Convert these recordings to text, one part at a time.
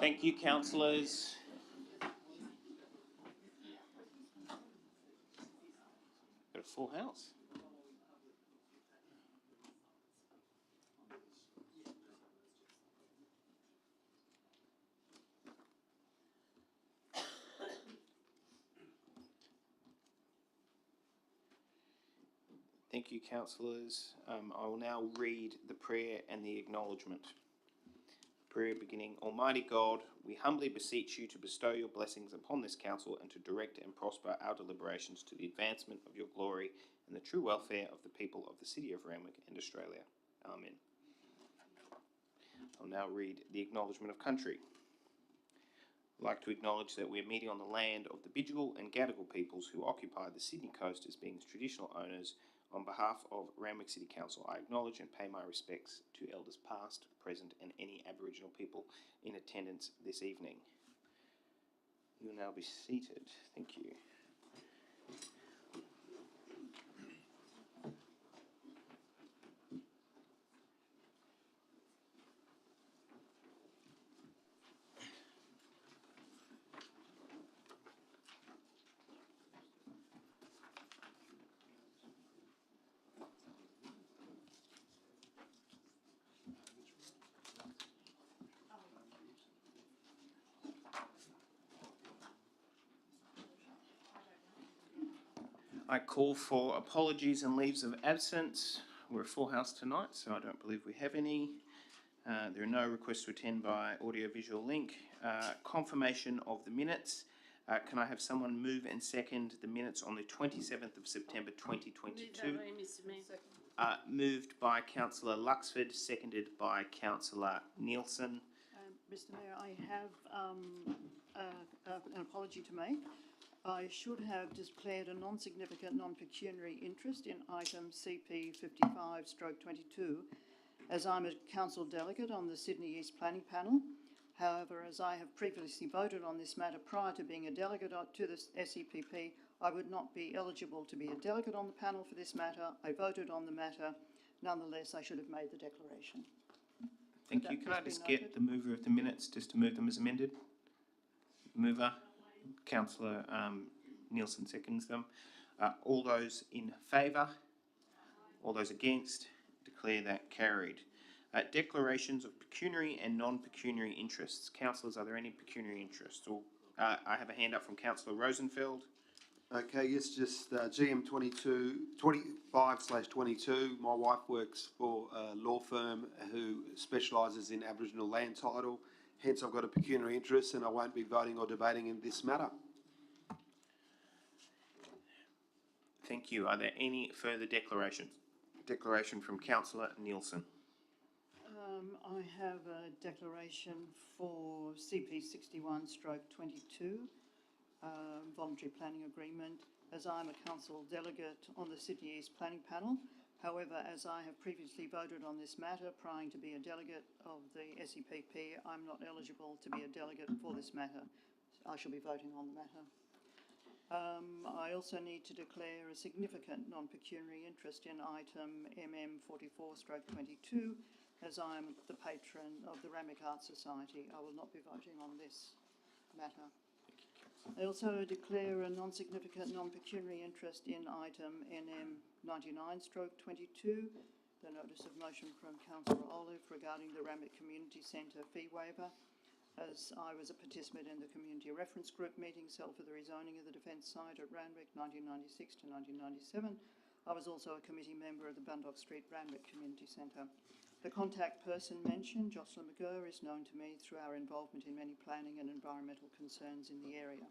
Thank you, councillors. Got a full house. Thank you, councillors. I will now read the prayer and the acknowledgement. Prayer beginning, Almighty God, we humbly beseech you to bestow your blessings upon this council and to direct and prosper our deliberations to the advancement of your glory and the true welfare of the people of the city of Randwick and Australia. Amen. I'll now read the acknowledgement of country. I'd like to acknowledge that we're meeting on the land of the Bidjigal and Gadigal peoples who occupy the Sydney coast as being traditional owners. On behalf of Randwick City Council, I acknowledge and pay my respects to elders past, present and any Aboriginal people in attendance this evening. You will now be seated. Thank you. I call for apologies and leaves of absence. We're a full house tonight, so I don't believe we have any. There are no requests to attend by audio-visual link. Confirmation of the minutes. Can I have someone move and second the minutes on the 27th of September 2022? Moved by Councillor Luxford, seconded by Councillor Nielsen. Mr Mayor, I have an apology to make. I should have declared a non-significant non-pecuniary interest in item CP 55/22 as I'm a council delegate on the Sydney East Planning Panel. However, as I have previously voted on this matter prior to being a delegate to the SEPP, I would not be eligible to be a delegate on the panel for this matter. I voted on the matter. Nonetheless, I should have made the declaration. Thank you. Can I just get the mover of the minutes just to move them as amended? Mover, Councillor Nielsen seconds them. All those in favour? All those against? Declare that carried. Declarations of pecuniary and non-pecuniary interests. Councillors, are there any pecuniary interests? Or I have a hand up from Councillor Rosenfeld. Okay, yes, just GM 25/22. My wife works for a law firm who specialises in Aboriginal land title. Hence, I've got a pecuniary interest and I won't be voting or debating in this matter. Thank you. Are there any further declarations? Declaration from Councillor Nielsen. I have a declaration for CP 61/22, voluntary planning agreement, as I'm a council delegate on the Sydney East Planning Panel. However, as I have previously voted on this matter prior to be a delegate of the SEPP, I'm not eligible to be a delegate for this matter. I shall be voting on the matter. I also need to declare a significant non-pecuniary interest in item MM 44/22, as I am the patron of the Randwick Art Society. I will not be voting on this matter. I also declare a non-significant non-pecuniary interest in item NM 99/22, the notice of motion from Councillor Olive regarding the Randwick Community Centre fee waiver, as I was a participant in the Community Reference Group meetings held for the rezoning of the defence site at Randwick 1996 to 1997. I was also a committee member of the Bundock Street Randwick Community Centre. The contact person mentioned, Jocelyn McGurr, is known to me through our involvement in many planning and environmental concerns in the area.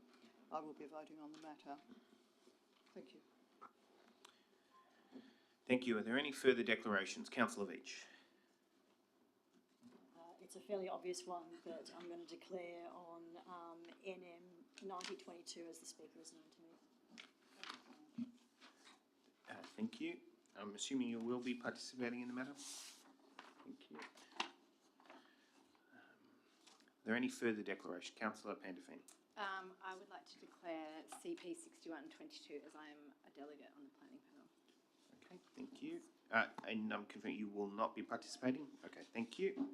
I will be voting on the matter. Thank you. Thank you. Are there any further declarations? Councillor Veach. It's a fairly obvious one, but I'm going to declare on NM 90/22 as the speaker is known to me. Thank you. I'm assuming you will be participating in the matter. Thank you. Are there any further declaration? Councillor Pandafini. I would like to declare CP 61/22 as I am a delegate on the planning panel. Okay, thank you. And I'm confirming you will not be participating? Okay, thank you.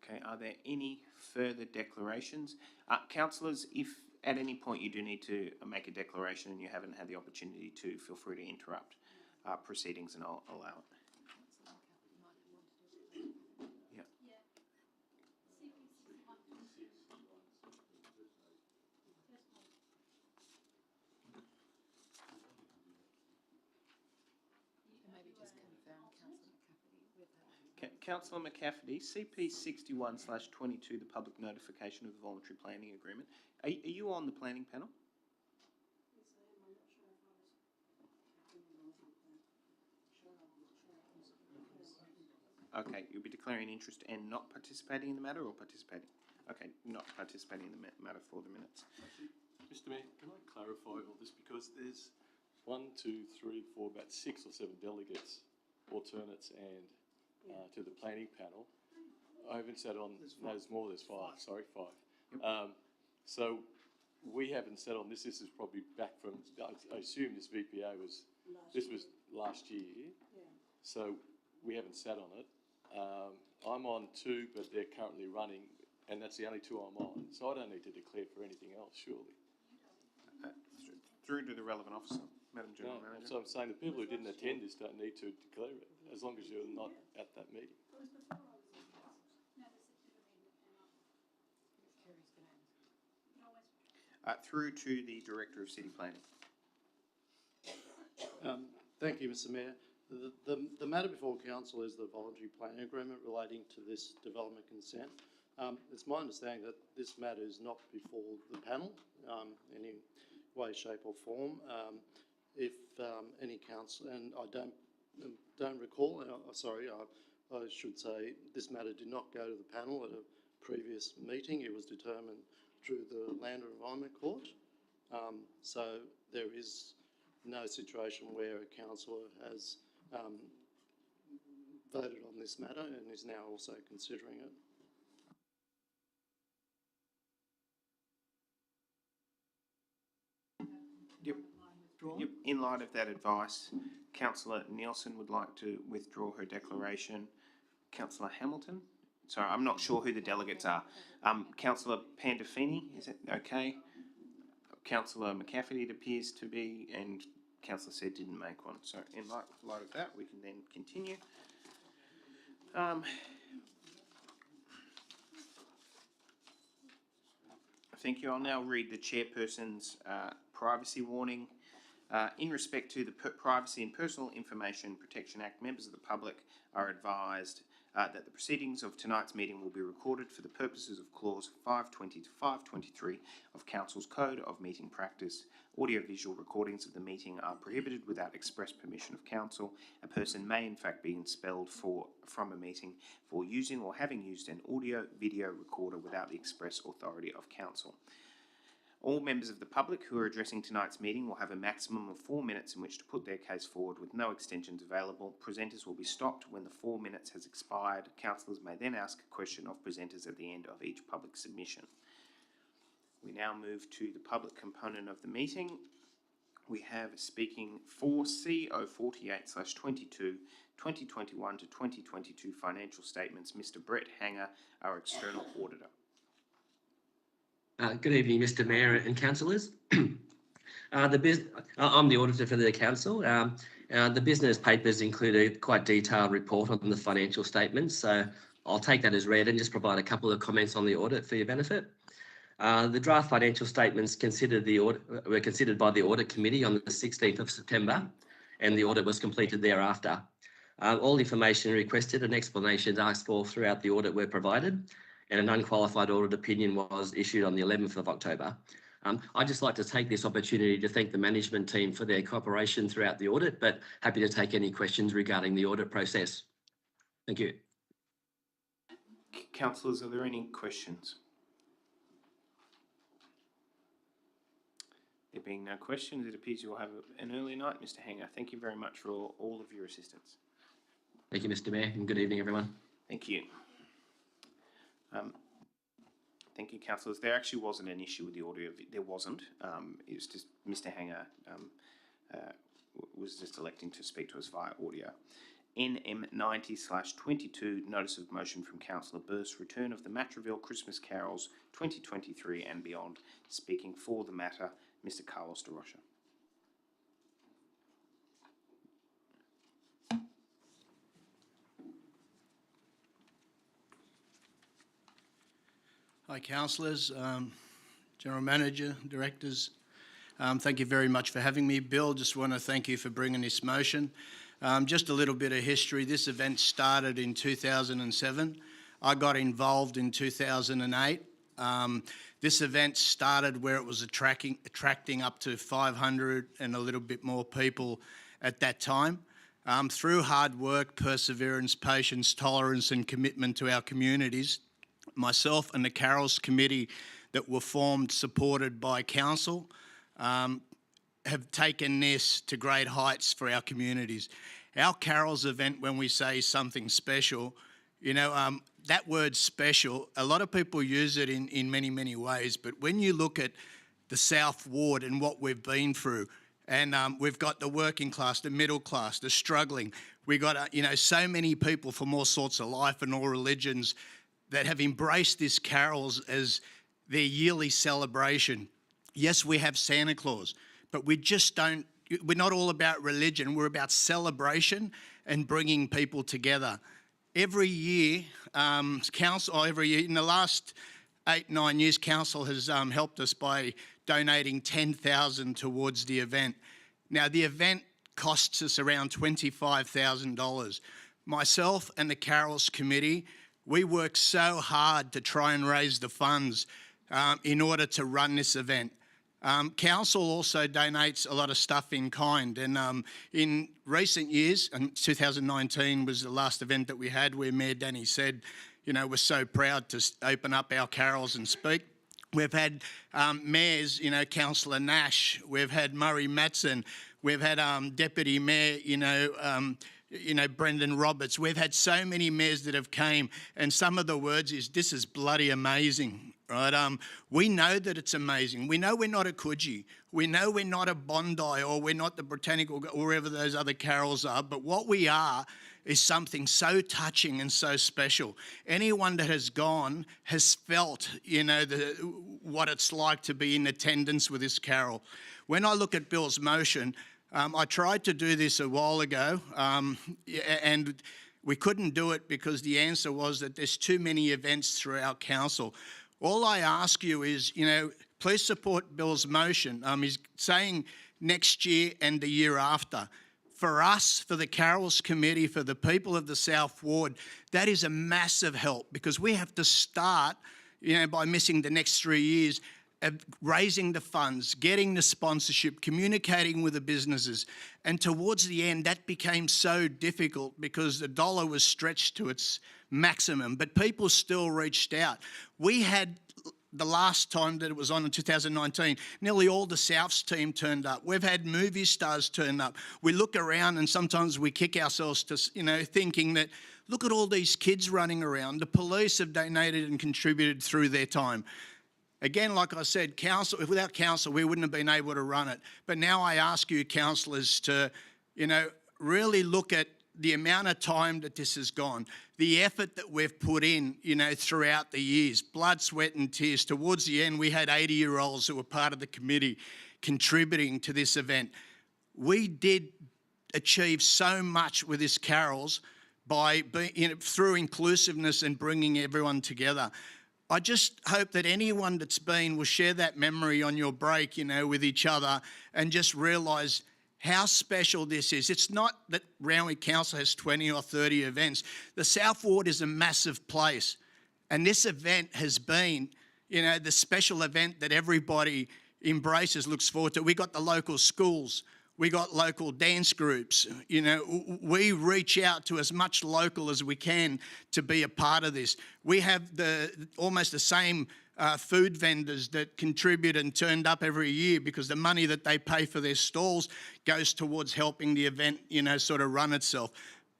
Okay, are there any further declarations? Councillors, if at any point you do need to make a declaration and you haven't had the opportunity to, feel free to interrupt proceedings and I'll allow it. Yeah. Maybe just confirm Councillor McCafferty, CP 61/22, the public notification of the voluntary planning agreement. Are you on the planning panel? Yes, I am. I'm not Okay, you'll be declaring interest and not participating in the matter, or participating? Okay, not participating in the matter for the minutes. Mr. Mayor, can I clarify all this, because there's 1, 2, 3, 4, about 6 or 7 delegates, alternates, and to the planning panel. I haven't sat on. No, there's more. There's 5. Sorry, 5. Yep. So we haven't sat on this. This is probably back from. I assume this VPA was. This was last year. Yeah. So we haven't sat on it. I'm on 2, but they're currently running, and that's the only 2 I'm on. So I don't need to declare for anything else, surely. Through to the relevant officer, Madam General No, Manager. so I'm saying the people who didn't attend this don't need to declare it, as long as you're not at that meeting. Through to the Director of City Planning. Thank you, Mr. Mayor. The matter before council is the voluntary planning agreement relating to this development consent. It's my understanding that this matter is not before the panel in any way, shape or form. If any council, and I don't recall, sorry, I should say this matter did not go to the panel at a previous meeting. It was determined through the Land and Environment Court. So there is no situation where a councillor has voted on this matter and is now also considering it. Yep. In light of that advice, Councillor Nielsen would like to withdraw her declaration. Councillor Hamilton? Sorry, I'm not sure who the delegates are. Councillor Pandolfini, is it okay? Councillor McCafferty, it appears to be, and Councillor said didn't make one. So in light of that, we can then continue. Thank you. I'll now read the chairperson's privacy warning. In respect to the Privacy and Personal Information Protection Act, members of the public are advised that the proceedings of tonight's meeting will be recorded for the purposes of Clause 520 to 523 of Council's Code of Meeting Practice. Audio-visual recordings of the meeting are prohibited without express permission of Council. A person may in fact be expelled from a meeting for using or having used an audio-video recorder without the express authority of Council. All members of the public who are addressing tonight's meeting will have a maximum of 4 minutes in which to put their case forward with no extensions available. Presenters will be stopped when the 4 minutes has expired. Councillors may then ask a question of presenters at the end of each public submission. We now move to the public component of the meeting. We have speaking for CO48/22, 2021 to 2022 financial statements, Mr. Brett Hanger, our external auditor. Good evening, Mr. Mayor and councillors. I'm the auditor for the council. The business papers include a quite detailed report on the financial statements, so I'll take that as read and just provide a couple of comments on the audit for your benefit. The draft financial statements were considered by the Audit Committee on the 16th of September, and the audit was completed thereafter. All information requested and explanations asked for throughout the audit were provided, and an unqualified audit opinion was issued on the 11th of October. I'd just like to take this opportunity to thank the management team for their cooperation throughout the audit, but happy to take any questions regarding the audit process. Thank you. Councillors, are there any questions? There being no questions, it appears you will have an early night, Mr. Hanger. Thank you very much for all of your assistance. Thank you, Mr. Mayor, and good evening, everyone. Thank you. Thank you, councillors. There actually wasn't an issue with the audio. There wasn't. It was just Mr. Hanger was just electing to speak to us via audio. NM90/22, Notice of Motion from Councillor Burst, Return of the Matraville Christmas Carols 2023 and beyond. Speaking for the matter, Mr. Carlos de Rocha. Hi, councillors, General Manager, Directors. Thank you very much for having me. Bill, just want to thank you for bringing this motion. Just a little bit of history. This event started in 2007. I got involved in 2008. This event started where it was attracting up to 500 and a little bit more people at that time. Through hard work, perseverance, patience, tolerance and commitment to our communities, myself and the Carols Committee that were formed, supported by Council, have taken this to great heights for our communities. Our Carols event, when we say something special, that word special, a lot of people use it in many, many ways, but when you look at the South Ward and what we've been through, and we've got the working class, the middle class, the struggling, we've got, so many people from all sorts of life and all religions that have embraced this Carols as their yearly celebration. Yes, we have Santa Claus, but we're not all about religion, we're about celebration and bringing people together. Every year, in the last 8-9 years, Council has helped us by donating $10,000 towards the event. Now, the event costs us around $25,000. Myself and the Carols Committee, we work so hard to try and raise the funds in order to run this event. Council also donates a lot of stuff in kind, and in recent years, and 2019 was the last event that we had where Mayor Danny said, we're so proud to open up our carols and speak. We've had mayors, Councillor Nash, we've had Murray Matson, we've had Deputy Mayor, Brendan Roberts. We've had so many mayors that have came, and some of the words is, this is bloody amazing, right? We know that it's amazing. We know we're not a Coogee. We know we're not a Bondi, or we're not the Britannic, or wherever those other carols are, but what we are is something so touching and so special. Anyone that has gone has felt, what it's like to be in attendance with this carol. When I look at Bill's motion, I tried to do this a while ago, and we couldn't do it because the answer was that there's too many events throughout council. All I ask you is, please support Bill's motion. He's saying next year and the year after. For us, for the Carols Committee, for the people of the South Ward, that is a massive help, because we have to start, by missing the next 3 years, of raising the funds, getting the sponsorship, communicating with the businesses. And towards the end, that became so difficult because the dollar was stretched to its maximum, but people still reached out. We had, the last time that it was on in 2019, nearly all the Souths team turned up. We've had movie stars turn up. We look around and sometimes we kick ourselves to, thinking that, look at all these kids running around. The police have donated and contributed through their time. Again, like I said, council, without council, we wouldn't have been able to run it. But now I ask you, councillors, to, really look at the amount of time that this has gone, the effort that we've put in, throughout the years, blood, sweat and tears. Towards the end, we had 80-year-olds who were part of the committee contributing to this event. We did achieve so much with this carols by through inclusiveness and bringing everyone together. I just hope that anyone that's been will share that memory on your break, with each other, and just realise how special this is. It's not that Randwick Council has 20 or 30 events. The South Ward is a massive place, and this event has been, the special event that everybody embraces, looks forward to. We got the local schools. We got local dance groups. We reach out to as much local as we can to be a part of this. We have almost the same food vendors that contribute and turned up every year, because the money that they pay for their stalls goes towards helping the event, sort of run itself.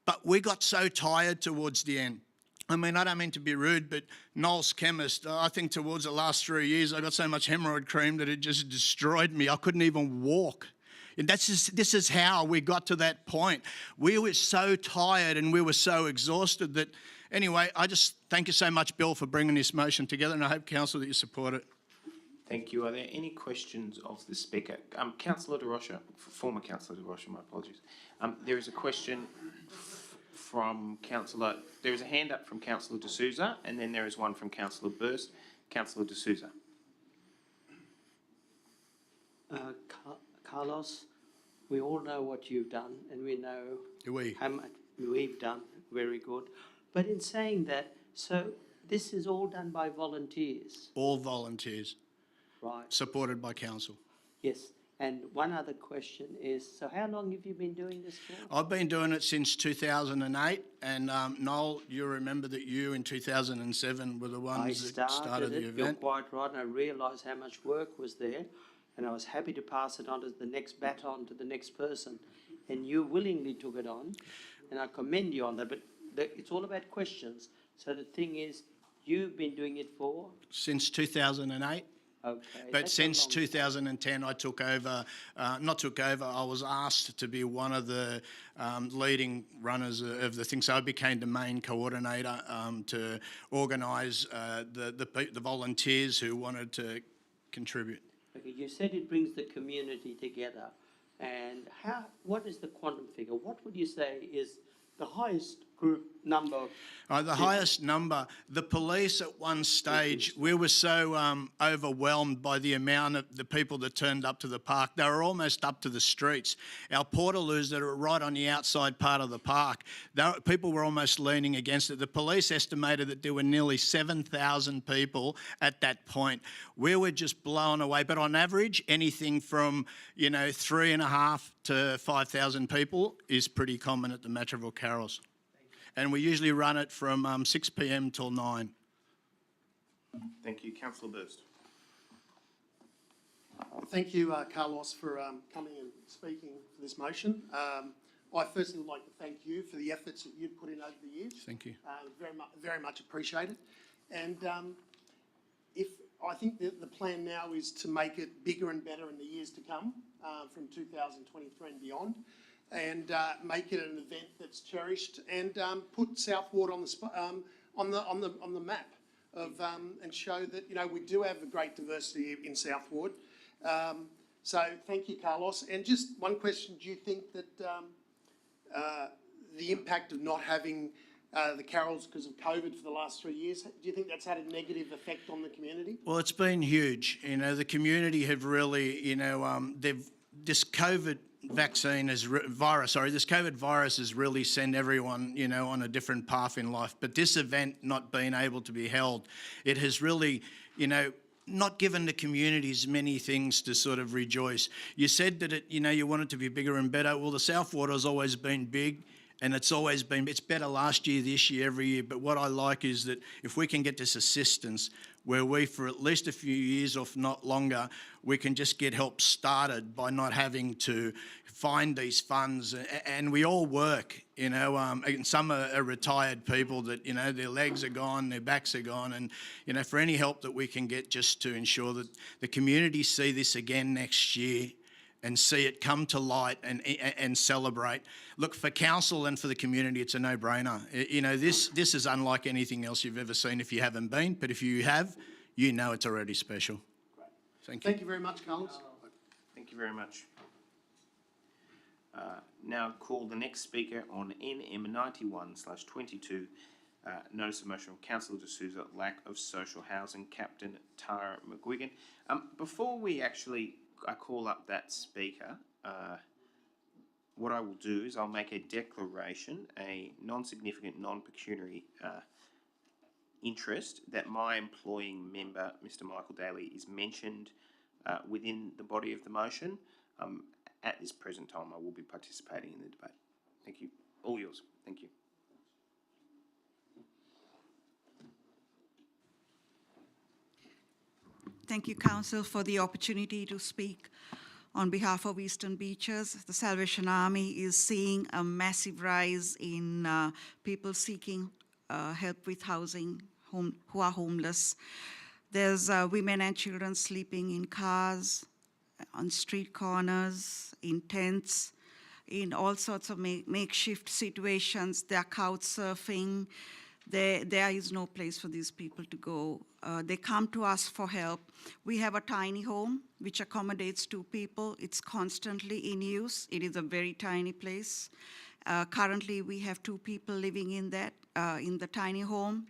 But we got so tired towards the end. I don't mean to be rude, but Noel's Chemist, I think towards the last 3 years, I got so much hemorrhoid cream that it just destroyed me. I couldn't even walk. And this is how we got to that point. We were so tired and we were so exhausted that, anyway, I just thank you so much, Bill, for bringing this motion together, and I hope, Council, that you support it. Thank you. Are there any questions of the Speaker? Councillor De Rocha, former Councillor De Rocha, my apologies. There is a question from Councillor, there is a hand up from Councillor De Souza, and then there is one from Councillor Burst. Councillor De Souza. Carlos, we all know what you've done, and we know how much we've done. Very good. But in saying that, so this is all done by volunteers? All volunteers. Right. Supported by council. Yes. And one other question is, so how long have you been doing this for? I've been doing it since 2008, and Noel, you remember that you in 2007 were the ones that started the You're event. quite right, and I realised how much work was there, and I was happy to pass it on to the next baton, to the next person. And you willingly took it on, and I commend you on that, but it's all about questions. So the thing is, you've been doing it for? Since 2008. Okay. But that's a since long 2010, I took over, I was asked to be one of the leading runners of the thing. So I became the main coordinator to organise the volunteers who wanted to contribute. Okay, you said it brings the community together. And what is the quantum figure? What would you say is the highest group number? The highest number, the police at one stage, we were so overwhelmed by the amount of the people that turned up to the park. They were almost up to the streets. Our portaloos that are right on the outside part of the park, people were almost leaning against it. The police estimated that there were nearly 7,000 people at that point. We were just blown away. But on average, anything from, 3,500 to 5,000 people is pretty common at the Matraville Carols. And we usually run it from 6 p.m. till 9. Thank you. Councillor Burst. Thank you, Carlos, for coming and speaking for this motion. I firstly would like to thank you for the efforts that you've put in over the years. Thank you. Very much appreciated. And I think that the plan now is to make it bigger and better in the years to come, from 2023 and beyond, and make it an event that's cherished, and put South Ward on the map of and show that we do have a great diversity in South Ward. So thank you, Carlos. And just one question: do you think that the impact of not having the carols because of COVID for the last 3 years, do you think that's had a negative effect on the community? Well, it's been huge. The community have really, this COVID virus has really sent everyone, on a different path in life. But this event not being able to be held, it has really, not given the communities many things to sort of rejoice. You said that you want it to be bigger and better. Well, the South Ward has always been big, and it's better last year, this year, every year. But what I like is that if we can get this assistance, where we, for at least a few years, if not longer, we can just get help started by not having to find these funds. And we all work, and some are retired people that, their legs are gone, their backs are gone. And, for any help that we can get just to ensure that the community see this again next year and see it come to light and celebrate. Look, for council and for the community, it's a no-brainer. This is unlike anything else you've ever seen if you haven't been, but if you have, it's already special. Great. Thank you. Thank you very much, Carlos. Thank you very much. Now call the next speaker on NM 91/22, notice of motion from Councillor De Souza, lack of social housing, Captain Tara McGuigan. Before I call up that speaker, what I will do is I'll make a declaration, a non-significant, non-pecuniary interest that my employing member, Mr. Michael Daly, is mentioned within the body of the motion. At this present time, I will be participating in the debate. Thank you. All yours. Thank you. Thank you, Council, for the opportunity to speak on behalf of Eastern Beaches. The Salvation Army is seeing a massive rise in people seeking help with housing, who are homeless. There's women and children sleeping in cars, on street corners, in tents, in all sorts of makeshift situations. They're couch surfing. There is no place for these people to go. They come to us for help. We have a tiny home which accommodates 2 people. It's constantly in use. It is a very tiny place. Currently, we have 2 people living in the tiny home.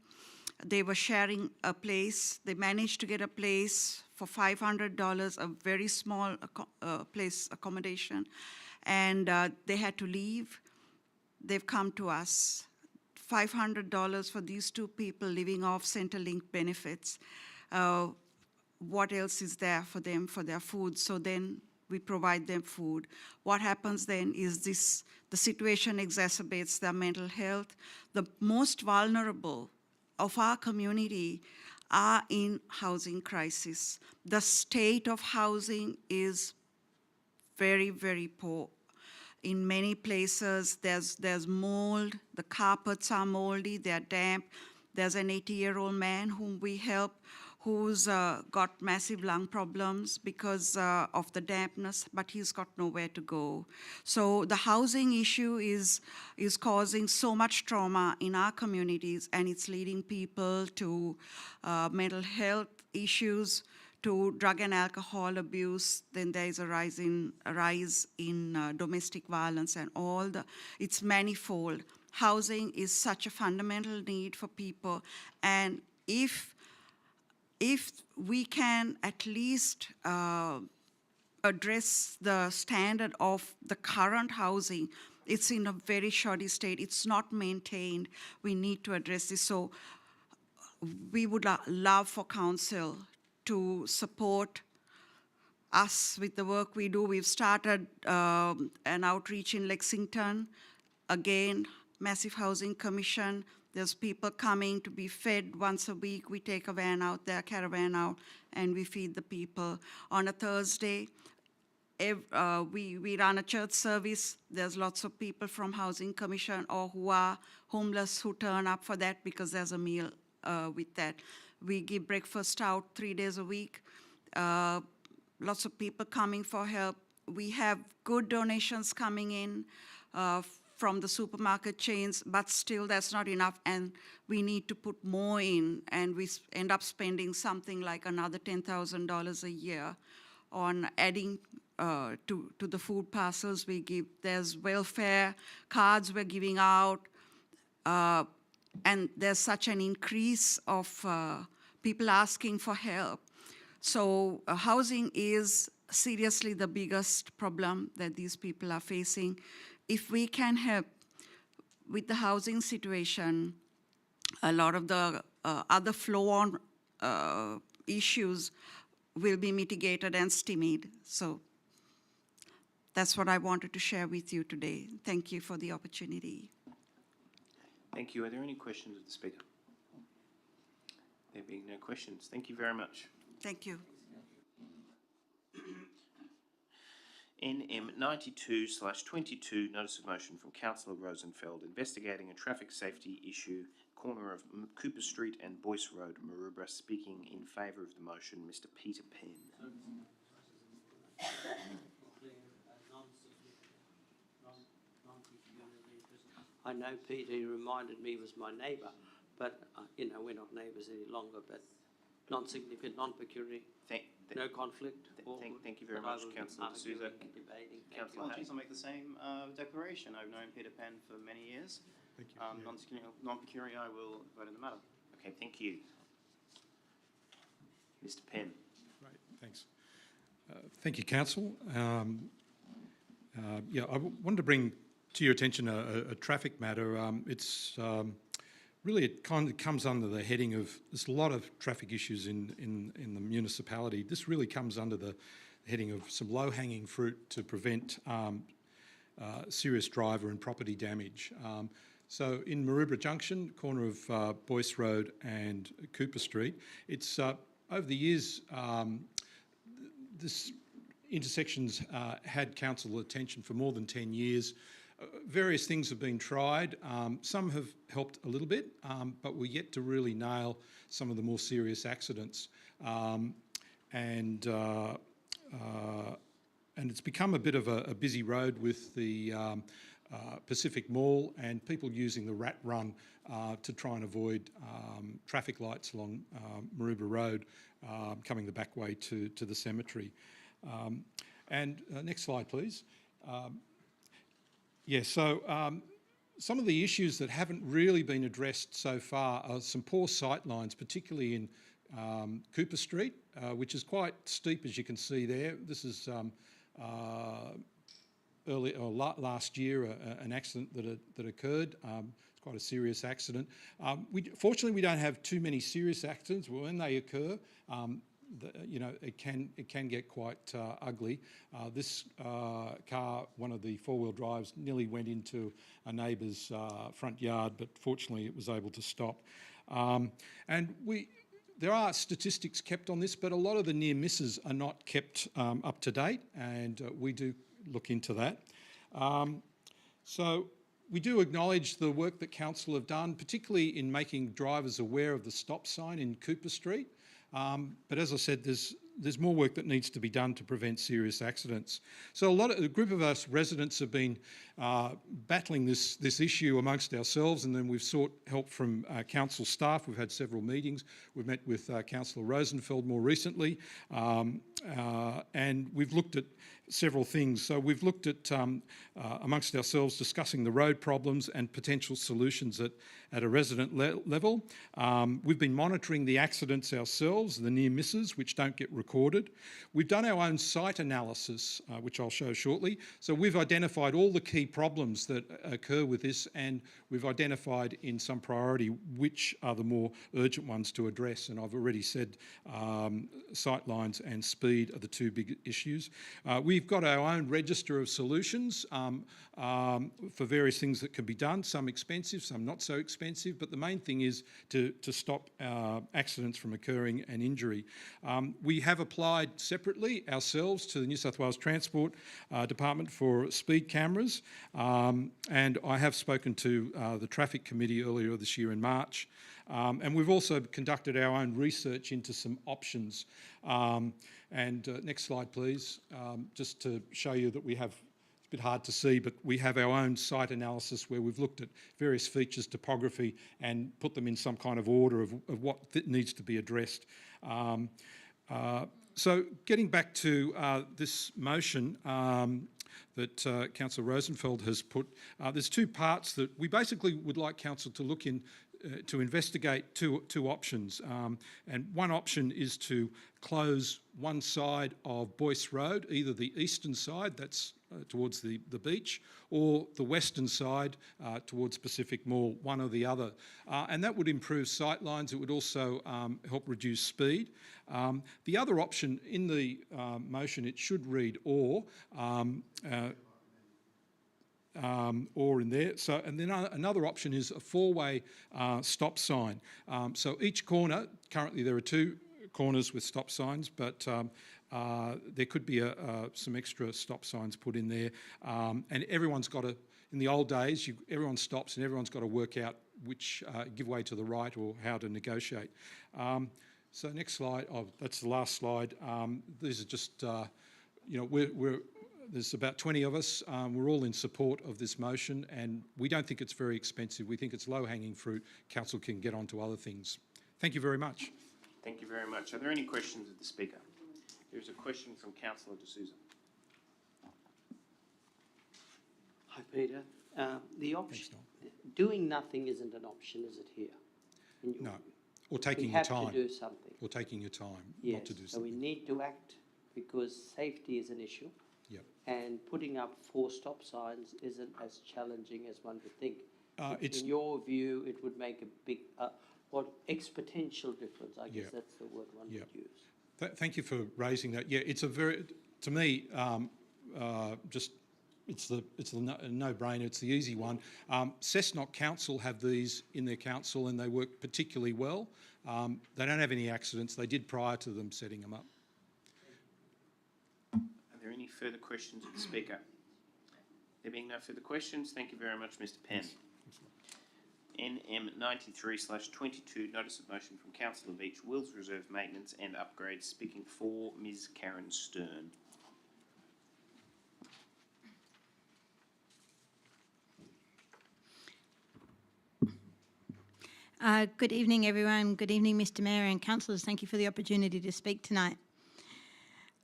They were sharing a place. They managed to get a place for $500, a very small place accommodation, and they had to leave. They've come to us. $500 for these 2 people living off Centrelink benefits. What else is there for them for their food? So then we provide them food. What happens then is the situation exacerbates their mental health. The most vulnerable of our community are in housing crisis. The state of housing is very, very poor. In many places, there's mold, the carpets are moldy, they're damp. There's an 80-year-old man whom we help who's got massive lung problems because of the dampness, but he's got nowhere to go. So the housing issue is causing so much trauma in our communities, and it's leading people to mental health issues, to drug and alcohol abuse. Then there is a rise in domestic violence, and it's manifold. Housing is such a fundamental need for people, and if we can at least address the standard of the current housing, it's in a very shoddy state, it's not maintained, we need to address this. So we would love for council to support us with the work we do. We've started an outreach in Lexington, again, massive housing commission. There's people coming to be fed once a week. We take a van out there, caravan out, and we feed the people. On a Thursday, we run a church service. There's lots of people from Housing Commission or who are homeless who turn up for that because there's a meal with that. We give breakfast out 3 days a week. Lots of people coming for help. We have good donations coming in from the supermarket chains, but still that's not enough, and we need to put more in, and we end up spending something like another $10,000 a year on adding to the food parcels we give. There's welfare cards we're giving out, and there's such an increase of people asking for help. So housing is seriously the biggest problem that these people are facing. If we can help with the housing situation, a lot of the other flow-on issues will be mitigated and stymied. So that's what I wanted to share with you today. Thank you for the opportunity. Thank you. Are there any questions of the Speaker? There being no questions, thank you very much. Thank you. NM 92/22, notice of motion from Councillor Rosenfeld, investigating a traffic safety issue, corner of Cooper Street and Boyce Road, Maroubra. Speaking in favour of the motion, Mr. Peter Penn. I know Peter, he reminded me he was my neighbour, but, we're not neighbours any longer, but non-significant, non-pecuniary, no conflict. Thank you very much, Councillor D'Souza. Councillor Apologies, I'll make the same declaration. I've known Peter Penn for many years. Thank you. Non-pecuniary, I will vote in the matter. Okay, thank you. Mr. Penn. Right, thanks. Thank you, Council. I wanted to bring to your attention a traffic matter. Really, it kind of comes under the heading of, there's a lot of traffic issues in the municipality. This really comes under the heading of some low-hanging fruit to prevent serious driver and property damage. So in Maroubra Junction, corner of Boyce Road and Cooper Street, it's over the years, this intersection's had council attention for more than 10 years. Various things have been tried. Some have helped a little bit, but we're yet to really nail some of the more serious accidents. And it's become a bit of a busy road with the Pacific Mall and people using the rat run to try and avoid traffic lights along Maroubra Road, coming the back way to the cemetery. Next slide, please. Some of the issues that haven't really been addressed so far are some poor sight lines, particularly in Cooper Street, which is quite steep, as you can see there. This is last year, an accident that occurred. It's quite a serious accident. Fortunately, we don't have too many serious accidents. When they occur, it can get quite ugly. This car, one of the four-wheel drives, nearly went into a neighbour's front yard, but fortunately it was able to stop. There are statistics kept on this, but a lot of the near misses are not kept up to date, and we do look into that. So we do acknowledge the work that council have done, particularly in making drivers aware of the stop sign in Cooper Street. But as I said, there's more work that needs to be done to prevent serious accidents. So a group of us residents have been battling this issue amongst ourselves, and then we've sought help from council staff. We've had several meetings. We've met with Councillor Rosenfeld more recently, and we've looked at several things. So we've looked at, amongst ourselves, discussing the road problems and potential solutions at a resident level. We've been monitoring the accidents ourselves, the near misses, which don't get recorded. We've done our own site analysis, which I'll show shortly. So we've identified all the key problems that occur with this, and we've identified in some priority which are the more urgent ones to address. And I've already said sight lines and speed are the two big issues. We've got our own register of solutions for various things that can be done, some expensive, some not so expensive, but the main thing is to stop accidents from occurring and injury. We have applied separately ourselves to the New South Wales Transport Department for speed cameras, and I have spoken to the Traffic Committee earlier this year in March. And we've also conducted our own research into some options. Next slide, please, just to show you that we have, it's a bit hard to see, but we have our own site analysis where we've looked at various features, topography, and put them in some kind of order of what needs to be addressed. So getting back to this motion that Councillor Rosenfeld has put, there's two parts that we basically would like Council to look in to investigate two options. And one option is to close one side of Boyce Road, either the eastern side, that's towards the beach, or the western side towards Pacific Mall, one or the other. And that would improve sight lines. It would also help reduce speed. The other option in the motion, it should read or in there. So, and then another option is a four-way stop sign. So each corner, currently there are two corners with stop signs, but there could be some extra stop signs put in there. And everyone's got to, in the old days, everyone stops and everyone's got to work out which give way to the right or how to negotiate. So next slide, that's the last slide. These are just, there's about 20 of us. We're all in support of this motion, and we don't think it's very expensive. We think it's low-hanging fruit. Council can get on to other things. Thank you very much. Thank you very much. Are there any questions of the Speaker? There's a question from Councillor D'Souza. Hi, Peter. The option, doing nothing isn't an option, is it here? No, or taking your time. We have to do something. Or taking your time, Yes, not to do so something. we need to act because safety is an issue. Yep. And putting up 4 stop signs isn't as challenging as one would think. In your view, it would make a big, exponential difference, I guess that's the word one would use. Thank you for raising that. Yeah, it's a very, to me, it's a no-brainer. It's the easy one. Cessnock Council have these in their council, and they work particularly well. They don't have any accidents. They did prior to them setting them up. Are there any further questions of the Speaker? There being no further questions, thank you very much, Mr. Penn. NM 93/22, notice of motion from Councillor Veitch, Wills Reserve Maintenance and Upgrades, speaking for Ms. Karen Stern. Good evening, everyone. Good evening, Mr. Mayor and councillors. Thank you for the opportunity to speak tonight.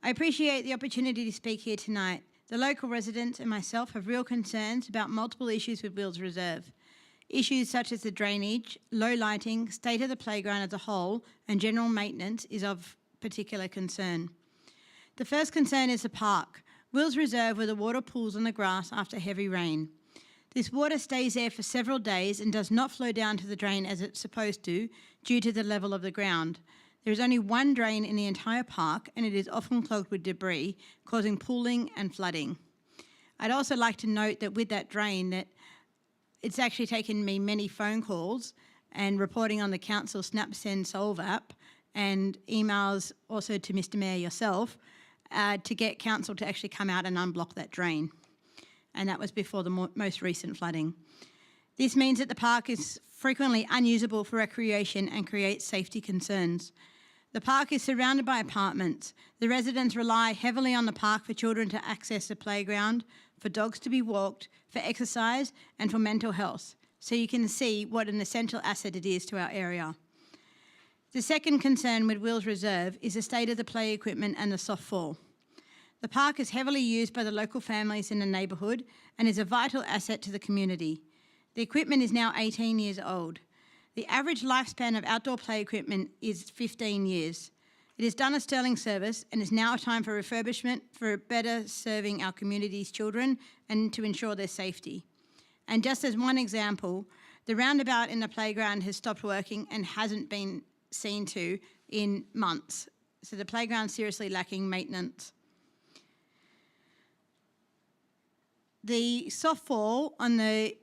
I appreciate the opportunity to speak here tonight. The local residents and myself have real concerns about multiple issues with Wills Reserve. Issues such as the drainage, low lighting, state of the playground as a whole, and general maintenance is of particular concern. The first concern is the park, Wills Reserve, where the water pools on the grass after heavy rain. This water stays there for several days and does not flow down to the drain as it's supposed to due to the level of the ground. There is only one drain in the entire park and it is often clogged with debris, causing pooling and flooding. I'd also like to note that with that drain, that it's actually taken me many phone calls and reporting on the council Snap Send Solve app and emails also to Mr Mayor yourself to get council to actually come out and unblock that drain. And that was before the most recent flooding. This means that the park is frequently unusable for recreation and creates safety concerns. The park is surrounded by apartments. The residents rely heavily on the park for children to access the playground, for dogs to be walked, for exercise and for mental health. So you can see what an essential asset it is to our area. The second concern with Wills Reserve is the state of the play equipment and the soft fall. The park is heavily used by the local families in the neighbourhood and is a vital asset to the community. The equipment is now 18 years old. The average lifespan of outdoor play equipment is 15 years. It has done a sterling service and is now time for refurbishment for better serving our community's children and to ensure their safety. And just as one example, the roundabout in the playground has stopped working and hasn't been seen to in months. So the playground's seriously lacking maintenance. The soft fall on the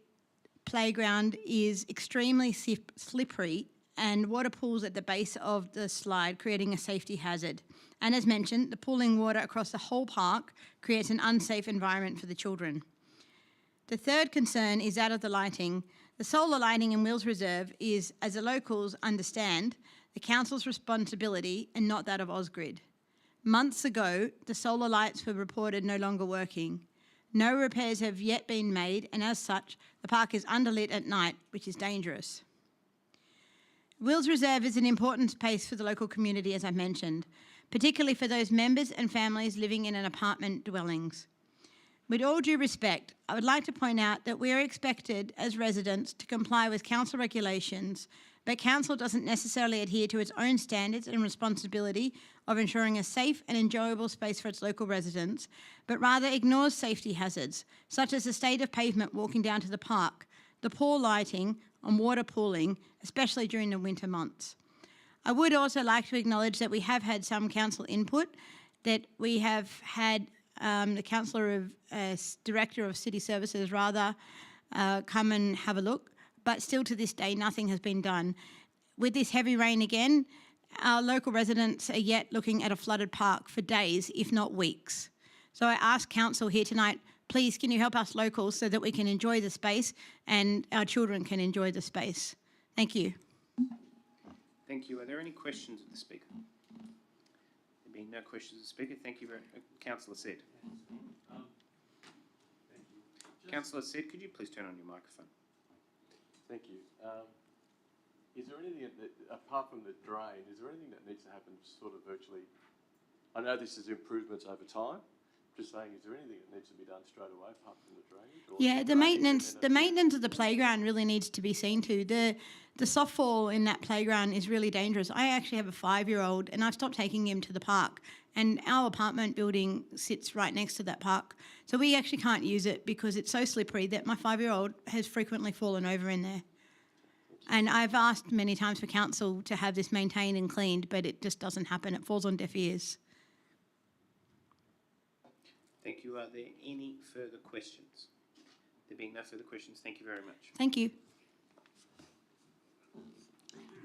playground is extremely slippery and water pools at the base of the slide, creating a safety hazard. And as mentioned, the pooling water across the whole park creates an unsafe environment for the children. The third concern is that of the lighting. The solar lighting in Wills Reserve is, as the locals understand, the council's responsibility and not that of Ausgrid. Months ago, the solar lights were reported no longer working. No repairs have yet been made, and as such, the park is underlit at night, which is dangerous. Wills Reserve is an important space for the local community, as I mentioned, particularly for those members and families living in an apartment dwellings. With all due respect, I would like to point out that we are expected as residents to comply with council regulations, but council doesn't necessarily adhere to its own standards and responsibility of ensuring a safe and enjoyable space for its local residents, but rather ignores safety hazards, such as the state of pavement walking down to the park, the poor lighting and water pooling, especially during the winter months. I would also like to acknowledge that we have had some council input, that we have had the Director of City Services come and have a look, but still to this day nothing has been done. With this heavy rain again, our local residents are yet looking at a flooded park for days, if not weeks. So I ask council here tonight, please can you help us locals so that we can enjoy the space and our children can enjoy the space. Thank you. Thank you. Are there any questions of the Speaker? There being no questions of the Speaker, thank you very much. Councillor Said. Councillor Said, could you please turn on your microphone? Thank you. Is there anything, apart from the drain, is there anything that needs to happen sort of virtually? I know this is improvements over time. Just saying, is there anything that needs to be done straight away apart from the drainage? Yeah, the maintenance of the playground really needs to be seen to. The soft fall in that playground is really dangerous. I actually have a 5-year-old and I've stopped taking him to the park, and our apartment building sits right next to that park. So we actually can't use it because it's so slippery that my 5-year-old has frequently fallen over in there. And I've asked many times for council to have this maintained and cleaned, but it just doesn't happen. It falls on deaf ears. Thank you. Are there any further questions? There being no further questions, thank you very much. Thank you.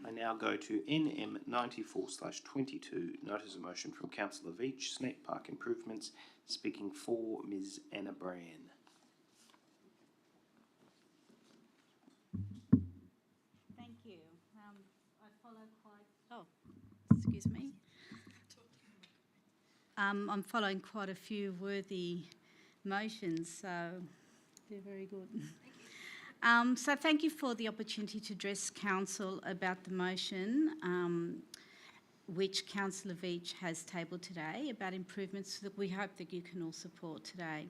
I now go to NM 94/22, notice of motion from Councillor Veach, Snake Park Improvements, speaking for Ms Anna Bryan. Thank you. I follow excuse me. I'm following quite a few worthy motions, so they're very good. So thank you for the opportunity to address Council about the motion which Councillor Veach has tabled today about improvements that we hope that you can all support today.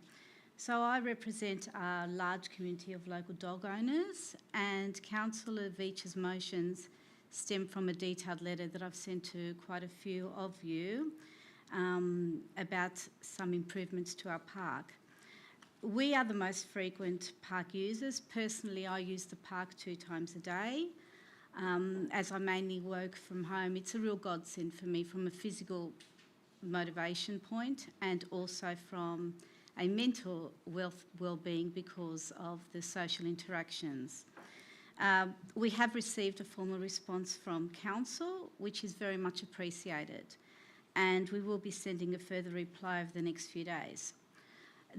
So I represent a large community of local dog owners, and Councillor Veach's motions stem from a detailed letter that I've sent to quite a few of you about some improvements to our park. We are the most frequent park users. Personally, I use the park 2 times a day. as I mainly work from home. It's a real godsend for me from a physical motivation point and also from a mental well-being because of the social interactions. We have received a formal response from Council, which is very much appreciated, and we will be sending a further reply over the next few days.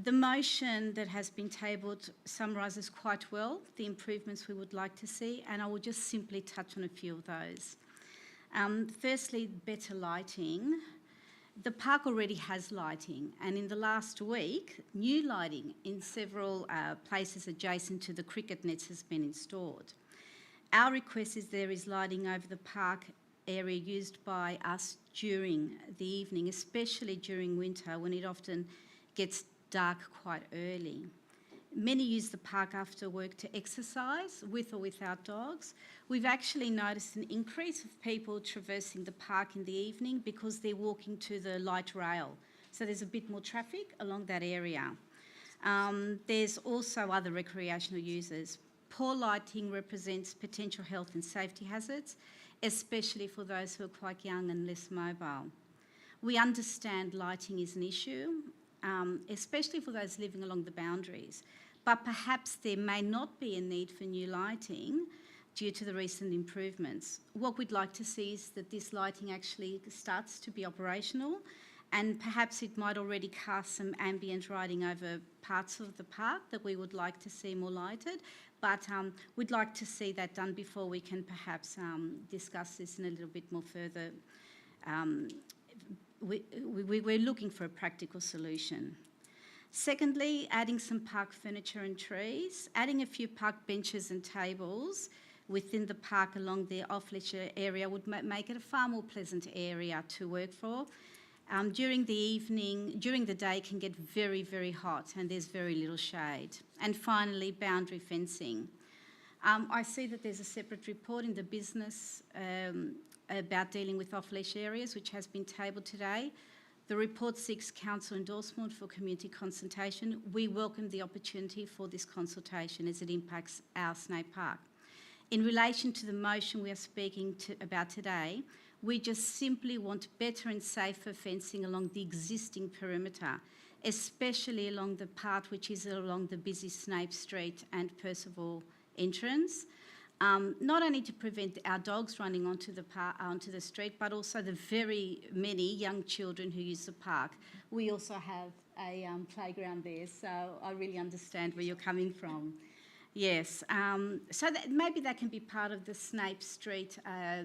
The motion that has been tabled summarises quite well the improvements we would like to see, and I will just simply touch on a few of those. Firstly, better lighting. The park already has lighting, and in the last week, new lighting in several places adjacent to the cricket nets has been installed. Our request is there is lighting over the park area used by us during the evening, especially during winter when it often gets dark quite early. Many use the park after work to exercise with or without dogs. We've actually noticed an increase of people traversing the park in the evening because they're walking to the light rail. So there's a bit more traffic along that area. There's also other recreational users. Poor lighting represents potential health and safety hazards, especially for those who are quite young and less mobile. We understand lighting is an issue, especially for those living along the boundaries, but perhaps there may not be a need for new lighting due to the recent improvements. What we'd like to see is that this lighting actually starts to be operational, and perhaps it might already cast some ambient lighting over parts of the park that we would like to see more lighted, but we'd like to see that done before we can perhaps discuss this in a little bit more further. We're looking for a practical solution. Secondly, adding some park furniture and trees, adding a few park benches and tables within the park along the off-leisure area would make it a far more pleasant area to work for. During the day it can get very, very hot and there's very little shade. And finally, boundary fencing. I see that there's a separate report in the business about dealing with off-leash areas, which has been tabled today. The report seeks council endorsement for community consultation. We welcome the opportunity for this consultation as it impacts our Snape Park. In relation to the motion we are speaking about today, we just simply want better and safer fencing along the existing perimeter, especially along the part which is along the busy Snape Street and Percival entrance. Not only to prevent our dogs running onto the street, but also the very many young children who use the park. We also have a playground there, so I really understand where you're coming from. Yes, so maybe that can be part of the Snape Street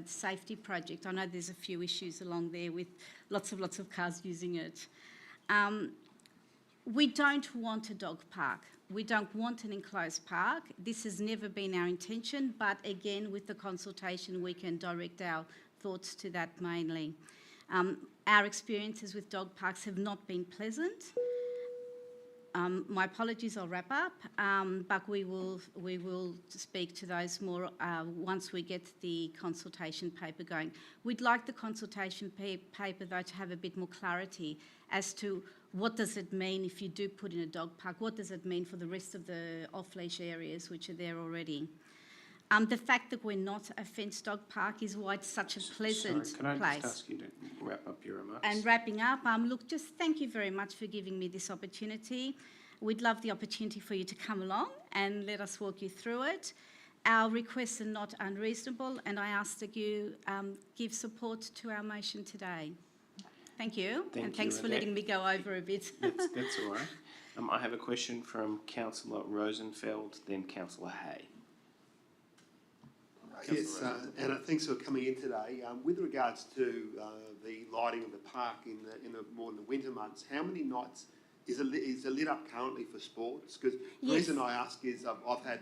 safety project. I know there's a few issues along there with lots of cars using it. We don't want a dog park. We don't want an enclosed park. This has never been our intention, but again, with the consultation, we can direct our thoughts to that mainly. Our experiences with dog parks have not been pleasant. My apologies, I'll wrap up, but we will speak to those more once we get the consultation paper going. We'd like the consultation paper, though, to have a bit more clarity as to what does it mean if you do put in a dog park? What does it mean for the rest of the off-leash areas which are there already? The fact that we're not a fenced dog park is why it's such a pleasant place. Sorry, can I just ask you to wrap up your remarks? And wrapping up, look, just thank you very much for giving me this opportunity. We'd love the opportunity for you to come along and let us walk you through it. Our requests are not unreasonable, and I ask that you give support to our motion today. Thank you, and thanks for letting me go over a bit. That's all right. I have a question from Councillor Rosenfeld, then Councillor Hay. Yes, Anna, thanks for coming in today. With regards to the lighting of the park more in the winter months, how many nights is it lit up currently for sports? Because the reason I ask is I've had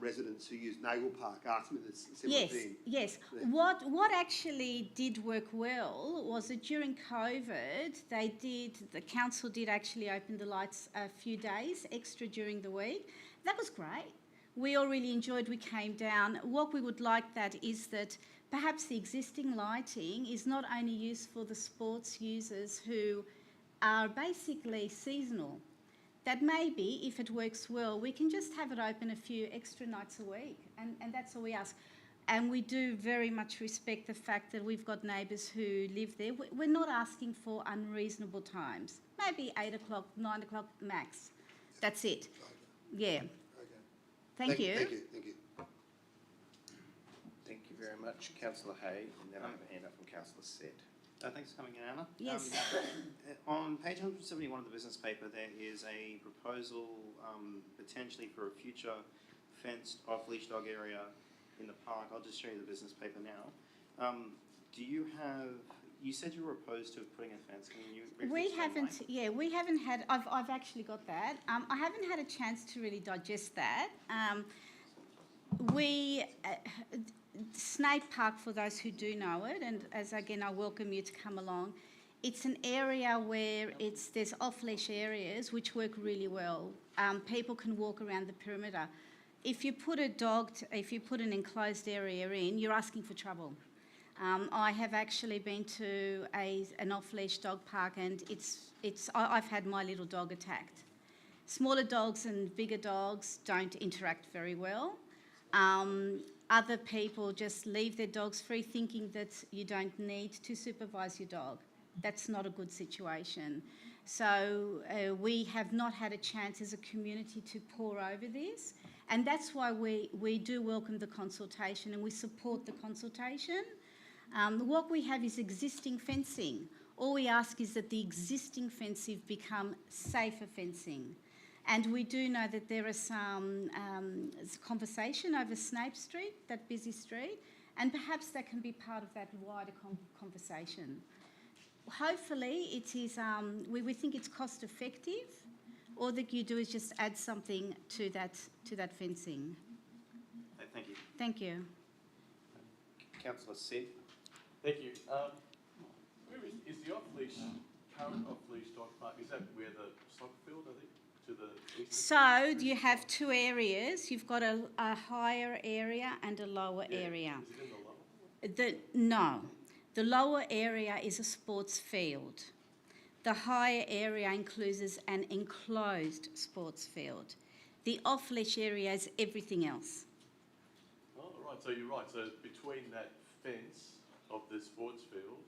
residents who use Nagle Park ask me this similar thing. Yes. What actually did work well was that during COVID, the council did actually open the lights a few days extra during the week. That was great. We all really enjoyed. We came down. What we would like that is that perhaps the existing lighting is not only used for the sports users who are basically seasonal. That maybe, if it works well, we can just have it open a few extra nights a week, and that's all we ask. And we do very much respect the fact that we've got neighbours who live there. We're not asking for unreasonable times. Maybe 8 o'clock, 9 o'clock max. That's it. Yeah. Thank you. Thank you, thank you. Thank you very much, Councillor Hay, and then I have a hand up from Councillor Sett. Thanks for coming in, Anna. Yes. On page 171 of the business paper, there is a proposal potentially for a future fenced off-leash dog area in the park. I'll just show you the business paper now. Do you have? You said you were opposed to putting a fence. Can you? We explain haven't. why? Yeah, we haven't had. I've actually got that. I haven't had a chance to really digest that. Snape Park, for those who do know it, and as again, I welcome you to come along. It's an area where there's off-leash areas which work really well. People can walk around the perimeter. If you put an enclosed area in, you're asking for trouble. I have actually been to an off-leash dog park, and I've had my little dog attacked. Smaller dogs and bigger dogs don't interact very well. Other people just leave their dogs free, thinking that you don't need to supervise your dog. That's not a good situation. So we have not had a chance as a community to pore over this, and that's why we do welcome the consultation and we support the consultation. What we have is existing fencing. All we ask is that the existing fencing become safer fencing. And we do know that there is some conversation over Snape Street, that busy street, and perhaps that can be part of that wider conversation. Hopefully it is, we think it's cost effective. All that you do is just add something to that fencing. Thank you. Thank you. Councillor Sett. Thank you. Where is the off-leash, current off-leash dog park, is that where the soccer field, I think, to the east? So you have two areas. You've got a higher area and a lower area. Is it in the lower? No. The lower area is a sports field. The higher area includes an enclosed sports field. The off-leash area is everything else. Oh, right, so you're right. So between that fence of the sports field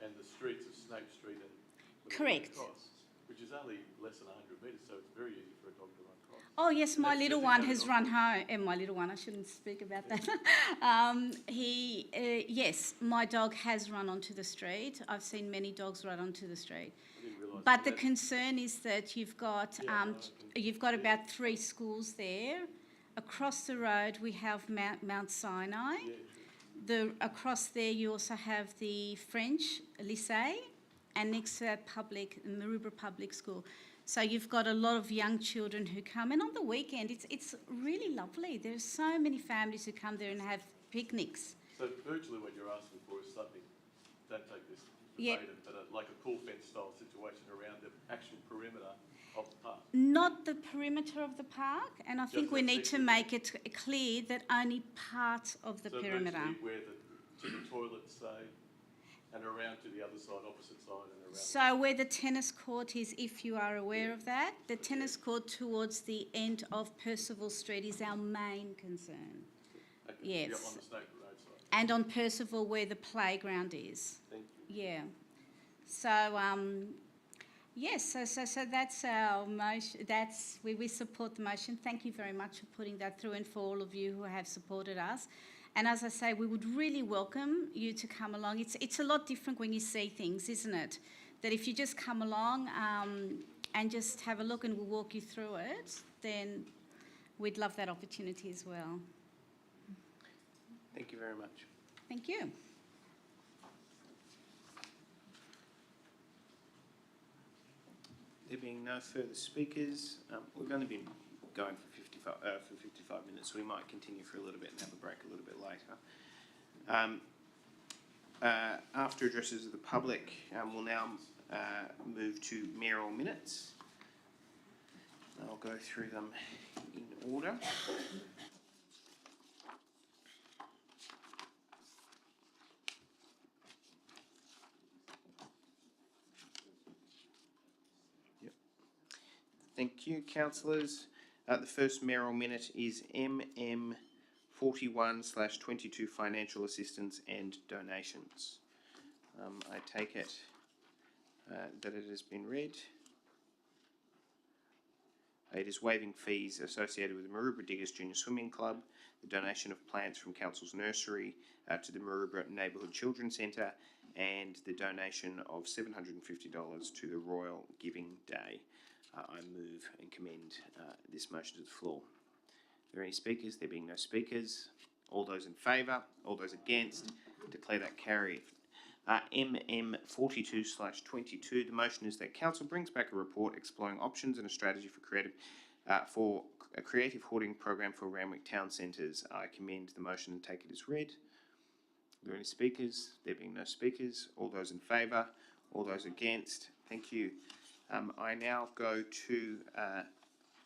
and the streets of Snape Street and Correct. Across, which is only less than 100 metres, so it's very easy for a dog to run across. Oh yes, my That's little the one thing has about run home. And my little one, I shouldn't speak about that. Yes, my dog has run onto the street. I've seen many dogs run onto the street. I didn't realise But the that. concern is that you've got about 3 schools there. Across the road we have Mount Sinai. Yeah. Across there you also have the French lycée, and next to that Maroubra Public School. So you've got a lot of young children who come, and on the weekend it's really lovely. There's so many families who come there and have picnics. So virtually what you're asking for is something, don't take this Yep. verbatim, but like a pool fence style situation around the actual perimeter of the park. Not the perimeter of the park, and I think Just we that need to section. make it clear that only part of the So perimeter. virtually where the toilets say, and around to the other side, opposite side, and around. So where the tennis court is, if you are aware of that, the tennis court towards the end of Percival Street is our main concern. Okay. Yes. Yeah, on the Snape Road side. And on Percival where the playground is. Thank you. Yeah. So, yes, so that's our motion. We support the motion. Thank you very much for putting that through, and for all of you who have supported us. And as I say, we would really welcome you to come along. It's a lot different when you see things, isn't it? That if you just come along and just have a look and we'll walk you through it, then we'd love that opportunity as well. Thank you very much. Thank you. There being no further speakers, we've only been going for 55 minutes, so we might continue for a little bit and have a break a little bit later. After addresses of the public, we'll now move to mayoral minutes. I'll go through them in order. Thank you, councillors. The first mayoral minute is MM 41/22 financial assistance and donations. I take it that it has been read. It is waiving fees associated with the Maroubra Diggers Junior Swimming Club, the donation of plants from Council's nursery to the Maroubra Neighbourhood Children's Centre, and the donation of $750 to the Royal Giving Day. I move and commend this motion to the floor. Are there any speakers? There being no speakers. All those in favour? All those against? Declare that carried. MM 42/22. The motion is that Council brings back a report exploring options and a strategy for a creative hoarding program for Randwick town centres. I commend the motion and take it as read. Are there any speakers? There being no speakers. All those in favour? All those against? Thank you. I now go to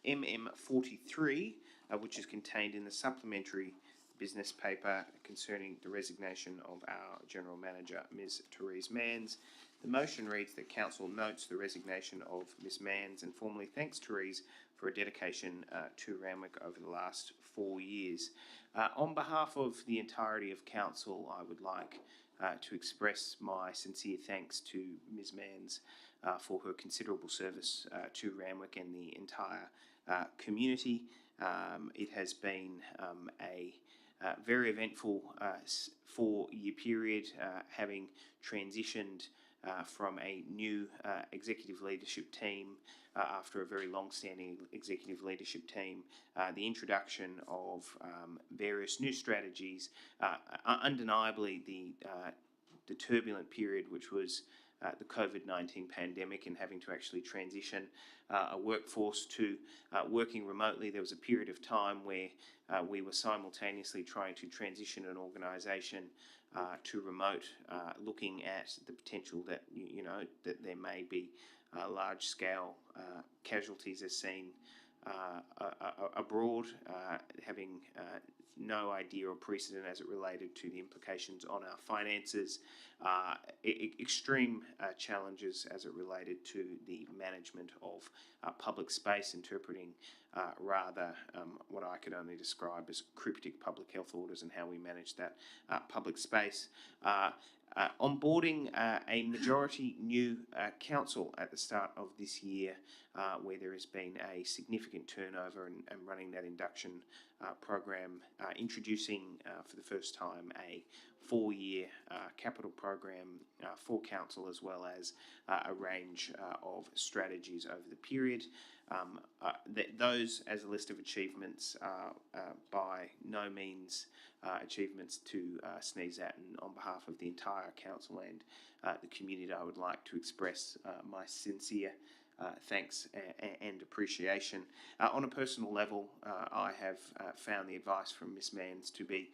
MM 43, which is contained in the supplementary business paper concerning the resignation of our General Manager, Ms. Therese Manns. The motion reads that Council notes the resignation of Ms. Manns and formally thanks Therese for her dedication to Randwick over the last 4 years. On behalf of the entirety of Council, I would like to express my sincere thanks to Ms. Manns for her considerable service to Randwick and the entire community. It has been a very eventful 4-year period, having transitioned from a new executive leadership team after a very long-standing executive leadership team, the introduction of various new strategies, undeniably the turbulent period which was the COVID-19 pandemic and having to actually transition a workforce to working remotely. There was a period of time where we were simultaneously trying to transition an organisation to remote, looking at the potential that that there may be large-scale casualties as seen abroad, having no idea or precedent as it related to the implications on our finances, extreme challenges as it related to the management of public space, interpreting rather what I could only describe as cryptic public health orders and how we manage that public space. Onboarding a majority new council at the start of this year, where there has been a significant turnover and running that induction program, introducing for the first time a 4-year capital program for council, as well as a range of strategies over the period. Those, as a list of achievements, are by no means achievements to sneeze at, and on behalf of the entire council and the community, I would like to express my sincere thanks and appreciation. On a personal level, I have found the advice from Ms. Manns to be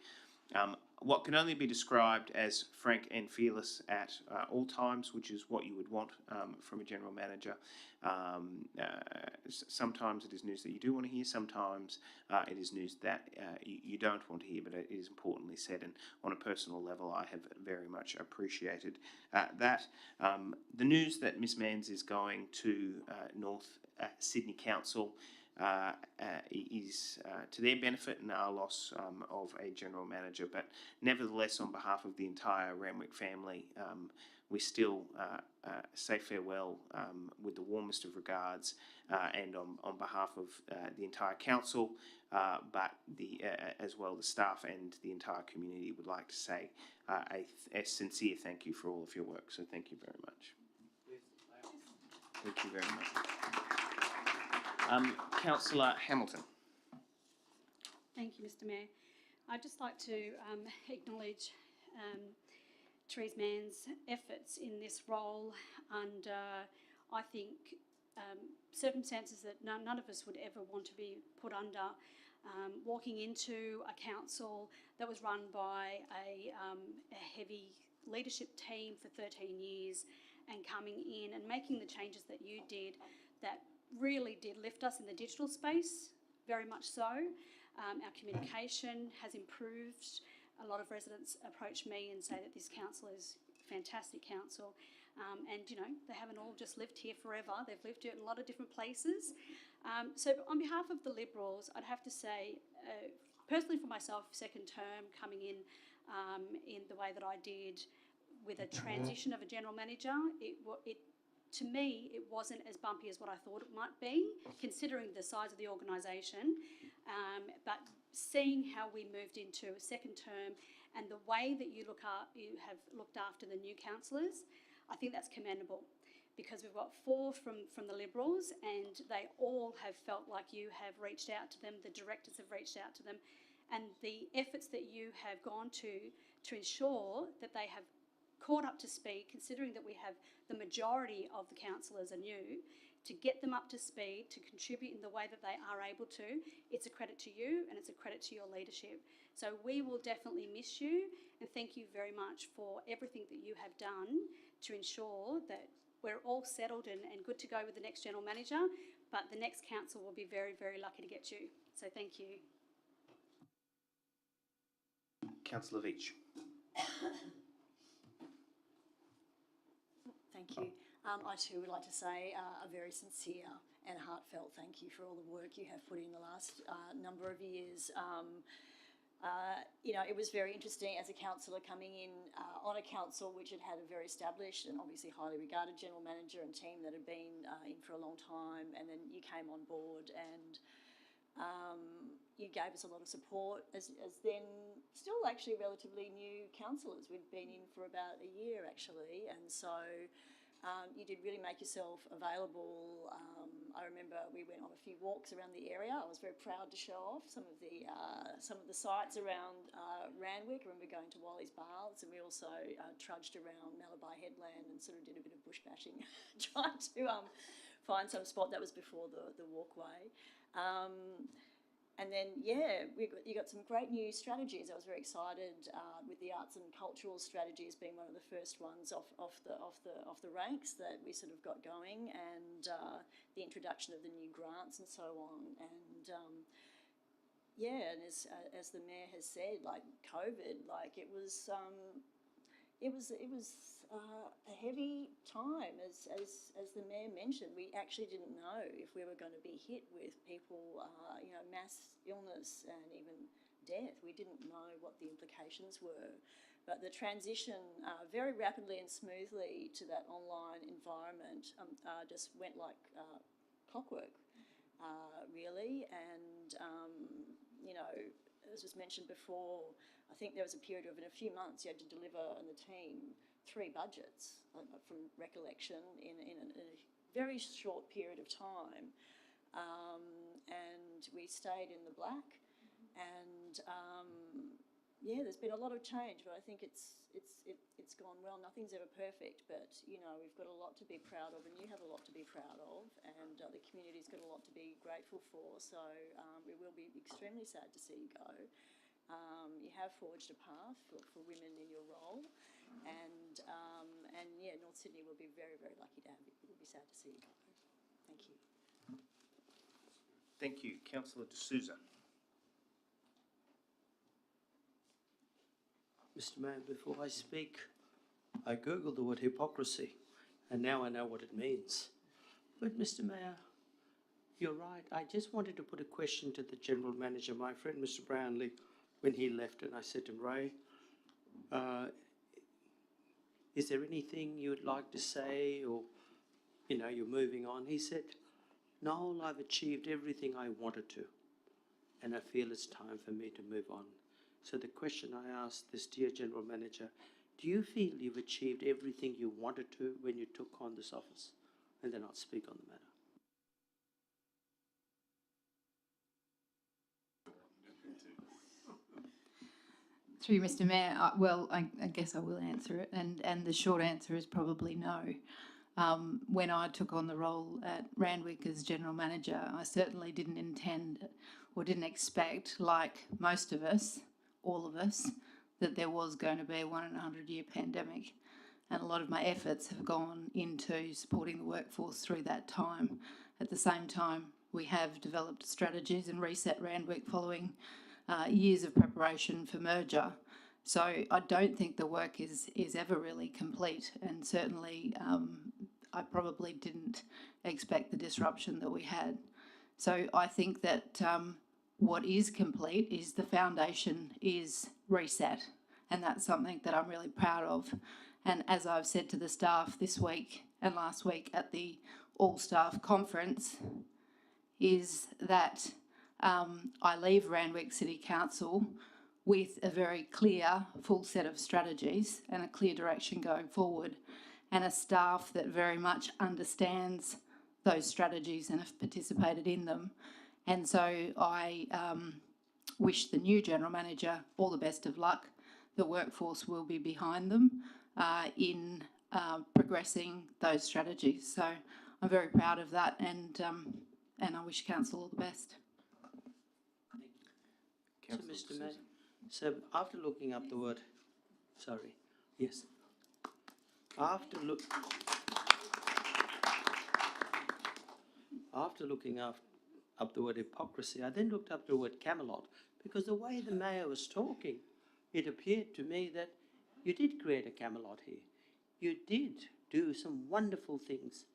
what can only be described as frank and fearless at all times, which is what you would want from a general manager. Sometimes it is news that you do want to hear, sometimes it is news that you don't want to hear, but it is importantly said, and on a personal level I have very much appreciated that. The news that Ms. Manns is going to North Sydney Council is to their benefit and our loss of a general manager, but nevertheless, on behalf of the entire Randwick family, we still say farewell with the warmest of regards, and on behalf of the entire council, but as well the staff and the entire community, would like to say a sincere thank you for all of your work. So thank you very much. Thank you very much. Councillor Hamilton. Thank you, Mr. Mayor. I'd just like to acknowledge Therese Mann's efforts in this role, and I think circumstances that none of us would ever want to be put under. Walking into a council that was run by a heavy leadership team for 13 years and coming in and making the changes that you did, that really did lift us in the digital space, very much so. Our communication has improved. A lot of residents approach me and say that this council is a fantastic council. And, you know, they haven't all just lived here forever. They've lived in a lot of different places. So on behalf of the Liberals, I'd have to say personally for myself, second term coming in the way that I did with a transition of a general manager, to me, it wasn't as bumpy as what I thought it might be, considering the size of the organisation. But seeing how we moved into a second term and the way that you have looked after the new councillors, I think that's commendable, because we've got 4 from the Liberals, and they all have felt like you have reached out to them, the directors have reached out to them, and the efforts that you have gone to ensure that they have caught up to speed, considering that we have the majority of the councillors are new, to get them up to speed, to contribute in the way that they are able to. It's a credit to you and it's a credit to your leadership. So we will definitely miss you, and thank you very much for everything that you have done to ensure that we're all settled and good to go with the next general manager, but the next council will be very, very lucky to get you. So thank you. Councillor Veitch. Thank you. I too would like to say a very sincere and heartfelt thank you for all the work you have put in the last number of years. You know, it was very interesting as a councillor coming in on a council which had a very established and obviously highly regarded general manager and team that had been in for a long time, and then you came on board and you gave us a lot of support as then still actually relatively new councillors. We'd been in for about a year actually, and so you did really make yourself available. I remember we went on a few walks around the area. I was very proud to show off some of the sites around Randwick. I remember going to Wally's Baths, and we also trudged around Malabar Headland and sort of did a bit of bush bashing, trying to find some spot that was before the walkway. And then, yeah, you got some great new strategies. I was very excited with the arts and cultural strategies being one of the first ones off the ranks that we sort of got going, and the introduction of the new grants and so on. And yeah, and as the mayor has said, like COVID, like it was a heavy time, as the mayor mentioned. We actually didn't know if we were going to be hit with people, you know, mass illness and even death. We didn't know what the implications were. But the transition very rapidly and smoothly to that online environment just went like clockwork, really. And, you know, as was mentioned before, I think there was a period of, in a few months, you had to deliver on the team 3 budgets, from recollection, in a very short period of time. And we stayed in the black. And yeah, there's been a lot of change, but I think it's gone well. Nothing's ever perfect, but you know, we've got a lot to be proud of, and you have a lot to be proud of, and the community's got a lot to be grateful for. So we will be extremely sad to see you go. You have forged a path for women in your role, and yeah, North Sydney will be very, very lucky to have you. We'll be sad to see you go. Thank you. Thank you. Councillor D'Souza. Mr. Mayor, before I speak, I googled the word hypocrisy, and now I know what it means. But Mr. Mayor, you're right. I just wanted to put a question to the General Manager, my friend Mr. Brownlee, when he left, and I said to him, Ray, is there anything you would like to say, or, you know, you're moving on? He said, Noel, I've achieved everything I wanted to, and I feel it's time for me to move on. So the question I asked this dear General Manager, do you feel you've achieved everything you wanted to when you took on this office? And then I'll speak on the matter. Through you, Mr. Mayor, well, I guess I will answer it, and the short answer is probably no. When I took on the role at Randwick as General Manager, I certainly didn't intend or didn't expect, like most of us, all of us, that there was going to be a 100-year pandemic. And a lot of my efforts have gone into supporting the workforce through that time. At the same time, we have developed strategies and reset Randwick following years of preparation for merger. So I don't think the work is ever really complete, and certainly I probably didn't expect the disruption that we had. So I think that what is complete is the foundation is reset, and that's something that I'm really proud of. And as I've said to the staff this week and last week at the all-staff conference, is that I leave Randwick City Council with a very clear, full set of strategies and a clear direction going forward, and a staff that very much understands those strategies and have participated in them. And so I wish the new General Manager all the best of luck. The workforce will be behind them in progressing those strategies. So I'm very proud of that, and I wish Council all the best. So, Mr. Mayor, so after looking up the word, sorry, yes. After looking up the word hypocrisy, I then looked up the word Camelot, because the way the Mayor was talking, it appeared to me that you did create a Camelot here. You did do some wonderful things.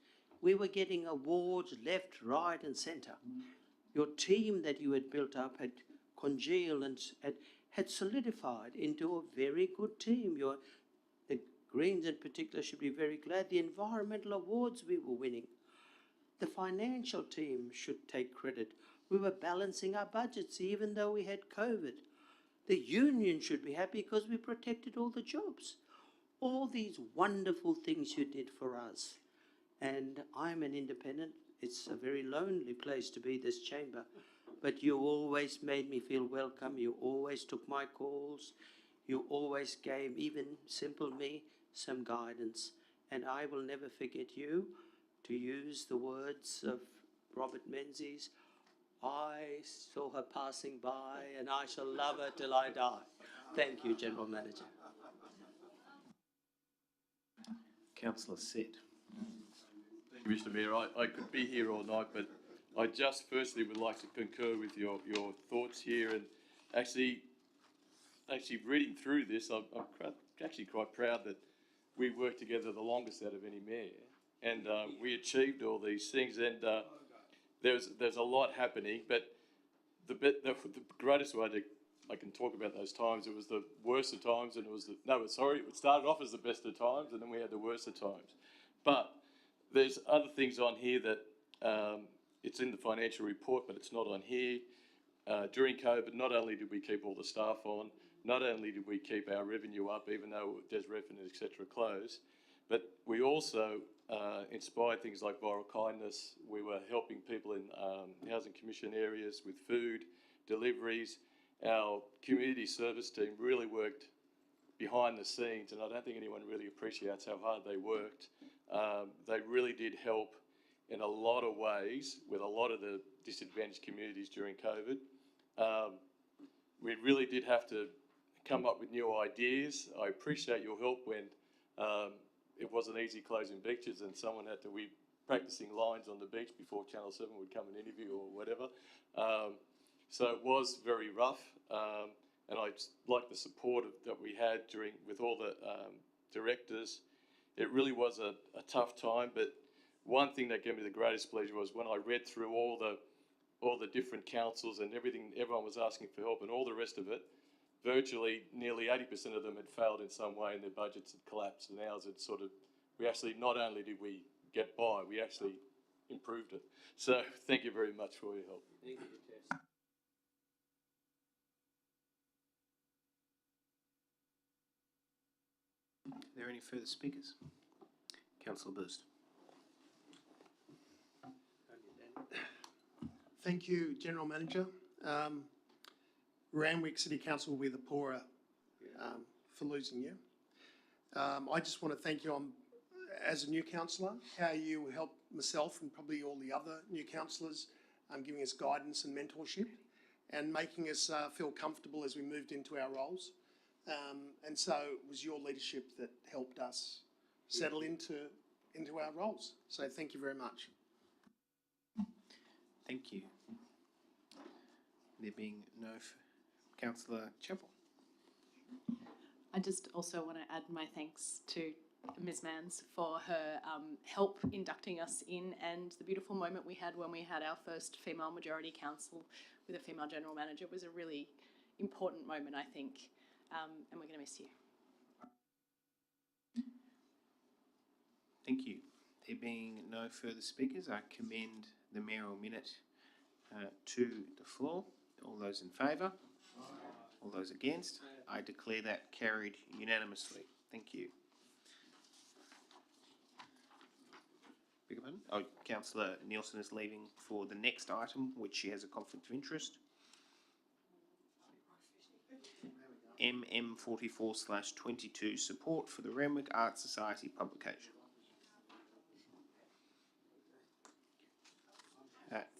We were getting awards left, right and centre. Your team that you had built up had congealed and had solidified into a very good team. The Greens in particular should be very glad. The environmental awards we were winning. The financial team should take credit. We were balancing our budgets even though we had COVID. The union should be happy because we protected all the jobs. All these wonderful things you did for us. And I'm an independent. It's a very lonely place to be, this chamber. But you always made me feel welcome. You always took my calls. You always gave even simple me some guidance. And I will never forget you. To use the words of Robert Menzies, I saw her passing by and I shall love her till I die. Thank you, General Manager. Councillor Sid. Thank you, Mr. Mayor. I could be here all night, but I just firstly would like to concur with your thoughts here, and actually reading through this, I'm actually quite proud that we worked together the longest out of any mayor, and we achieved all these things, and there's a lot happening, but the greatest way I can talk about those times, it was the worst of times, and it started off as the best of times, and then we had the worst of times. But there's other things on here that it's in the financial report, but it's not on here. During COVID, not only did we keep all the staff on, not only did we keep our revenue up, even though there's revenue, etc., closed, but we also inspired things like Viral Kindness. We were helping people in housing commission areas with food, deliveries. Our community service team really worked behind the scenes, and I don't think anyone really appreciates how hard they worked. They really did help in a lot of ways with a lot of the disadvantaged communities during COVID. We really did have to come up with new ideas. I appreciate your help when it wasn't easy closing beaches and someone had to be practicing lines on the beach before Channel 7 would come and interview or whatever. So it was very rough, and I like the support that we had with all the directors. It really was a tough time, but one thing that gave me the greatest pleasure was when I read through all the different councils and everything, everyone was asking for help and all the rest of it. Virtually nearly 80% of them had failed in some way and their budgets had collapsed, and ours had we actually, not only did we get by, we actually improved it. So thank you very much for your help. Thank you, Tess. Are there any further speakers? Councillor Boost. Thank you, General Manager. Randwick City Council will be the poorer for losing you. I just want to thank you as a new councillor, how you helped myself and probably all the other new councillors, giving us guidance and mentorship and making us feel comfortable as we moved into our roles. And so it was your leadership that helped us settle into our roles. So thank you very much. Thank you. There being no Councillor Chapel. I just also want to add my thanks to Ms. Manns for her help inducting us in, and the beautiful moment we had when we had our first female majority council with a female general manager was a really important moment, I think, and we're going to miss you. Thank you. There being no further speakers, I commend the mayoral minute to the floor. All those in favour? All those against? I declare that carried unanimously. Thank you. Beg your pardon? Oh, Councillor Nielsen is leaving for the next item, which she has a conflict of interest. MM44/22, support for the Randwick Art Society publication.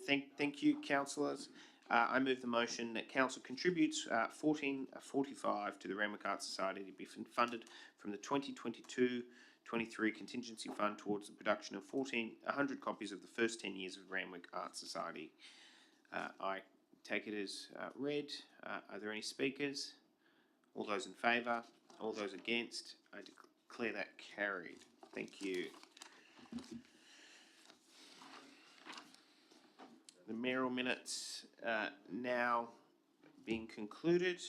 Thank you, councillors. I move the motion that council contributes $14.45 to the Randwick Art Society to be funded from the 2022-23 contingency fund towards the production of 100 copies of the first 10 years of Randwick Art Society. I take it as read. Are there any speakers? All those in favour? All those against? I declare that carried. Thank you. The mayoral minutes now being concluded.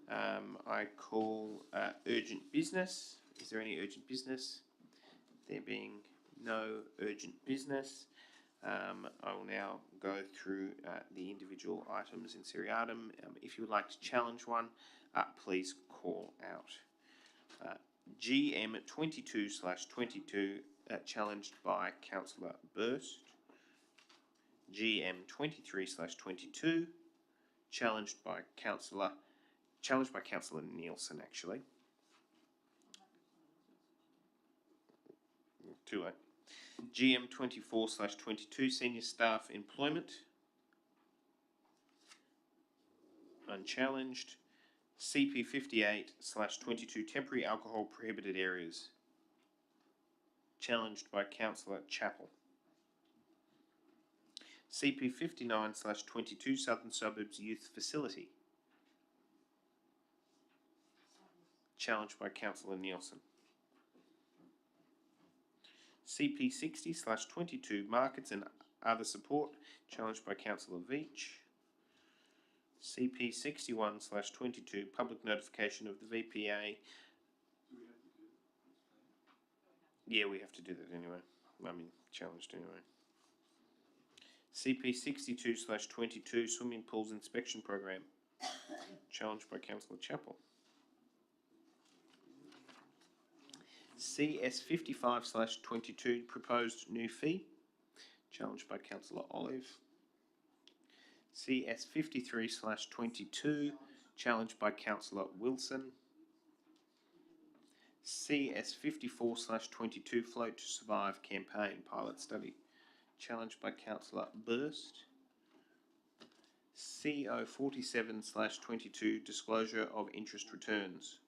I call urgent business. Is there any urgent business? There being no urgent business, I will now go through the individual items in seriatim. If you would like to challenge one, please call out. GM 22/22, challenged by Councillor Burst. GM 23/22, challenged by Councillor Nielsen, actually. Too late. GM 24/22, senior staff employment, unchallenged. CP 58/22, temporary alcohol prohibited areas, challenged by Councillor Chappell. CP 59/22, Southern Suburbs Youth Facility, challenged by Councillor Nielsen. CP 60/22, Markets and Other Support, challenged by Councillor Veach. CP 61/22, Public Notification of the VPA. Yeah, we have to do that anyway. I mean, challenged anyway. CP 62/22, Swimming Pools Inspection Program, challenged by Councillor Chappell. CS 55/22, proposed new fee, challenged by Councillor Olive. CS 53/22, challenged by Councillor Wilson. CS 54/22, Float to Survive campaign pilot study, challenged by Councillor Burst. CO 47/22, disclosure of interest returns,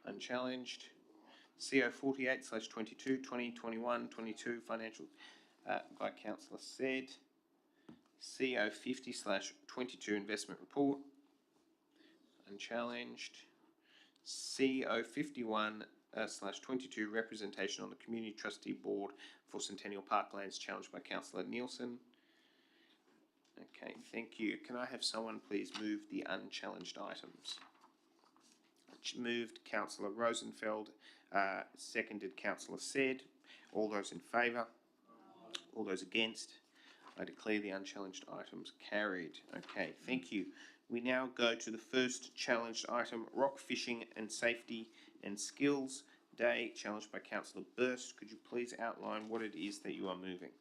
unchallenged. CO 48/22, 2021-22 financial by Councillor Said. CO 50/22, investment report, unchallenged. CO 51/22, representation on the Community Trustee Board for Centennial Parklands, challenged by Councillor Nielsen. Okay, thank you. Can I have someone please move the unchallenged items? Moved Councillor Rosenfeld, seconded Councillor Said. All those in favour? All those against? I declare the unchallenged items carried. Okay, thank you. We now go to the first challenged item, Rock Fishing and Safety and Skills Day, challenged by Councillor Burst. Could you please outline what it is that you are moving?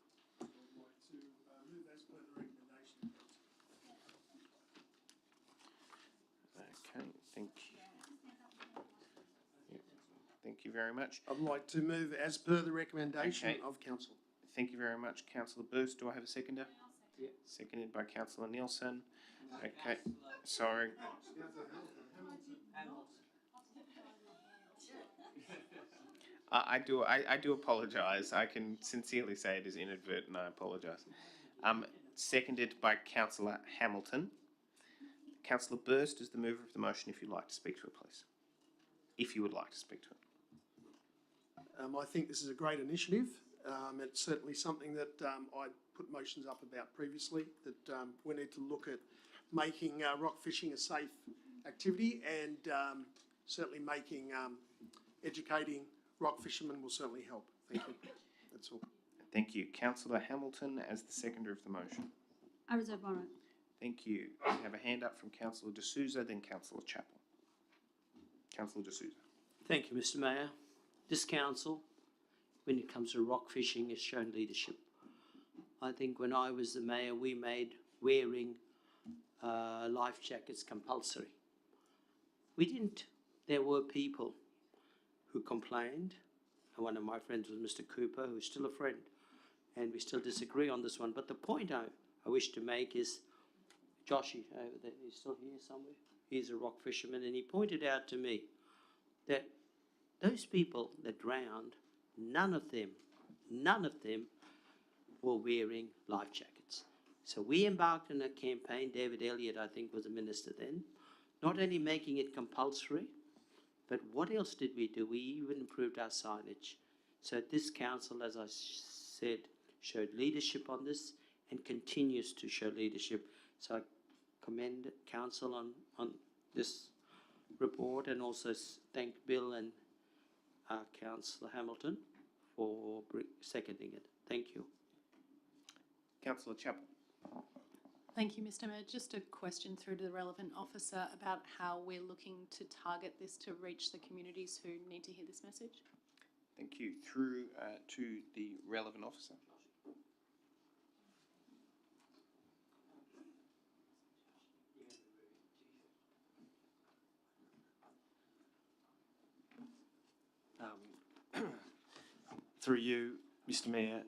Okay, thank you. Thank you very much. I'd like to move as per the recommendation of council. Thank you very much, Councillor Burst. Do I have a seconder? Yeah. Seconded by Councillor Nielsen. Okay, sorry. I do apologise. I can sincerely say it is inadvertent. I apologise. Seconded by Councillor Hamilton. Councillor Burst is the mover of the motion. If you'd like to speak to it, please. If you would like to speak to it. I think this is a great initiative. It's certainly something that I put motions up about previously, that we need to look at making rock fishing a safe activity, and certainly making educating rock fishermen will certainly help. Thank you. That's all. Thank you. Councillor Hamilton as the seconder of the motion. I reserve my right. Thank you. We have a hand up from Councillor De Souza, then Councillor Chapel. Councillor De Souza. Thank you, Mr. Mayor. This council, when it comes to rock fishing, has shown leadership. I think when I was the mayor, we made wearing life jackets compulsory. We didn't. There were people who complained, and one of my friends was Mr. Cooper, who's still a friend, and we still disagree on this one. But the point I wish to make is, Joshy over there, he's still here somewhere. He's a rock fisherman, and he pointed out to me that those people that drowned, none of them were wearing life jackets. So we embarked on a campaign. David Elliott, I think, was the minister then, not only making it compulsory, but what else did we do? We even improved our signage. So this council, as I said, showed leadership on this and continues to show leadership. So I commend council on this report, and also thank Bill and Councillor Hamilton for seconding it. Thank you. Councillor Chapel. Thank you, Mr. Mayor. Just a question through to the relevant officer about how we're looking to target this to reach the communities who need to hear this message. Thank you. Through to the relevant officer. Through you, Mr. Mayor,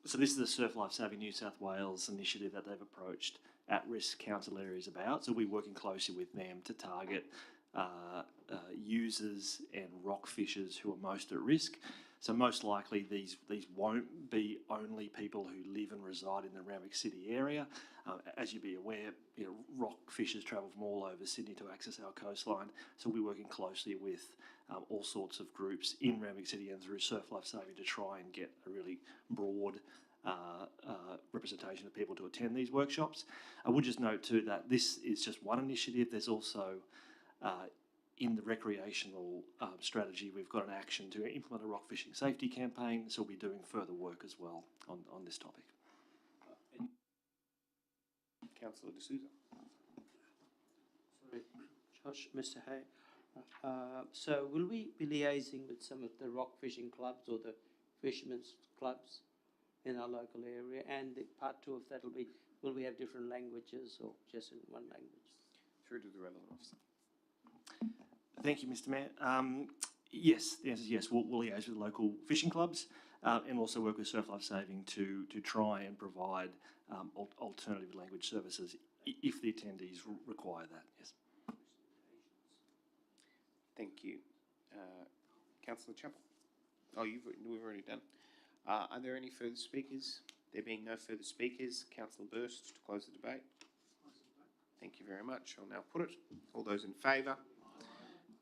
so this is the Surf Life Saving New South Wales initiative that they've approached at-risk council areas about. So we're working closely with them to target users and rock fishers who are most at risk. So most likely these won't be only people who live and reside in the Randwick City area. As you'd be aware, rock fishers travel from all over Sydney to access our coastline. So we're working closely with all sorts of groups in Randwick City and through Surf Life Saving to try and get a really broad representation of people to attend these workshops. I would just note too that this is just one initiative. There's also in the recreational strategy, we've got an action to implement a rock fishing safety campaign, so we'll be doing further work as well on this topic. Councillor De Souza. Sorry, Josh, Mr. Hay. So will we be liaising with some of the rock fishing clubs or the fishermen's clubs in our local area? And the part two of that will be, will we have different languages or just in one language? Through to the relevant officer. Thank you, Mr. Mayor. Yes, the answer is yes. We'll liaise with local fishing clubs and also work with Surf Life Saving to try and provide alternative language services if the attendees require that, yes. Thank you. Councillor Chapel. Oh, we've already done. Are there any further speakers? There being no further speakers, Councillor Burst to close the debate. Thank you very much. I'll now put it. All those in favour?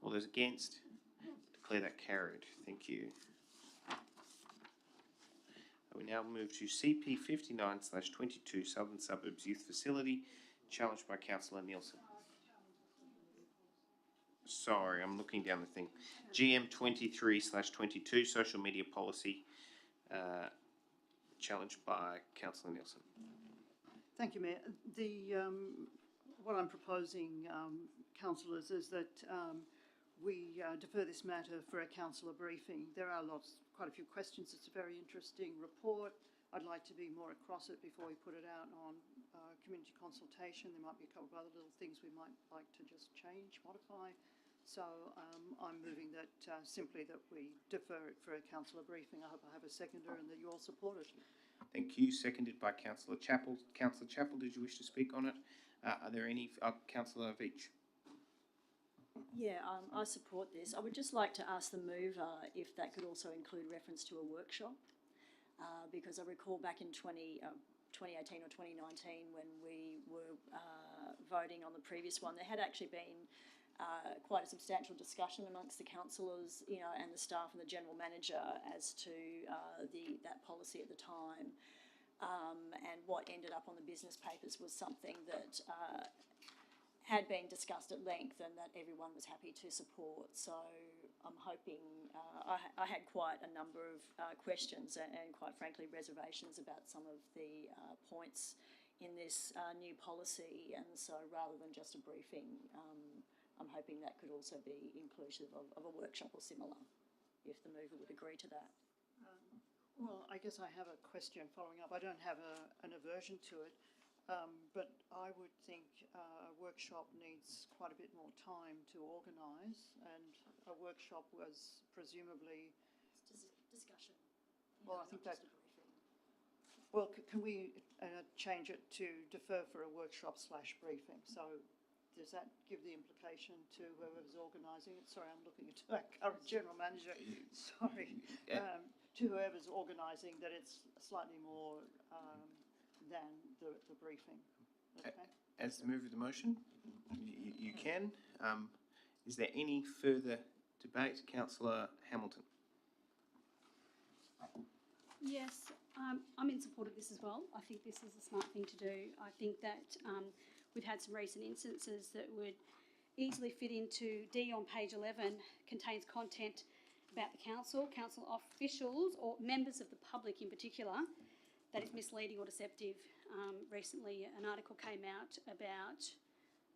All those against? Declare that carried. Thank you. We now move to CP 59/22 Southern Suburbs Youth Facility, challenged by Councillor Nielsen. Sorry, I'm looking down the thing. GM 23/22 Social Media Policy, challenged by Councillor Nielsen. Thank you, Mayor. What I'm proposing, councillors, is that we defer this matter for a councillor briefing. There are quite a few questions. It's a very interesting report. I'd like to be more across it before we put it out on community consultation. There might be a couple of other little things we might like to just change, modify. So I'm moving that simply that we defer it for a councillor briefing. I hope I have a seconder and that you all support it. Thank you. Seconded by Councillor Chapel. Councillor Chapel, did you wish to speak on it? Are there any? Councillor Veach. Yeah, I support this. I would just like to ask the mover if that could also include reference to a workshop, because I recall back in 2018 or 2019 when we were voting on the previous one, there had actually been quite a substantial discussion amongst the councillors, and the staff and the general manager as to that policy at the time. And what ended up on the business papers was something that had been discussed at length and that everyone was happy to support. So I'm hoping, I had quite a number of questions and quite frankly reservations about some of the points in this new policy, and so rather than just a briefing, I'm hoping that could also be inclusive of a workshop or similar, if the mover would agree to that. Well, I guess I have a question following up. I don't have an aversion to it, but I would think a workshop needs quite a bit more time to organise, and a workshop was presumably... Discussion. Well, I think that... Well, can we change it to defer for a workshop/briefing? So does that give the implication to whoever's organising it? Sorry, I'm looking at our current general manager. Sorry. To whoever's organising, that it's slightly more than the briefing. Okay. As the mover of the motion, you can. Is there any further debate? Councillor Hamilton. Yes, I'm in support of this as well. I think this is a smart thing to do. I think that we've had some recent instances that would easily fit into D on page 11, contains content about the council officials or members of the public in particular, that is misleading or deceptive. Recently an article came out about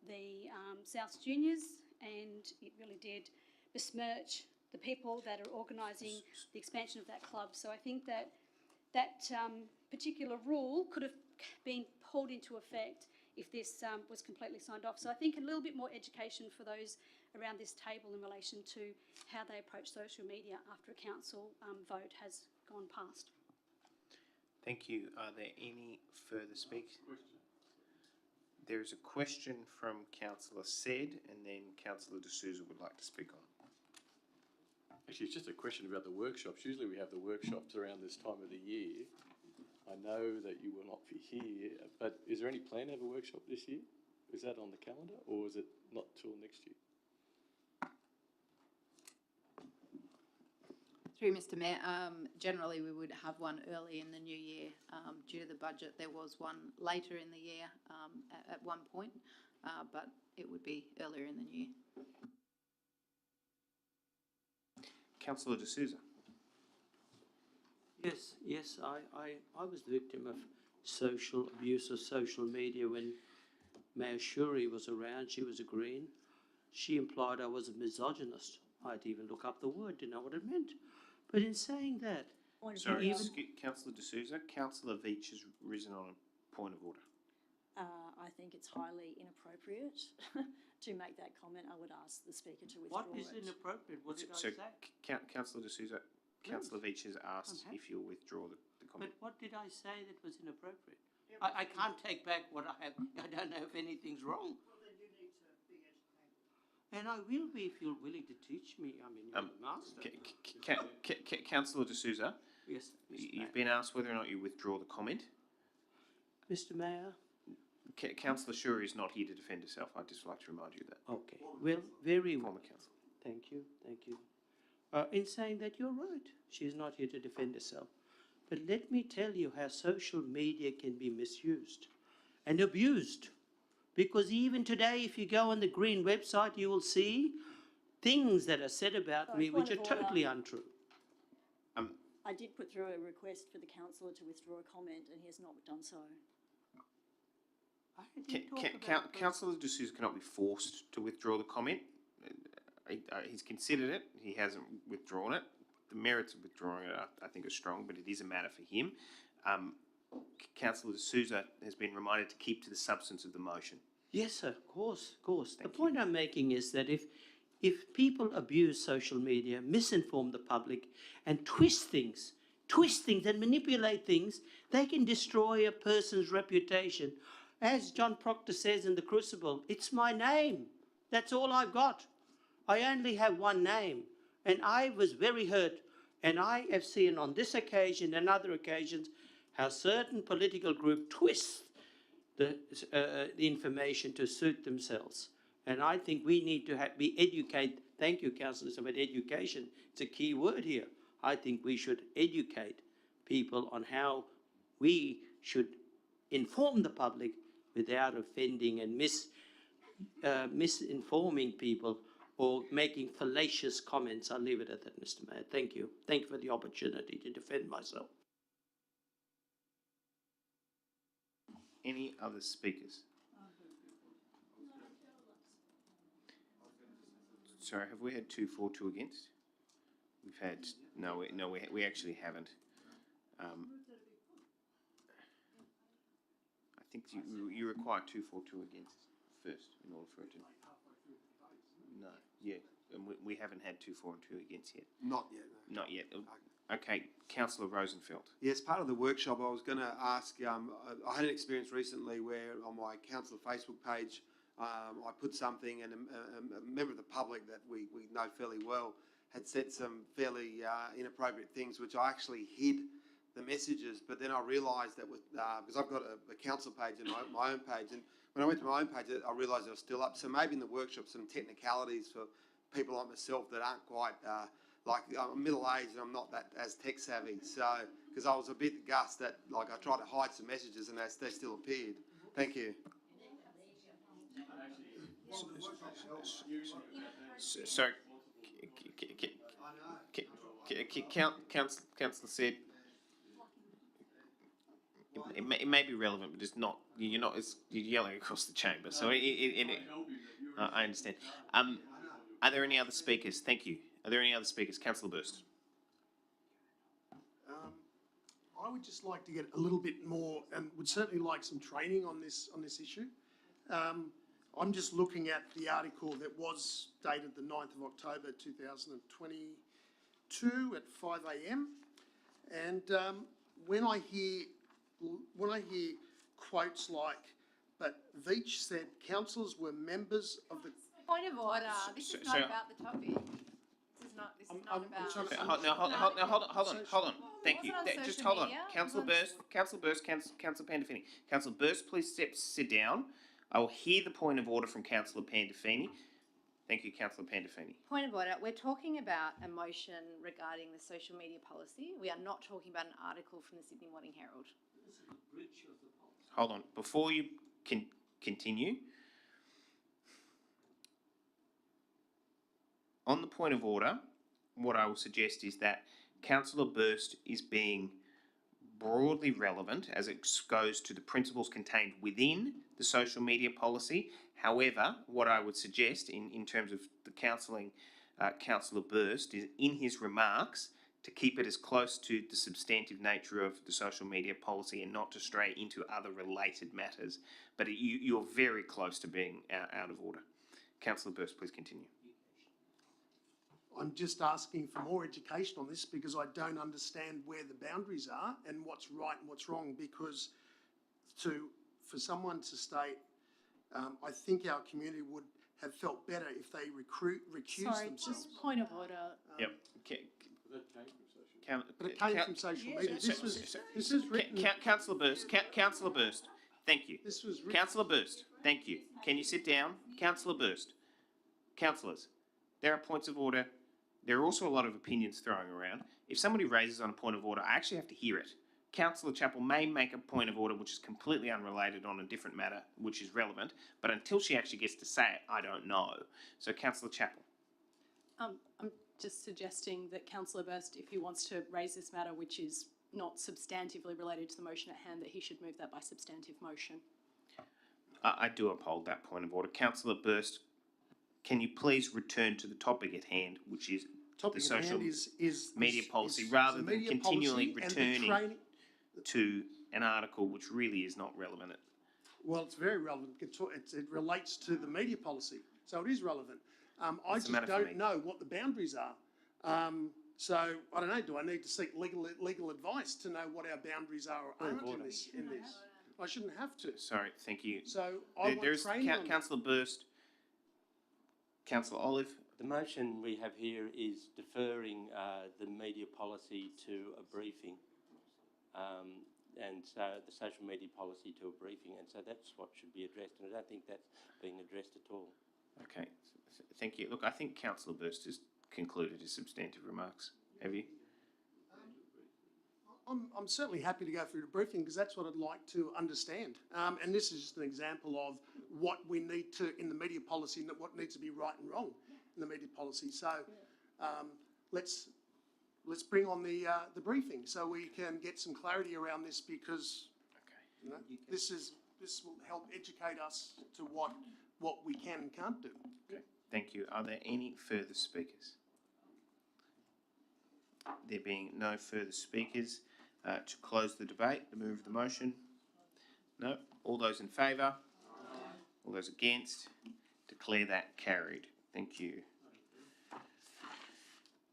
the South Juniors, and it really did besmirch the people that are organising the expansion of that club. So I think that particular rule could have been pulled into effect if this was completely signed off. So I think a little bit more education for those around this table in relation to how they approach social media after a council vote has gone past. Thank you. Are there any further speakers? There is a question from Councillor Said, and then Councillor D'Souza would like to speak on. Actually, it's just a question about the workshops. Usually we have the workshops around this time of the year. I know that you will not be here, but is there any plan to have a workshop this year? Is that on the calendar, or is it not till next year? Through Mr Mayor, generally we would have one early in the new year. Due to the budget, there was one later in the year at one point, but it would be earlier in the new year. Councillor D'Souza. Yes, I was the victim of social abuse of social media when Mayor Shuri was around. She was a Green. She implied I was a misogynist. I had to even look up the word, didn't know what it meant. But in saying that... Sorry, Councillor D'Souza, Councillor Veach has risen on a point of order. I think it's highly inappropriate to make that comment. I would ask the Speaker to withdraw it. What is inappropriate? What did I say? Councillor D'Souza, Councillor Veach has asked if you'll withdraw the comment. But what did I say that was inappropriate? I can't take back what I have. I don't know if anything's wrong. Well, then you need to be educated. And I will be if you're willing to teach me. I mean, you're the master. Councillor D'Souza, Yes, you've been asked whether or not you withdraw the comment. Mr Mayor? Councillor Shuri is not here to defend herself. I'd just like to remind you of that. Okay, well, very well. Former councillor. Thank you. In saying that, you're right. She's not here to defend herself. But let me tell you how social media can be misused and abused. Because even today, if you go on the Green website, you will see things that are said about me which are totally untrue. I did put through a request for the councillor to withdraw a comment, and he has not done so. Councillor D'Souza cannot be forced to withdraw the comment. He's considered it. He hasn't withdrawn it. The merits of withdrawing it, I think, are strong, but it is a matter for him. Councillor D'Souza has been reminded to keep to the substance of the motion. Yes, sir, of course. The point I'm making is that if people abuse social media, misinform the public, and twist things and manipulate things, they can destroy a person's reputation. As John Proctor says in The Crucible, it's my name. That's all I've got. I only have one name. And I was very hurt. And I have seen on this occasion and other occasions how certain political groups twist the information to suit themselves. And I think we need to be educate. Thank you, councillors, about education. It's a key word here. I think we should educate people on how we should inform the public without offending and misinforming people or making fallacious comments. I'll leave it at that, Mr. Mayor. Thank you. Thank you for the opportunity to defend myself. Any other speakers? Sorry, have we had 2 for, 2 against? We've had, we actually haven't. I think you require 2 for, 2 against first in order for it to. No, yeah, and we haven't had 2 for and 2 against yet. Not yet. No. Not yet. Okay, Councillor Rosenfeld. Yes, part of the workshop I was going to ask, I had an experience recently where on my councillor Facebook page, I put something and a member of the public that we know fairly well had said some fairly inappropriate things, which I actually hid the messages, but then I realised that because I've got a council page and my own page, and when I went to my own page, I realised it was still up. So maybe in the workshop, some technicalities for people like myself that aren't quite, like I'm middle-aged and I'm not that as tech-savvy. So, because I was a bit gust that, like, I tried to hide some messages and they still appeared. Thank you. Sorry, Councillor said it may be relevant, but it's not. You're yelling across the chamber, so I understand. Are there any other speakers? Thank you. Are there any other speakers? Councillor Burst. I would just like to get a little bit more, and would certainly like some training on this issue. I'm just looking at the article that was dated the 9th of October 2022 at 5 a.m. And when I hear quotes like, but Veach said councillors were members of the... Point of order. This is not about the topic. This is not about... Hold on. Thank you. Just hold on. Councillor Burst, Councillor Pandolfini. Councillor Burst, please sit down. I will hear the point of order from Councillor Pandolfini. Thank you, Councillor Pandolfini. Point of order. We're talking about a motion regarding the social media policy. We are not talking about an article from the Sydney Morning Herald. Hold on. Before you can continue, on the point of order, what I will suggest is that Councillor Burst is being broadly relevant as it goes to the principles contained within the social media policy. However, what I would suggest in terms of the counselling Councillor Burst is in his remarks to keep it as close to the substantive nature of the social media policy and not to stray into other related matters. But you're very close to being out of order. Councillor Burst, please continue. I'm just asking for more education on this because I don't understand where the boundaries are and what's right and what's wrong, because for someone to state, I think our community would have felt better if they recused themselves. Just point of order. Yep. But it came from social media. This is written... Councillor Burst, thank you. This was written... Councillor Burst, thank you. Can you sit down? Councillor Burst. Councillors, there are points of order. There are also a lot of opinions throwing around. If somebody raises on a point of order, I actually have to hear it. Councillor Chappell may make a point of order which is completely unrelated on a different matter, which is relevant, but until she actually gets to say it, I don't know. So, Councillor Chappell. I'm just suggesting that Councillor Burst, if he wants to raise this matter, which is not substantively related to the motion at hand, that he should move that by substantive motion. I do uphold that point of order. Councillor Burst, can you please return to the topic at hand, which is the social media policy, rather than continually returning to an article which really is not relevant? Well, it's very relevant. It relates to the media policy, so it is relevant. I just don't know what the boundaries are. So, I don't know, do I need to seek legal advice to know what our boundaries are or aren't in this? I shouldn't have to. Sorry, thank you. So, I want training on Councillor Burst. Councillor Olive. The motion we have here is deferring the media policy to a briefing, and so the social media policy to a briefing, and so that's what should be addressed, and I don't think that's being addressed at all. Okay, thank you. Look, I think Councillor Burst has concluded his substantive remarks. Have you? I'm certainly happy to go through the briefing because that's what I'd like to understand. And this is just an example of what we need to, in the media policy, and what needs to be right and wrong in the media policy. So let's bring on the briefing so we can get some clarity around this, because you know, this will help educate us to what we can and can't do. Okay, thank you. Are there any further speakers? There being no further speakers, to close the debate, to move the motion? No. All those in favour? All those against? Declare that carried. Thank you.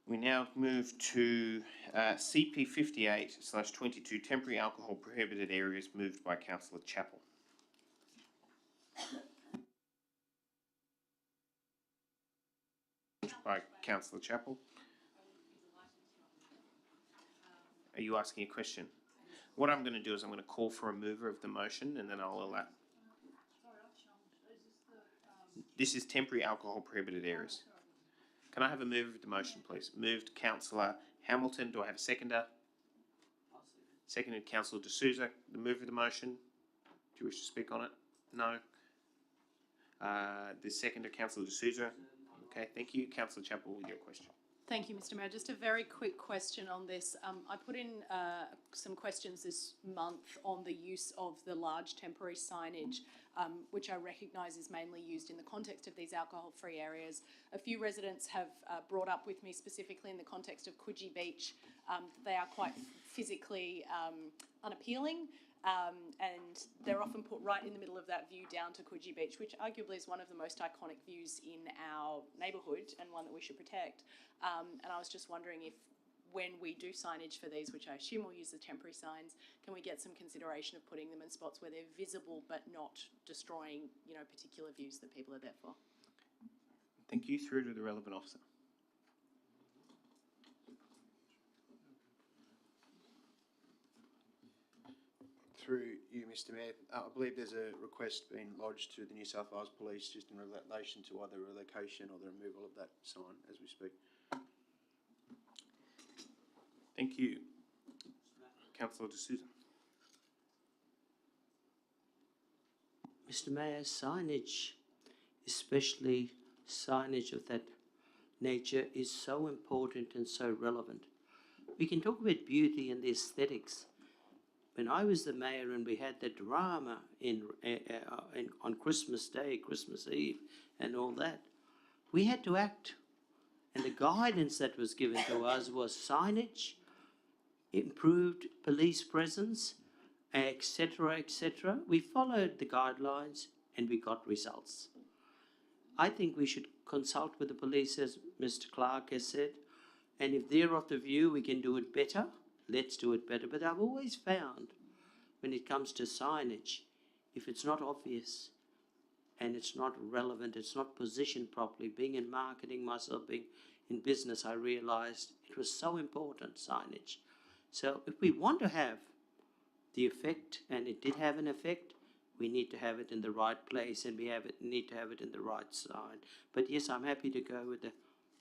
We now move to CP 58/22, temporary alcohol prohibited areas, moved by Councillor Chappell. By Councillor Chappell. Are you asking a question? What I'm going to do is I'm going to call for a mover of the motion, and then I'll allow. This is temporary alcohol prohibited areas. Can I have a mover of the motion, please? Moved Councillor Hamilton. Do I have a seconder? Seconded Councillor D'Souza. The mover of the motion. Do you wish to speak on it? No. The seconder, Councillor D'Souza. Okay, thank you. Councillor Chappell, with your question. Thank you, Mr. Mayor. Just a very quick question on this. I put in some questions this month on the use of the large temporary signage, which I recognise is mainly used in the context of these alcohol-free areas. A few residents have brought up with me, specifically in the context of Coogee Beach, they are quite physically unappealing. And they're often put right in the middle of that view down to Coogee Beach, which arguably is one of the most iconic views in our neighbourhood and one that we should protect. And I was just wondering if, when we do signage for these, which I assume will use the temporary signs, can we get some consideration of putting them in spots where they're visible but not destroying, you know, particular views that people are there for? Thank you. Through to the relevant officer. Through you, Mr. Mayor, I believe there's a request being lodged to the New South Wales Police just in relation to either relocation or the removal of that sign as we speak. Thank you. Councillor D'Souza. Mr. Mayor, signage, especially signage of that nature, is so important and so relevant. We can talk about beauty and the aesthetics. When I was the mayor and we had the drama on Christmas Day, Christmas Eve, and all that, we had to act. And the guidance that was given to us was signage, improved police presence, etc., etc. We followed the guidelines and we got results. I think we should consult with the police, as Mr. Clark has said, and if they're of the view we can do it better, let's do it better. But I've always found, when it comes to signage, if it's not obvious and it's not relevant, it's not positioned properly, being in marketing myself, being in business, I realised it was so important, signage. So if we want to have the effect, and it did have an effect, we need to have it in the right place, and we need to have it in the right sign. But yes, I'm happy to go with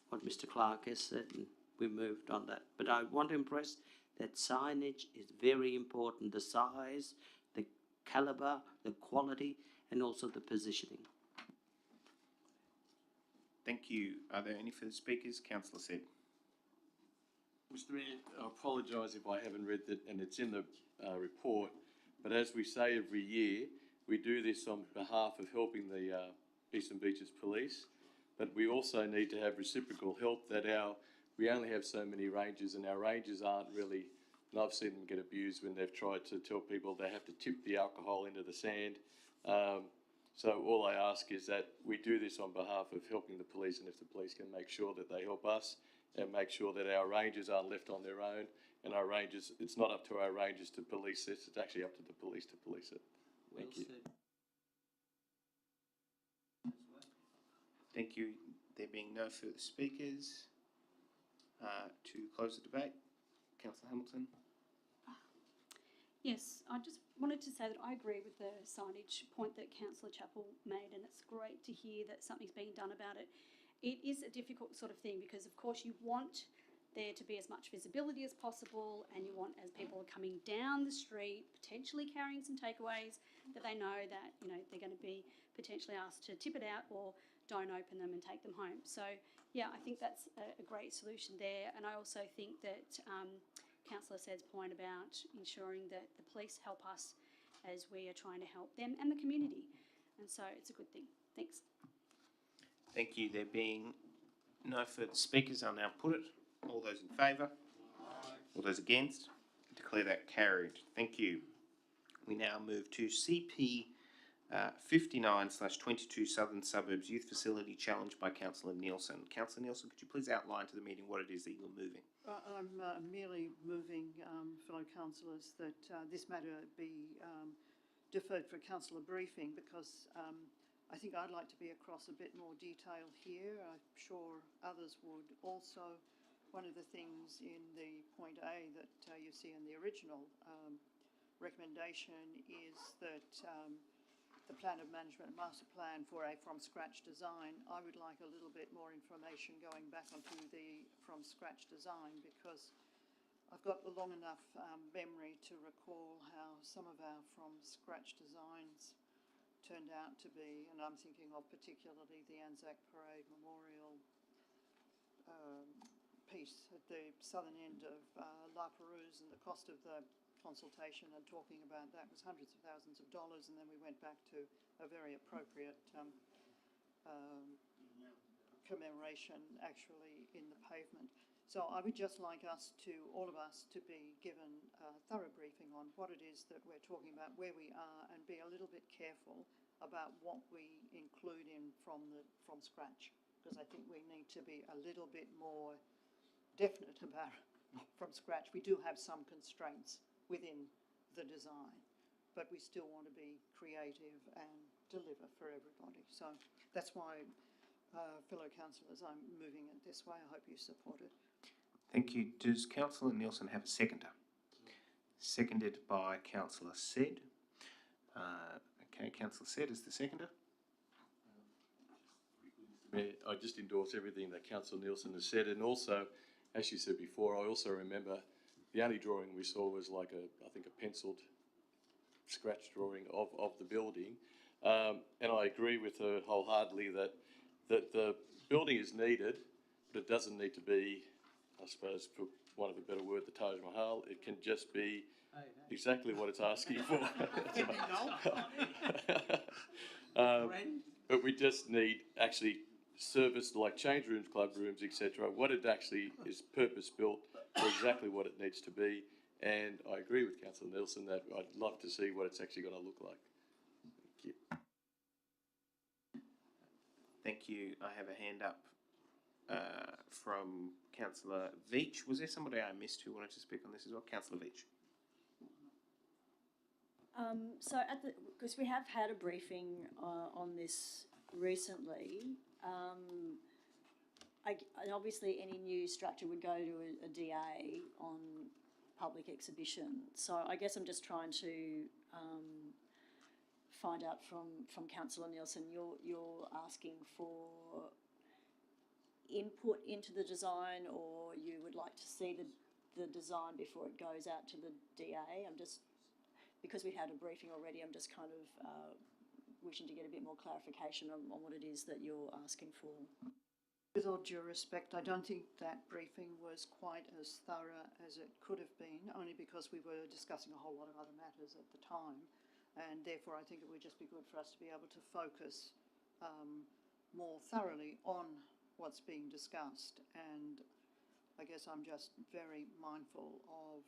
what Mr. Clark has said, and we moved on that. But I want to impress that signage is very important, the size, the calibre, the quality, and also the positioning. Thank you. Are there any further speakers? Councillor Said. Mr. Mayor, I apologise if I haven't read that, and it's in the report, but as we say every year, we do this on behalf of helping the Eastern Beaches Police, but we also need to have reciprocal help that we only have so many rangers, and our rangers aren't really, and I've seen them get abused when they've tried to tell people they have to tip the alcohol into the sand. So all I ask is that we do this on behalf of helping the police, and if the police can make sure that they help us and make sure that our rangers aren't left on their own, and our rangers, it's not up to our rangers to police this, it's actually up to the police to police it. Thank you. Thank you. There being no further speakers, to close the debate, Councillor Hamilton. Yes, I just wanted to say that I agree with the signage point that Councillor Chappell made, and it's great to hear that something's being done about it. It is a difficult sort of thing because, of course, you want there to be as much visibility as possible, and you want, as people are coming down the street, potentially carrying some takeaways, that they know that, you know, they're going to be potentially asked to tip it out or don't open them and take them home. So, yeah, I think that's a great solution there. And I also think that Councillor Said's point about ensuring that the police help us as we are trying to help them and the community. And so it's a good thing. Thanks. Thank you. There being no further speakers, I'll now put it. All those in favour? All those against? Declare that carried. Thank you. We now move to CP 59/22 Southern Suburbs Youth Facility challenged by Councillor Nielsen. Councillor Nielsen, could you please outline to the meeting what it is that you're moving? I'm merely moving, fellow councillors, that this matter be deferred for councillor briefing because I think I'd like to be across a bit more detail here. I'm sure others would also. One of the things in the point A that you see in the original recommendation is that the plan of management master plan for a from scratch design. I would like a little bit more information going back onto the from scratch design because I've got a long enough memory to recall how some of our from scratch designs turned out to be, and I'm thinking of particularly the Anzac Parade Memorial piece at the southern end of La Perouse, and the cost of the consultation and talking about that was hundreds of thousands of dollars, and then we went back to a very appropriate commemoration actually in the pavement. So I would just like us to, all of us, to be given a thorough briefing on what it is that we're talking about, where we are, and be a little bit careful about what we include in from scratch, because I think we need to be a little bit more definite about from scratch. We do have some constraints within the design, but we still want to be creative and deliver for everybody. So that's why, fellow councillors, I'm moving it this way. I hope you support it. Thank you. Does Councillor Nielsen have a seconder? Seconded by Councillor Said. Okay, Councillor Said is the seconder. Mayor, I just endorse everything that Councillor Nielsen has said, and also, as she said before, I also remember the only drawing we saw was like I think a penciled scratch drawing of the building, and I agree with her wholeheartedly that the building is needed, but it doesn't need to be, I suppose, for want of a better word, the Taj Mahal. It can just be exactly what it's asking for. But we just need actually service like change rooms, club rooms, etc. What it actually is purpose built for exactly what it needs to be. And I agree with Councillor Nielsen that I'd love to see what it's actually going to look like. Thank you. Thank you. I have a hand up from Councillor Veach. Was there somebody I missed who wanted to speak on this as well? Councillor Veach. So because we have had a briefing on this recently, and obviously any new structure would go to a DA on public exhibition. So I guess I'm just trying to find out from Councillor Nielsen, you're asking for input into the design, or you would like to see the design before it goes out to the DA? I'm just, because we had a briefing already, I'm just kind of wishing to get a bit more clarification on what it is that you're asking for. With all due respect, I don't think that briefing was quite as thorough as it could have been, only because we were discussing a whole lot of other matters at the time, and therefore I think it would just be good for us to be able to focus more thoroughly on what's being discussed. And I guess I'm just very mindful of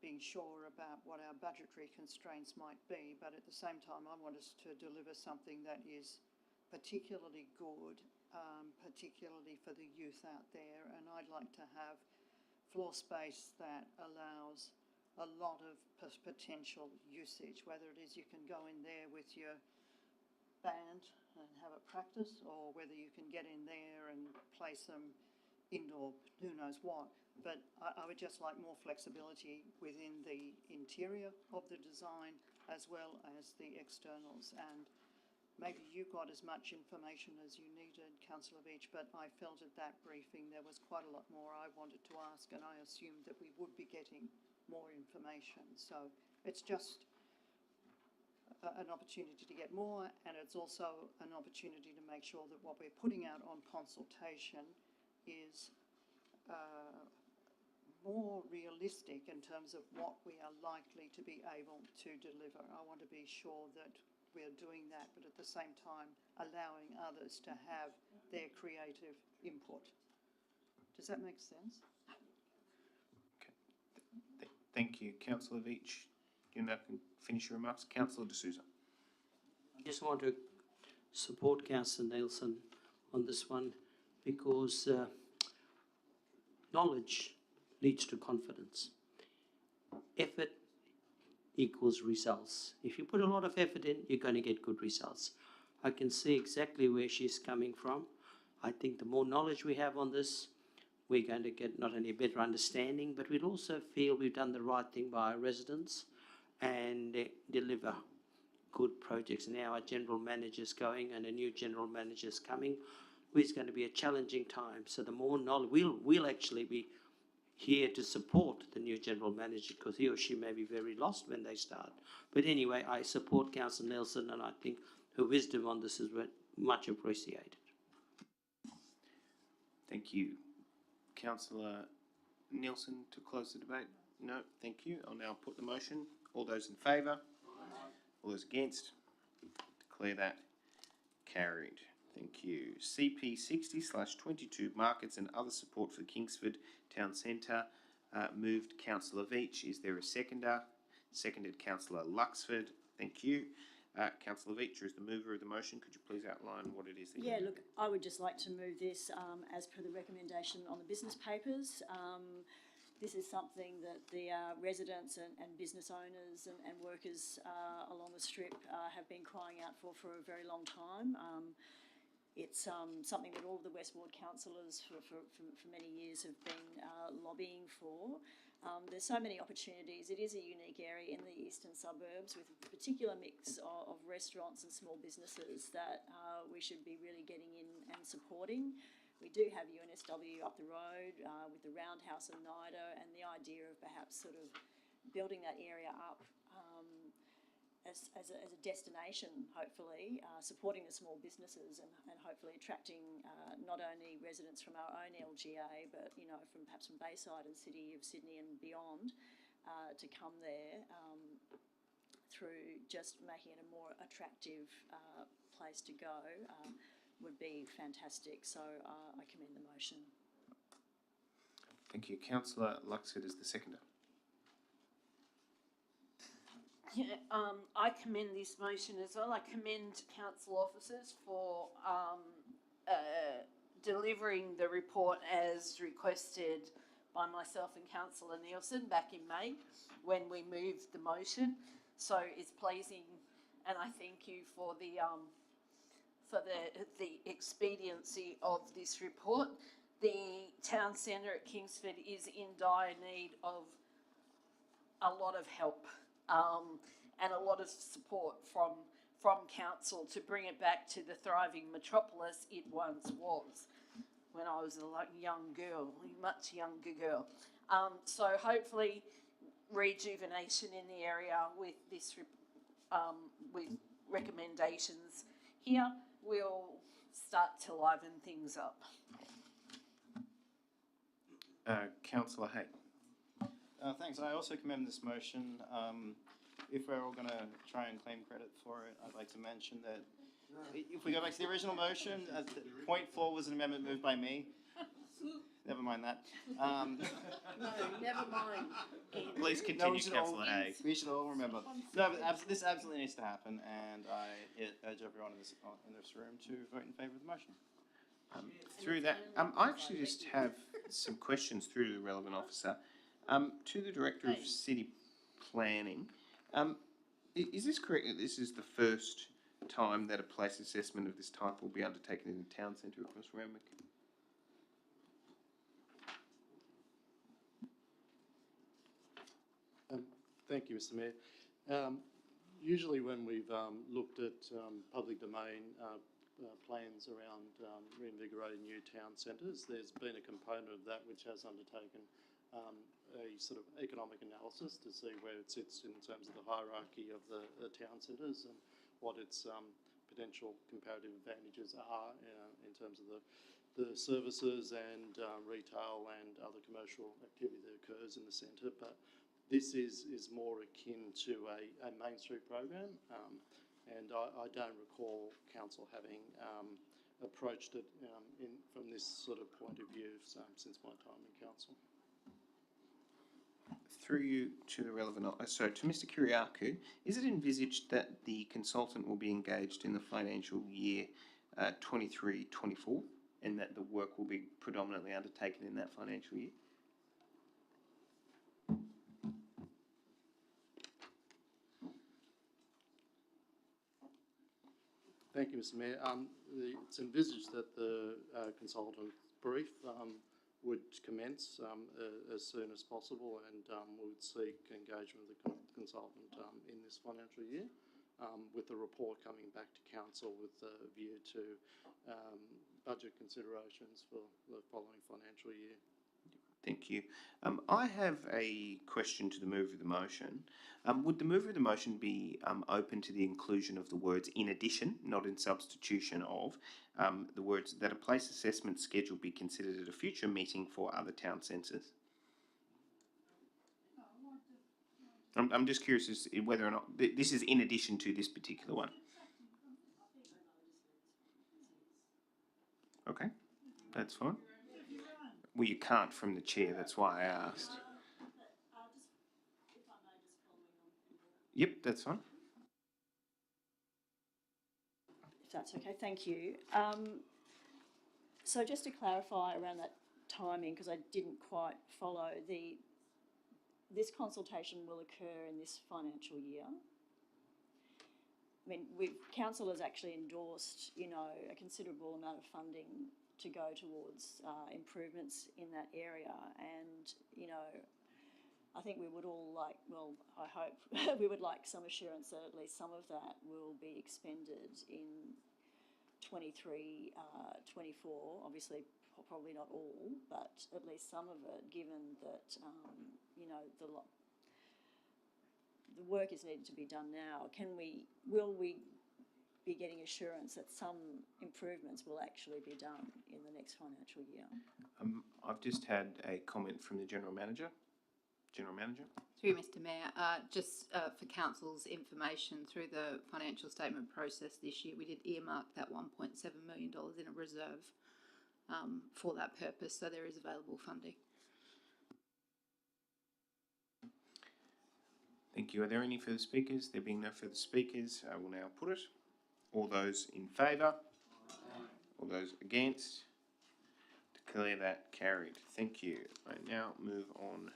being sure about what our budgetary constraints might be, but at the same time I want us to deliver something that is particularly good, particularly for the youth out there, and I'd like to have floor space that allows a lot of potential usage, whether it is you can go in there with your band and have a practice, or whether you can get in there and play some indoor, who knows what. But I would just like more flexibility within the interior of the design as well as the externals. And maybe you got as much information as you needed, Councillor Beach, but I felt at that briefing there was quite a lot more I wanted to ask, and I assumed that we would be getting more information. So it's just an opportunity to get more, and it's also an opportunity to make sure that what we're putting out on consultation is more realistic in terms of what we are likely to be able to deliver. I want to be sure that we're doing that, but at the same time allowing others to have their creative input. Does that make sense? Okay. Thank you. Councillor Veach, you now can finish your remarks. Councillor D'Souza. I just want to support Councillor Nielsen on this one because knowledge leads to confidence. Effort equals results. If you put a lot of effort in, you're going to get good results. I can see exactly where she's coming from. I think the more knowledge we have on this, we're going to get not only a better understanding, but we'll also feel we've done the right thing by our residents and deliver good projects. Now our general manager's going and a new general manager's coming. It's going to be a challenging time. So the more knowledge, we'll actually be here to support the new general manager because he or she may be very lost when they start. But anyway, I support Councillor Nelson and I think her wisdom on this is much appreciated. Thank you. Councillor Nielsen to close the debate? No, thank you. I'll now put the motion. All those in favour? All those against? Declare that carried. Thank you. CP 60/22 Markets and Other Support for Kingsford Town Centre. Moved Councillor Veach. Is there a seconder? Seconded Councillor Luxford. Thank you. Councillor Veach is the mover of the motion. Could you please outline what it is that Yeah, look, I would just like to move this as per the recommendation on the business papers. This is something that the residents and business owners and workers along the strip have been crying out for a very long time. It's something that all of the West Ward councillors for many years have been lobbying for. There's so many opportunities. It is a unique area in the eastern suburbs with a particular mix of restaurants and small businesses that we should be really getting in and supporting. We do have UNSW up the road with the Roundhouse and NIDA, and the idea of perhaps sort of building that area up as a destination, hopefully, supporting the small businesses and hopefully attracting not only residents from our own LGA, but from perhaps from Bayside and City of Sydney and beyond to come there through just making it a more attractive place to go. Would be fantastic. So I commend the motion. Thank you. Councillor Luxford is the seconder. Yeah, I commend this motion as well. I commend council officers for delivering the report as requested by myself and Councillor Nielsen back in May when we moved the motion. So it's pleasing, and I thank you for the expediency of this report. The town centre at Kingsford is in dire need of a lot of help and a lot of support from council to bring it back to the thriving metropolis it once was when I was a young girl, a much younger girl. So hopefully rejuvenation in the area with this with recommendations here will start to liven things up. Councillor Hay. Thanks. I also commend this motion. If we're all going to try and claim credit for it, I'd like to mention that if we go back to the original motion, point 4 was an amendment moved by me. Never mind that. No, never mind. Please continue, Councillor Hay. We should all remember. No, but this absolutely needs to happen, and I urge everyone in this room to vote in favour of the motion. Through that, I actually just have some questions through the relevant officer. To the Director of City Planning, is this correct that this is the first time that a place assessment of this type will be undertaken in the town centre across Randwick? Thank you, Mr Mayor. Usually when we've looked at public domain plans around reinvigorating new town centres, there's been a component of that which has undertaken a sort of economic analysis to see where it sits in terms of the hierarchy of the town centres and what its potential comparative advantages are in terms of the services and retail and other commercial activity that occurs in the centre. But this is more akin to a Main Street program, and I don't recall council having approached it from this sort of point of view since my time in council. Through you to the relevant, so to Mr Kyriakou, is it envisaged that the consultant will be engaged in the financial year 23-24 and that the work will be predominantly undertaken in that financial year? Thank you, Mr Mayor. It's envisaged that the consultant brief would commence as soon as possible, and we would seek engagement with the consultant in this financial year, with the report coming back to council with a view to budget considerations for the following financial year. Thank you. I have a question to the mover of the motion. Would the mover of the motion be open to the inclusion of the words "in addition," not in substitution of, the words "that a place assessment schedule be considered at a future meeting for other town centres"? I'm just curious as to whether or not this is in addition to this particular one. Okay, that's fine. Well, you can't from the chair, that's why I asked. Yep, that's fine. If that's okay, thank you. So just to clarify around that timing, because I didn't quite follow, this consultation will occur in this financial year. I mean, council has actually endorsed, a considerable amount of funding to go towards improvements in that area, and I think we would all like, well, I hope we would like some assurance that at least some of that will be expended in 23, 24. Obviously, probably not all, but at least some of it, given that the work is needed to be done now. Will we be getting assurance that some improvements will actually be done in the next financial year? I've just had a comment from the General Manager. General Manager. Through Mr Mayor, just for council's information, through the financial statement process this year, we did earmark that $1.7 million in a reserve for that purpose, so there is available funding. Thank you. Are there any further speakers? There being no further speakers, I will now put it. All those in favour? All those against? Declare that carried. Thank you. I now move on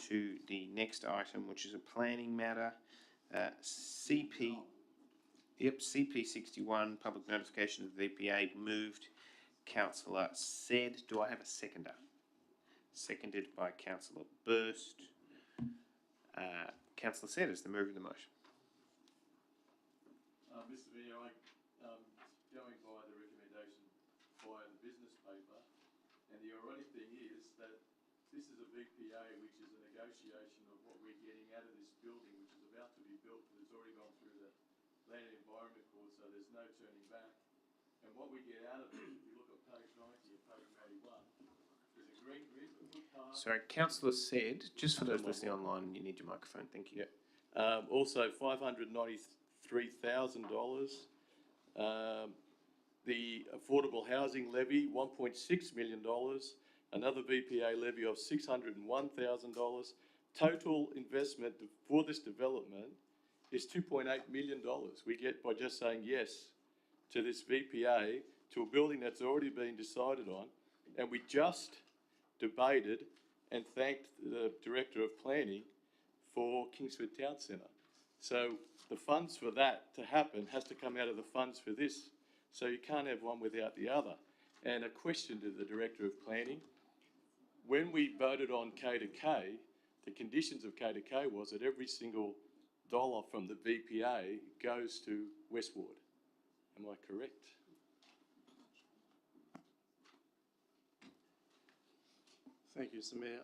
to the next item, which is a planning matter. CP 61, public notification of the VPA, moved Councillor Said. Do I have a seconder? Seconded by Councillor Burst. Councillor Said is the mover of the motion. Mr Mayor, going by the recommendation via the business paper, and the ironic thing is that this is a VPA which is a negotiation of what we're getting out of this building, which is about to be built, but it's already gone through the Land and Environment Court, so there's no turning back. And what we get out of it, if you look at page 90 and page 81, is a green grid. Sorry, Councillor Said, just for those listening online, you need your microphone, thank you. Yeah. Also, $593,000. The affordable housing levy, $1.6 million. Another VPA levy of $601,000. Total investment for this development is $2.8 million we get by just saying yes to this VPA to a building that's already been decided on. And we just debated and thanked the Director of Planning for Kingsford Town Centre. So the funds for that to happen has to come out of the funds for this. So you can't have one without the other. And a question to the Director of Planning, when we voted on K to K, the conditions of KDK was that every single dollar from the VPA goes to Westward. Am I correct? Thank you, Mr. Mayor.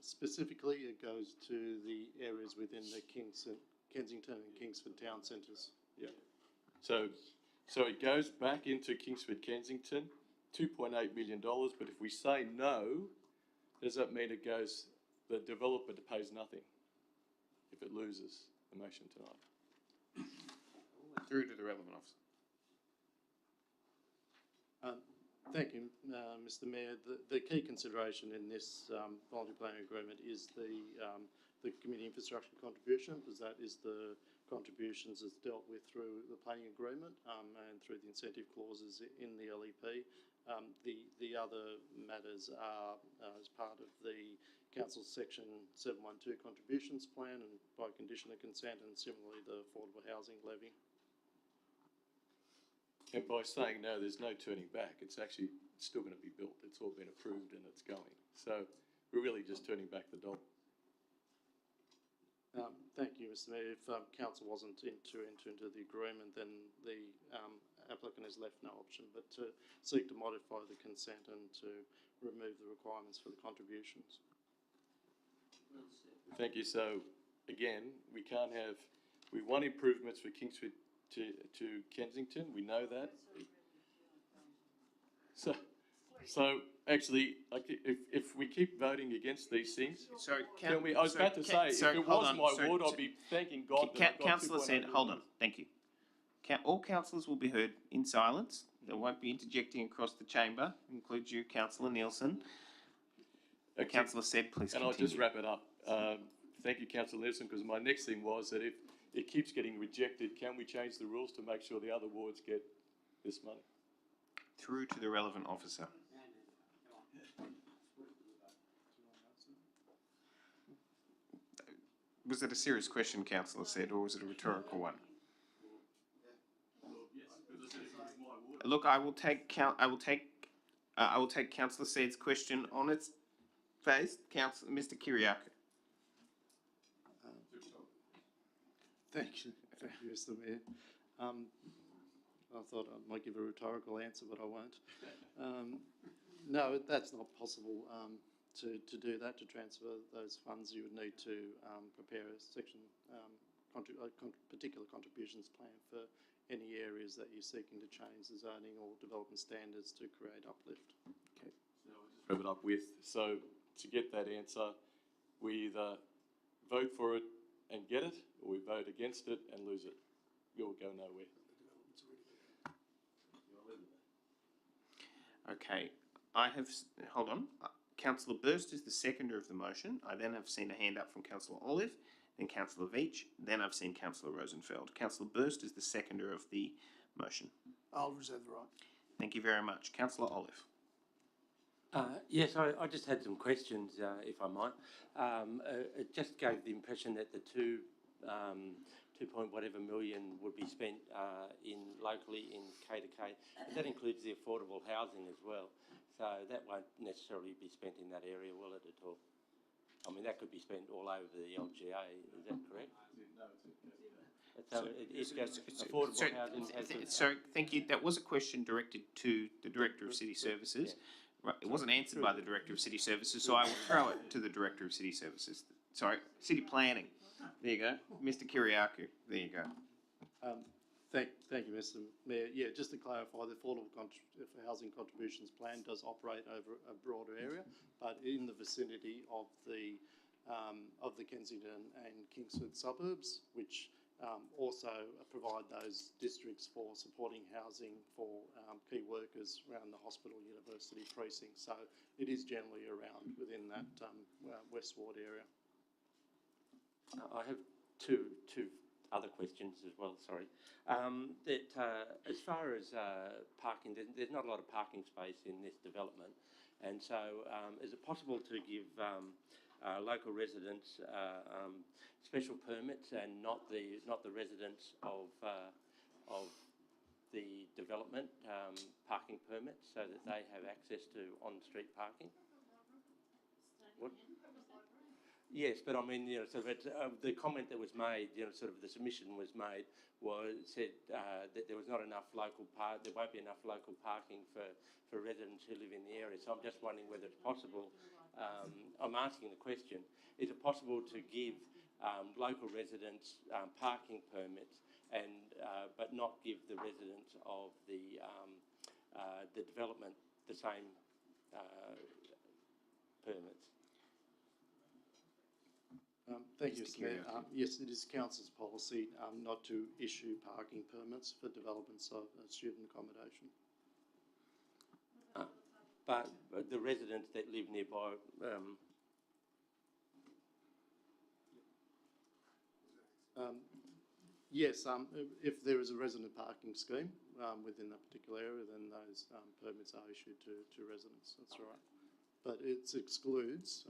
Specifically, it goes to the areas within the Kensington and Kingsford town centres. Yeah. So it goes back into Kingsford, Kensington, $2.8 million. But if we say no, does that mean it goes? The developer pays nothing if it loses the motion tonight. Through to the relevant officer. Thank you, Mr. Mayor. The key consideration in this voluntary planning agreement is the community infrastructure contribution, because that is the contributions that's dealt with through the planning agreement and through the incentive clauses in the LEP. The other matters are as part of the Council's Section 712 contributions plan and by condition of consent, and similarly the affordable housing levy. And by saying no, there's no turning back. It's still going to be built. It's all been approved and it's going. So we're really just turning back the dollar. Thank you, Mr. Mayor. If Council wasn't to enter into the agreement, then the applicant has left no option but to seek to modify the consent and to remove the requirements for the contributions. Thank you. So again, we want improvements for Kingsford to Kensington. We know that. So actually, like, if we keep voting against these things, can we? I was about to say, if it was my ward, I'd be thanking God. Councillor said, hold on, thank you. All councillors will be heard in silence. They won't be interjecting across the chamber. Includes you, Councillor Nielsen. Councillor said, please continue. And I'll just wrap it up. Thank you, Councillor Nielsen, because my next thing was that if it keeps getting rejected, can we change the rules to make sure the other wards get this money? Through to the relevant officer. Was it a serious question, Councillor said, or was it a rhetorical one? Look, I will take Councillor Said's question on its face. Mr. Kiriakou. Thank you, Mr. Mayor. I thought I might give a rhetorical answer, but I won't. No, that's not possible to do that, to transfer those funds. You would need to prepare a section, particular contributions plan for any areas that you're seeking to change the zoning or development standards to create uplift. Okay. So I'll just wrap it up with, so to get that answer, we either vote for it and get it, or we vote against it and lose it. You'll go nowhere. Okay, hold on. Councillor Burst is the seconder of the motion. I then have seen a hand up from Councillor Olive, then Councillor Veach, then I've seen Councillor Rosenfeld. Councillor Burst is the seconder of the motion. I'll reserve the right. Thank you very much. Councillor Olive. Yes, I just had some questions, if I might. It just gave the impression that the 2 point whatever million would be spent locally in K2K, but that includes the affordable housing as well. So that won't necessarily be spent in that area, will it, at all? I mean, that could be spent all over the LGA, is that correct? So thank you. That was a question directed to the Director of City Services. Right, it wasn't answered by the Director of City Services, so I will throw it to the Director of City Services. Sorry, City Planning. There you go. Mr. Kiriakou. There you go. Thank you, Mr. Mayor. Yeah, just to clarify, the affordable housing contributions plan does operate over a broader area, but in the vicinity of the Kensington and Kingsford suburbs, which also provide those districts for supporting housing for key workers around the hospital university precinct. So it is generally around within that West Ward area. I have two other questions as well, sorry. As far as parking, there's not a lot of parking space in this development, and so is it possible to give local residents special permits and not the residents of the development parking permits, so that they have access to on-street parking? What? Yes, but I mean, sort of the comment that was made, sort of the submission was made, said that there was not enough there won't be enough local parking for residents who live in the area. So I'm just wondering whether it's possible, I'm asking the question, is it possible to give local residents parking permits but not give the residents of the development the same permits? Thank you, Mr. Mayor. Yes, it is council's policy not to issue parking permits for developments of student accommodation. But the residents that live nearby, yes, if there is a resident parking scheme within that particular area, then those permits are issued to residents. That's right. But it excludes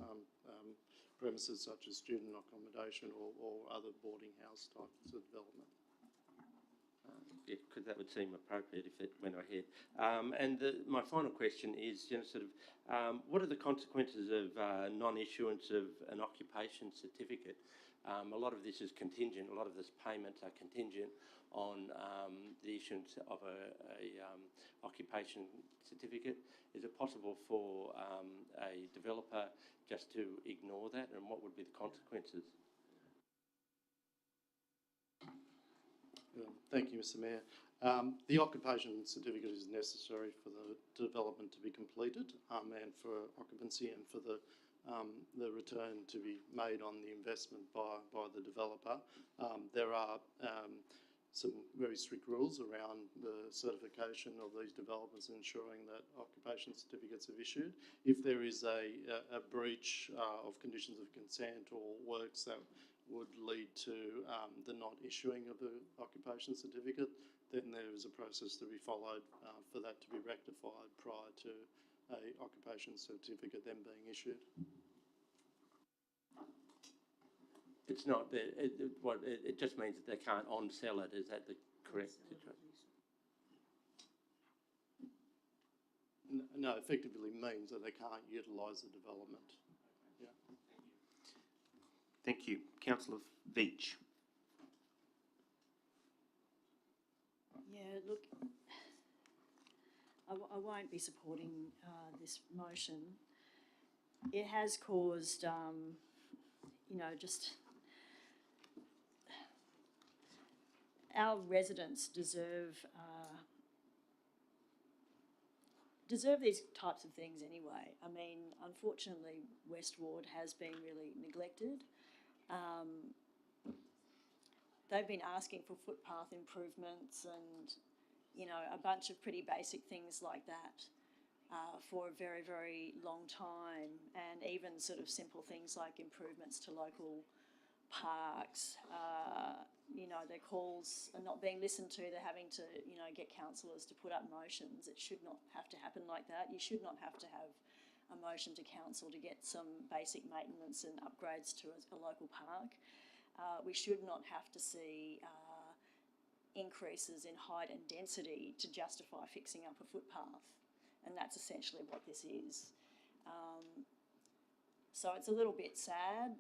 premises such as student accommodation or other boarding house types of development. Yeah, because that would seem appropriate if it went ahead. And my final question is, what are the consequences of non-issuance of an occupation certificate? A lot of this is contingent. A lot of this payments are contingent on the issuance of a occupation certificate. Is it possible for a developer just to ignore that, and what would be the consequences? Thank you, Mr. Mayor. The occupation certificate is necessary for the development to be completed and for occupancy and for the return to be made on the investment by the developer. There are some very strict rules around the certification of these developers, ensuring that occupation certificates are issued. If there is a breach of conditions of consent or works that would lead to the not issuing of the occupation certificate, then there is a process to be followed for that to be rectified prior to a occupation certificate then being issued. It's not that it just means that they can't on-sell it. Is that the correct situation? No, effectively means that they can't utilise the development. Yeah. Thank you. Councillor Veach. Yeah, look, I won't be supporting this motion. It has caused, just our residents deserve these types of things anyway. I mean, unfortunately, West Ward has been really neglected. They've been asking for footpath improvements and, a bunch of pretty basic things like that for a very, very long time, and even sort of simple things like improvements to local parks. Their calls are not being listened to. They're having to, get councillors to put up motions. It should not have to happen like that. You should not have to have a motion to council to get some basic maintenance and upgrades to a local park. We should not have to see increases in height and density to justify fixing up a footpath, and that's essentially what this is. So it's a little bit sad.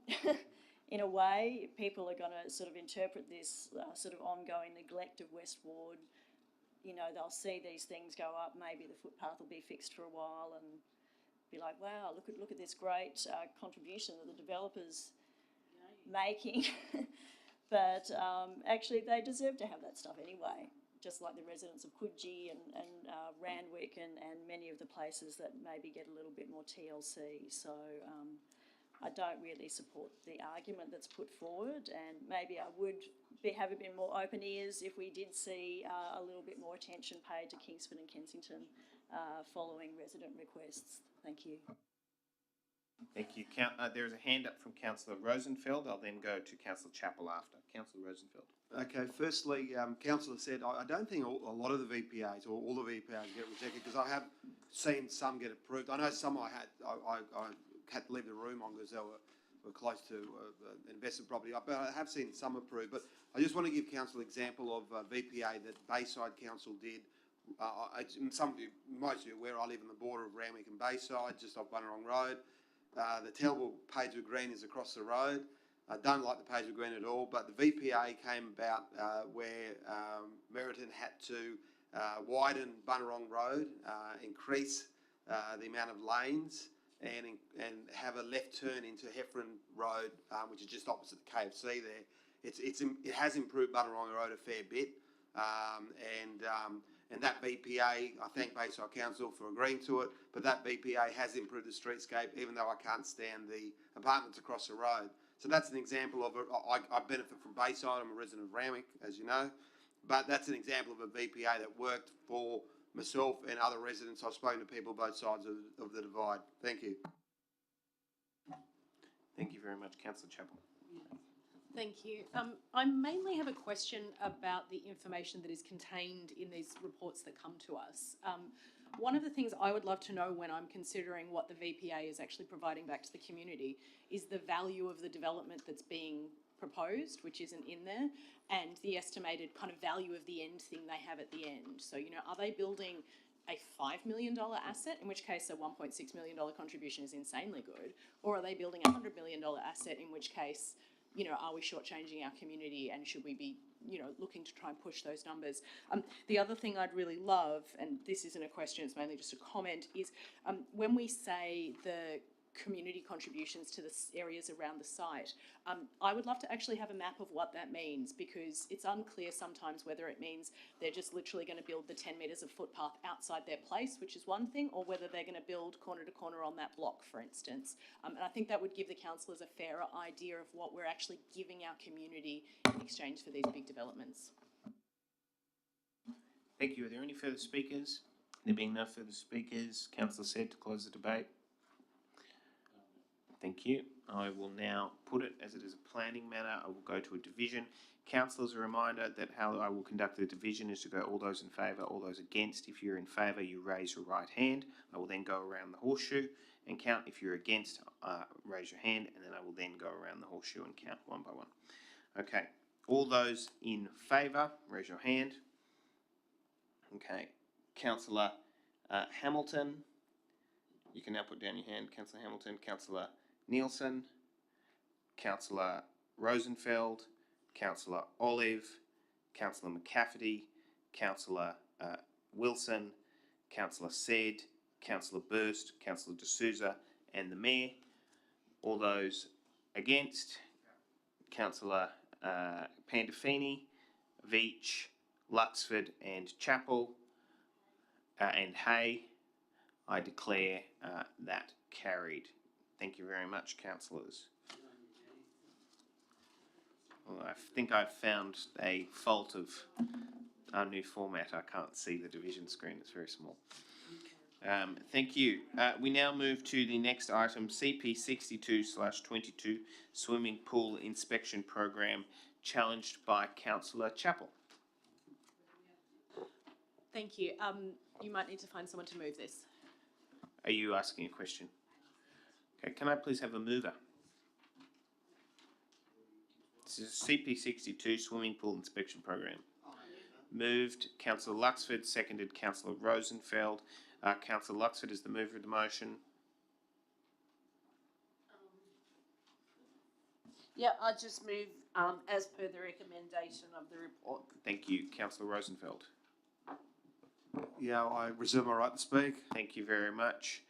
In a way, people are going to sort of interpret this sort of ongoing neglect of West Ward. They'll see these things go up. Maybe the footpath will be fixed for a while and be like, wow, look at this great contribution that the developers making. But actually, they deserve to have that stuff anyway, just like the residents of Coogee and Randwick and many of the places that maybe get a little bit more TLC. So I don't really support the argument that's put forward, and maybe I would have a bit more open ears if we did see a little bit more attention paid to Kingsford and Kensington following resident requests. Thank you. Thank you. There's a hand up from Councillor Rosenfeld. I'll then go to Councillor Chappell after. Councillor Rosenfeld. Okay, firstly, Councillor said, I don't think a lot of the VPAs or all the VPAs get rejected, because I have seen some get approved. I know some I had to leave the room on because they were close to invested property, but I have seen some approved. But I just want to give Council an example of a VPA that Bayside Council did. Most of you are aware I live on the border of Randwick and Bayside, just off Bunnerong Road. The terrible Pagewood Green is across the road. I don't like the Pagewood Green at all, but the VPA came about where Meriton had to widen Bunnerong Road, increase the amount of lanes, and have a left turn into Heffron Road, which is just opposite the KFC there. It has improved Bunnerong Road a fair bit, and that BPA, I thank Bayside Council for agreeing to it, but that BPA has improved the streetscape, even though I can't stand the apartments across the road. So that's an example of it. I benefit from Bayside. I'm a resident of Randwick, as you know, but that's an example of a VPA that worked for myself and other residents. I've spoken to people both sides of the divide. Thank you. Thank you very much, Councillor Chappell. Thank you. I mainly have a question about the information that is contained in these reports that come to us. One of the things I would love to know when I'm considering what the VPA is actually providing back to the community is the value of the development that's being proposed, which isn't in there, and the estimated kind of value of the end thing they have at the end. So, you know, are they building a $5 million asset, in which case a $1.6 million contribution is insanely good, or are they building a $100 million asset, in which case, you know, are we shortchanging our community and should we be, you know, looking to try and push those numbers? The other thing I'd really love, and this isn't a question, it's mainly just a comment, is when we say the community contributions to the areas around the site, I would love to actually have a map of what that means, because it's unclear sometimes whether it means they're just literally going to build the 10 metres of footpath outside their place, which is one thing, or whether they're going to build corner to corner on that block, for instance. And I think that would give the councillors a fairer idea of what we're actually giving our community in exchange for these big developments. Thank you. Are there any further speakers? There being no further speakers, Councillor said to close the debate. Thank you. I will now put it, as it is a planning matter, I will go to a division. Councillors, a reminder that how I will conduct the division is to go all those in favour, all those against. If you're in favour, you raise your right hand. I will then go around the horseshoe and count. If you're against, raise your hand, and then I will then go around the horseshoe and count one by one. Okay. All those in favour, raise your hand. Okay. Councillor Hamilton. You can now put down your hand. Councillor Hamilton. Councillor Nielsen, Councillor Rosenfeld, Councillor Olive, Councillor McCafferty, Councillor Wilson, Councillor Said, Councillor Burst, Councillor D'Souza, and the Mayor. All those against, Councillor Pandolfini, Veach, Luxford and Chappell, and Hay. I declare that carried. Thank you very much, councillors. Well, I think I've found a fault of our new format. I can't see the division screen, it's very small. Thank you. We now move to the next item, CP 62/22, Swimming Pool Inspection Program, challenged by Councillor Chappell. Thank you. You might need to find someone to move this. Are you asking a question? Okay, can I please have a mover? This is CP 62 Swimming Pool Inspection Program. Moved, Councillor Luxford, seconded Councillor Rosenfeld. Councillor Luxford is the mover of the motion. Yeah, I just move as per the recommendation of the report. Thank you. Councillor Rosenfeld. Yeah, I reserve my right to speak. Thank you very much.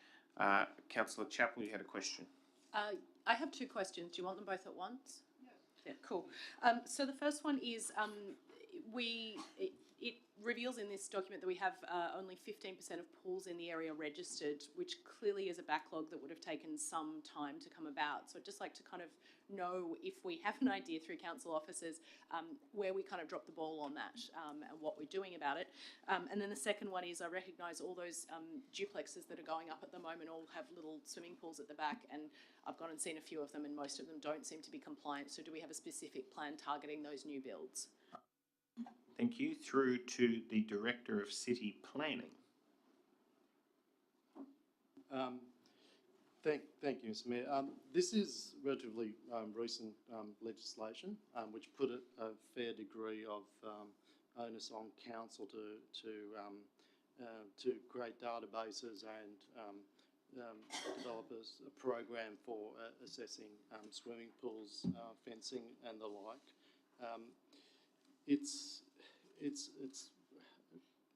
Councillor Chappell, you had a question. I have two questions. Do you want them both at once? Yeah, cool. So the first one is it reveals in this document that we have only 15% of pools in the area registered, which clearly is a backlog that would have taken some time to come about. So I'd just like to kind of know if we have an idea through council officers where we kind of dropped the ball on that and what we're doing about it. And then the second one is I recognise all those duplexes that are going up at the moment all have little swimming pools at the back, and I've gone and seen a few of them and most of them don't seem to be compliant. So do we have a specific plan targeting those new builds? Thank you. Through to the Director of City Planning. Thank you, Mr. Mayor. This is relatively recent legislation which put a fair degree of onus on council to create databases and develop a program for assessing swimming pools, fencing and the like. It's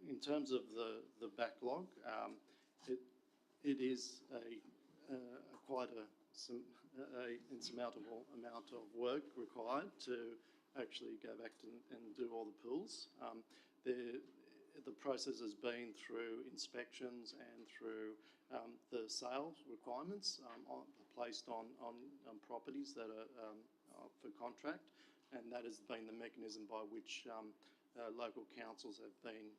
in terms of the backlog, it is quite a insurmountable amount of work required to actually go back and do all the pools. The process has been through inspections and through the sales requirements placed on properties that are for contract, and that has been the mechanism by which local councils have been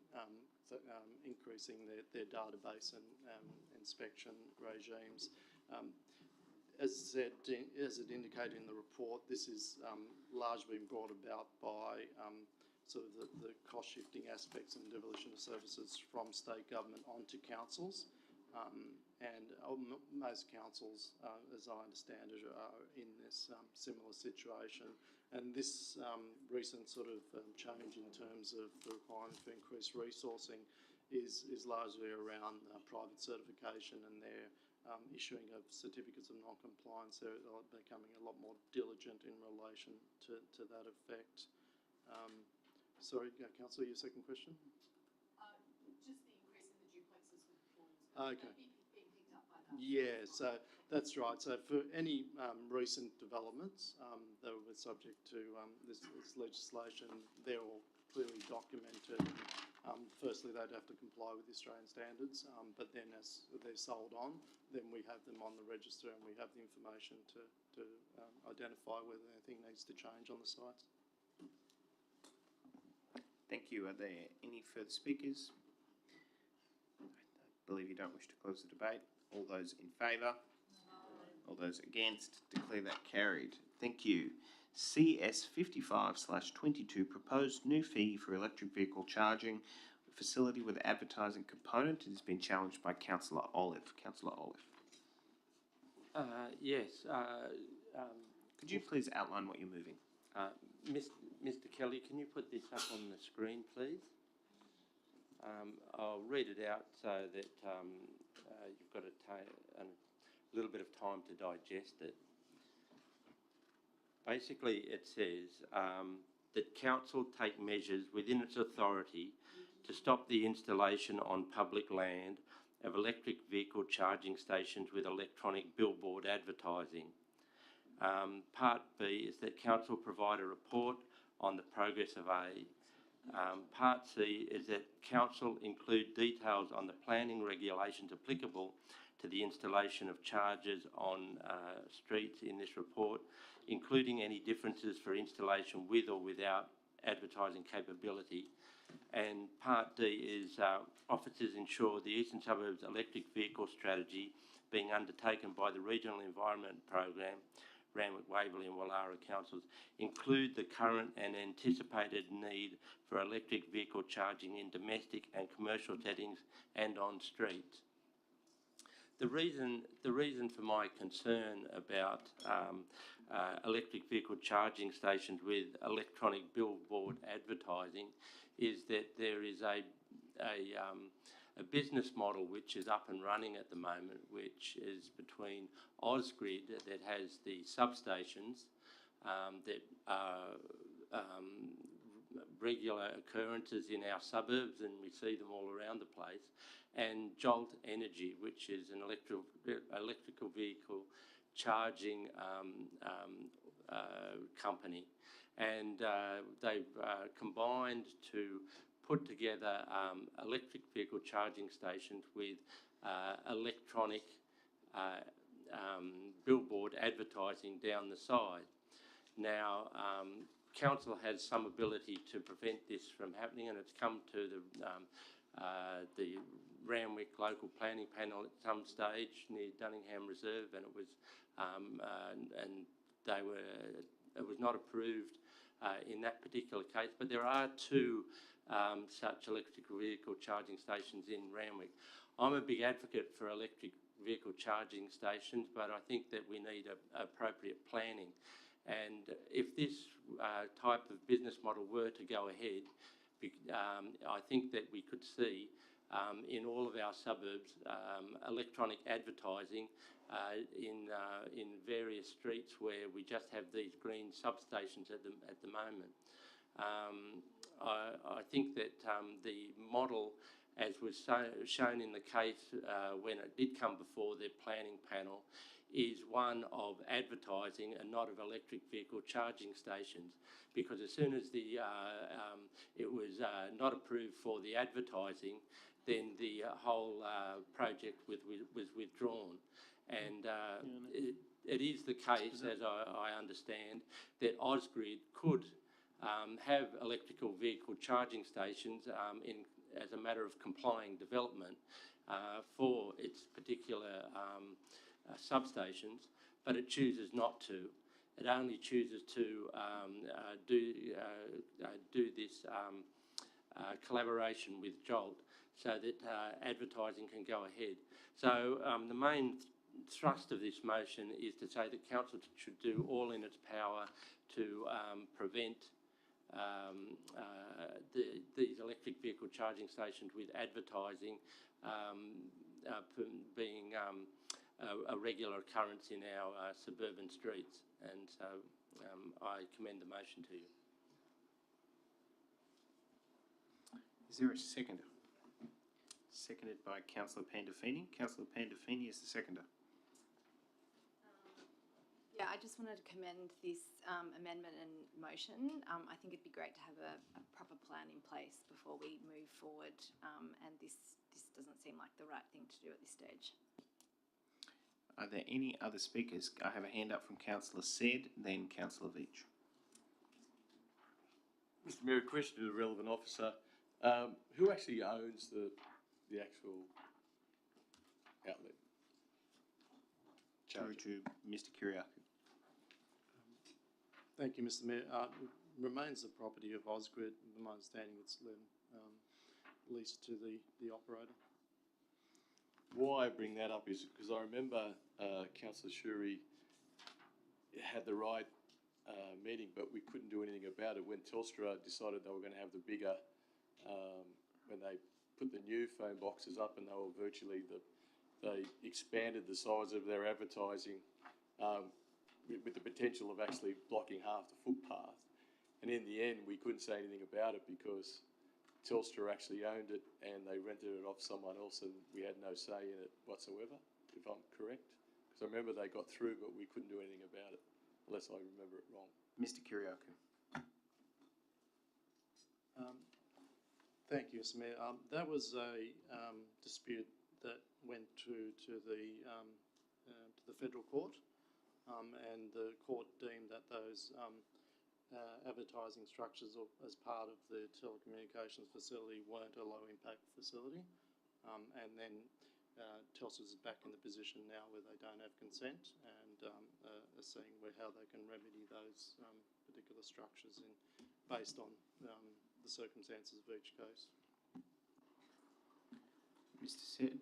increasing their database and inspection regimes. As said, as it indicated in the report, this is largely been brought about by sort of the cost shifting aspects and devolution of services from state government onto councils. And most councils, as I understand it, are in this similar situation. And this recent sort of change in terms of the requirement for increased resourcing is largely around private certification and their issuing of certificates of non-compliance. They're becoming a lot more diligent in relation to that effect. Sorry, Councillor, your second question? Just the increase in the duplexes with the pools. Okay. Being picked up by that. Yeah, so that's right. So for any recent developments that were subject to this legislation, they're all clearly documented. Firstly, they'd have to comply with Australian standards, but then as they're sold on, then we have them on the register and we have the information to identify whether anything needs to change on the sites. Thank you. Are there any further speakers? I believe you don't wish to close the debate. All those in favour? All those against? Declare that carried. Thank you. CS 55/22 proposed new fee for electric vehicle charging facility with advertising component. It has been challenged by Councillor Olive. Councillor Olive. Yes. Could you please outline what you're moving? Mr. Kelly, can you put this up on the screen, please? I'll read it out so that you've got a little bit of time to digest it. Basically, it says that council take measures within its authority to stop the installation on public land of electric vehicle charging stations with electronic billboard advertising. Part B is that council provide a report on the progress of A. Part C is that council include details on the planning regulations applicable to the installation of chargers on streets in this report, including any differences for installation with or without advertising capability. And Part D is officers ensure the Eastern Suburbs electric vehicle strategy being undertaken by the Regional Environment Program, Randwick, Waverley and Wallara councils, include the current and anticipated need for electric vehicle charging in domestic and commercial settings and on streets. The reason for my concern about electric vehicle charging stations with electronic billboard advertising is that there is a business model which is up and running at the moment, which is between Ausgrid that has the substations that are regular occurrences in our suburbs, and we see them all around the place, and Jolt Energy, which is an electrical vehicle charging company. And they've combined to put together electric vehicle charging stations with electronic billboard advertising down the side. Now, council has some ability to prevent this from happening, and it's come to the Randwick local planning panel at some stage near Dunningham Reserve, and it was it was not approved in that particular case. But there are two such electric vehicle charging stations in Randwick. I'm a big advocate for electric vehicle charging stations, but I think that we need appropriate planning. And if this type of business model were to go ahead, I think that we could see in all of our suburbs electronic advertising in various streets where we just have these green substations at the moment. I think that the model, as was shown in the case when it did come before the planning panel, is one of advertising and not of electric vehicle charging stations, because as soon as it was not approved for the advertising, then the whole project was withdrawn. And it is the case, as I understand, that Ausgrid could have electrical vehicle charging stations as a matter of complying development for its particular substations, but it chooses not to. It only chooses to do this collaboration with Jolt so that advertising can go ahead. So the main thrust of this motion is to say that council should do all in its power to prevent these electric vehicle charging stations with advertising being a regular occurrence in our suburban streets. And so I commend the motion to you. Is there a seconder? Seconded by Councillor Pandolfini. Councillor Pandolfini is the seconder. Yeah, I just wanted to commend this amendment and motion. I think it'd be great to have a proper plan in place before we move forward, and this doesn't seem like the right thing to do at this stage. Are there any other speakers? I have a hand up from Councillor Said, then Councillor Veach. Mr Mayor, a question to the relevant officer. Who actually owns the actual outlet? Through to Mr Kiriakou. Thank you, Mr Mayor. It remains the property of Ausgrid. In my understanding, it's leased to the operator. Why I bring that up is because I remember Councillor Shuri had the right meeting, but we couldn't do anything about it when Telstra decided they were going to have the bigger, when they put the new phone boxes up, and they were virtually they expanded the size of their advertising with the potential of actually blocking half the footpath. And in the end, we couldn't say anything about it because Telstra actually owned it and they rented it off someone else, and we had no say in it whatsoever, if I'm correct. Because I remember they got through, but we couldn't do anything about it, unless I remember it wrong. Mr Kiriakou. Thank you, Mr Mayor. That was a dispute that went to the federal court, and the court deemed that those advertising structures as part of the telecommunications facility weren't a low impact facility, and then Telstra's is back in the position now where they don't have consent, and are seeing how they can remedy those particular structures based on the circumstances of each case. Mr Said,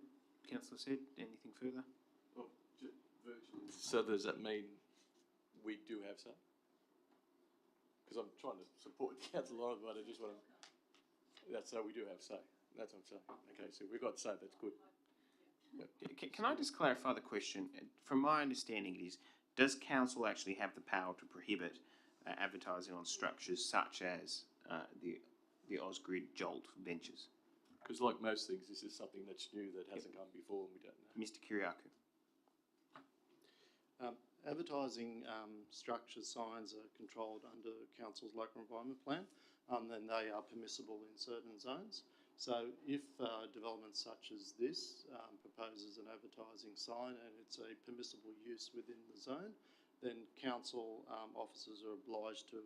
Councillor Said, anything further? Well, virtually. So does that mean we do have say? Because I'm trying to support Councillor Lawrence, but I just want to. That's so we do have say. That's what I'm saying. Okay, so we've got say. That's good. Yep. Can I just clarify the question? From my understanding, it is: does council actually have the power to prohibit advertising on structures such as the Ausgrid Jolt ventures? Because like most things, this is something that's new that hasn't come before, and we don't know. Mr Kiriakou. Advertising structure signs are controlled under Council's local environment plan, and they are permissible in certain zones. So if development such as this proposes an advertising sign and it's a permissible use within the zone, then council officers are obliged to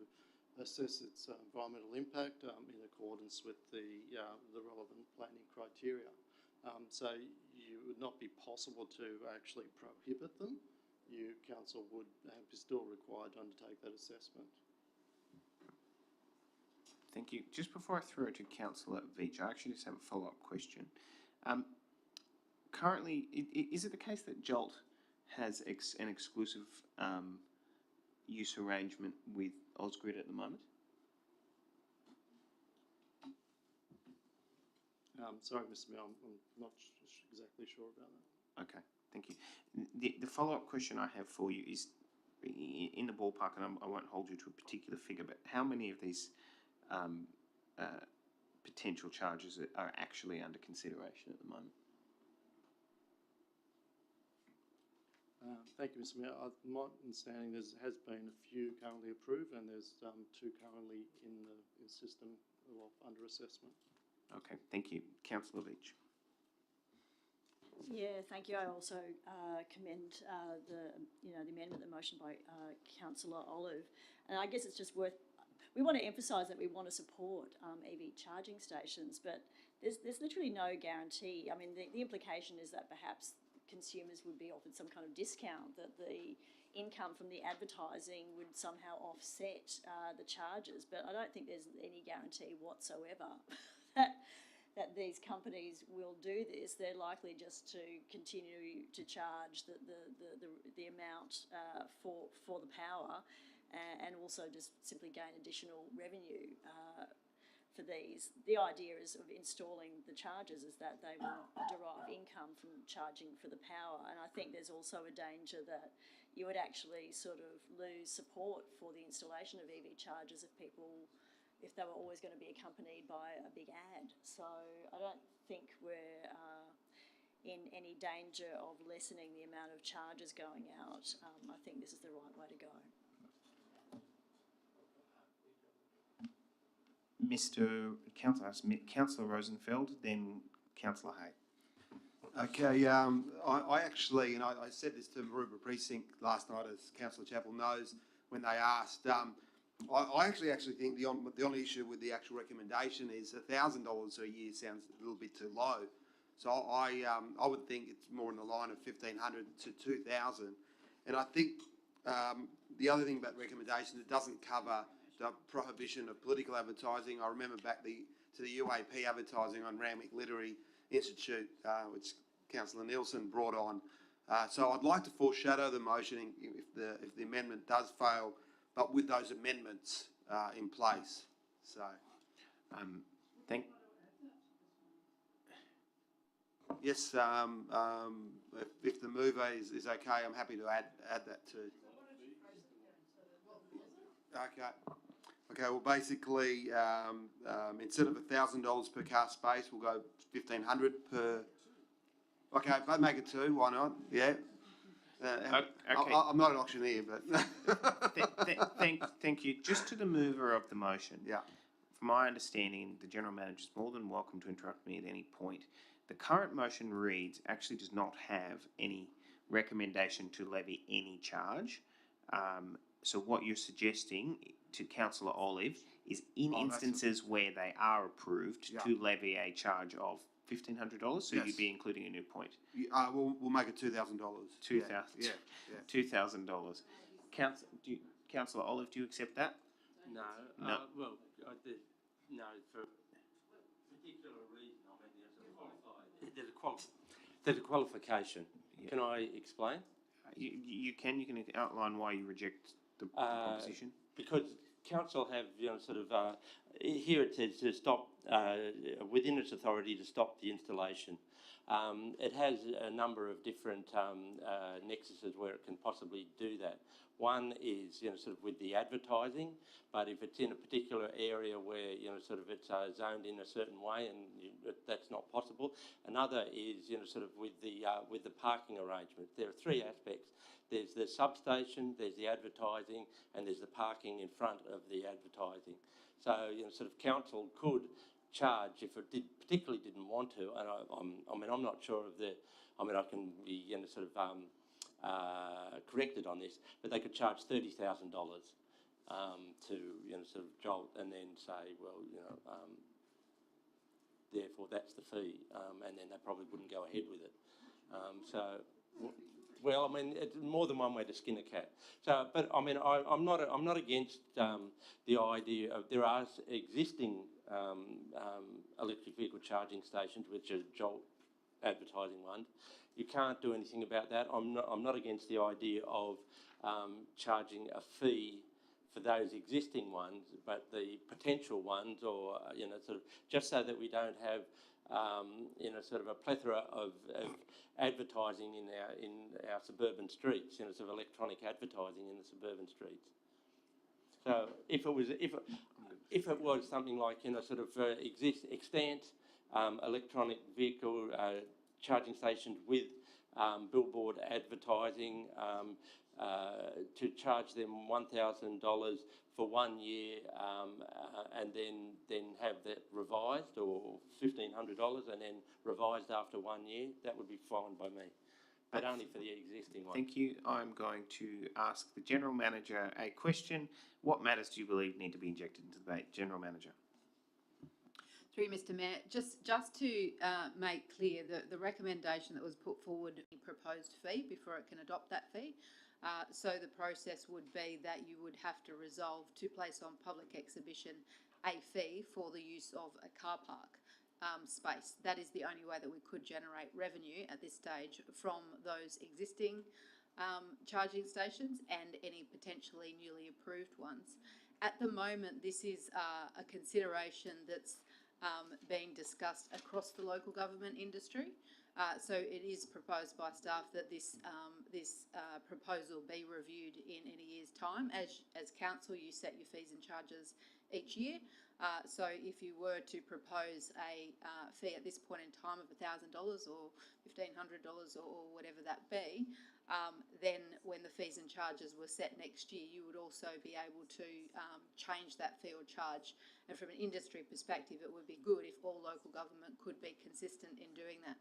assess its environmental impact in accordance with the relevant planning criteria. So it would not be possible to actually prohibit them. Council would be still required to undertake that assessment. Thank you. Just before I throw it to Councillor Veach, I actually just have a follow-up question. Currently, is it the case that Jolt has an exclusive use arrangement with Ausgrid at the moment? Sorry, Mr Mayor, I'm not exactly sure about that. Okay, thank you. The follow-up question I have for you is, in the ballpark, and I won't hold you to a particular figure, but how many of these potential charges are actually under consideration at the moment? Thank you, Mr Mayor. My understanding has been a few currently approved, and there's two currently in the system under assessment. Okay, thank you. Councillor Leach. Yeah, thank you. I also commend the amendment, the motion by Councillor Olive, and I guess it's just worth. We want to emphasise that we want to support EV charging stations, but there's literally no guarantee. I mean, the implication is that perhaps consumers would be offered some kind of discount, that the income from the advertising would somehow offset the charges, but I don't think there's any guarantee whatsoever that these companies will do this. They're likely just to continue to charge the amount for the power, and also just simply gain additional revenue for these. The idea is of installing the chargers is that they will derive income from charging for the power, and I think there's also a danger that you would actually sort of lose support for the installation of EV chargers if they were always going to be accompanied by a big ad. So I don't think we're in any danger of lessening the amount of charges going out. I think this is the right way to go. Councillor Rosenfeld, then Councillor Hay. Okay, I actually, and I said this to Maroubra Precinct last night, as Councillor Chappell knows, when they asked. I actually think the only issue with the actual recommendation is $1,000 a year sounds a little bit too low. So I would think it's more in the line of $1,500 to $2,000. And I think the other thing about the recommendation, it doesn't cover the prohibition of political advertising. I remember back to the UAP advertising on Randwick Literary Institute, which Councillor Nielsen brought on. So I'd like to foreshadow the motion if the amendment does fail, but with those amendments in place. So, yes, if the mover is okay, I'm happy to add that too. Okay. Well, basically, instead of $1,000 per car space, we'll go $1,500 per. Okay, but make it two. Why not? Yeah. Okay. I'm not an auctioneer, but thank you. Just to the mover of the motion. Yeah. From my understanding, the General Manager is more than welcome to interrupt me at any point. The current motion reads actually does not have any recommendation to levy any charge. So what you're suggesting to Councillor Olive is in instances where they are approved to levy a charge of $1,500, so you'd be including a new point. We'll make it $2,000. $2,000. Councillor Olive, do you accept that? No. No. Well, no, for a particular reason. I mean, there's a qualification. Yeah. Can I explain? You can outline why you reject the proposition. Because council have, here it says to stop, within its authority to stop the installation. It has a number of different nexuses where it can possibly do that. One is, with the advertising, but if it's in a particular area where, it's zoned in a certain way and that's not possible. Another is, with the parking arrangement. There are three aspects. There's the substation, there's the advertising, and there's the parking in front of the advertising. So, council could charge if it particularly didn't want to, and I'm not sure of I can be, corrected on this, but they could charge $30,000 to, jolt and then say, well, therefore that's the fee, and then they probably wouldn't go ahead with it. Well, I mean, it's more than one way to skin a cat. So, but I mean, I'm not against the idea of there are existing electric vehicle charging stations, which are Jolt advertising ones. You can't do anything about that. I'm not against the idea of charging a fee for those existing ones, but the potential ones, or just so that we don't have sort of a plethora of advertising in our suburban streets, sort of electronic advertising in the suburban streets. So if it was something like sort of extant electronic vehicle charging stations with billboard advertising, to charge them $1,000 for 1 year, and then have that revised, or $1,500 and then revised after 1 year, that would be fine by me, but only for the existing one. Thank you. I'm going to ask the General Manager a question. What matters do you believe need to be injected into the debate? General Manager. Through you, Mr Mayor, just to make clear that the recommendation that was put forward, the proposed fee before it can adopt that fee. So the process would be that you would have to resolve to place on public exhibition a fee for the use of a car park space. That is the only way that we could generate revenue at this stage from those existing charging stations and any potentially newly approved ones. At the moment, this is a consideration that's being discussed across the local government industry. So it is proposed by staff that this proposal be reviewed in a year's time. As council, you set your fees and charges each year. So if you were to propose a fee at this point in time of $1,000 or $1,500 or whatever that be, then when the fees and charges were set next year, you would also be able to change that fee or charge. And from an industry perspective, it would be good if all local government could be consistent in doing that.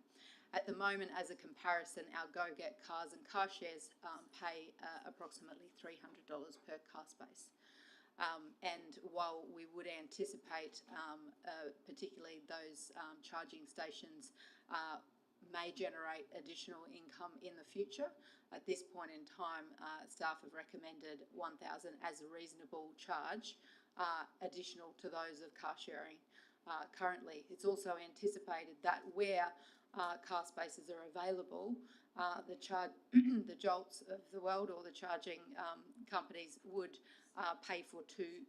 At the moment, as a comparison, our Go Get Cars and car shares pay approximately $300 per car space. And while we would anticipate, particularly those charging stations may generate additional income in the future, at this point in time, staff have recommended $1,000 as a reasonable charge, additional to those of car sharing currently. It's also anticipated that where car spaces are available, the Jolts of the world or the charging companies would pay for 2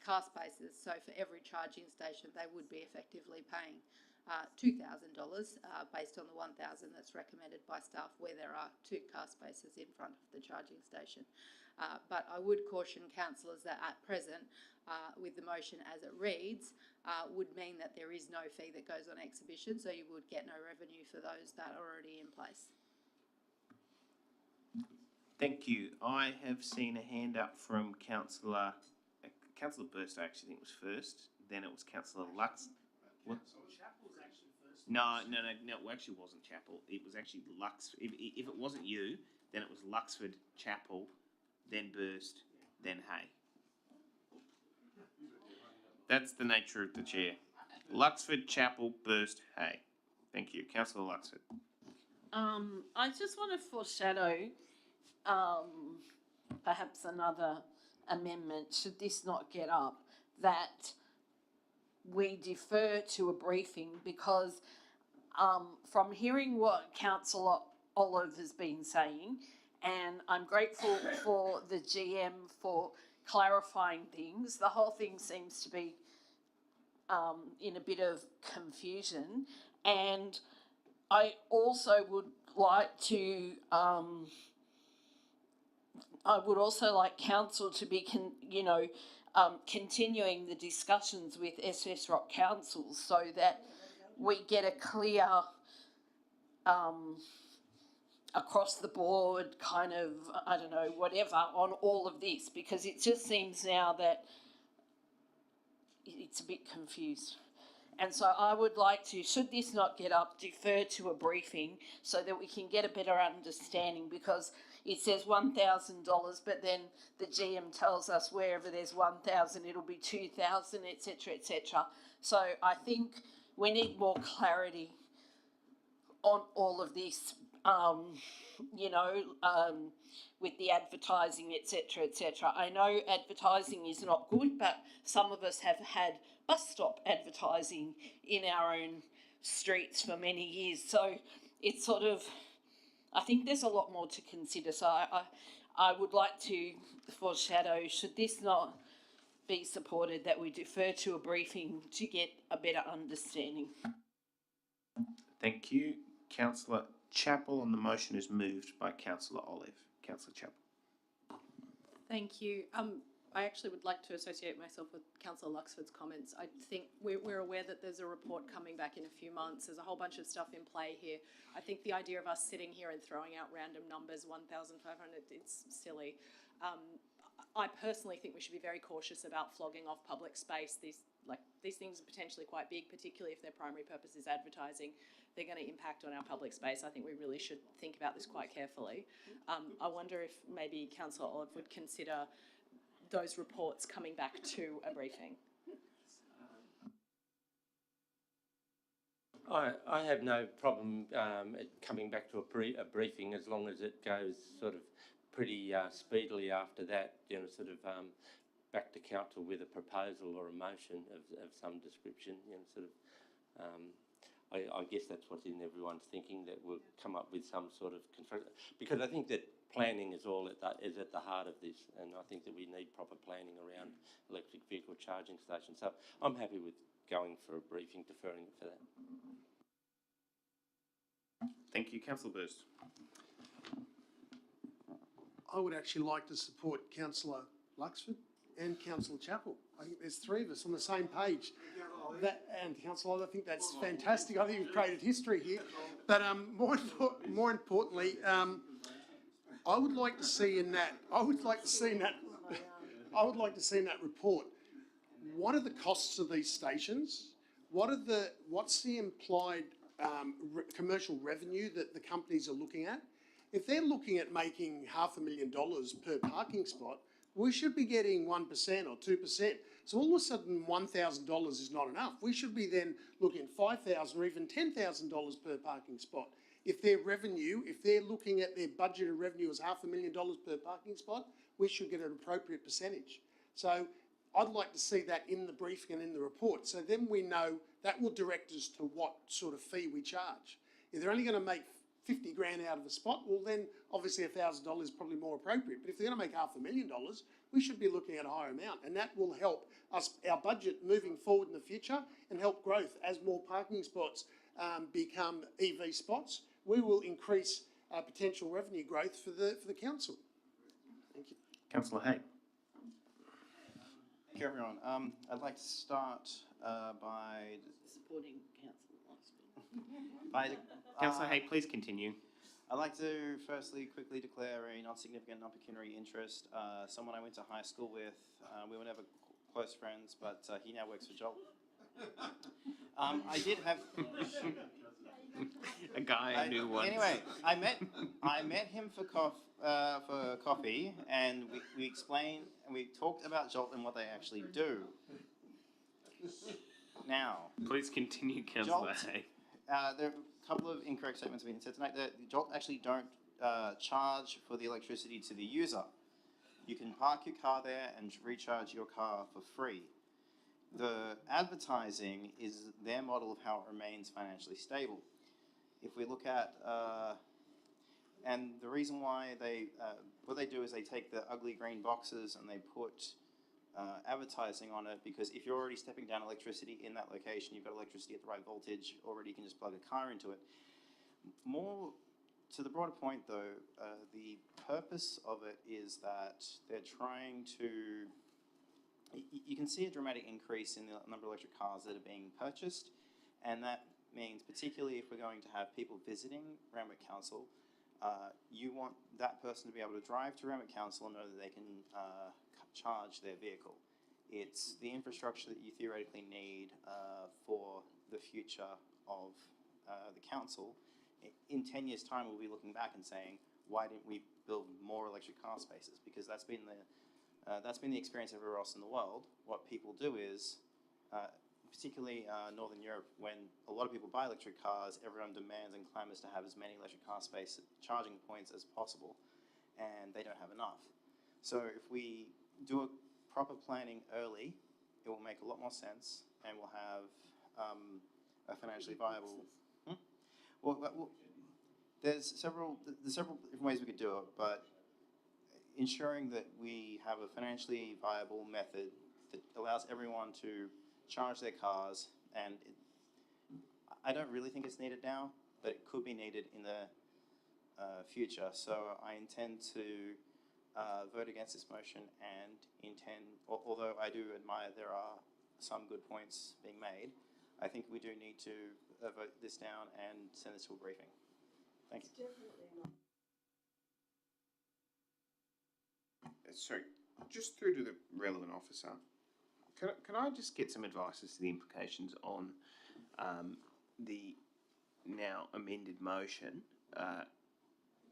car spaces. So for every charging station, they would be effectively paying $2,000 based on the $1,000 that's recommended by staff where there are 2 car spaces in front of the charging station. But I would caution councillors that at present, with the motion as it reads, would mean that there is no fee that goes on exhibition, so you would get no revenue for those that are already in place. Thank you. I have seen a hand up from Councillor Burst. I actually think was first. Then it was Councillor Lux. What? Chapel was actually first. No, it actually wasn't Chapel. It was actually Lux. If it wasn't you, then it was Luxford, Chapel, then Burst, then Hay. That's the nature of the chair. Luxford, Chapel, Burst, Hay. Thank you. Councillor Luxford. I just want to foreshadow perhaps another amendment, should this not get up, that we defer to a briefing, because from hearing what Councillor Olive has been saying, and I'm grateful for the GM for clarifying things, the whole thing seems to be in a bit of confusion, and I also would like to I would also like council to be continuing the discussions with SS Rock councils so that we get a clear across the board kind of, I don't know, whatever on all of this, because it just seems now that it's a bit confused. And so I would like to, should this not get up, defer to a briefing so that we can get a better understanding, because it says $1,000, but then the GM tells us wherever there's 1,000, it'll be 2,000, etc., etc. So I think we need more clarity on all of this, with the advertising, etc., etc. I know advertising is not good, but some of us have had bus stop advertising in our own streets for many years. So it's sort of, I think there's a lot more to consider. So I would like to foreshadow, should this not be supported, that we defer to a briefing to get a better understanding. Thank you. Councillor Chappell on the motion is moved by Councillor Olive. Councillor Chappell. Thank you. I actually would like to associate myself with Councillor Luxford's comments. I think we're aware that there's a report coming back in a few months. There's a whole bunch of stuff in play here. I think the idea of us sitting here and throwing out random numbers, 1,500, it's silly. I personally think we should be very cautious about flogging off public space. These things are potentially quite big, particularly if their primary purpose is advertising. They're going to impact on our public space. I think we really should think about this quite carefully. I wonder if maybe Councillor Olive would consider those reports coming back to a briefing. I have no problem it coming back to a briefing as long as it goes sort of pretty speedily after that, sort of back to council with a proposal or a motion of some description, sort of. I guess that's what's in everyone's thinking, that we'll come up with some sort of because I think that planning is at the heart of this, and I think that we need proper planning around electric vehicle charging stations. So I'm happy with going for a briefing, deferring it for that. Thank you, Councillor Burst. I would actually like to support Councillor Luxford and Councillor Chappell. I think there's three of us on the same page. And Councillor, I think that's fantastic. I think we've created history here. But more importantly, I would like to see in that report, what are the costs of these stations? What's the implied commercial revenue that the companies are looking at? If they're looking at making $500,000 per parking spot, we should be getting 1% or 2%. So all of a sudden, $1,000 is not enough. We should be then looking at $5,000 or even $10,000 per parking spot. If their revenue, if they're looking at their budgeted revenue as $500,000 per parking spot, we should get an appropriate percentage. So I'd like to see that in the briefing and in the report. So then we know that will direct us to what sort of fee we charge. If they're only going to make 50 grand out of a spot, well then obviously $1,000 is probably more appropriate. But if they're going to make $500,000, we should be looking at a higher amount, and that will help us, our budget moving forward in the future, and help growth as more parking spots become EV spots. We will increase potential revenue growth for the council. Thank you. Councillor Hay. Thank you, everyone. I'd like to start by supporting Councillor Luxford. Councillor Hay, please continue. I'd like to firstly quickly declare a non-significant, non-pecuniary interest. Someone I went to high school with, we were never close friends, but he now works for Jolt. I did have a guy I knew once. Anyway, I met him for coffee, and we explained and we talked about Jolt and what they actually do. Now, please continue, Councillor Hay. There are a couple of incorrect statements being said tonight. That Jolt actually don't charge for the electricity to the user. You can park your car there and recharge your car for free. The advertising is their model of how it remains financially stable. If we look at, and the reason why what they do is they take the ugly green boxes and they put advertising on it, because if you're already stepping down electricity in that location, you've got electricity at the right voltage already, you can just plug a car into it. More to the broader point though, the purpose of it is that they're trying to, you can see a dramatic increase in the number of electric cars that are being purchased, and that means particularly if we're going to have people visiting Randwick Council, you want that person to be able to drive to Randwick Council and know that they can charge their vehicle. It's the infrastructure that you theoretically need for the future of the council. In 10 years' time, we'll be looking back and saying, why didn't we build more electric car spaces? Because that's been the experience everywhere else in the world. What people do is, particularly Northern Europe, when a lot of people buy electric cars, everyone demands and clamours to have as many electric car space charging points as possible, and they don't have enough. So if we do a proper planning early, it will make a lot more sense, and we'll have a financially viable. Well, there's several different ways we could do it, but ensuring that we have a financially viable method that allows everyone to charge their cars, and I don't really think it's needed now, but it could be needed in the future. So I intend to vote against this motion and although I do admire there are some good points being made, I think we do need to vote this down and send this to a briefing. Thank you. Sorry, just through to the relevant officer. Can I just get some advice as to the implications on the now amended motion?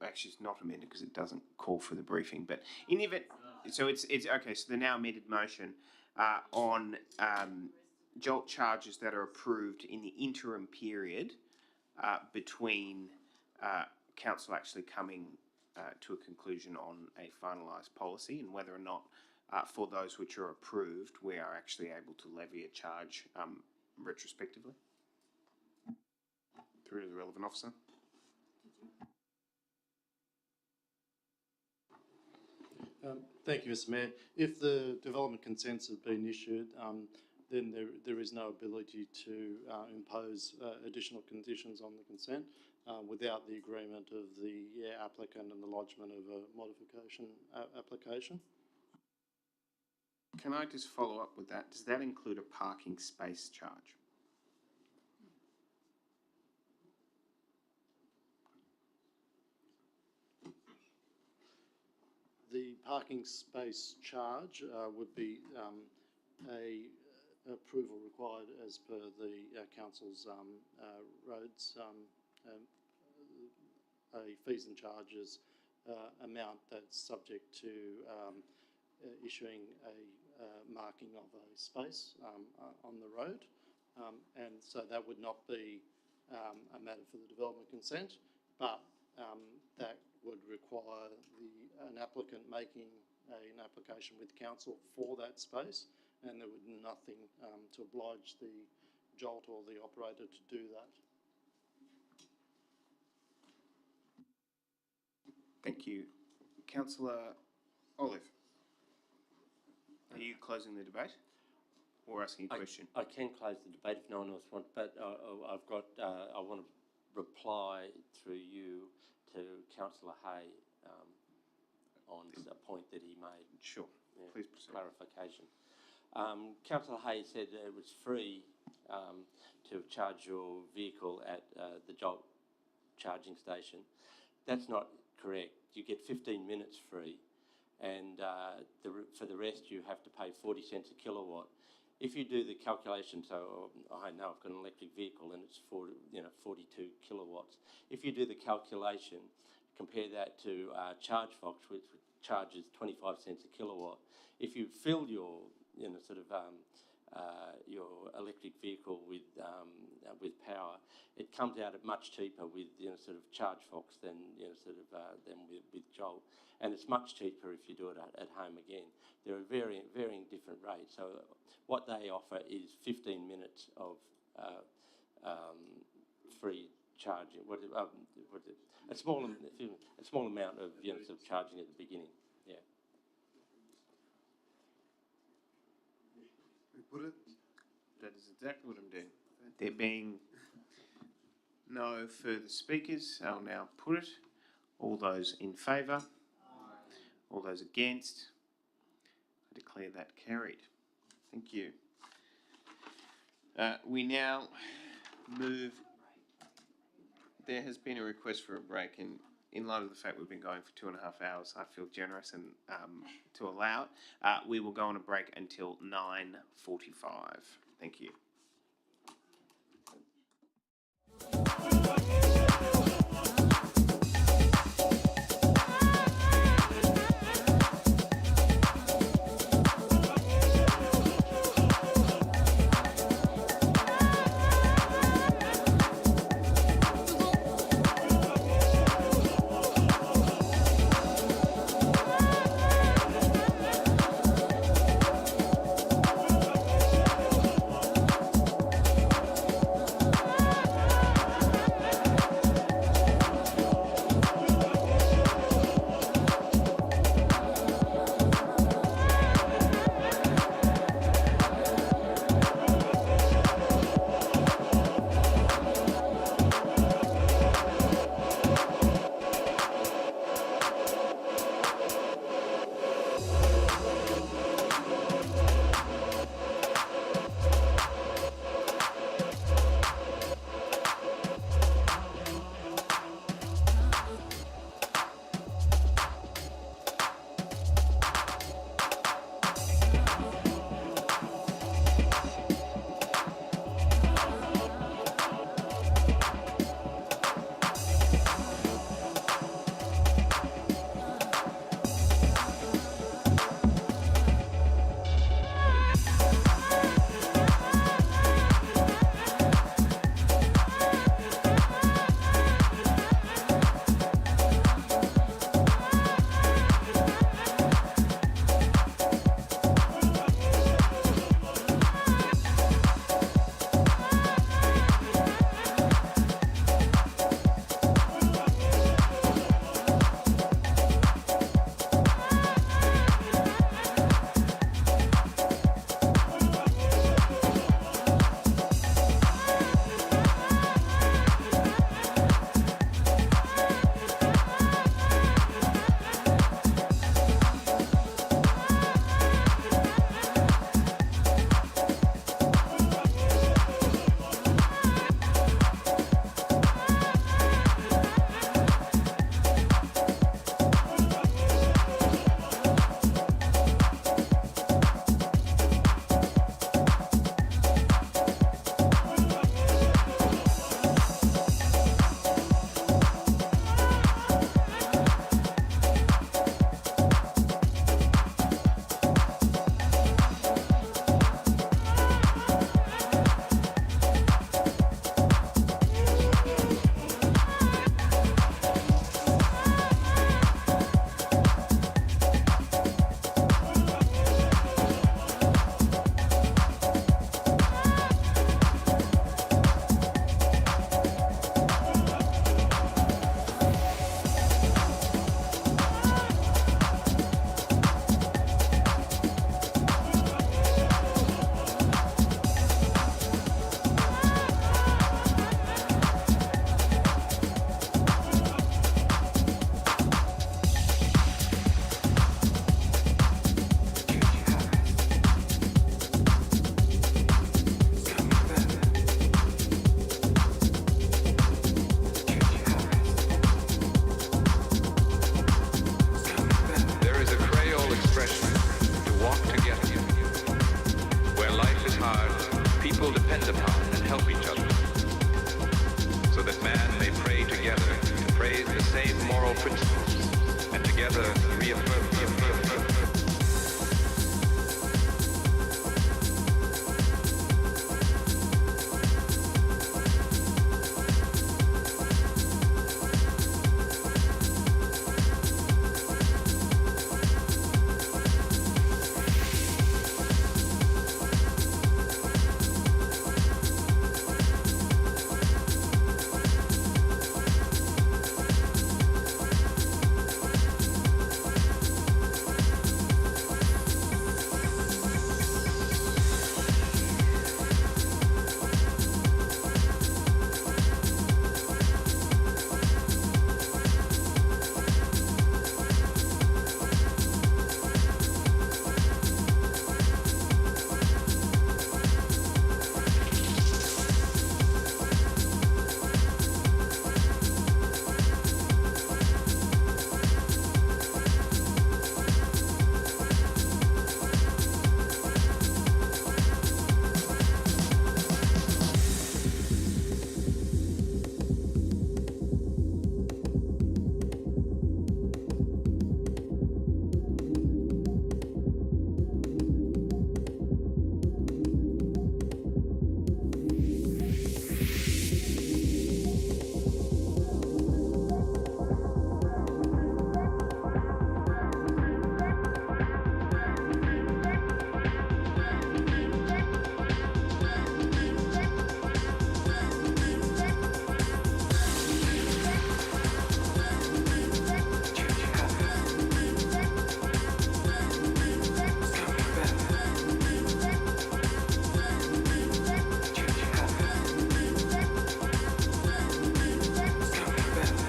Actually, it's not amended because it doesn't call for the briefing. But in the event, so it's okay. So the now amended motion on jolt charges that are approved in the interim period between council actually coming to a conclusion on a finalised policy, and whether or not for those which are approved we are actually able to levy a charge retrospectively. Through to the relevant officer. Thank you, Mr. Mayor. If the development consents have been issued, then there is no ability to impose additional conditions on the consent without the agreement of the applicant and the lodgement of a modification application. Can I just follow up with that? Does that include a parking space charge? The parking space charge would be a approval required as per the council's roads a fees and charges amount that's subject to issuing a marking of a space on the road, and so that would not be a matter for the development consent, but that would require an applicant making an application with council for that space, and there would be nothing to oblige the jolt or the operator to do that. Thank you. Councillor Olive, are you closing the debate or asking a question? I can close the debate if no one else wants, but I've got, I want to reply through you to Councillor Hay on a point that he made. Sure, yeah, please proceed. Clarification. Councillor Hay said that it was free to charge your vehicle at the jolt charging station. That's not correct. You get 15 minutes free, and for the rest you have to pay 40 cents a kilowatt. If you do the calculation, so I know I've got an electric vehicle and it's 42 kilowatts. If you do the calculation, compare that to ChargeFox, which charges 25 cents a kilowatt. If you fill your your electric vehicle with power, it comes out at much cheaper with ChargeFox than than with Jolt, and it's much cheaper if you do it at home again. There are varying different rates. So what they offer is 15 minutes of free charging. A small amount of charging at the beginning. Yeah. Put it. That is exactly what I'm doing. There being no further speakers, I'll now put it. All those in favour? All those against? I declare that carried. Thank you. We now move. There has been a request for a break, and in light of the fact we've been going for 2.5 hours, I feel generous and to allow it. We will go on a break until 9:45. Thank you. people depend upon and help each other, so that man may pray together to praise the same moral principles, and together reaffirm.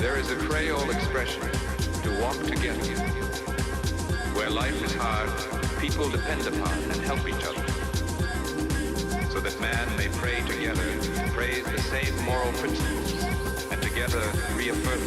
There is a Creole expression, to walk together. Where life is hard, people depend upon and help each other, so that man may pray together to praise the same moral principles, and together reaffirm.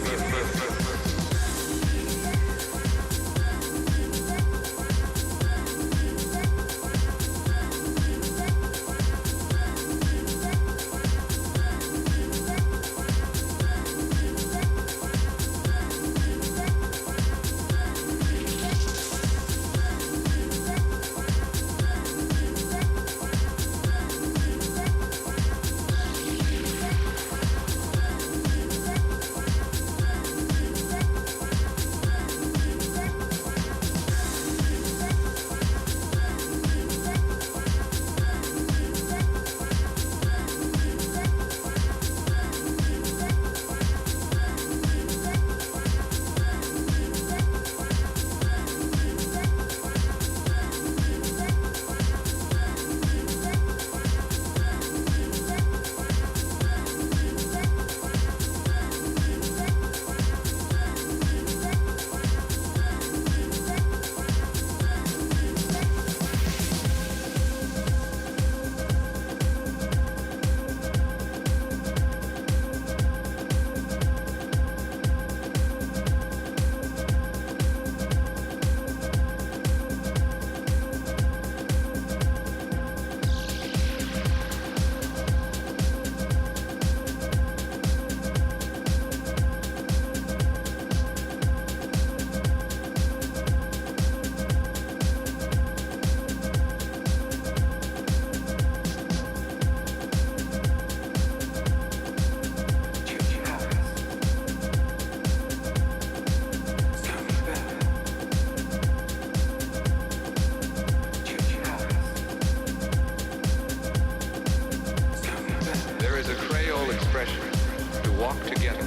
To walk together.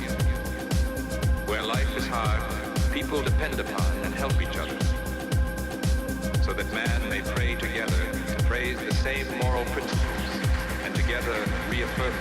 Where life is hard, people depend upon and help each other, so that man may pray together to praise the same moral principles, and together reaffirm.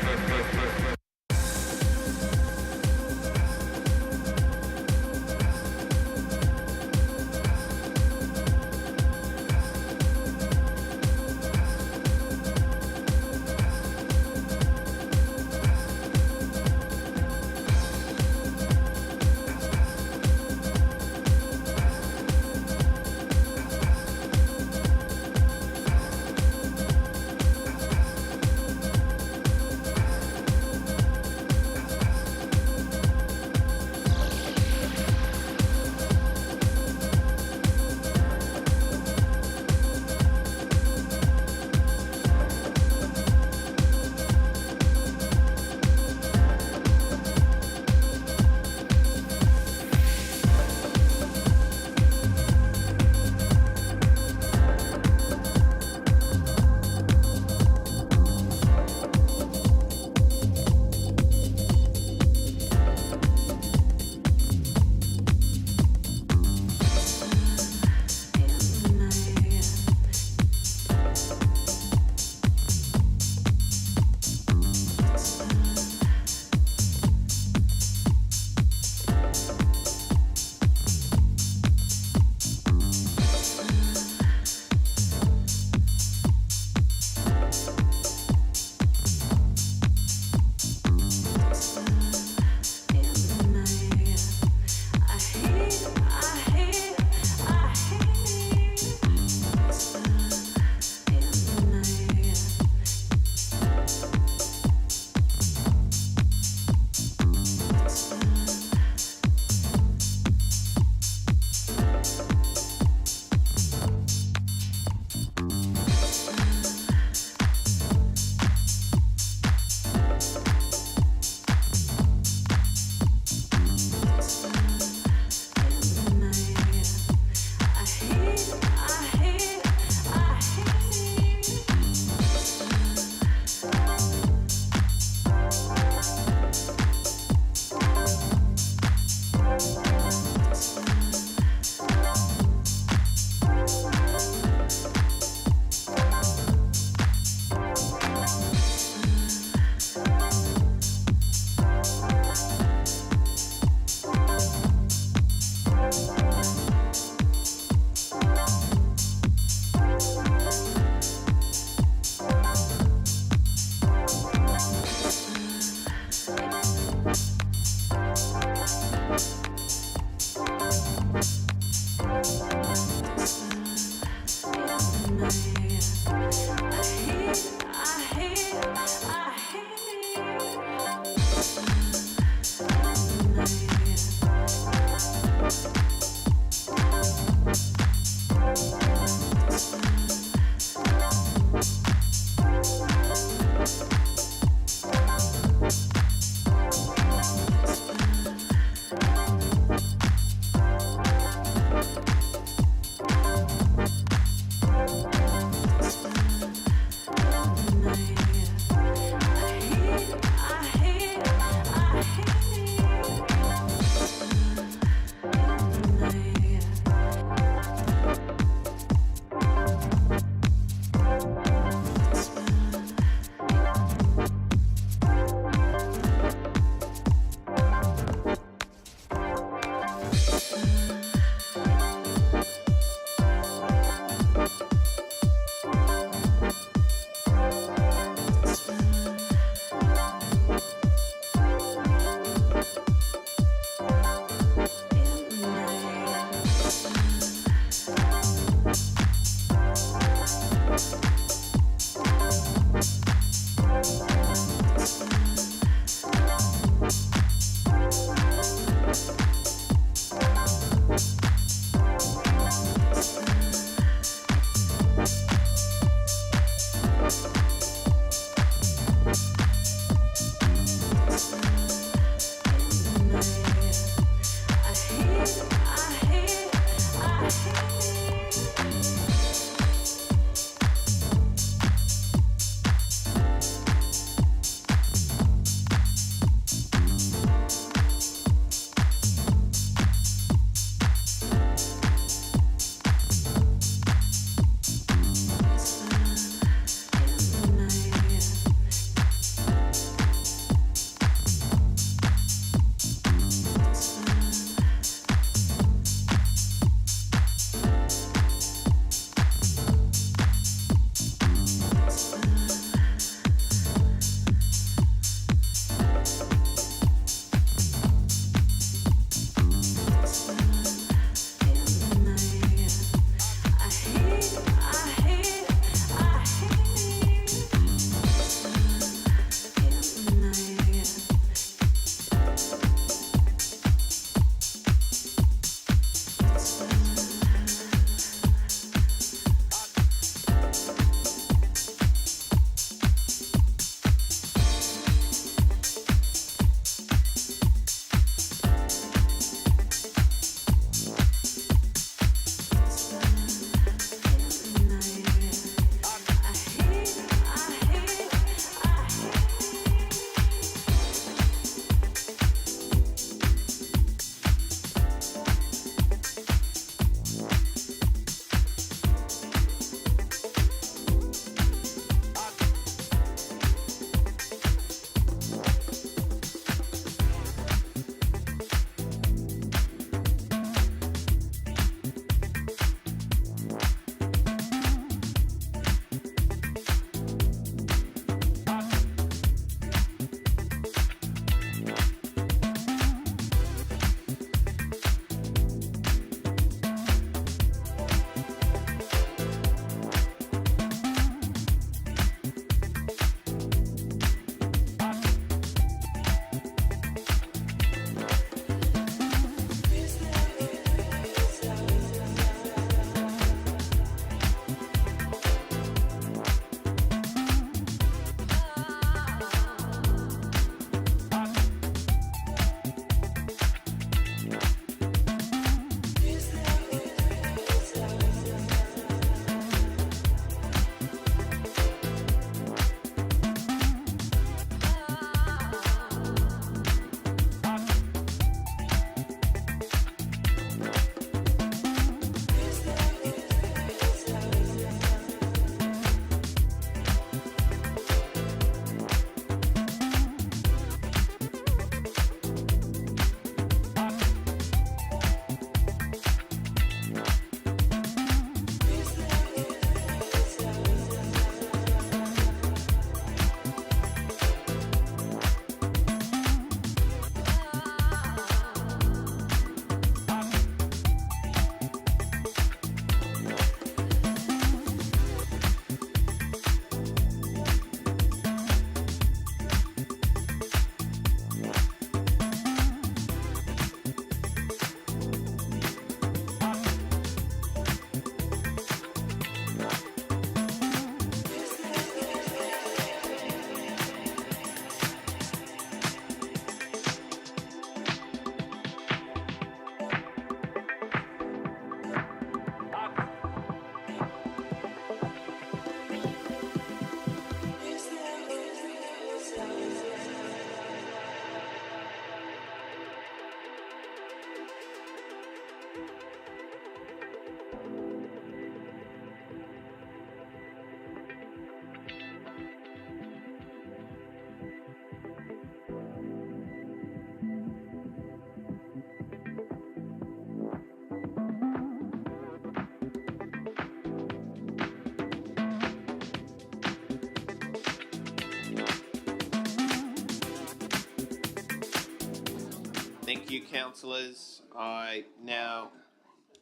Thank you, councillors. I now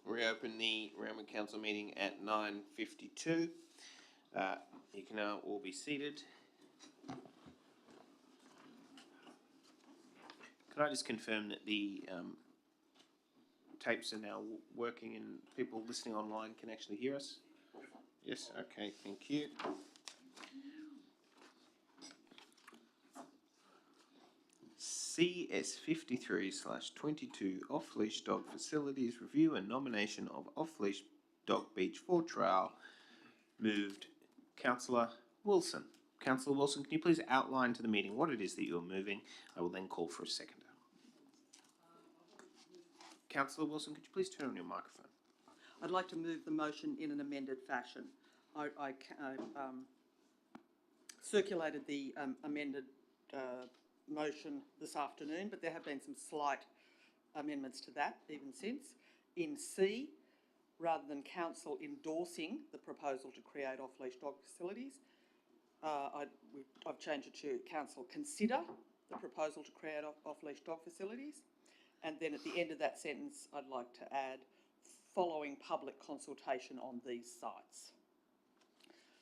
reopen the Randwick Council meeting at 9:52. You can now all be seated. Can I just confirm that the tapes are now working and people listening online can actually hear us? Yes, okay, thank you. CS 53/22 off-leash dog facilities review and nomination of off-leash dog beach for trial. Moved Councillor Wilson. Councillor Wilson, can you please outline to the meeting what it is that you're moving? I will then call for a seconder. Councillor Wilson, could you please turn on your microphone? I'd like to move the motion in an amended fashion. I circulated the amended motion this afternoon, but there have been some slight amendments to that even since. In C, rather than council endorsing the proposal to create off-leash dog facilities, I've changed it to council consider the proposal to create off-leash dog facilities. And then at the end of that sentence, I'd like to add following public consultation on these sites.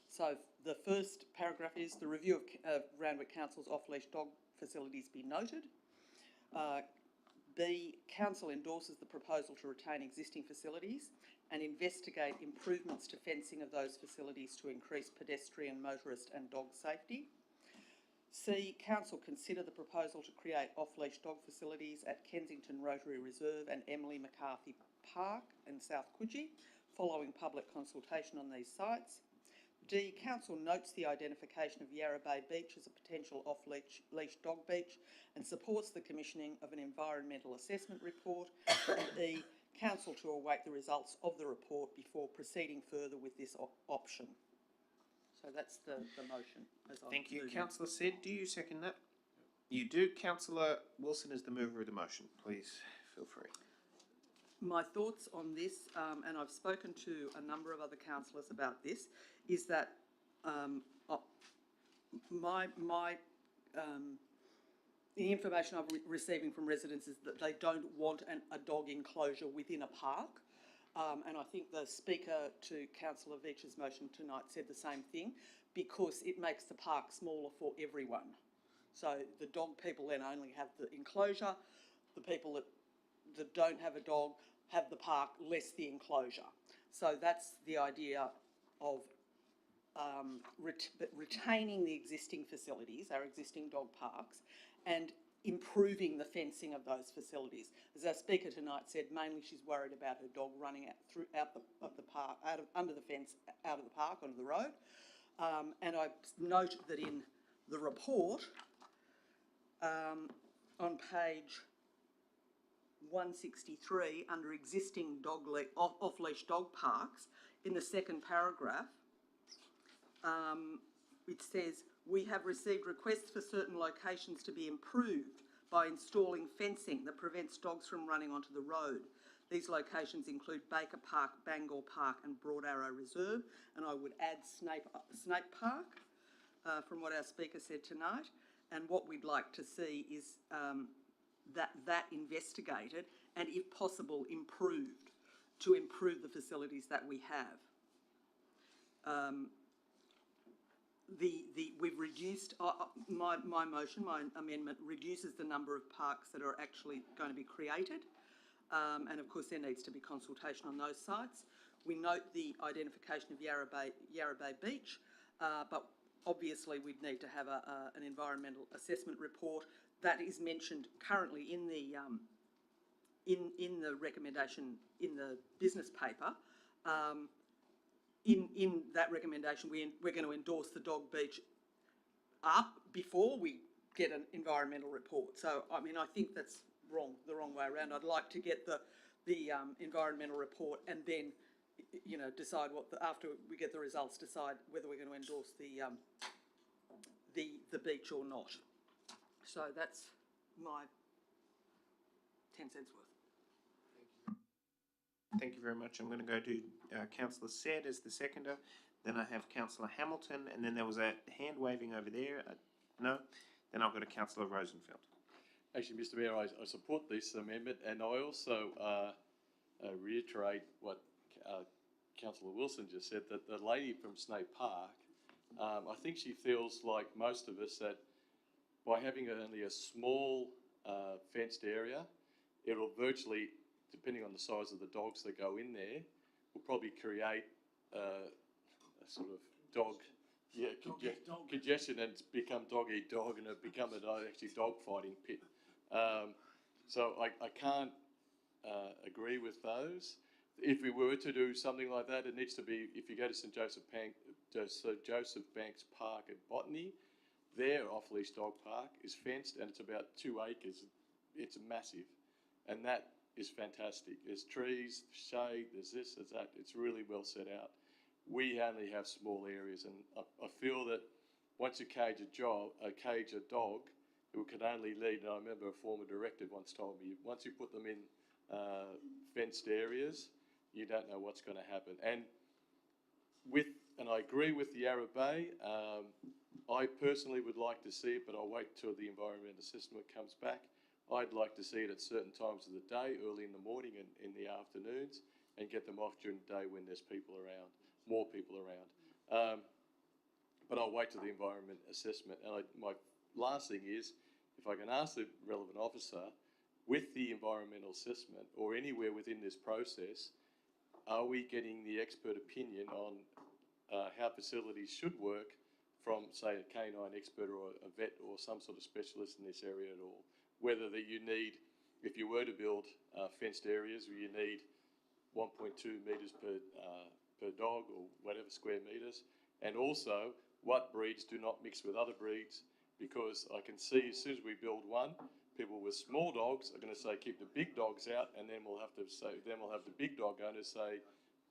So the first paragraph is the review of Randwick Council's off-leash dog facilities be noted. B, council endorses the proposal to retain existing facilities and investigate improvements to fencing of those facilities to increase pedestrian, motorist and dog safety. C, council consider the proposal to create off-leash dog facilities at Kensington Rotary Reserve and Emily McCarthy Park in South Coogee, following public consultation on these sites. D, council notes the identification of Yarra Bay Beach as a potential off-leash dog beach and supports the commissioning of an environmental assessment report. And E, council to await the results of the report before proceeding further with this option. So that's the motion. Thank you. Councillor Said, do you second that? You do. Councillor Wilson is the mover of the motion. Please feel free. My thoughts on this, and I've spoken to a number of other councillors about this, is that the information I'm receiving from residents is that they don't want a dog enclosure within a park. And I think the speaker to Councillor Veach's motion tonight said the same thing, because it makes the park smaller for everyone. So the dog people then only have the enclosure, the people that don't have a dog have the park less the enclosure. So that's the idea of retaining the existing facilities, our existing dog parks, and improving the fencing of those facilities. As our speaker tonight said, mainly she's worried about her dog running under the fence, out of the park, onto the road. And I note that in the report, on page 163, under existing off-leash dog parks, in the second paragraph, it says, we have received requests for certain locations to be improved by installing fencing that prevents dogs from running onto the road. These locations include Baker Park, Bangor Park and Broad Arrow Reserve, and I would add Snape Park from what our speaker said tonight. And what we'd like to see is that investigated and, if possible, improved, to improve the facilities that we have. We've reduced, my motion, my amendment reduces the number of parks that are actually going to be created. And of course there needs to be consultation on those sites. We note the identification of Yarra Bay Beach, but obviously we'd need to have an environmental assessment report. That is mentioned currently in the recommendation in the business paper. In that recommendation, we're going to endorse the dog beach up before we get an environmental report. So, I mean, I think that's the wrong way around. I'd like to get the environmental report and then, you know, decide after we get the results, decide whether we're going to endorse the beach or not. So that's my 10 cents worth. Thank you very much. I'm going to go to Councillor Said as the seconder. Then I have Councillor Hamilton, and then there was a hand waving over there. No. Then I'll go to Councillor Rosenfeld. actually, Mr Mayor, I support this amendment, and I also reiterate what Councillor Wilson just said, that the lady from Snape Park, I think she feels like most of us that by having only a small fenced area, it'll virtually, depending on the size of the dogs that go in there, will probably create a sort of dog, congestion, and become dog eat dog, and it become an actually dog fighting pit. So I can't agree with those. If we were to do something like that, it needs to be, if you go to St Joseph Banks Park at Botany, their off-leash dog park is fenced and it's about 2 acres. It's massive, and that is fantastic. There's trees, shade, there's this, there's that. It's really well set out. We only have small areas, and I feel that once you cage a dog, it can only lead, and I remember a former director once told me, once you put them in fenced areas, you don't know what's going to happen. And I agree with the Yarra Bay. I personally would like to see it, but I'll wait till the environment assessment comes back. I'd like to see it at certain times of the day, early in the morning and in the afternoons, and get them off during the day when there's people around, more people around. But I'll wait till the environment assessment. And my last thing is, if I can ask the relevant officer, with the environmental assessment or anywhere within this process, are we getting the expert opinion on how facilities should work from, say, a canine expert or a vet or some sort of specialist in this area at all? Whether that you need, if you were to build fenced areas, where you need 1.2 metres per dog or whatever square metres, and also what breeds do not mix with other breeds, because I can see as soon as we build one, people with small dogs are going to say keep the big dogs out, and then we'll have the big dog owners say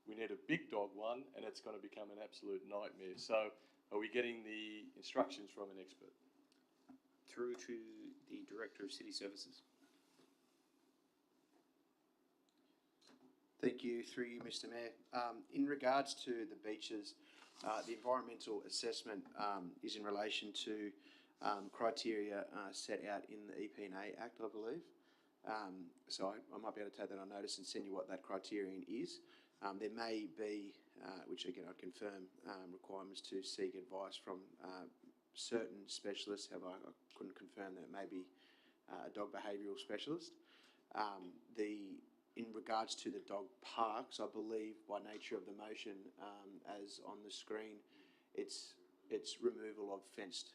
we need a big dog one, and it's going to become an absolute nightmare. So are we getting the instructions from an expert? Through to the Director of City Services. Thank you, through you, Mr Mayor. In regards to the beaches, the environmental assessment is in relation to criteria set out in the EP&A Act, I believe. So I might be able to take that on notice and send you what that criterion is. There may be, which again I'd confirm, requirements to seek advice from certain specialists. However, I couldn't confirm that it may be a dog behavioural specialist. In regards to the dog parks, I believe by nature of the motion, as on the screen, it's removal of fenced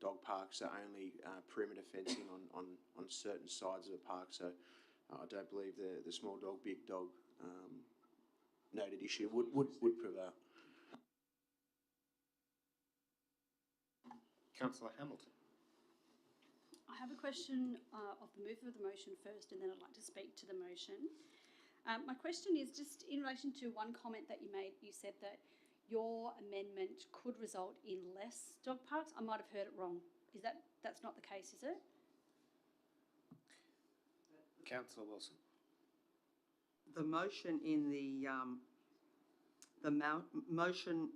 dog parks, so only perimeter fencing on certain sides of the park. So I don't believe the small dog, big dog noted issue would prevail. Councillor Hamilton. I have a question of the mover of the motion first, and then I'd like to speak to the motion. My question is just in relation to one comment that you made. You said that your amendment could result in less dog parks. I might have heard it wrong. That's not the case, is it? Councillor Wilson. The motion in motion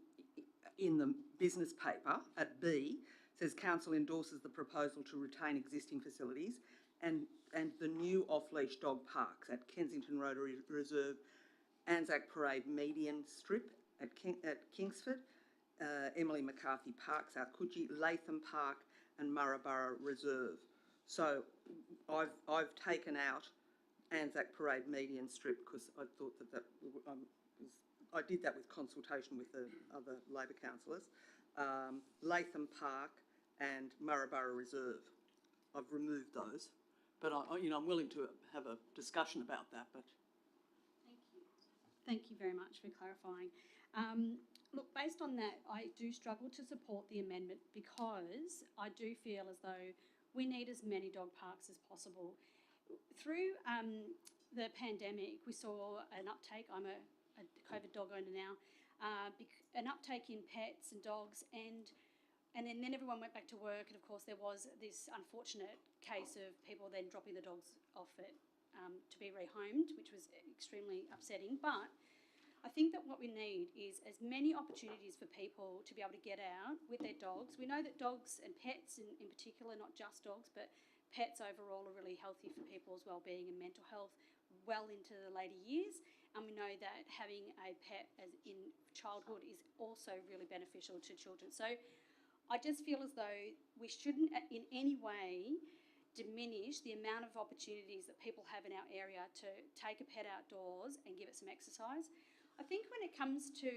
in the business paper at B says council endorses the proposal to retain existing facilities and the new off-leash dog parks at Kensington Rotary Reserve, Anzac Parade Median Strip at Kingsford, Emily McCarthy Park, South Coogee, Latham Park and Murrabburra Reserve. So I've taken out Anzac Parade Median Strip because I thought that I did that with consultation with the other Labor councillors. Latham Park and Murrabburra Reserve. I've removed those, but I'm willing to have a discussion about that. But Thank you very much for clarifying. Look, based on that, I do struggle to support the amendment because I do feel as though we need as many dog parks as possible. Through the pandemic, we saw an uptake. I'm a COVID dog owner now. An uptake in pets and dogs, and then everyone went back to work, and of course there was this unfortunate case of people then dropping the dogs off it to be rehomed, which was extremely upsetting. But I think that what we need is as many opportunities for people to be able to get out with their dogs. We know that dogs and pets in particular, not just dogs, but pets overall are really healthy for people's well-being and mental health well into the later years. And we know that having a pet as in childhood is also really beneficial to children. So I just feel as though we shouldn't in any way diminish the amount of opportunities that people have in our area to take a pet outdoors and give it some exercise. I think when it comes to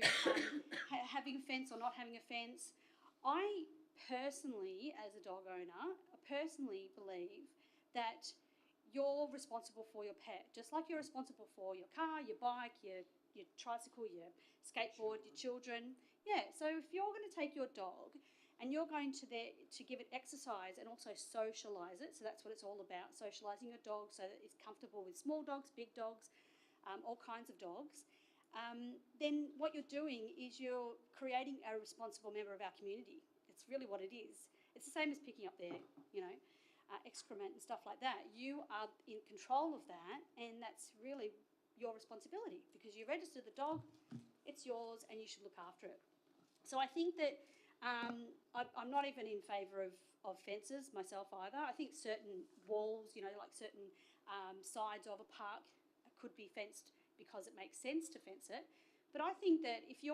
having a fence or not having a fence, I personally, as a dog owner, personally believe that you're responsible for your pet, just like you're responsible for your car, your bike, your tricycle, your skateboard, your children. Yeah, so if you're going to take your dog and you're going to give it exercise and also socialise it, so that's what it's all about, socialising your dog so that it's comfortable with small dogs, big dogs, all kinds of dogs, then what you're doing is you're creating a responsible member of our community. It's really what it is. It's the same as picking up their, excrement and stuff like that. You are in control of that, and that's really your responsibility because you register the dog, it's yours, and you should look after it. So I think that I'm not even in favour of fences myself either. I think certain walls, like certain sides of a park could be fenced because it makes sense to fence it. But I think that if you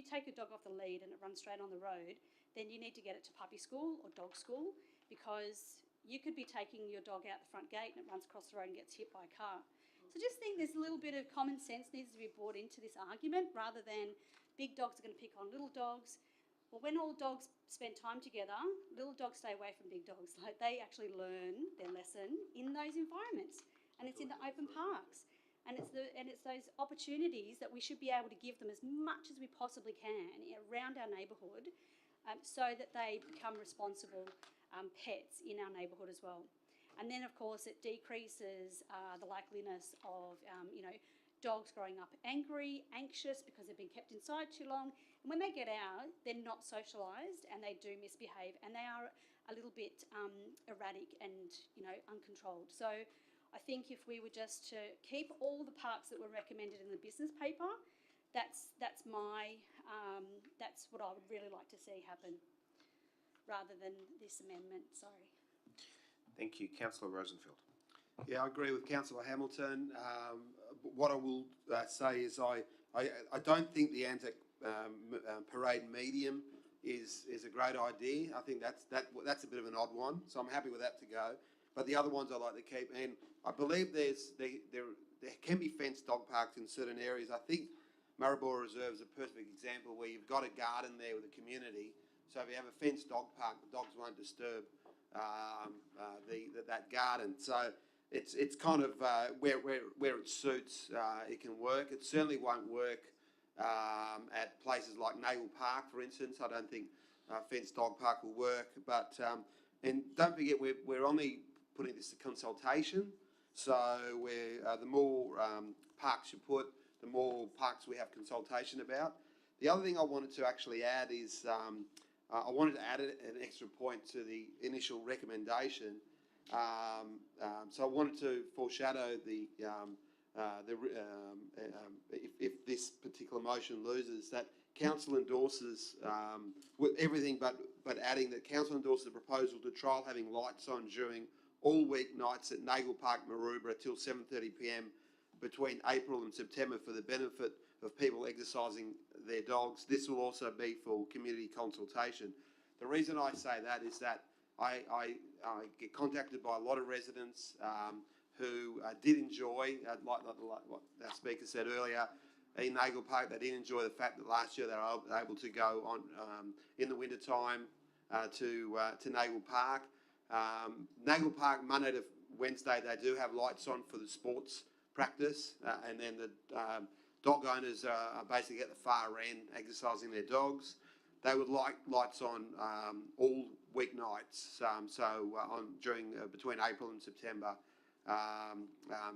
take your dog off the lead and it runs straight on the road, then you need to get it to puppy school or dog school, because you could be taking your dog out the front gate and it runs across the road and gets hit by a car. So I just think there's a little bit of common sense needs to be brought into this argument rather than big dogs are going to pick on little dogs. Well, when all dogs spend time together, little dogs stay away from big dogs. Like, they actually learn their lesson in those environments, and it's in the open parks. And it's those opportunities that we should be able to give them as much as we possibly can around our neighbourhood, so that they become responsible pets in our neighbourhood as well. And then, of course, it decreases the likeliness of, dogs growing up angry, anxious because they've been kept inside too long. And when they get out, they're not socialised and they do misbehave, and they are a little bit erratic and, uncontrolled. So I think if we were just to keep all the parks that were recommended in the business paper, that's what I would really like to see happen, rather than this amendment. Sorry. Thank you. Councillor Rosenfeld. Yeah, I agree with Councillor Hamilton. What I will say is I don't think the Anzac parade medium is a great idea. I think that's a bit of an odd one, so I'm happy with that to go. But the other ones I like to keep, and I believe there can be fenced dog parks in certain areas. I think Maribor Reserve is a perfect example where you've got a garden there with a community. So if you have a fenced dog park, the dogs won't disturb that garden. So it's kind of where it suits, it can work. It certainly won't work at places like Nagle Park, for instance. I don't think fenced dog park will work. But and don't forget, we're only putting this to consultation. So the more parks you put, the more parks we have consultation about. The other thing I wanted to actually add is I wanted to add an extra point to the initial recommendation. So I wanted to foreshadow if this particular motion loses, that council endorses with everything but adding that council endorses the proposal to trial having lights on during all weeknights at Nagle Park, Maroubra till 7:30 p.m. between April and September for the benefit of people exercising their dogs. This will also be for community consultation. The reason I say that is that I get contacted by a lot of residents who did enjoy, like what our speaker said earlier, in Nagle Park, they did enjoy the fact that last year they were able to go on in the winter time to Nagle Park. Nagle Park, Monday to Wednesday, they do have lights on for the sports practice, and then the dog owners are basically at the far end exercising their dogs. They would like lights on all weeknights, during between April and September.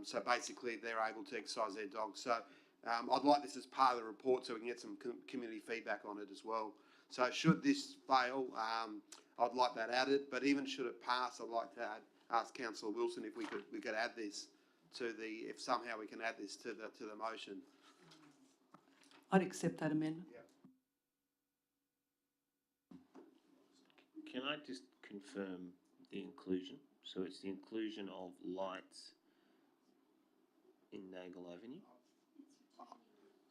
So basically, they're able to exercise their dogs. So I'd like this as part of the report so we can get some community feedback on it as well. So should this fail, I'd like that added. But even should it pass, I'd like to ask Councillor Wilson if we could add this to if somehow we can add this to the motion. I'd accept that amendment. Yeah. Can I just confirm the inclusion? So it's the inclusion of lights in Nagle Avenue.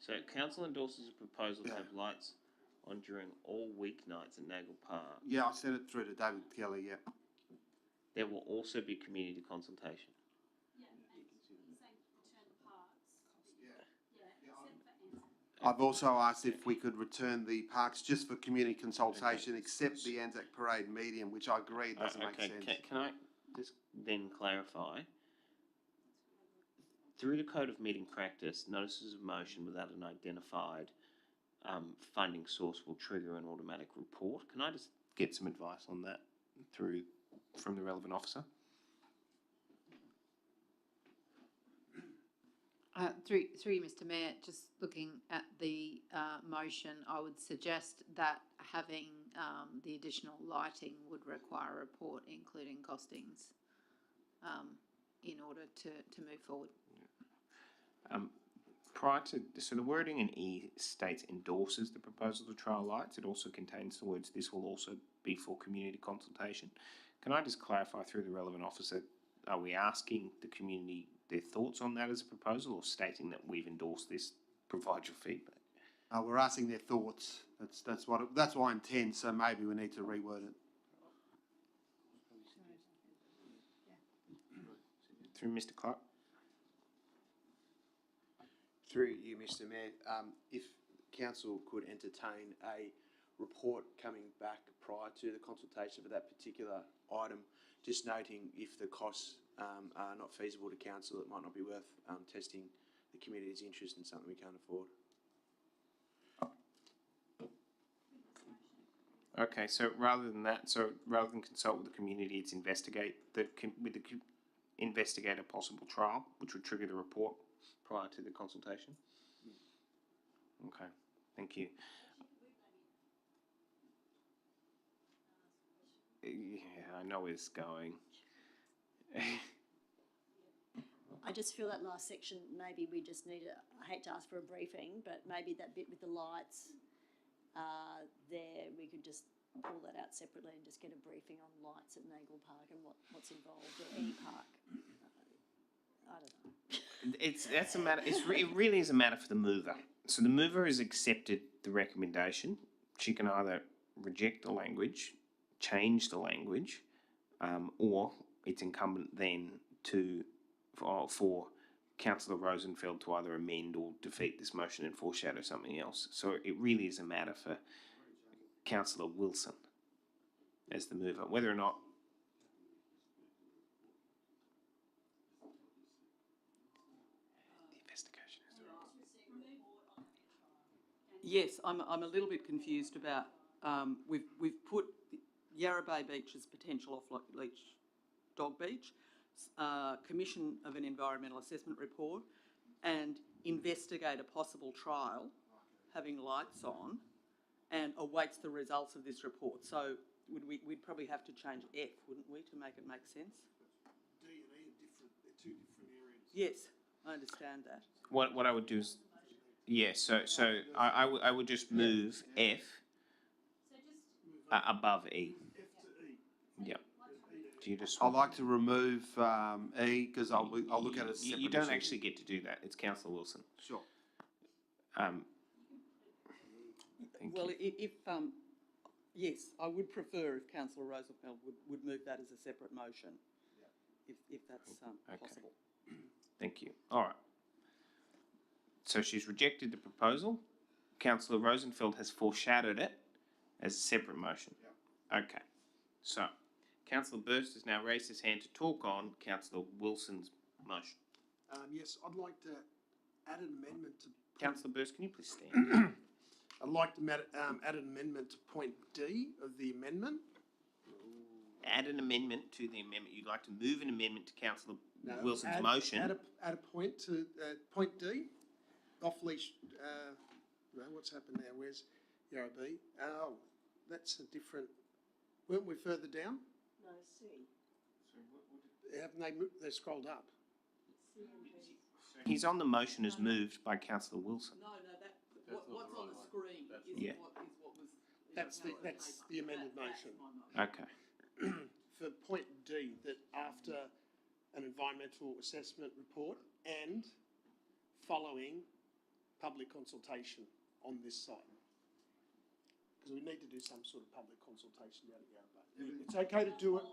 So council endorses a proposal to have lights on during all weeknights at Nagle Park. Yeah, I sent it through to David Kelly, yeah. There will also be community consultation. I've also asked if we could return the parks just for community consultation, except the Anzac Parade medium, which I agree doesn't make sense. Can I just then clarify? Through the Code of Meeting Practice, notices of motion without an identified funding source will trigger an automatic report. Can I just get some advice on that from the relevant officer? Through you, Mr. Mayor, just looking at the motion, I would suggest that having the additional lighting would require a report, including costings, in order to move forward. So the wording in E states endorses the proposal to trial lights. It also contains the words, this will also be for community consultation. Can I just clarify through the relevant officer, are we asking the community their thoughts on that as a proposal, or stating that we've endorsed this, provide your feedback? We're asking their thoughts. That's what I intend, so maybe we need to reword it. Through Mr. Clark. Through you, Mr. Mayor, if council could entertain a report coming back prior to the consultation for that particular item, just noting if the costs are not feasible to council, it might not be worth testing the community's interest in something we can't afford. Okay, so rather than consult with the community, it's investigate a possible trial, which would trigger the report prior to the consultation. Okay, thank you. Yeah, I know where it's going. I just feel that last section, maybe we just need I hate to ask for a briefing, but maybe that bit with the lights there, we could just pull that out separately and just get a briefing on lights at Nagle Park and what's involved, or any park. I don't know. It really is a matter for the mover. So the mover has accepted the recommendation. She can either reject the language, change the language, or it's incumbent then for Councillor Rosenfeld to either amend or defeat this motion and foreshadow something else. So it really is a matter for Councillor Wilson as the mover, whether or not. Yes, I'm a little bit confused about, we've put Yarra Bay Beach as potential off-leash dog beach, commission of an environmental assessment report, and investigate a possible trial, having lights on, and awaits the results of this report. So we'd probably have to change F, wouldn't we, to make it make sense? D and E are two different areas. Yes, I understand that. What I would do is, I would just move F above E. F to E. Yeah. Do you just? I'd like to remove E because I'll look at it as a separate You don't issue. actually get to do that. It's Councillor Wilson. Sure. Well, yes, I would prefer if Councillor Rosenfeld would move that as a separate motion, if that's possible. Thank you. All right. So she's rejected the proposal. Councillor Rosenfeld has foreshadowed it as a separate motion. Yep. Okay. So Councillor Burst has now raised his hand to talk on Councillor Wilson's motion. Yes, I'd like to add an amendment to... Councillor Burst, can you please stand? I'd like to add an amendment to point D of the amendment. Add an amendment to the amendment. You'd like to move an amendment to Councillor Wilson's motion. Add a point to point D. Off-leash, what's happened there? Where's Yarra B? Oh, that's a different... Weren't we further down? No, C. Haven't they moved? They scrolled up. He's on the motion as moved by Councillor Wilson. No, what's on the screen is what was... That's the amended motion. Okay. for point D, that after an environmental assessment report and following public consultation on this site. Because we need to do some sort of public consultation down at Yarra. It's okay to do it.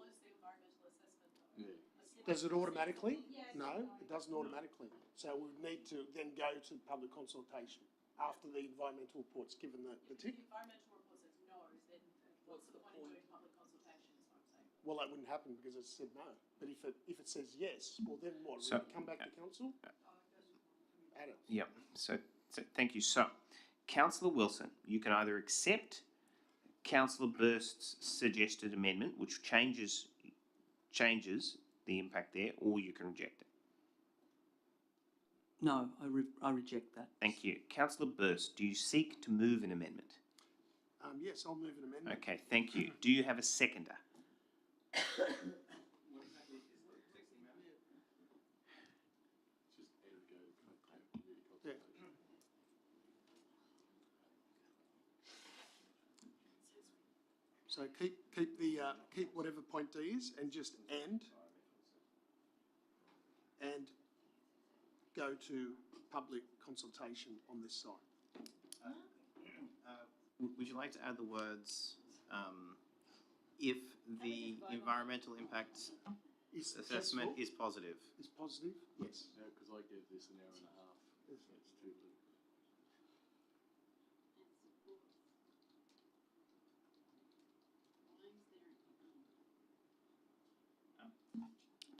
Does it automatically? No, it doesn't automatically. So we need to then go to public consultation after the environmental report's given the tick. If the environmental report says no, then what's the point of doing public consultation is what I'm saying. Well, that wouldn't happen because it said no. But if it says yes, well then what? So- Will it come back to council? Add it. Yep. So thank you. So, Councillor Wilson, you can either accept Councillor Burst's suggested amendment, which changes the impact there, or you can reject it. No, I reject that. Thank you. Councillor Burst, do you seek to move an amendment? Yes, I'll move an amendment. Okay, thank you. Do you have a seconder? Yeah. So keep whatever point D is and just and go to public consultation on this site. Would you like to add the words, if the environmental impact assessment is positive? Is positive? Yes. No, because I gave this an hour and a half. That's too little.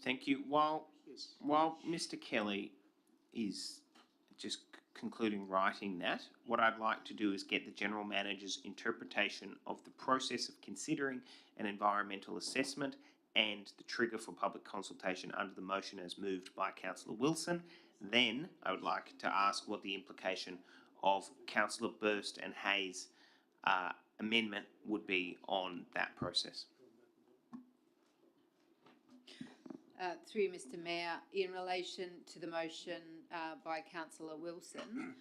Thank you. While Yes. Mr. Kelly is just concluding writing that, what I'd like to do is get the General Manager's interpretation of the process of considering an environmental assessment and the trigger for public consultation under the motion as moved by Councillor Wilson. Then I would like to ask what the implication of Councillor Burst and Hayes' amendment would be on that process. Through Mr. Mayor, in relation to the motion by Councillor Wilson,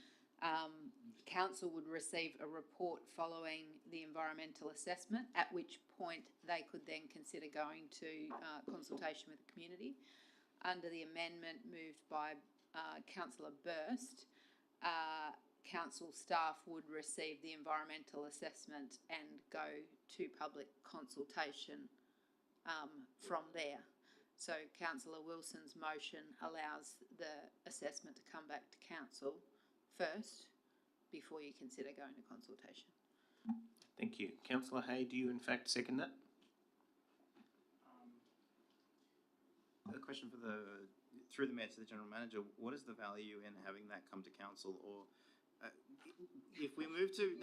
Council would receive a report following the environmental assessment, at which point they could then consider going to consultation with the community. Under the amendment moved by Councillor Burst, Council staff would receive the environmental assessment and go to public consultation from there. So Councillor Wilson's motion allows the assessment to come back to council first before you consider going to consultation. Thank you. Councillor Hay, do you in fact second that? A question through the Mayor to the General Manager, what is the value in having that come to council, or if we move to,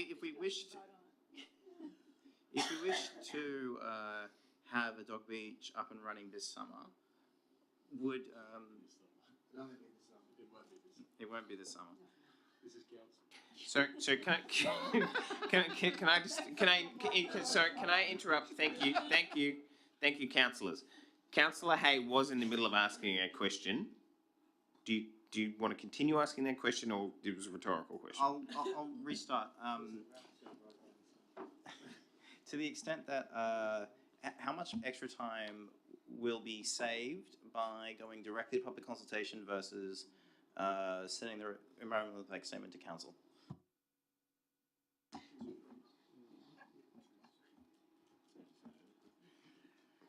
if we wish to have a dog beach up and running this summer, would it won't be this summer. This is council. So can I interrupt? Thank you, councillors. Councillor Hay was in the middle of asking a question. Do you want to continue asking that question, or it was a rhetorical question? I'll restart. To the extent that how much extra time will be saved by going directly to public consultation versus sending the environmental impact statement to council?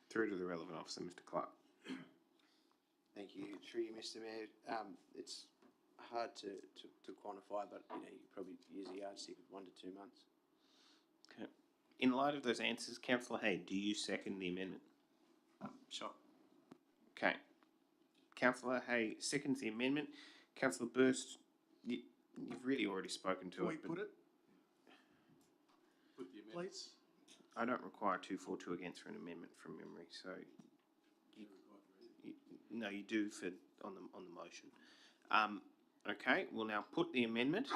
Through to the relevant officer, Mr. Clark. Thank you. Through you, Mr. Mayor. It's hard to quantify, but you probably use a yardstick of 1 to 2 months. Okay. In light of those answers, Councillor Hay, do you second the amendment? Sure. Okay. Councillor Hay seconds the amendment. Councillor Burst, you've really already spoken to Can it. we put it, Put the amendment. please? I don't require 2 for 2 against for an amendment from memory, so no, you do for on the motion. Okay, we'll now put the amendment.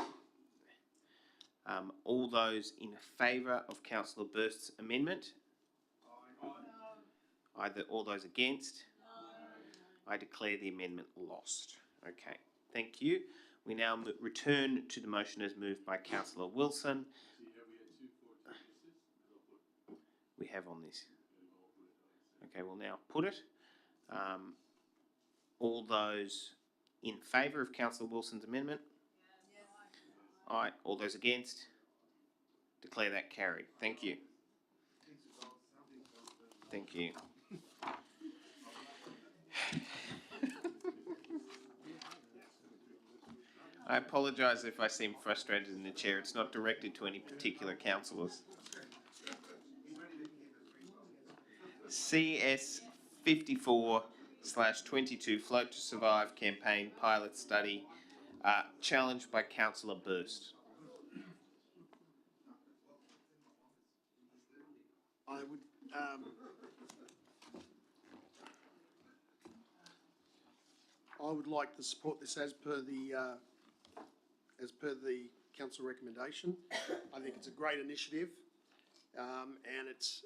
All those in favour of Councillor Burst's amendment? Either all those against? I declare the amendment lost. Okay, thank you. We now return to the motion as moved by Councillor Wilson. See how we had 2 for 2 yeses? We have on this. Okay, we'll now put it. All those in favour of Councillor Wilson's amendment? Aye. All those against? Declare that carried. Thank you. Thank you. I apologise if I seem frustrated in the chair. It's not directed to any particular councillors. CS 54/22 Float to Survive campaign pilot study, challenged by Councillor Burst. I would like to support this as per the council recommendation. I think it's a great initiative, and it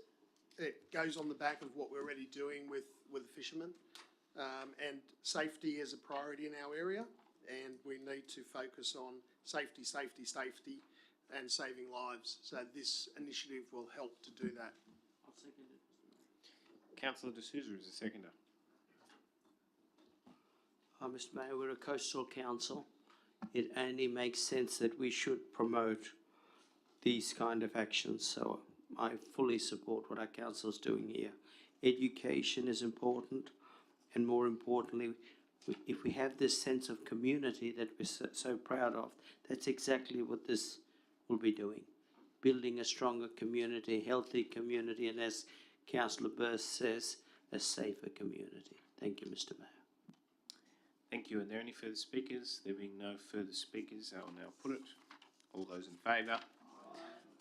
goes on the back of what we're already doing with the fishermen, and safety is a priority in our area, and we need to focus on safety, and saving lives. So this initiative will help to do that. I'll second it. Councillor D'Souza is a seconder. Mr. Mayor, we're a coastal council. It only makes sense that we should promote these kind of actions. So I fully support what our council is doing here. Education is important, and more importantly, if we have this sense of community that we're so proud of, that's exactly what this will be doing. Building a stronger community, healthy community, and as Councillor Burst says, a safer community. Thank you, Mr. Mayor. Thank you. Are there any further speakers? There being no further speakers, I will now put it. All those in favour?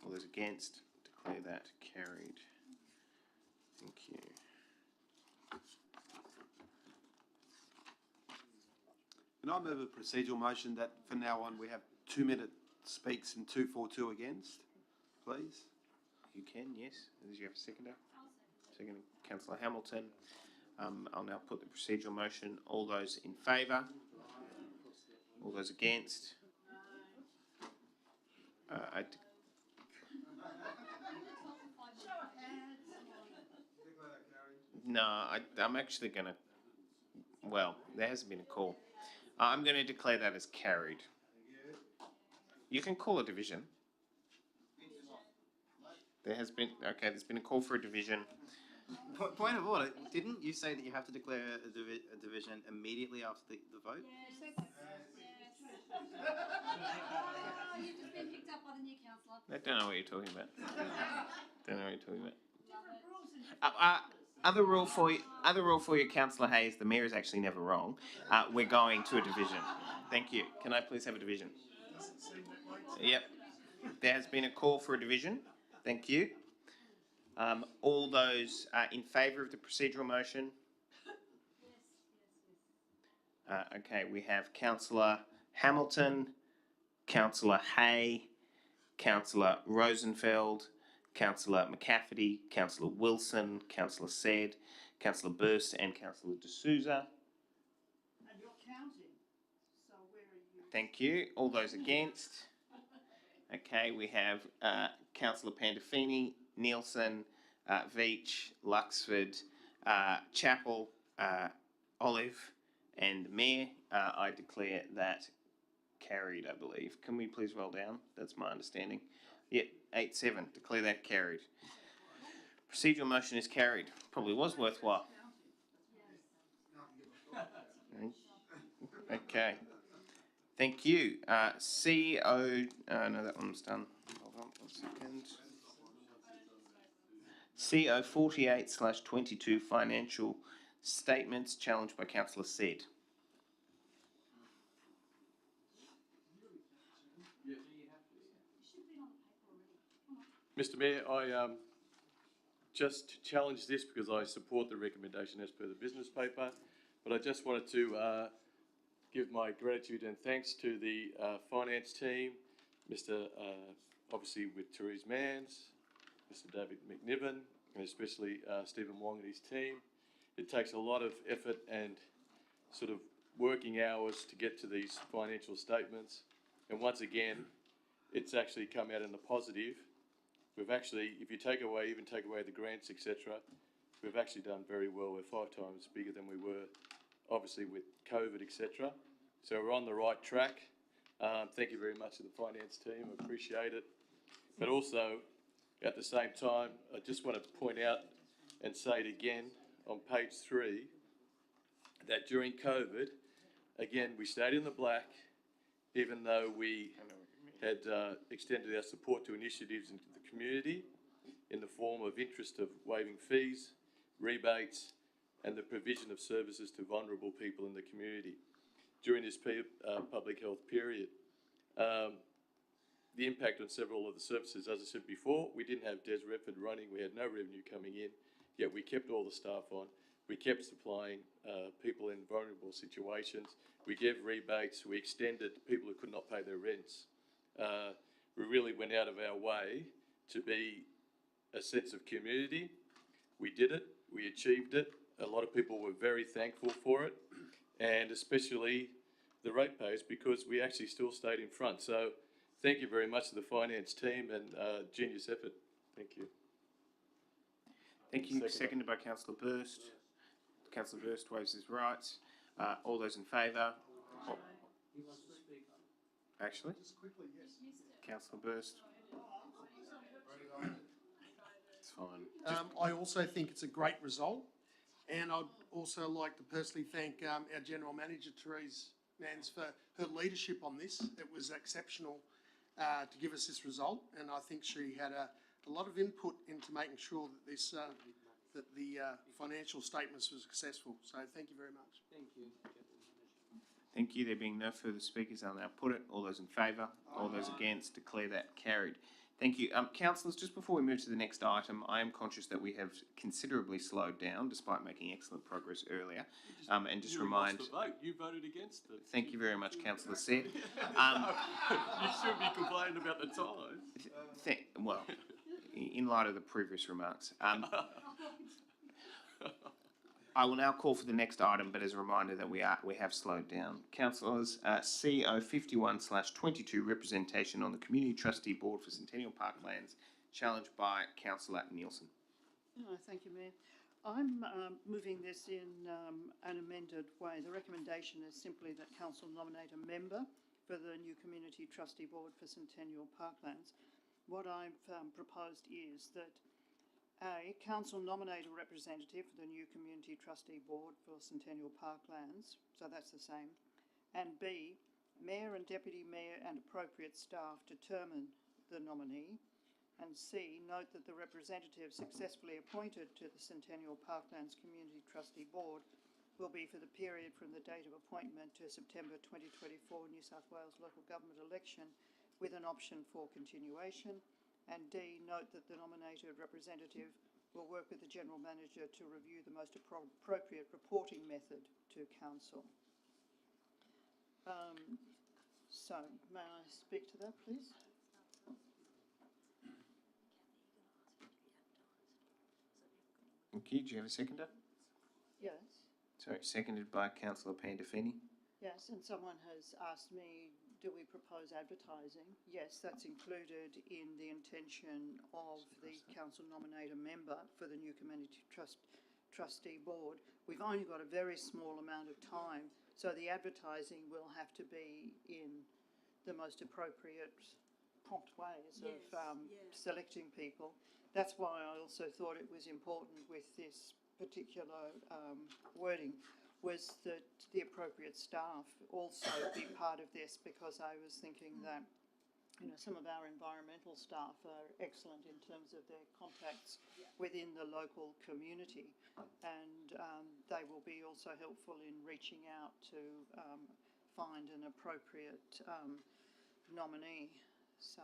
All those against? Declare that carried. Thank you. Can I move a procedural motion that from now on we have 2 minute speaks and 2 for, 2 against, please? You can, yes. Did you have a seconder? Second, Councillor Hamilton. I'll now put the procedural motion. All those in favour? All those against? I'm actually going to... Well, there hasn't been a call. I'm going to declare that as carried. You can call a division. There's been a call for a division. Point of order, didn't you say that you have to declare a division immediately after the vote? You've just been picked up by the new councillor. I don't know what you're talking about. Other rule for you, Councillor Hayes, the Mayor is actually never wrong. We're going to a division. Thank you. Can I please have a division? Yep. There has been a call for a division. Thank you. All those in favour of the procedural motion? Okay, we have Councillor Hamilton, Councillor Hay, Councillor Rosenfeld, Councillor McCafferty, Councillor Wilson, Councillor Said, Councillor Burst and Councillor D'Souza. And you're counting, so where are you? Thank you. All those against? Okay, we have Councillor Pandolfini, Nielsen, Veach, Luxford, Chappell, Olive and the Mayor. I declare that carried, I believe. Can we please roll down? That's my understanding. Yep, 8-7. Declare that carried. Procedural motion is carried. Probably was worthwhile. Okay. Thank you. CO... no, that one's done. Hold on 1 second. CO 48/22 financial statements challenged by Councillor Said. Mr. Mayor, I just challenge this because I support the recommendation as per the business paper, but I just wanted to give my gratitude and thanks to the finance team, obviously with Therese Manns, Mr. David McNiven, and especially Stephen Wong and his team. It takes a lot of effort and sort of working hours to get to these financial statements. And once again, it's actually come out in the positive. We've actually, if you take away the grants, etc., we've actually done very well. We're 5 times bigger than we were, obviously with COVID, etc. So we're on the right track. Thank you very much to the finance team, I appreciate it. But also, at the same time, I just want to point out and say it again on page 3, that during COVID, again, we stayed in the black, even though we had extended our support to initiatives into the community in the form of interest of waiving fees, rebates, and the provision of services to vulnerable people in the community during this public health period. The impact on several of the services, as I said before, we didn't have Des Redford running, we had no revenue coming in, yet we kept all the staff on. We kept supplying people in vulnerable situations. We gave rebates, we extended people who could not pay their rents. We really went out of our way to be a sense of community. We did it, we achieved it. A lot of people were very thankful for it, and especially the ratepayers, because we actually still stayed in front. So thank you very much to the finance team, and genius effort. Thank you. Thank you. Seconded by Councillor Burst. Councillor Burst waives his rights. All those in favour? Actually? Just quickly, yes. Councillor Burst. It's fine. I also think it's a great result, and I'd also like to personally thank our General Manager, Therese Mans, for her leadership on this. It was exceptional to give us this result, and I think she had a lot of input into making sure that this that the financial statements were successful. So thank you very much. Thank you. Thank you. There being no further speakers, I'll now put it. All those in favour? All those against? Declare that carried. Thank you. Councillors, just before we move to the next item, I am conscious that we have considerably slowed down despite making excellent progress earlier. And just remind... You lost the vote. You voted against it. Thank you very much, Councillor Said. You should be complaining about the time. Well, in light of the previous remarks. I will now call for the next item, but as a reminder that we have slowed down. Councillors, CO 51/22, representation on the Community Trustee Board for Centennial Parklands, challenged by Councillor Nielsen. Thank you, Mayor. I'm moving this in an amended way. The recommendation is simply that Council nominate a member for the new Community Trustee Board for Centennial Parklands. What I've proposed is that A, Council nominate a representative for the new Community Trustee Board for Centennial Parklands, so that's the same, and B, Mayor and Deputy Mayor and appropriate staff determine the nominee, and C, note that the representative successfully appointed to the Centennial Parklands Community Trustee Board will be for the period from the date of appointment to September 2024 New South Wales local government election with an option for continuation, and D, note that the nominated representative will work with the General Manager to review the most appropriate reporting method to Council. So, may I speak to that, please? Okay, do you have a seconder? Yes. Sorry, seconded by Councillor Pandafini. Yes, and someone has asked me, do we propose advertising? Yes, that's included in the intention of the council nominate a member for the new Community Trustee Board. We've only got a very small amount of time, so the advertising will have to be in the most appropriate, prompt ways of selecting people. That's why I also thought it was important with this particular wording, was that the appropriate staff also be part of this, because I was thinking that, you know, some of our environmental staff are excellent in terms of their contacts within the local community, and they will be also helpful in reaching out to find an appropriate nominee. So,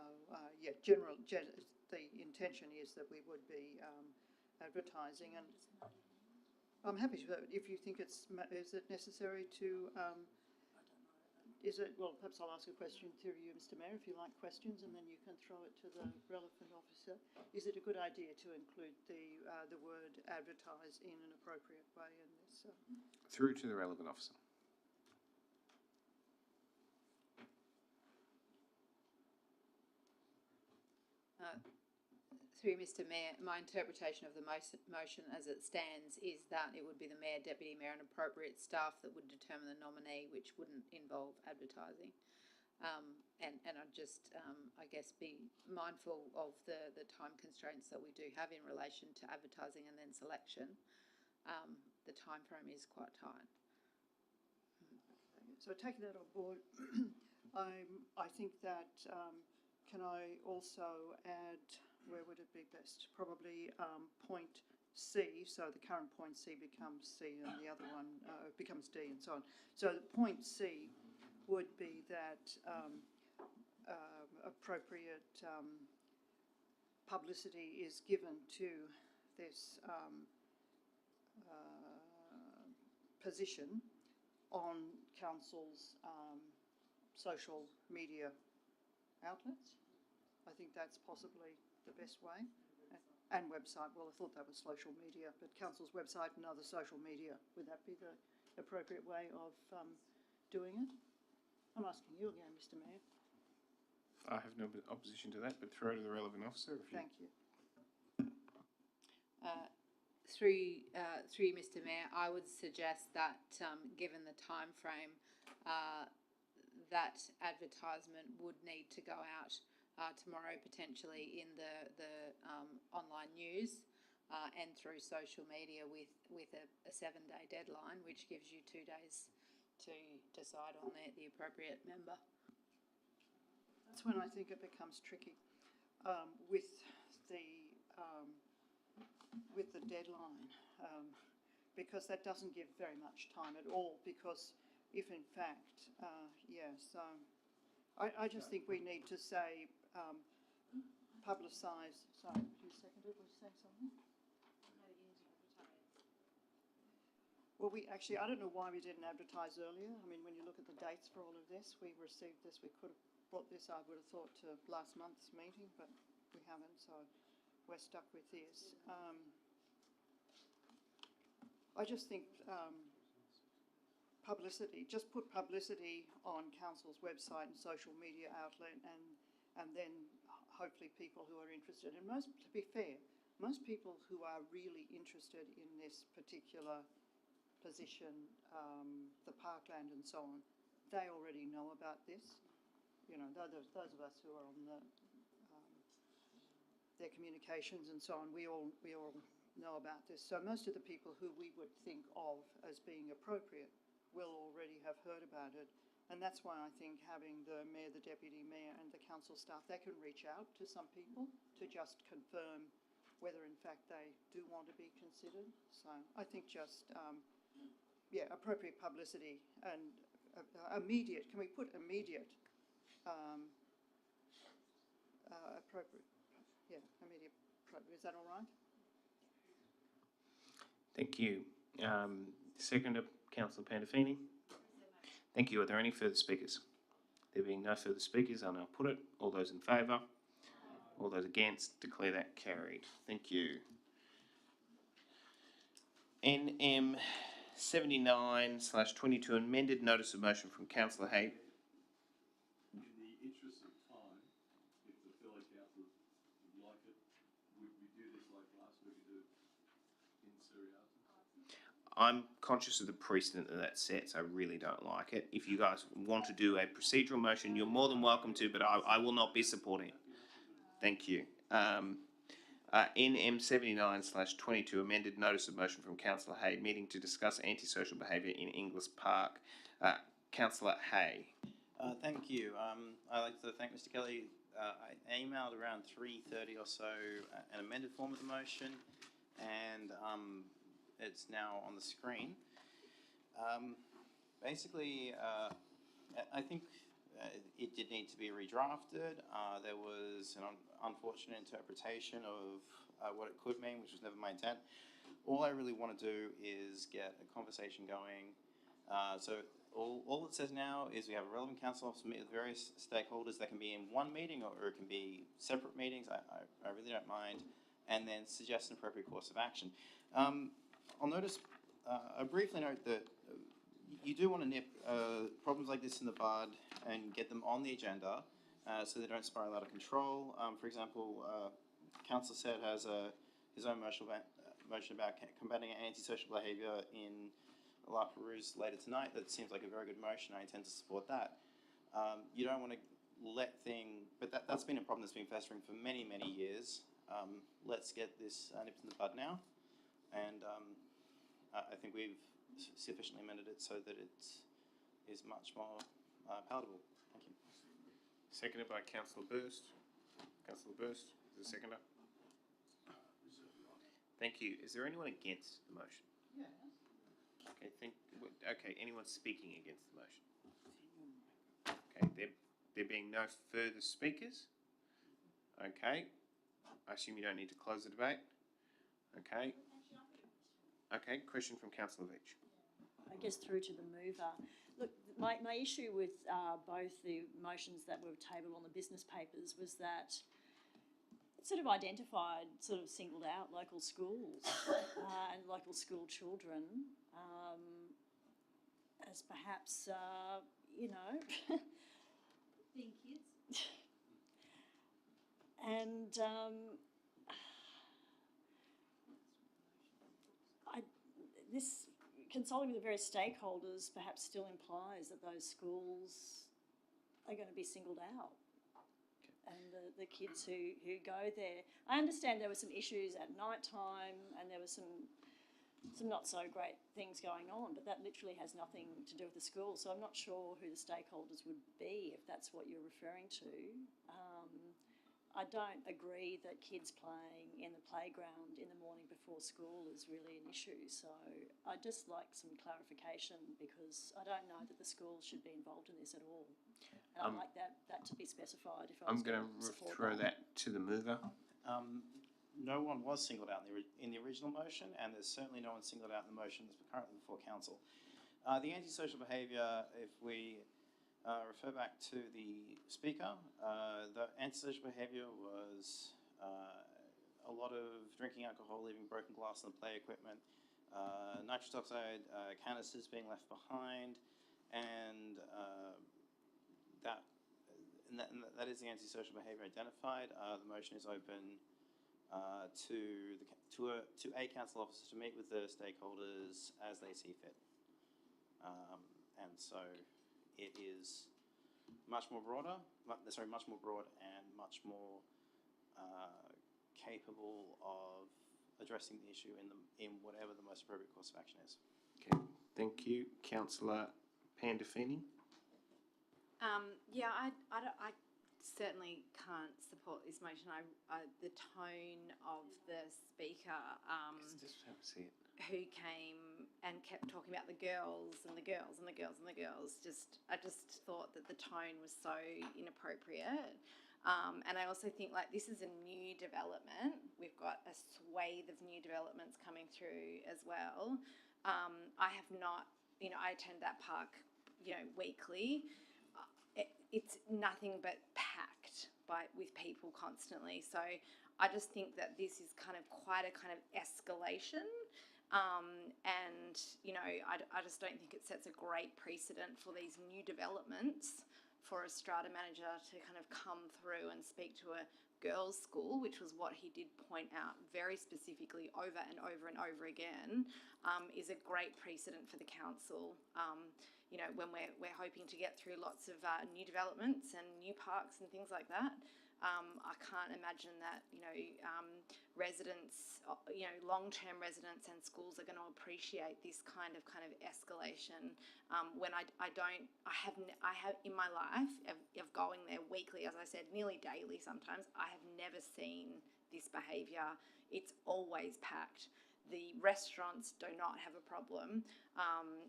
the intention is that we would be advertising, and I'm happy to, if you think is it necessary to, well, perhaps I'll ask a question through you, Mr. Mayor, if you like questions, and then you can throw it to the relevant officer. Is it a good idea to include the word advertise in an appropriate way in this? Through to the relevant officer. Through Mr Mayor, my interpretation of the motion as it stands is that it would be the Mayor, Deputy Mayor and appropriate staff that would determine the nominee, which wouldn't involve advertising. And I'd just, I guess, be mindful of the time constraints that we do have in relation to advertising and then selection. The time frame is quite tight. So taking that on board, I think that, can I also add, where would it be best? Probably point C, so the current point C becomes C and the other one becomes D and so on. So point C would be that appropriate publicity is given to this position on council's social media outlets. I think that's possibly the best way. And website, well, I thought that was social media, but council's website and other social media, would that be the appropriate way of doing it? I'm asking you again, Mr Mayor. I have no opposition to that, but throw to the relevant officer. Thank you. Through you, Mr Mayor, I would suggest that, given the time frame, that advertisement would need to go out tomorrow, potentially in the online news and through social media with a 7-day deadline, which gives you 2 days to decide on the appropriate member. That's when I think it becomes tricky with the deadline, because that doesn't give very much time at all, because if in fact, I just think we need to say publicise, sorry, you seconded, was you saying something? Well, I don't know why we didn't advertise earlier. I mean, when you look at the dates for all of this, we received this, we could have brought this, I would have thought, to last month's meeting, but we haven't, so we're stuck with this. I just think publicity, just put publicity on council's website and social media outlet, and then hopefully people who are interested, and to be fair, most people who are really interested in this particular position, the parkland and so on, they already know about this. You know, those of us who are on their communications and so on, we all know about this. So most of the people who we would think of as being appropriate will already have heard about it. And that's why I think having the mayor, the deputy mayor and the council staff, they can reach out to some people to just confirm whether in fact they do want to be considered. So I think just, appropriate publicity and immediate, can we put immediate, appropriate, immediate, is that all right? Thank you. Second, Councillor Pandolfini. Thank you. Are there any further speakers? There being no further speakers, I'll now put it. All those in favour? All those against? Declare that carried. Thank you. NM 79/22 amended notice of motion from Councillor Hay. In the interest of time, if the fellow councillors would like it, would we do this like last week we did in seriatim? I'm conscious of the precedent that sets. I really don't like it. If you guys want to do a procedural motion, you're more than welcome to, but I will not be supporting it. Thank you. NM 79/22 amended notice of motion from Councillor Hay, meeting to discuss antisocial behaviour in Inglis Park. Councillor Hay. Thank you. I'd like to thank Mr. Kelly. I emailed around 3:30 or so an amended form of the motion, and it's now on the screen. Basically, I think it did need to be redrafted. There was an unfortunate interpretation of what it could mean, which was never my intent. All I really want to do is get a conversation going. So all it says now is we have a relevant council officer meet with various stakeholders. That can be in one meeting or it can be separate meetings. I really don't mind. And then suggest an appropriate course of action. I'll notice, I briefly note that you do want to nip problems like this in the bud and get them on the agenda so they don't spiral out of control. For example, Councillor said has his own motion about combating antisocial behaviour in La Perouse later tonight. That seems like a very good motion. I intend to support that. You don't want to but that's been a problem that's been festering for many, many years. Let's get this nipped in the bud now, and I think we've sufficiently amended it so that it is much more palatable. Thank you. Seconded by Councillor Burst. Councillor Burst is the seconder. Thank you. Is there anyone against the motion? Okay, okay, anyone speaking against the motion? Okay, there being no further speakers. Okay, I assume you don't need to close the debate. Okay. Okay, question from Councillor Veitch. I guess through to the mover. Look, my issue with both the motions that were tabled on the business papers was that it sort of identified, sort of singled out local schools and local school children as perhaps, you know, being kids. And this consulting with the various stakeholders perhaps still implies that those schools are going to be singled out. And the kids who go there. I understand there were some issues at night time and there were some not so great things going on, but that literally has nothing to do with the school. So I'm not sure who the stakeholders would be if that's what you're referring to. I don't agree that kids playing in the playground in the morning before school is really an issue. So I'd just like some clarification because I don't know that the schools should be involved in this at all. And I'd like that to be specified if I was I'm going to throw that to the mover. No one was singled out in the original motion, and there's certainly no one singled out in the motion that's currently before council. The antisocial behaviour, if we refer back to the speaker, the antisocial behaviour was a lot of drinking alcohol, leaving broken glass on the play equipment, nitrous oxide canisters being left behind, and that is the antisocial behaviour identified. The motion is open to a council officer to meet with the stakeholders as they see fit, and so it is much more broad and much more capable of addressing the issue in whatever the most appropriate course of action is. Okay, thank you, Councillor Pandolfini. Yeah, I certainly can't support this motion. The tone of the speaker Just have a see it. who came and kept talking about the girls and the girls and the girls and the girls, I just thought that the tone was so inappropriate. And I also think this is a new development. We've got a swathe of new developments coming through as well. I have not, I attend that park, weekly. It's nothing but packed with people constantly. So I just think that this is quite a escalation. And, I just don't think it sets a great precedent for these new developments for a strata manager to come through and speak to a girls' school, which was what he did point out very specifically over and over and over again, is a great precedent for the council. When we're hoping to get through lots of new developments and new parks and things like that, I can't imagine that residents, long-term residents and schools are going to appreciate this kind of escalation. When I have in my life of going there weekly, as I said, nearly daily sometimes, I have never seen this behaviour. It's always packed. The restaurants do not have a problem.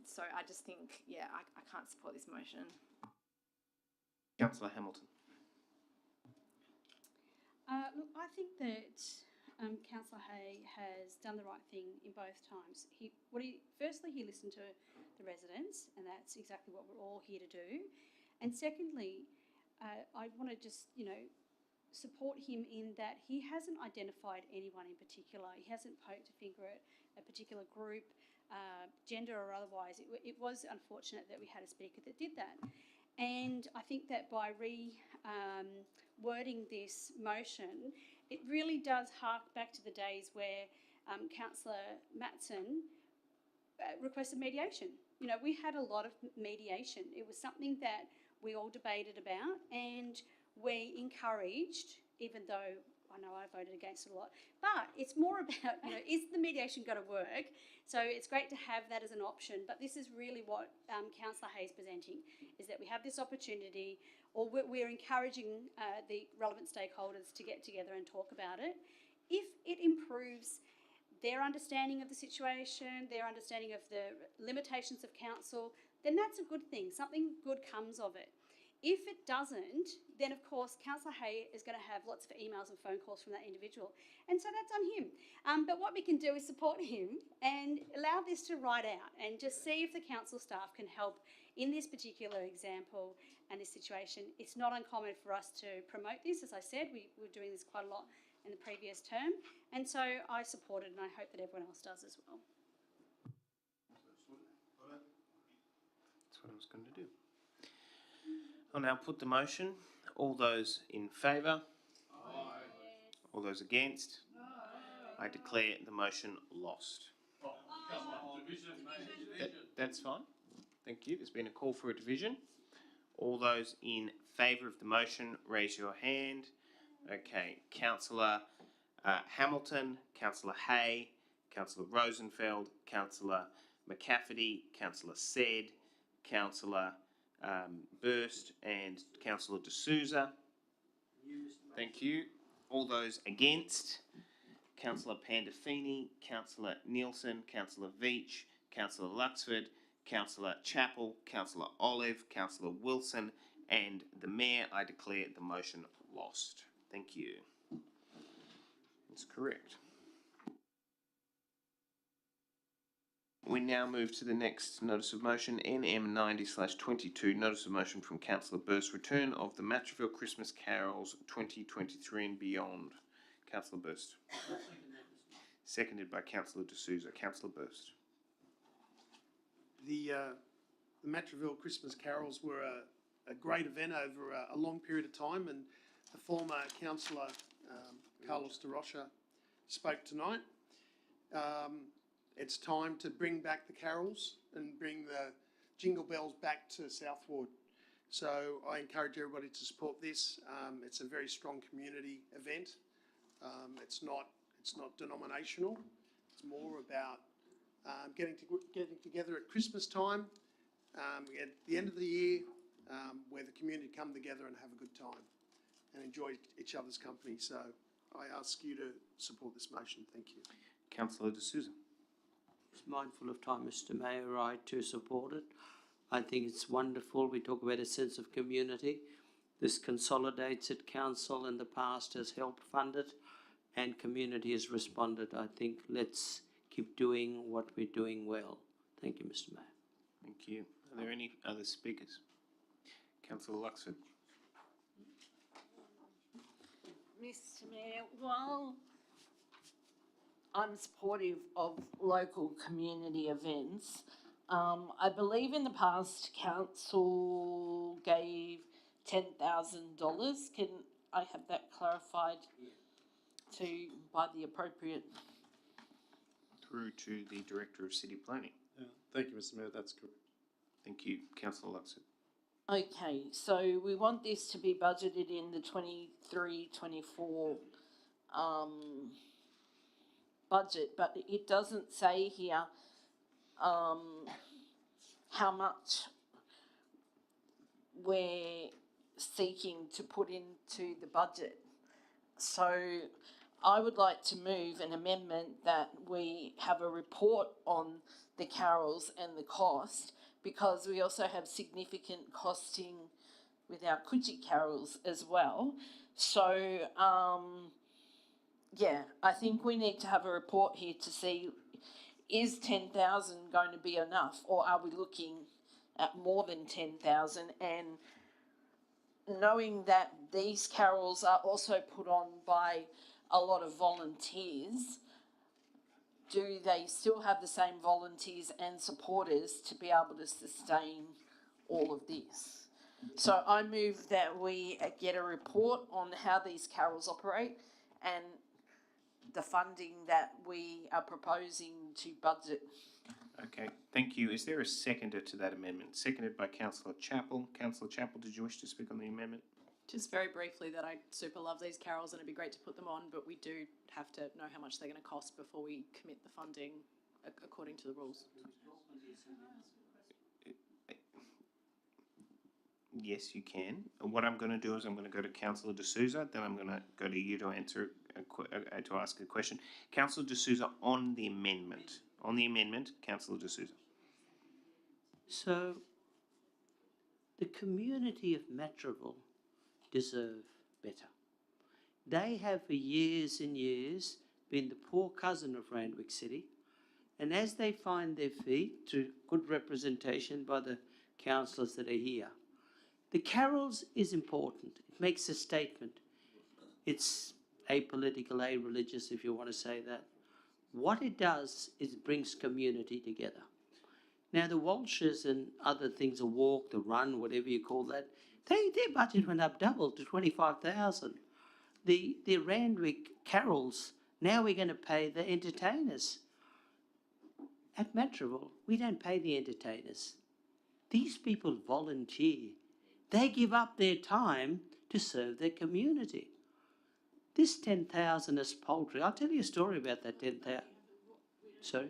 So I just think, I can't support this motion. Councillor Hamilton. Look, I think that Councillor Hay has done the right thing in both times. Firstly, he listened to the residents, and that's exactly what we're all here to do. And secondly, I want to just, support him in that he hasn't identified anyone in particular. He hasn't poked a finger at a particular group, gender or otherwise. It was unfortunate that we had a speaker that did that. And I think that by wording this motion, it really does hark back to the days where Councillor Matson requested mediation. You know, we had a lot of mediation. It was something that we all debated about, and we encouraged, even though I know I voted against it a lot, but it's more about, you know, is the mediation going to work? So it's great to have that as an option, but this is really what Councillor Hayes presenting, is that we have this opportunity, or we're encouraging the relevant stakeholders to get together and talk about it. If it improves their understanding of the situation, their understanding of the limitations of council, then that's a good thing. Something good comes of it. If it doesn't, then of course Councillor Hay is going to have lots of emails and phone calls from that individual, and so that's on him. But what we can do is support him and allow this to ride out, and just see if the council staff can help in this particular example and this situation. It's not uncommon for us to promote this. As I said, we were doing this quite a lot in the previous term, and so I support it, and I hope that everyone else does as well. That's what I was going to do. I'll now put the motion. All those in favour? Aye. All those against? No. I declare the motion lost. That's fine. Thank you. There's been a call for a division. All those in favour of the motion, raise your hand. Okay. Councillor Hamilton, Councillor Hay, Councillor Rosenfeld, Councillor McCafferty, Councillor Said, Councillor Burst and Councillor D'Souza. Thank you. All those against? Councillor Pandolfini, Councillor Nielsen, Councillor Veach, Councillor Luxford, Councillor Chappell, Councillor Olive, Councillor Wilson, and the Mayor. I declare the motion lost. Thank you. That's correct. We now move to the next notice of motion, NM 90/22, notice of motion from Councillor Burst, return of the Matraville Christmas Carols 2023 and beyond. Councillor Burst. Seconded by Councillor D'Souza. Councillor Burst. The Matraville Christmas Carols were a great event over a long period of time, and the former councillor, Carlos de Rocha, spoke tonight. It's time to bring back the carols and bring the jingle bells back to South Ward. So I encourage everybody to support this. It's a very strong community event. It's not denominational. It's more about getting together at Christmas time, at the end of the year, where the community come together and have a good time and enjoy each other's company. So I ask you to support this motion. Thank you. Councillor D'Souza. Mindful of time, Mr. Mayor, I too support it. I think it's wonderful. We talk about a sense of community. This consolidates it. Council in the past has helped fund it, and community has responded. I think let's keep doing what we're doing well. Thank you, Mr. Mayor. Thank you. Are there any other speakers? Councillor Luxford. Mr. Mayor, while I'm supportive of local community events, I believe in the past council gave $10,000. Can I have that clarified by the appropriate? Through to the Director of City Planning. Thank you, Mr. Mayor, that's correct. Thank you. Councillor Luxford. Okay, so we want this to be budgeted in the 23-24 budget, but it doesn't say here how much we're seeking to put into the budget. So I would like to move an amendment that we have a report on the carols and the cost, because we also have significant costing with our Coogee carols as well. So yeah, I think we need to have a report here to see, is 10,000 going to be enough, or are we looking at more than 10,000? And knowing that these carols are also put on by a lot of volunteers, do they still have the same volunteers and supporters to be able to sustain all of this? So I move that we get a report on how these carols operate and the funding that we are proposing to budget. Okay, thank you. Is there a seconder to that amendment? Seconded by Councillor Chappell. Councillor Chappell, did you wish to speak on the amendment? Just very briefly that I super love these carols and it'd be great to put them on, but we do have to know how much they're going to cost before we commit the funding according to the rules. Yes, you can. What I'm going to do is I'm going to go to Councillor D'Souza, then I'm going to go to you to answer to ask a question. Councillor D'Souza on the amendment. On the amendment, Councillor D'Souza. So, the community of Matraville deserve better. They have for years and years been the poor cousin of Randwick City, and as they find their feet through good representation by the councillors that are here, the carols is important. It makes a statement. It's apolitical, a-religious, if you want to say that. What it does is it brings community together. Now, the Walshes and other things, the walk, the run, whatever you call that, their budget went up double to 25,000. The Randwick carols, now we're going to pay the entertainers. At Matraville, we don't pay the entertainers. These people volunteer. They give up their time to serve their community. This 10,000 is paltry. I'll tell you a story about that 10,000. Sorry?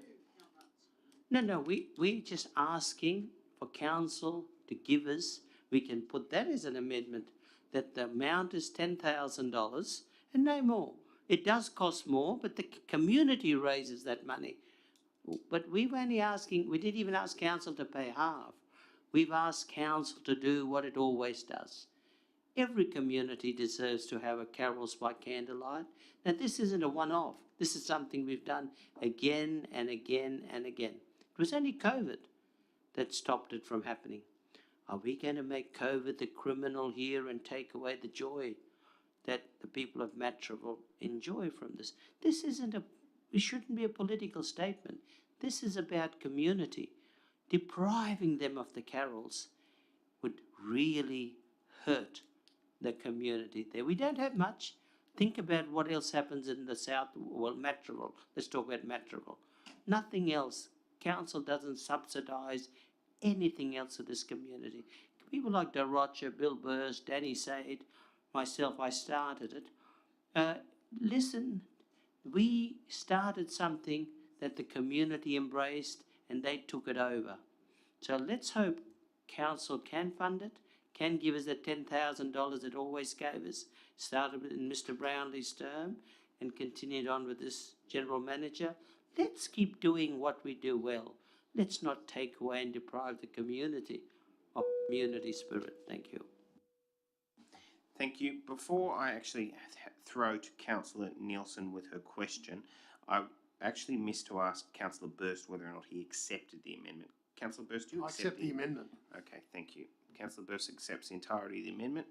No, we're just asking for council to give us. We can put that as an amendment, that the amount is $10,000 and no more. It does cost more, but the community raises that money. But we didn't even ask council to pay half. We've asked council to do what it always does. Every community deserves to have a carols by candlelight. Now, this isn't a one-off. This is something we've done again and again and again. It was only COVID that stopped it from happening. Are we going to make COVID the criminal here and take away the joy that the people of Matraville enjoy from this? It shouldn't be a political statement. This is about community. Depriving them of the carols would really hurt the community there. We don't have much. Think about what else happens in the south, well, Matraville. Let's talk about Matraville. Nothing else. Council doesn't subsidise anything else of this community. People like Darocha, Bill Burrs, Danny Said, myself, I started it. Listen, we started something that the community embraced and they took it over. So let's hope council can fund it, can give us that $10,000 it always gave us, started in Mr. Brownlee's term and continued on with this general manager. Let's keep doing what we do well. Let's not take away and deprive the community of community spirit. Thank you. Thank you. Before I actually throw to Councillor Nielsen with her question, I actually missed to ask Councillor Burst whether or not he accepted the amendment. Councillor Burst, do you accept? I accept the amendment. Okay, thank you. Councillor Burst accepts the entirety of the amendment.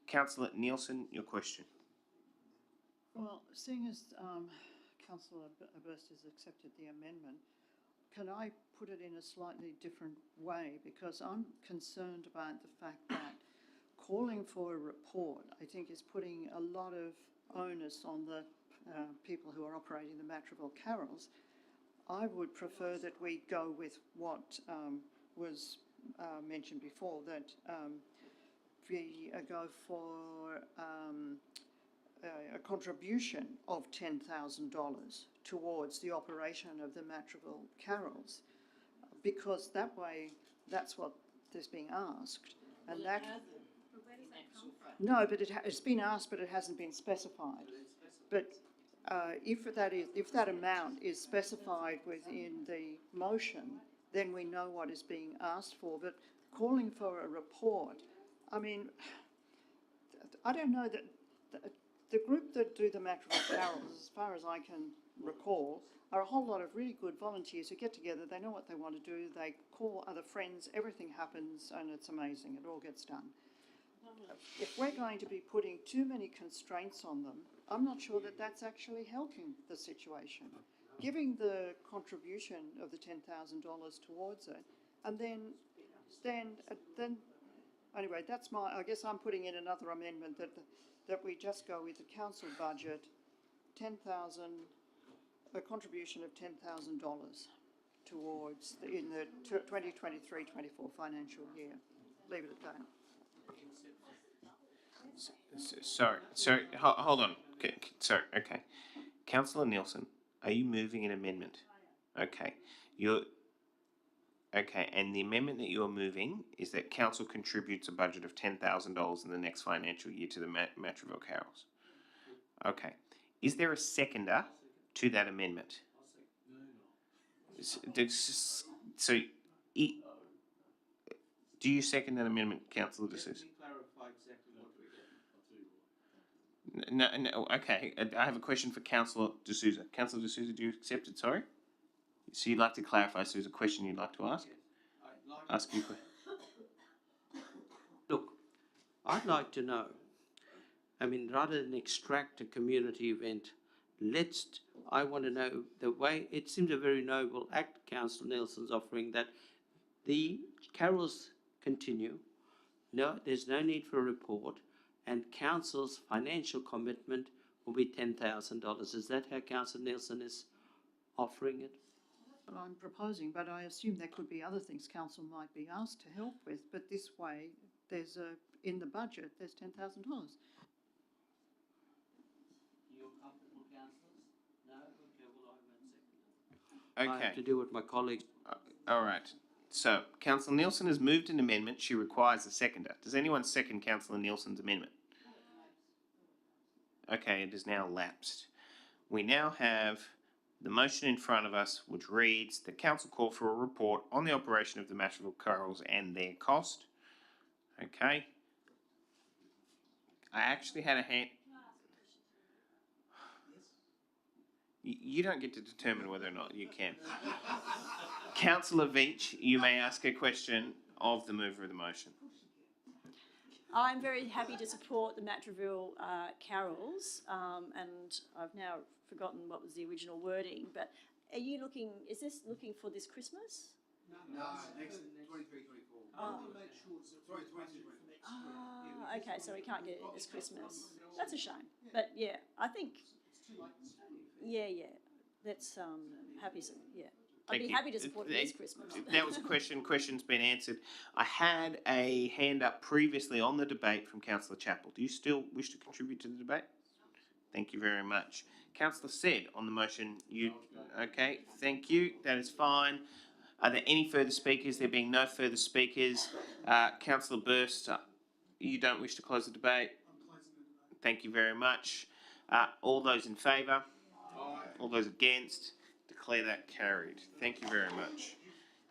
Councillor Nielsen, your question. Well, seeing as Councillor Burst has accepted the amendment, can I put it in a slightly different way? Because I'm concerned about the fact that calling for a report, I think, is putting a lot of onus on the people who are operating the Matraville carols. I would prefer that we go with what was mentioned before, that we go for a contribution of $10,000 towards the operation of the Matraville carols, because that way, that's what is being asked, and well, that. No, but it's been asked, but it hasn't been specified. But if that amount is specified within the motion, then we know what is being asked for. But calling for a report, I mean, I don't know that the group that do the Matraville carols, as far as I can recall, are a whole lot of really good volunteers who get together. They know what they want to do. They call other friends. Everything happens, and it's amazing. It all gets done. If we're going to be putting too many constraints on them, I'm not sure that that's actually helping the situation. Giving the contribution of the $10,000 towards it, and then anyway, that's I guess I'm putting in another amendment that we just go with the council budget a contribution of $10,000 towards in the 2023-24 financial year. Leave it at that. Sorry, hold on. Sorry, okay. Councillor Nielsen, are you moving an amendment? Okay, okay, and the amendment that you're moving is that council contributes a budget of $10,000 in the next financial year to the Matraville Carols. Okay, is there a seconder to that amendment? So, do you second that amendment, Councillor D'Souza? No, okay. I have a question for Councillor D'Souza. Councillor D'Souza, do you accept it? Sorry? So you'd like to clarify, so there's a question you'd like to ask? Ask you. Look, I'd like to know, I mean, rather than extract a community event, I want to know the way, it seems a very noble act Councillor Nielsen's offering, that the carols continue, there's no need for a report, and council's financial commitment will be $10,000. Is that how Councillor Nielsen is offering it? Well, I'm proposing, but I assume there could be other things council might be asked to help with, but this way, in the budget, there's $10,000. You're comfortable, councillors? No? Okay, well, I won't second it. Okay. I have to do with my colleagues. All right. So, Councillor Nielsen has moved an amendment. She requires a seconder. Does anyone second Councillor Nielsen's amendment? Okay, it is now lapsed. We now have the motion in front of us, which reads, the council call for a report on the operation of the Matraville Carols and their cost. Okay. I actually had a hand... You don't get to determine whether or not you can. Councillor Veach, you may ask a question of the mover of the motion. I'm very happy to support the Matraville carols, and I've now forgotten what was the original wording, but is this looking for this Christmas? No, next 23-24. I want to make sure it's 23-24. Okay, so we can't get it this Christmas. That's a shame, but yeah, I think, yeah, that's, I'd be happy to support it this Christmas. That was a question. Question's been answered. I had a hand up previously on the debate from Councillor Chappell. Do you still wish to contribute to the debate? Thank you very much. Councillor Said on the motion. Okay? Thank you. That is fine. Are there any further speakers? There being no further speakers, Councillor Burst, you don't wish to close the debate? Thank you very much. All those in favour? All those against? Declare that carried. Thank you very much.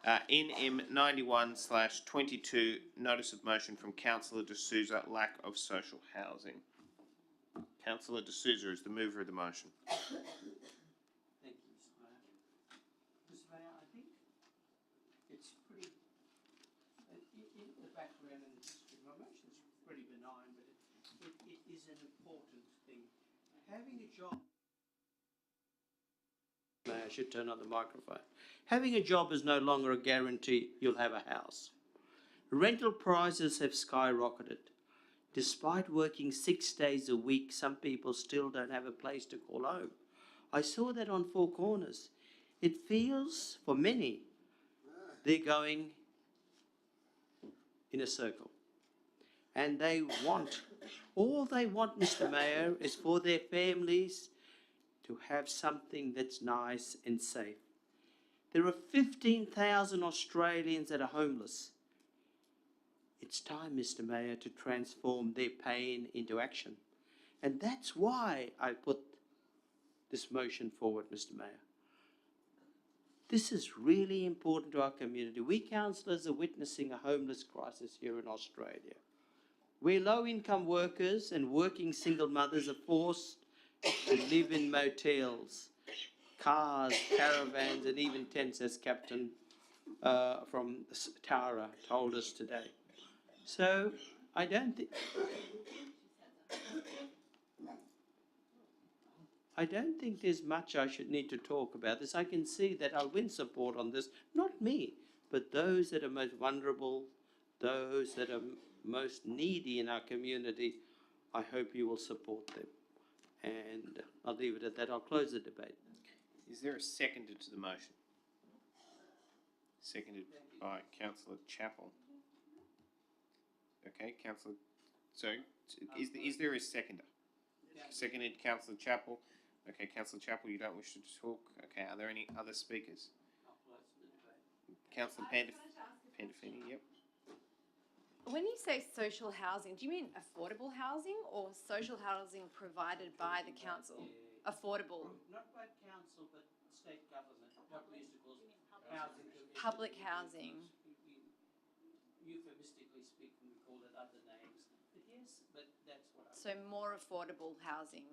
NM 91/22, notice of motion from Councillor D'Souza, lack of social housing. Councillor D'Souza is the mover of the motion. Thank you, Mr. Mayor. Mr. Mayor, I think it's pretty, in the background and the history, my motion is pretty benign, but it is an important thing. Having a job... I should turn on the microphone. Having a job is no longer a guarantee you'll have a house. Rental prices have skyrocketed. Despite working 6 days a week, some people still don't have a place to call home. I saw that on Four Corners. It feels, for many, they're going in a circle. And all they want, Mr. Mayor, is for their families to have something that's nice and safe. There are 15,000 Australians that are homeless. It's time, Mr. Mayor, to transform their pain into action. And that's why I put this motion forward, Mr. Mayor. This is really important to our community. We councillors are witnessing a homeless crisis here in Australia, where low-income workers and working single mothers are forced to live in motels, cars, caravans, and even tents, as Captain from Tara told us today. So I don't think there's much I should need to talk about this. I can see that I'll win support on this, not me, but those that are most vulnerable, those that are most needy in our community. I hope you will support them. And I'll leave it at that. I'll close the debate. Is there a seconder to the motion? Seconded by Councillor Chappell. Okay, Councillor. So, is there a seconder? Seconded, Councillor Chappell. Okay, Councillor Chappell, you don't wish to talk. Okay, are there any other speakers? Councillor Pandafini, yep. When you say social housing, do you mean affordable housing or social housing provided by the council? Affordable. Not by council, but state government. What we used to call housing. Public housing. Euphemistically speaking, we call it other names. But yes, but that's what I. So more affordable housing.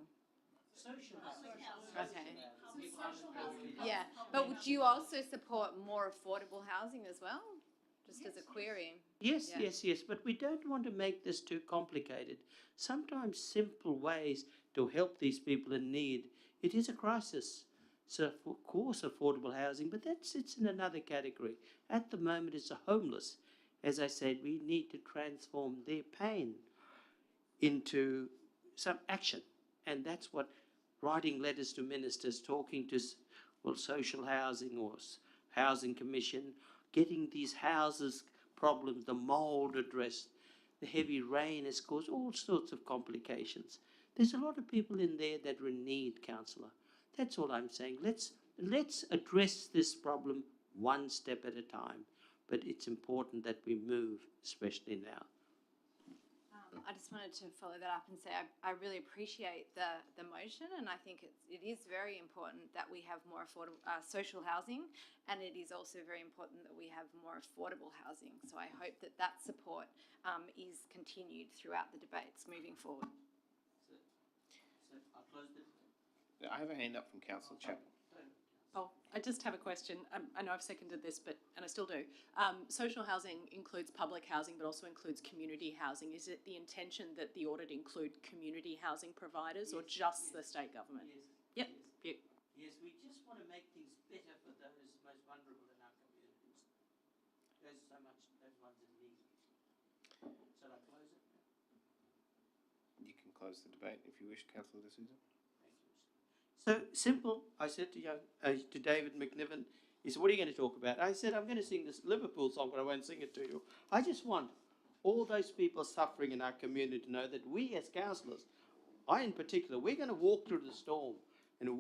Social housing. Okay. Yeah, but would you also support more affordable housing as well? Just as a query. Yes, Yeah. yes, but we don't want to make this too complicated. Sometimes simple ways to help these people in need. It is a crisis. So, of course, affordable housing, but that sits in another category. At the moment, it's the homeless. As I said, we need to transform their pain into some action. And that's what writing letters to ministers, talking to, well, social housing or housing commission, getting these houses problems, the mould addressed, the heavy rain has caused all sorts of complications. There's a lot of people in there that are in need, councillor. That's all I'm saying. Let's address this problem one step at a time. But it's important that we move, especially now. I just wanted to follow that up and say I really appreciate the motion, and I think it is very important that we have more affordable social housing, and it is also very important that we have more affordable housing. So I hope that support is continued throughout the debates moving forward. So I'll close the debate. I have a hand up from Councillor Chappell. Oh, I just have a question. I know I've seconded this, and I still do. Social housing includes public housing, but also includes community housing. Is it the intention that the audit include community housing providers or just the state government? Yes. Yep. Yes, we just want to make things better for those most vulnerable in our communities. There's so much, those ones in need. Shall I close it? You can close the debate if you wish, Councillor D'Souza. So simple. I said to David McNiven, he said, "What are you going to talk about?" I said, "I'm going to sing this Liverpool song, but I won't sing it to you. I just want all those people suffering in our community to know that we as councillors, I in particular, we're going to walk through the storm. And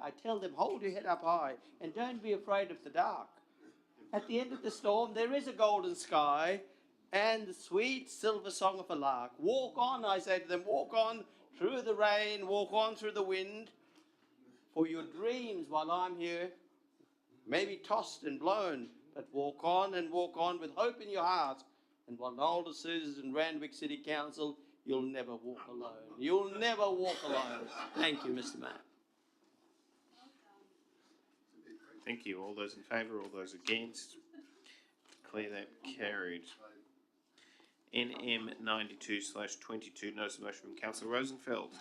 I tell them, hold your head up high and don't be afraid of the dark. At the end of the storm, there is a golden sky and the sweet silver song of a lark. Walk on," I say to them, "walk on through the rain, walk on through the wind. For your dreams while I'm here may be tossed and blown, but walk on and walk on with hope in your heart. And while older Susan's in Randwick City Council, you'll never walk alone. You'll never walk alone." Thank you, Mr. Mayor. Thank you. All those in favour, all those against? Declare that carried. NM 92/22, notice of motion from Councillor Rosenfeld.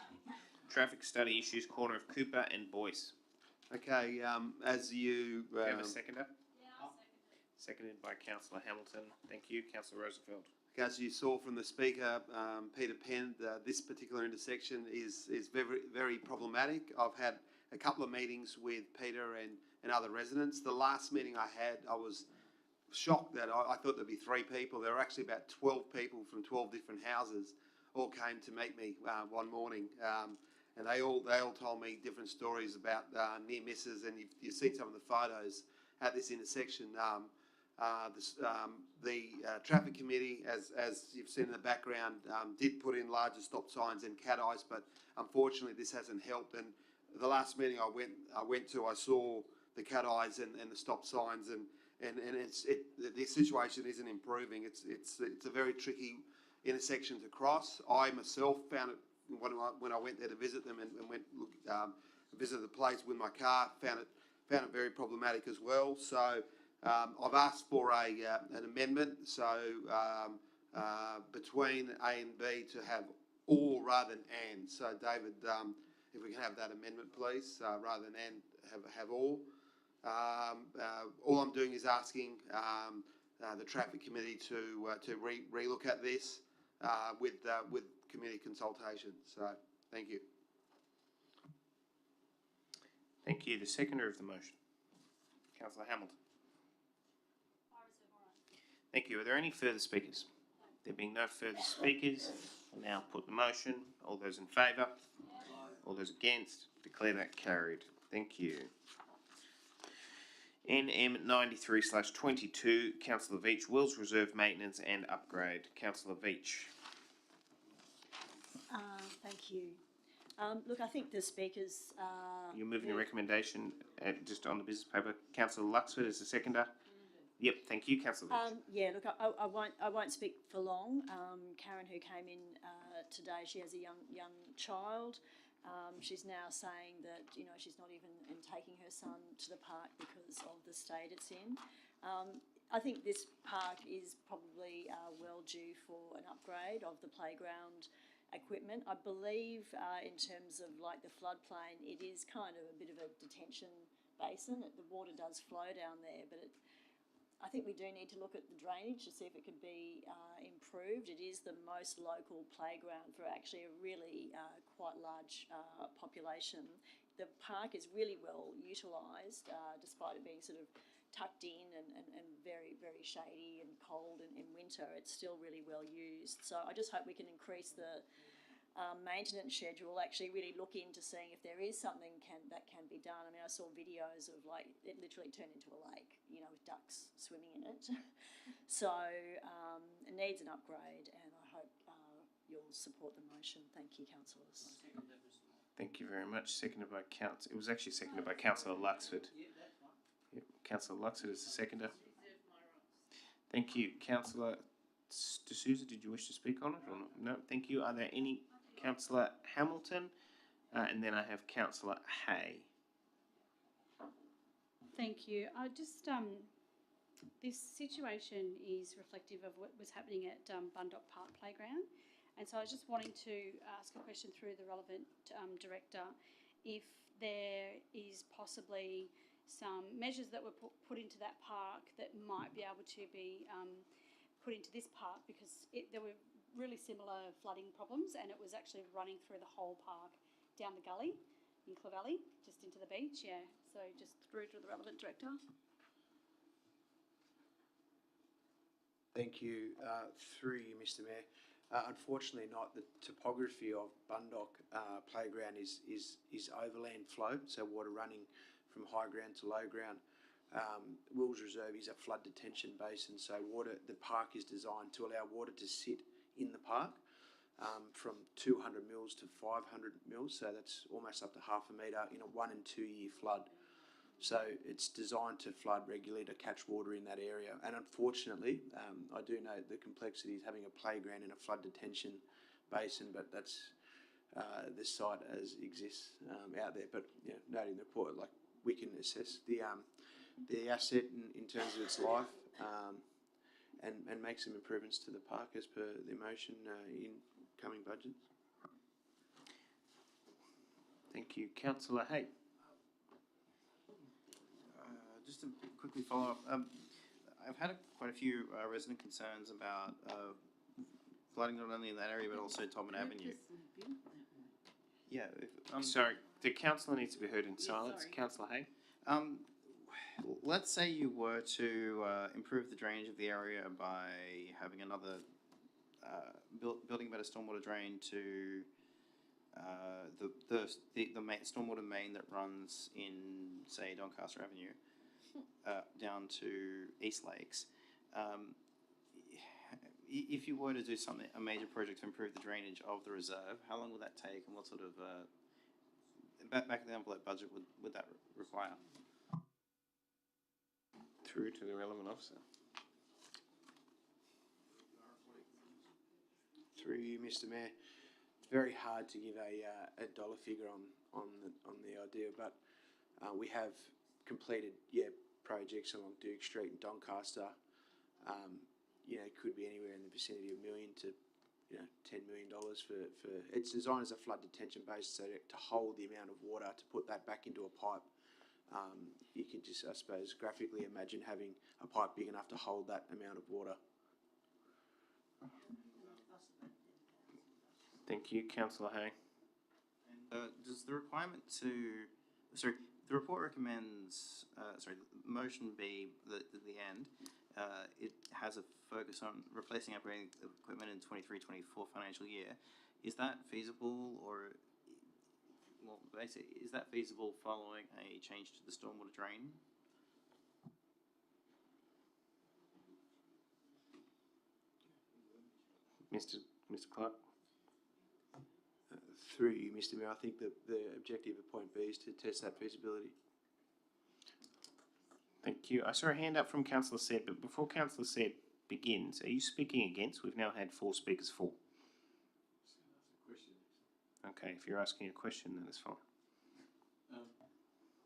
Traffic study issues corner of Cooper and Boyce. Okay, as you... Do you have a seconder? Yeah, I'll second. Seconded by Councillor Hamilton. Thank you. Councillor Rosenfeld. As you saw from the speaker, Peter Penn, this particular intersection is very, very problematic. I've had a couple of meetings with Peter and other residents. The last meeting I had, I was shocked that I thought there'd be 3 people. There were actually about 12 people from 12 different houses all came to meet me one morning. And they all told me different stories about near misses, and you've seen some of the photos at this intersection. The traffic committee, as you've seen in the background, did put in larger stop signs and cat eyes, but unfortunately this hasn't helped. And the last meeting I went to, I saw the cat eyes and the stop signs, and the situation isn't improving. It's a very tricky intersection to cross. I myself found it when I went there to visit them and went visit the place with my car, found it very problematic as well. So I've asked for an amendment, so between A and B to have all rather than and. So David, if we can have that amendment, please, rather than and, have all. All I'm doing is asking the traffic committee to relook at this with community consultation. So thank you. Thank you. The seconder of the motion, Councillor Hamilton. Thank you. Are there any further speakers? There being no further speakers, I'll now put the motion. All those in favour? All those against? Declare that carried. Thank you. NM 93/22, Councillor Veach, Wills Reserve Maintenance and Upgrade. Councillor Veach. Thank you. Look, I think the speakers. You're moving a recommendation just on the business paper. Councillor Luxford is the seconder. Yep, thank you, Councillor Veach. Yeah, look, I won't speak for long. Karen, who came in today, she has a young child. She's now saying that she's not even taking her son to the park because of the state it's in. I think this park is probably well due for an upgrade of the playground equipment. I believe in terms of like the floodplain, it is kind of a bit of a detention basin. The water does flow down there, but I think we do need to look at the drainage to see if it could be improved. It is the most local playground for actually a really quite large population. The park is really well utilised, despite it being sort of tucked in and very, very shady and cold in winter. It's still really well used. So I just hope we can increase the maintenance schedule, actually really look into seeing if there is something that can be done. I mean, I saw videos of like it literally turned into a lake, with ducks swimming in it. So it needs an upgrade, and I hope you'll support the motion. Thank you, councillors. Thank you very much. Seconded by It was actually seconded by Councillor Luxford. Yep, Councillor Luxford is the seconder. Thank you, Councillor D'Souza. Did you wish to speak on it or not? No. Thank you. Are there any? Councillor Hamilton, and then I have Councillor Hay. Thank you. This situation is reflective of what was happening at Bundock Park Playground, and so I was just wanting to ask a question through the relevant director, if there is possibly some measures that were put into that park that might be able to be put into this park, because there were really similar flooding problems, and it was actually running through the whole park down the gully in Clovelly, just into the beach. Yeah, so just through to the relevant director. Thank you. Through you, Mr. Mayor. Unfortunately not. The topography of Bundock Playground is overland flow, so water running from high ground to low ground. Wills Reserve is a flood detention basin, so the park is designed to allow water to sit in the park from 200 mils to 500 mils, so that's almost up to half a metre in a 1 and 2 year flood. So it's designed to flood regularly to catch water in that area. And unfortunately, I do know the complexities having a playground in a flood detention basin, but that's this site as exists out there. But noting the report, like we can assess the asset in terms of its life. And make some improvements to the park as per the motion in coming budgets. Thank you. Councillor Hay. Just to quickly follow up, I've had quite a few resident concerns about flooding not only in that area but also Tobin Avenue. Yeah. Sorry, the councillor needs to be heard in silence. Councillor Hay. Let's say you were to improve the drainage of the area by having another building a better stormwater drain to the stormwater main that runs in, say, Doncaster Avenue down to East Lakes. If you were to do a major project to improve the drainage of the reserve, how long would that take, and what sort of back of the envelope budget would that require? Through to the relevant officer. Through you, Mr. Mayor. It's very hard to give a dollar figure on the idea, but we have completed projects along Duke Street and Doncaster. Could be anywhere in the vicinity of $1 million to $10 million for it's designed as a flood detention base, so to hold the amount of water to put that back into a pipe. You can just, I suppose, graphically imagine having a pipe big enough to hold that amount of water. Thank you, Councillor Hay. Does the requirement The report recommends, motion B, the end, it has a focus on replacing operating equipment in 23-24 financial year. Is that feasible, or, well, basically, is that feasible following a change to the stormwater drain? Mr. Clark? Through you, Mr Mayor, I think that the objective of point B is to test that feasibility. Thank you. I saw a hand up from Councillor Said, but before Councillor Said begins, are you speaking against? We've now had 4 speakers for. Okay, if you're asking a question, then it's fine.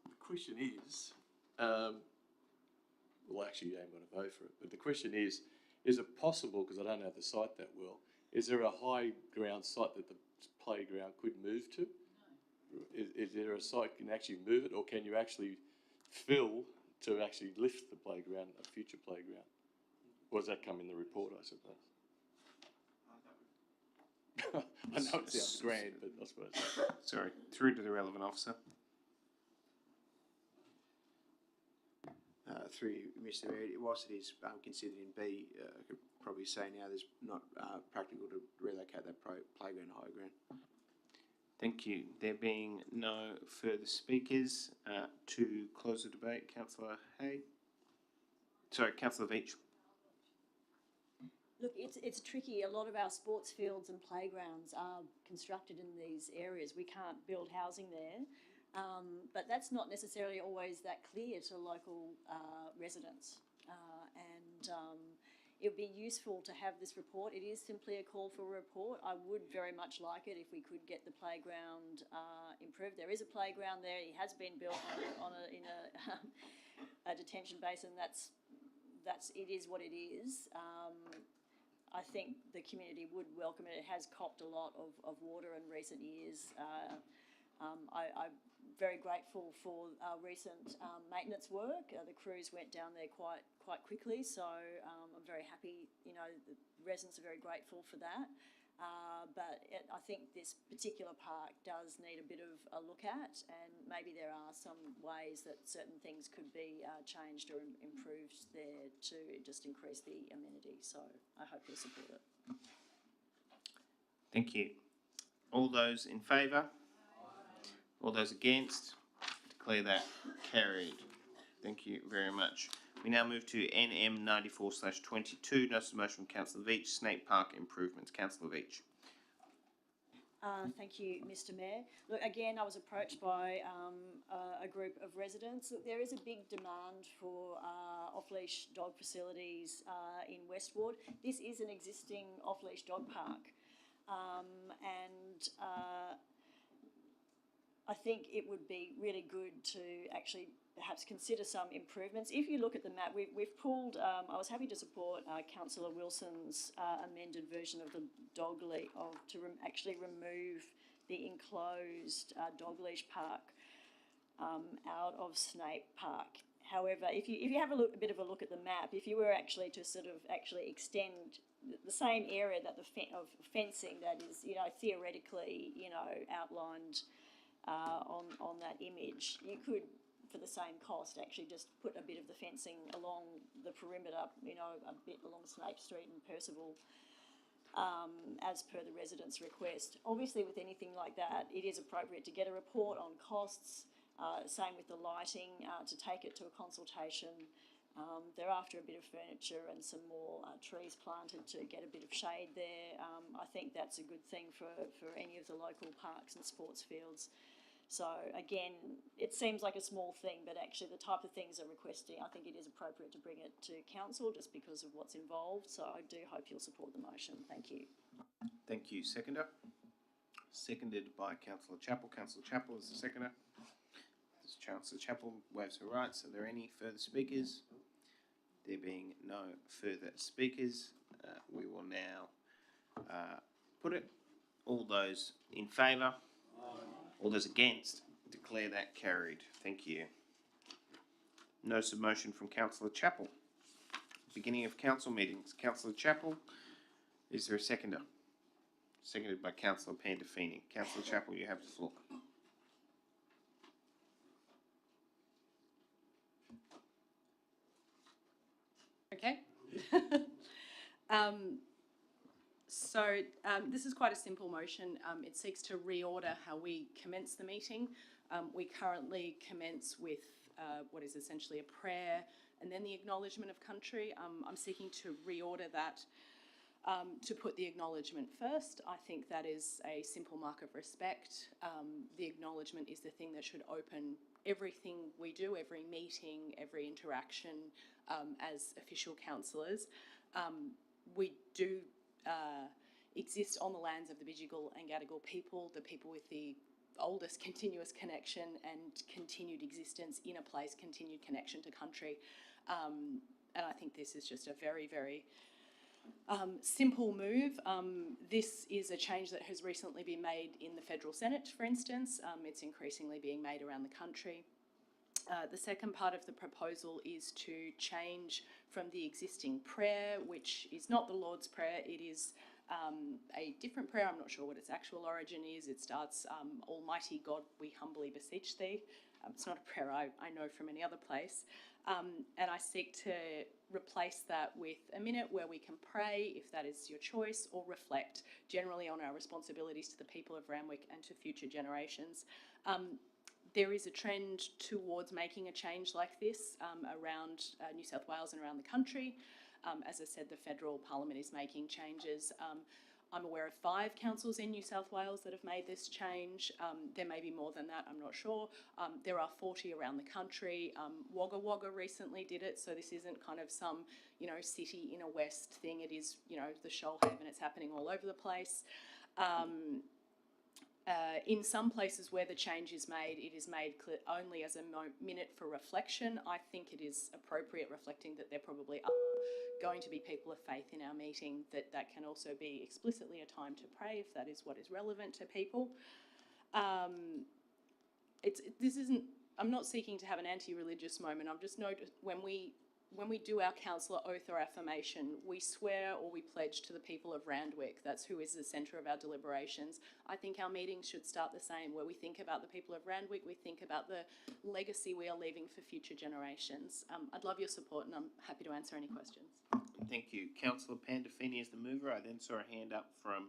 The question is, well, actually, you ain't going to vote for it, but the question is it possible, because I don't know the site that well, is there a high ground site that the playground could move to? No. Is there a site can actually move it, or can you actually fill to actually lift the playground, a future playground? Or does that come in the report, I suppose? I know it sounds grand, but I suppose. Sorry, through to the relevant officer. Through you, Mr Mayor, whilst it is considered in B, I could probably say now there's not practical to relocate that playground to higher ground. Thank you. There being no further speakers, to close the debate, Councillor Hay. Sorry, Councillor Veach. Look, it's tricky. A lot of our sports fields and playgrounds are constructed in these areas. We can't build housing there, but that's not necessarily always that clear to local residents. It would be useful to have this report. It is simply a call for a report. I would very much like it if we could get the playground improved. There is a playground there. It has been built in a detention basin. It is what it is. I think the community would welcome it. It has copped a lot of water in recent years. I'm very grateful for recent maintenance work. The crews went down there quite quickly, so I'm very happy. You know, the residents are very grateful for that. But I think this particular park does need a bit of a look at, and maybe there are some ways that certain things could be changed or improved there to just increase the amenity. So I hope you'll support it. Thank you. All those in favour? All those against? Declare that carried. Thank you very much. We now move to NM 94/22. Notice of motion from Councillor Veach, Snake Park improvements. Councillor Veach. Thank you, Mr Mayor. Look, again, I was approached by a group of residents. Look, there is a big demand for off-leash dog facilities in Westward. This is an existing off-leash dog park, and I think it would be really good to actually perhaps consider some improvements. If you look at the map, we've pulled, I was happy to support Councillor Wilson's amended version of the dog leash, actually remove the enclosed dog leash park out of Snape Park. However, if you have a bit of a look at the map, if you were actually to sort of actually extend the same area that of fencing that is, you know, theoretically, you know, outlined on that image, you could, for the same cost, actually just put a bit of the fencing along the perimeter, you know, a bit along Snape Street and Percival, as per the residents' request. Obviously, with anything like that, it is appropriate to get a report on costs. Same with the lighting, to take it to a consultation. Thereafter, a bit of furniture and some more trees planted to get a bit of shade there. I think that's a good thing for any of the local parks and sports fields. So again, it seems like a small thing, but actually the type of things they're requesting, I think it is appropriate to bring it to council just because of what's involved. So I do hope you'll support the motion. Thank you. Thank you. Seconder? Seconded by Councillor Chappell. Councillor Chappell is the seconder. Councillor Chappell waves her rights. Are there any further speakers? There being no further speakers, we will now put it. All those in favour? All those against? Declare that carried. Thank you. Notice of motion from Councillor Chappell. Beginning of council meetings. Councillor Chappell, is there a seconder? Seconded by Councillor Pandolfini. Councillor Chappell, you have the floor. This is quite a simple motion. It seeks to reorder how we commence the meeting. We currently commence with what is essentially a prayer and then the acknowledgement of country. I'm seeking to reorder that to put the acknowledgement first. I think that is a simple mark of respect. The acknowledgement is the thing that should open everything we do, every meeting, every interaction as official councillors. We do exist on the lands of the Bidjigal and Gadigal people, the people with the oldest continuous connection and continued existence in a place, continued connection to country. And I think this is just a very, very simple move. This is a change that has recently been made in the Federal Senate, for instance. It's increasingly being made around the country. The second part of the proposal is to change from the existing prayer, which is not the Lord's Prayer. It is a different prayer. I'm not sure what its actual origin is. It starts, Almighty God, we humbly beseech thee. It's not a prayer I know from any other place. And I seek to replace that with a minute where we can pray, if that is your choice, or reflect generally on our responsibilities to the people of Randwick and to future generations. There is a trend towards making a change like this around New South Wales and around the country. As I said, the federal parliament is making changes. I'm aware of 5 councils in New South Wales that have made this change. There may be more than that, I'm not sure. There are 40 around the country. Wagga Wagga recently did it, so this isn't kind of some, city in a west thing. It is, the Shoalhaven. It's happening all over the place. In some places where the change is made, it is made clear only as a minute for reflection. I think it is appropriate, reflecting that there probably are going to be people of faith in our meeting, that can also be explicitly a time to pray if that is what is relevant to people. I'm not seeking to have an anti-religious moment. I've just noticed when we do our councillor oath or affirmation, we swear or we pledge to the people of Randwick. That's who is the centre of our deliberations. I think our meetings should start the same, where we think about the people of Randwick, we think about the legacy we are leaving for future generations. I'd love your support, and I'm happy to answer any questions. Thank you. Councillor Pandolfini is the mover. I then saw a hand up from...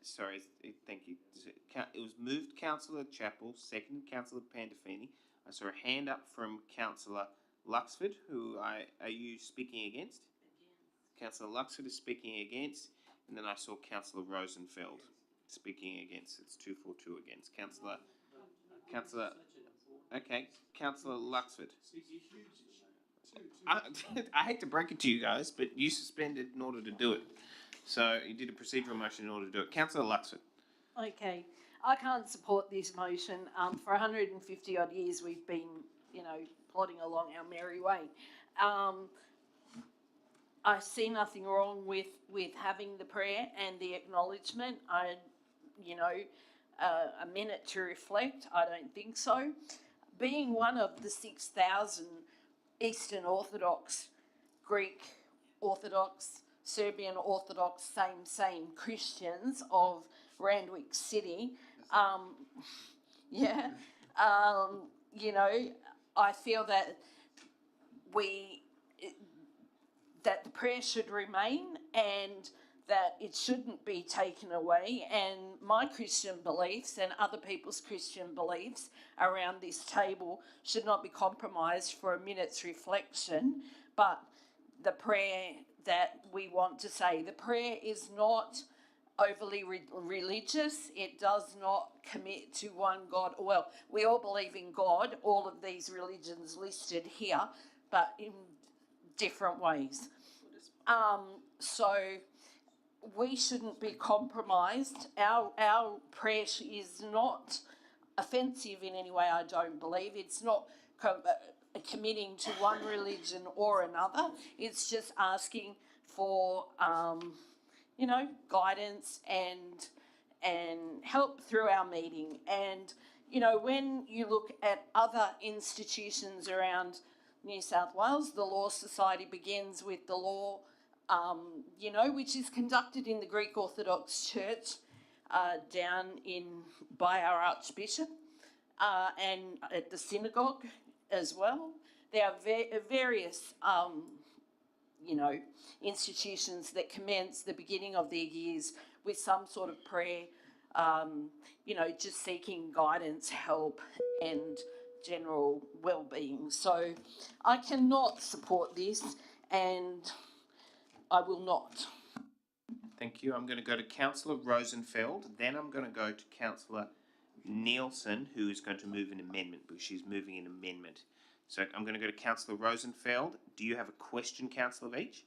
Sorry, thank you. It was moved Councillor Chappell, seconded Councillor Pandolfini. I saw a hand up from Councillor Luxford, who are you speaking against? Councillor Luxford is speaking against, and then I saw Councillor Rosenfeld speaking against. It's 242 against. Councillor, okay, Councillor Luxford. I hate to break it to you guys, but you suspended in order to do it. So you did a procedural motion in order to do it. Councillor Luxford. Okay, I can't support this motion. For 150 odd years we've been, plodding along our merry way. I see nothing wrong with having the prayer and the acknowledgement. A minute to reflect, I don't think so. Being one of the 6,000 Eastern Orthodox, Greek Orthodox, Serbian Orthodox, same Christians of Randwick City, I feel that that the prayer should remain and that it shouldn't be taken away, and my Christian beliefs and other people's Christian beliefs around this table should not be compromised for a minute's reflection. But the prayer that we want to say, the prayer is not overly religious. It does not commit to one God. Well, we all believe in God, all of these religions listed here, but in different ways. So we shouldn't be compromised. Our prayer is not offensive in any way, I don't believe. It's not committing to one religion or another. It's just asking for guidance and help through our meeting. And, when you look at other institutions around New South Wales, the Law Society begins with the law, which is conducted in the Greek Orthodox Church down by our Archbishop and at the synagogue as well. There are various institutions that commence the beginning of their years with some sort of prayer, just seeking guidance, help, and general well-being. So I cannot support this, and I will not. Thank you. I'm going to go to Councillor Rosenfeld, then I'm going to go to Councillor Nielsen, who is going to move an amendment, because she's moving an amendment. So I'm going to go to Councillor Rosenfeld. Do you have a question, Councillor Veach?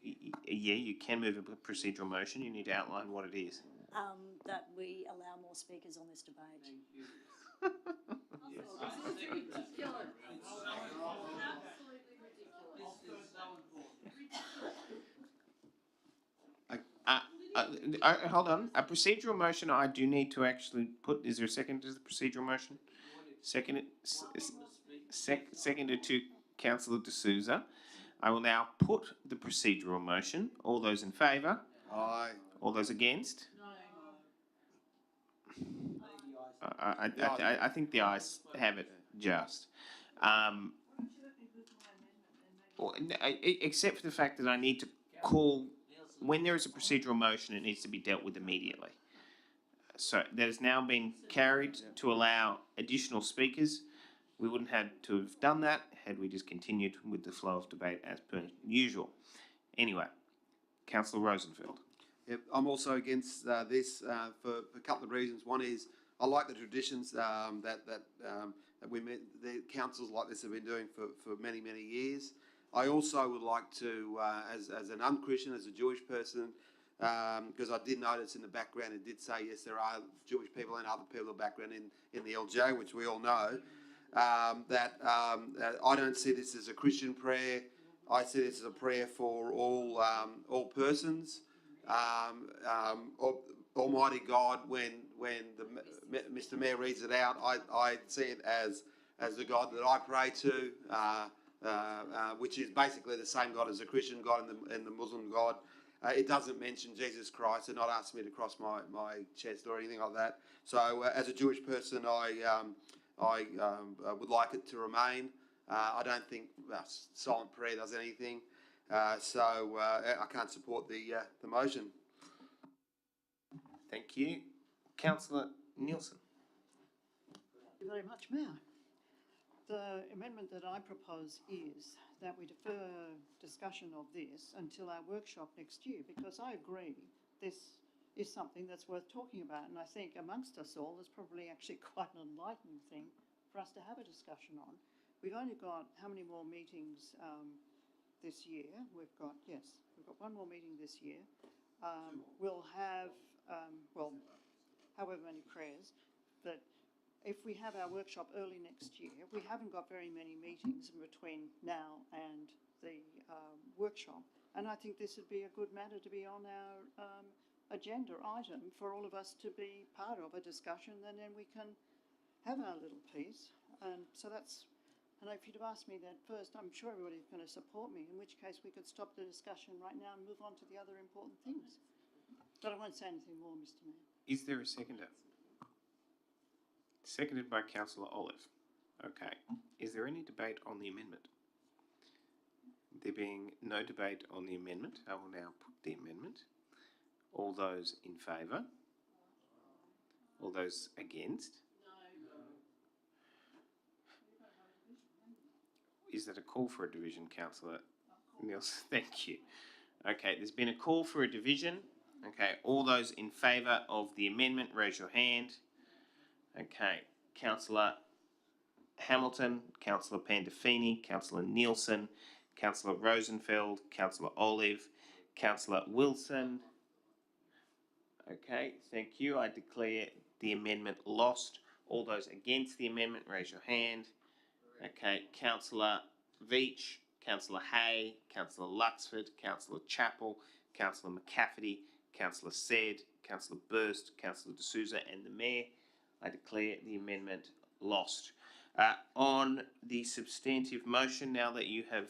Yeah, you can move a procedural motion. You need to outline what it is. That we allow more speakers on this debate. Hold on. A procedural motion I do need to actually put. Is there a second to the procedural motion? Seconded to Councillor D'Souza. I will now put the procedural motion. All those in favour? Aye. All those against? I think the ayes have it just. Except for the fact that I need to call, when there is a procedural motion, it needs to be dealt with immediately. So that has now been carried to allow additional speakers. We wouldn't have to have done that had we just continued with the flow of debate as per usual. Anyway, Councillor Rosenfeld. Yep, I'm also against this for a couple of reasons. One is I like the traditions that the councils like this have been doing for many, many years. I also would like to, as an un-Christian, as a Jewish person, because I did notice in the background it did say, yes, there are Jewish people and other people of background in the LJ, which we all know, that I don't see this as a Christian prayer. I see this as a prayer for all persons. Almighty God, when Mr. Mayor reads it out, I see it as the God that I pray to, which is basically the same God as the Christian God and the Muslim God. It doesn't mention Jesus Christ and not ask me to cross my chest or anything like that. So as a Jewish person, I would like it to remain. I don't think silent prayer does anything. So I can't support the motion. Thank you. Councillor Nielsen. Thank you very much, Mayor. The amendment that I propose is that we defer discussion of this until our workshop next year, because I agree this is something that's worth talking about, and I think amongst us all it's probably actually quite an enlightening thing for us to have a discussion on. We've only got how many more meetings this year? We've got one more meeting this year. We'll have however many prayers, but if we have our workshop early next year, we haven't got very many meetings in between now and the workshop, and I think this would be a good matter to be on our agenda item for all of us to be part of a discussion, and then we can have our little piece. And so that's, and if you'd have asked me that first, I'm sure everybody's going to support me, in which case we could stop the discussion right now and move on to the other important things. But I won't say anything more, Mr. Mayor. Is there a seconder? Seconded by Councillor Olive. Okay. Is there any debate on the amendment? There being no debate on the amendment, I will now put the amendment. All those in favour? All those against? Is that a call for a division, Councillor Nielsen? Thank you. Okay, there's been a call for a division. Okay, all those in favour of the amendment, raise your hand. Okay, Councillor Hamilton, Councillor Pandolfini, Councillor Nielsen, Councillor Rosenfeld, Councillor Olive, Councillor Wilson. Okay, thank you. I declare the amendment lost. All those against the amendment, raise your hand. Okay, Councillor Veach, Councillor Hay, Councillor Luxford, Councillor Chappell, Councillor McCafferty, Councillor Said, Councillor Burst, Councillor D'Souza and the Mayor. I declare the amendment lost. On the substantive motion, now that you have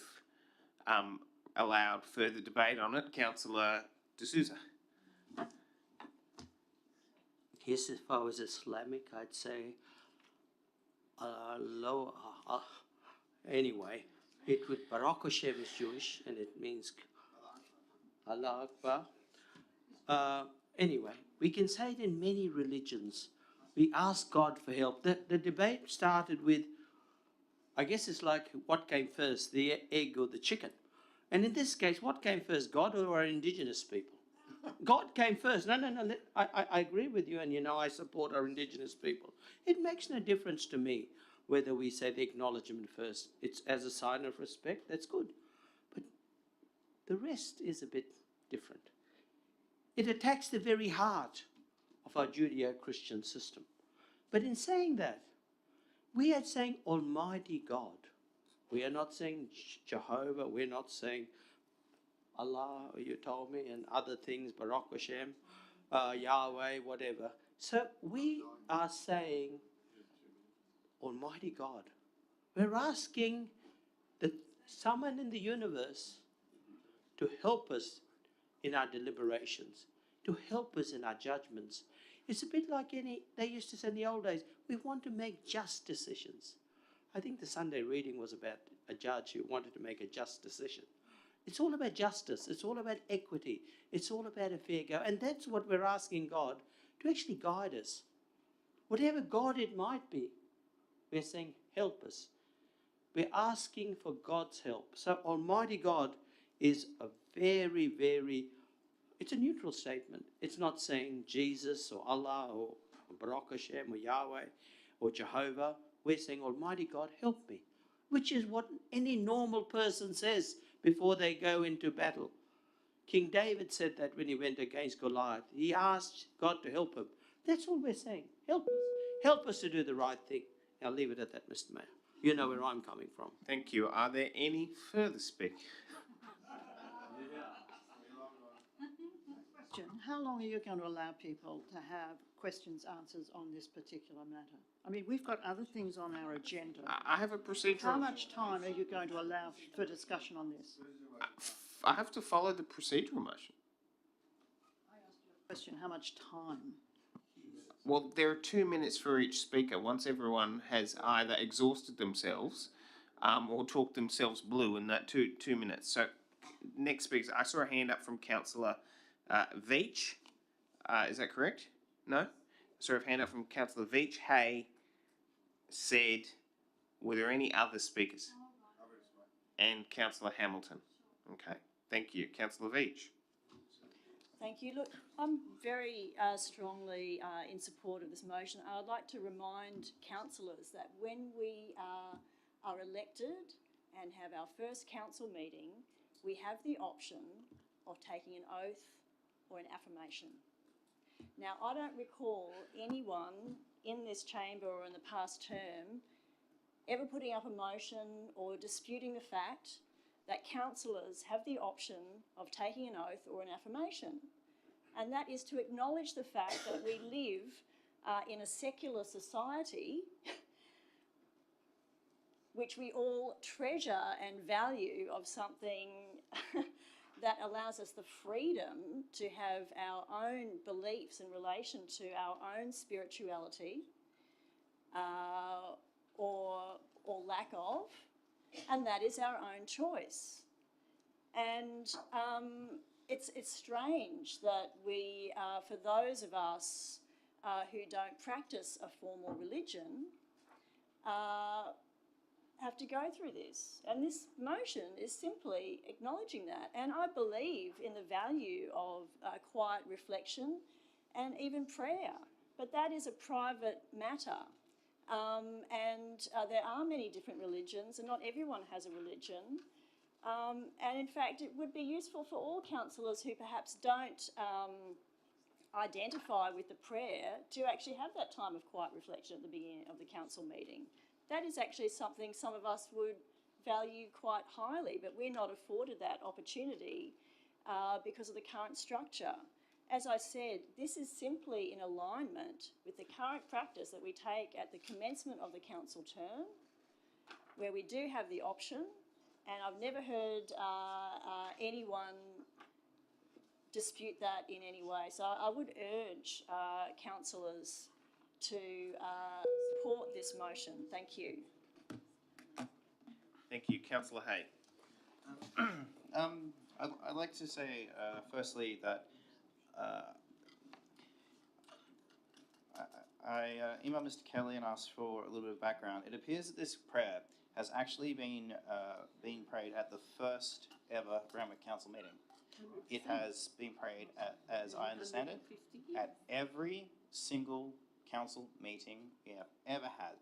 allowed further debate on it, Councillor D'Souza. Yes, if I was Islamic, I'd say anyway, It would, Barak Hashem is Jewish and it means Allah Akbar. Anyway, we can say it in many religions. We ask God for help. The debate started with, I guess it's like what came first, the egg or the chicken? And in this case, what came first, God or our indigenous people? God came first. No. I agree with you, and you know I support our indigenous people. It makes no difference to me whether we say the acknowledgement first. It's as a sign of respect, that's good. But the rest is a bit different. It attacks the very heart of our Judeo-Christian system. But in saying that, we are saying Almighty God. We are not saying Jehovah. We're not saying Allah, you told me, and other things, Barak Hashem, Yahweh, whatever. So we are saying Almighty God. We're asking that someone in the universe to help us in our deliberations, to help us in our judgments. It's a bit like they used to say in the old days, we want to make just decisions. I think the Sunday reading was about a judge who wanted to make a just decision. It's all about justice. It's all about equity. It's all about a fair go. And that's what we're asking God to actually guide us. Whatever God it might be, we're saying, help us. We're asking for God's help. So Almighty God is a very, very, it's a neutral statement. It's not saying Jesus or Allah or Barak Hashem or Yahweh or Jehovah. We're saying, Almighty God, help me, which is what any normal person says before they go into battle. King David said that when he went against Goliath. He asked God to help him. That's all we're saying. Help us. Help us to do the right thing. I'll leave it at that, Mr. Mayor. You know where I'm coming from. Thank you. Are there any further speakers? How long are you going to allow people to have questions, answers on this particular matter? I mean, we've got other things on our agenda. I have a procedural... How much time are you going to allow for discussion on this? I have to follow the procedural motion. Question, how much time? Well, there are 2 minutes for each speaker. Once everyone has either exhausted themselves or talked themselves blue in that two minutes. So, next speaker, I saw a hand up from Councillor Veach. Is that correct? No? I saw a hand up from Councillor Veach. Hay said, were there any other speakers? And Councillor Hamilton. Okay, thank you. Councillor Veach. Thank you. Look, I'm very strongly in support of this motion. I would like to remind councillors that when we are elected and have our first council meeting, we have the option of taking an oath or an affirmation. Now, I don't recall anyone in this chamber or in the past term ever putting up a motion or disputing the fact that councillors have the option of taking an oath or an affirmation. And that is to acknowledge the fact that we live in a secular society which we all treasure and value of something that allows us the freedom to have our own beliefs in relation to our own spirituality or lack of, and that is our own choice. And it's strange that we, for those of us who don't practice a formal religion, have to go through this. And this motion is simply acknowledging that. And I believe in the value of quiet reflection and even prayer. But that is a private matter. And there are many different religions, and not everyone has a religion. And in fact, it would be useful for all councillors who perhaps don't identify with the prayer to actually have that time of quiet reflection at the beginning of the council meeting. That is actually something some of us would value quite highly, but we're not afforded that opportunity because of the current structure. As I said, this is simply in alignment with the current practice that we take at the commencement of the council term, where we do have the option, and I've never heard anyone dispute that in any way. So I would urge councillors to support this motion. Thank you. Thank you. Councillor Hay. I'd like to say, firstly, that I emailed Mr. Kelly and asked for a little bit of background. It appears that this prayer has actually been prayed at the first ever Randwick Council meeting. It has been prayed, as I understand it, at every single council meeting we have ever had.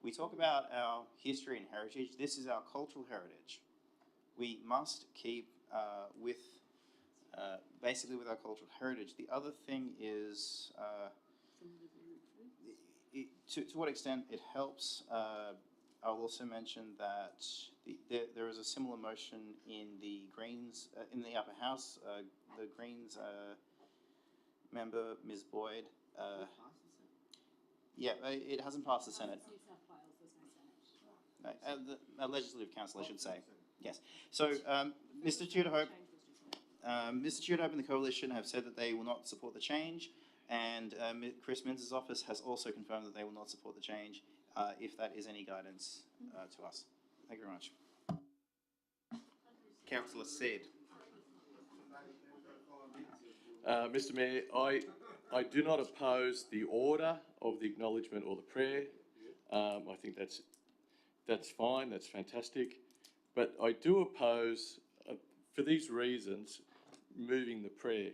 We talk about our history and heritage. This is our cultural heritage. We must keep basically with our cultural heritage. The other thing is, to what extent it helps. I'll also mention that there is a similar motion in the Greens, in the upper house. The Greens member, Ms. Boyd. Yeah, it hasn't passed the Senate. The Legislative Council, I should say. Yes. So, Mr. Tudor-Hope and the Coalition have said that they will not support the change, and Chris Minz's office has also confirmed that they will not support the change, if that is any guidance to us. Thank you very much. Councillor Said. Mr. Mayor, I do not oppose the order of the acknowledgement or the prayer. I think that's fine, that's fantastic. But I do oppose, for these reasons, moving the prayer.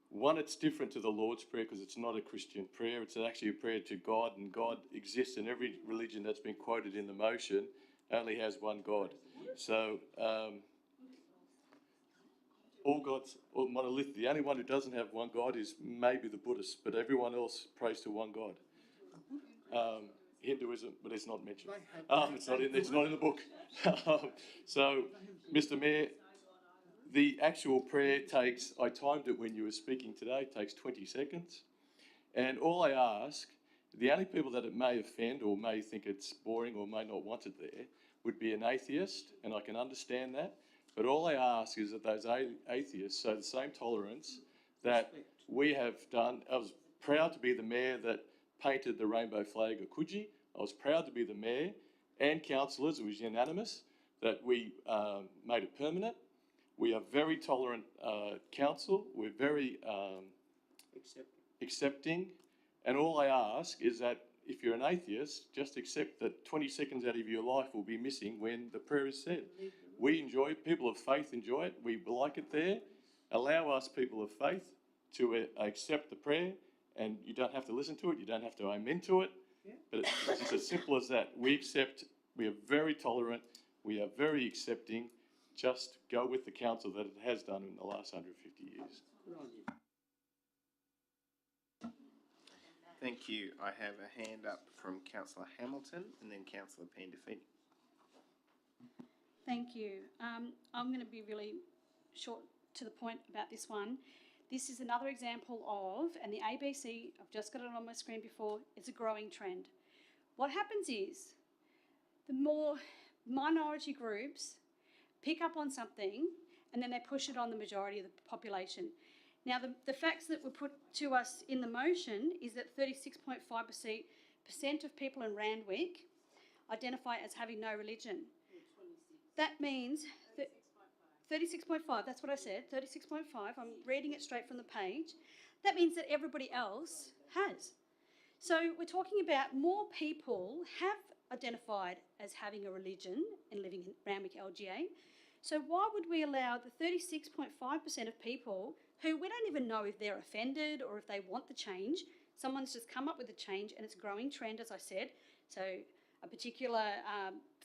One, it's different to the Lord's Prayer because it's not a Christian prayer. It's actually a prayer to God, and God exists, and every religion that's been quoted in the motion only has one God. So all gods are monolithic. The only one who doesn't have one God is maybe the Buddhists, but everyone else prays to one God. Hinduism, but it's not mentioned. It's not in the book. So, Mr. Mayor, the actual prayer takes, I timed it when you were speaking today, takes 20 seconds. And all I ask, the only people that it may offend or may think it's boring or may not want it there would be an atheist, and I can understand that. But all I ask is that those atheists show the same tolerance that we have done. I was proud to be the mayor that painted the rainbow flag of Coogee. I was proud to be the mayor and councillors, it was unanimous, that we made it permanent. We are very tolerant council. We're very accepting. And all I ask is that if you're an atheist, just accept that 20 seconds out of your life will be missing when the prayer is said. We enjoy it. People of faith enjoy it. We like it there. Allow us, people of faith, to accept the prayer, and you don't have to listen to it. You don't have to amen to it. But it's just as simple as that. We accept. We are very tolerant. We are very accepting. Just go with the council that it has done in the last 150 years. Thank you. I have a hand up from Councillor Hamilton and then Councillor Pandefini. Thank you. I'm going to be really short to the point about this one. This is another example of, and the ABC, I've just got it on my screen before, it's a growing trend. What happens is the more minority groups pick up on something and then they push it on the majority of the population. Now, the facts that were put to us in the motion is that 36.5% of people in Randwick identify as having no religion. That means that 36.5, that's what I said, 36.5, I'm reading it straight from the page. That means that everybody else has. So we're talking about more people have identified as having a religion and living in Randwick LGA. So why would we allow the 36.5% of people who we don't even know if they're offended or if they want the change? Someone's just come up with a change and it's a growing trend, as I said. So a particular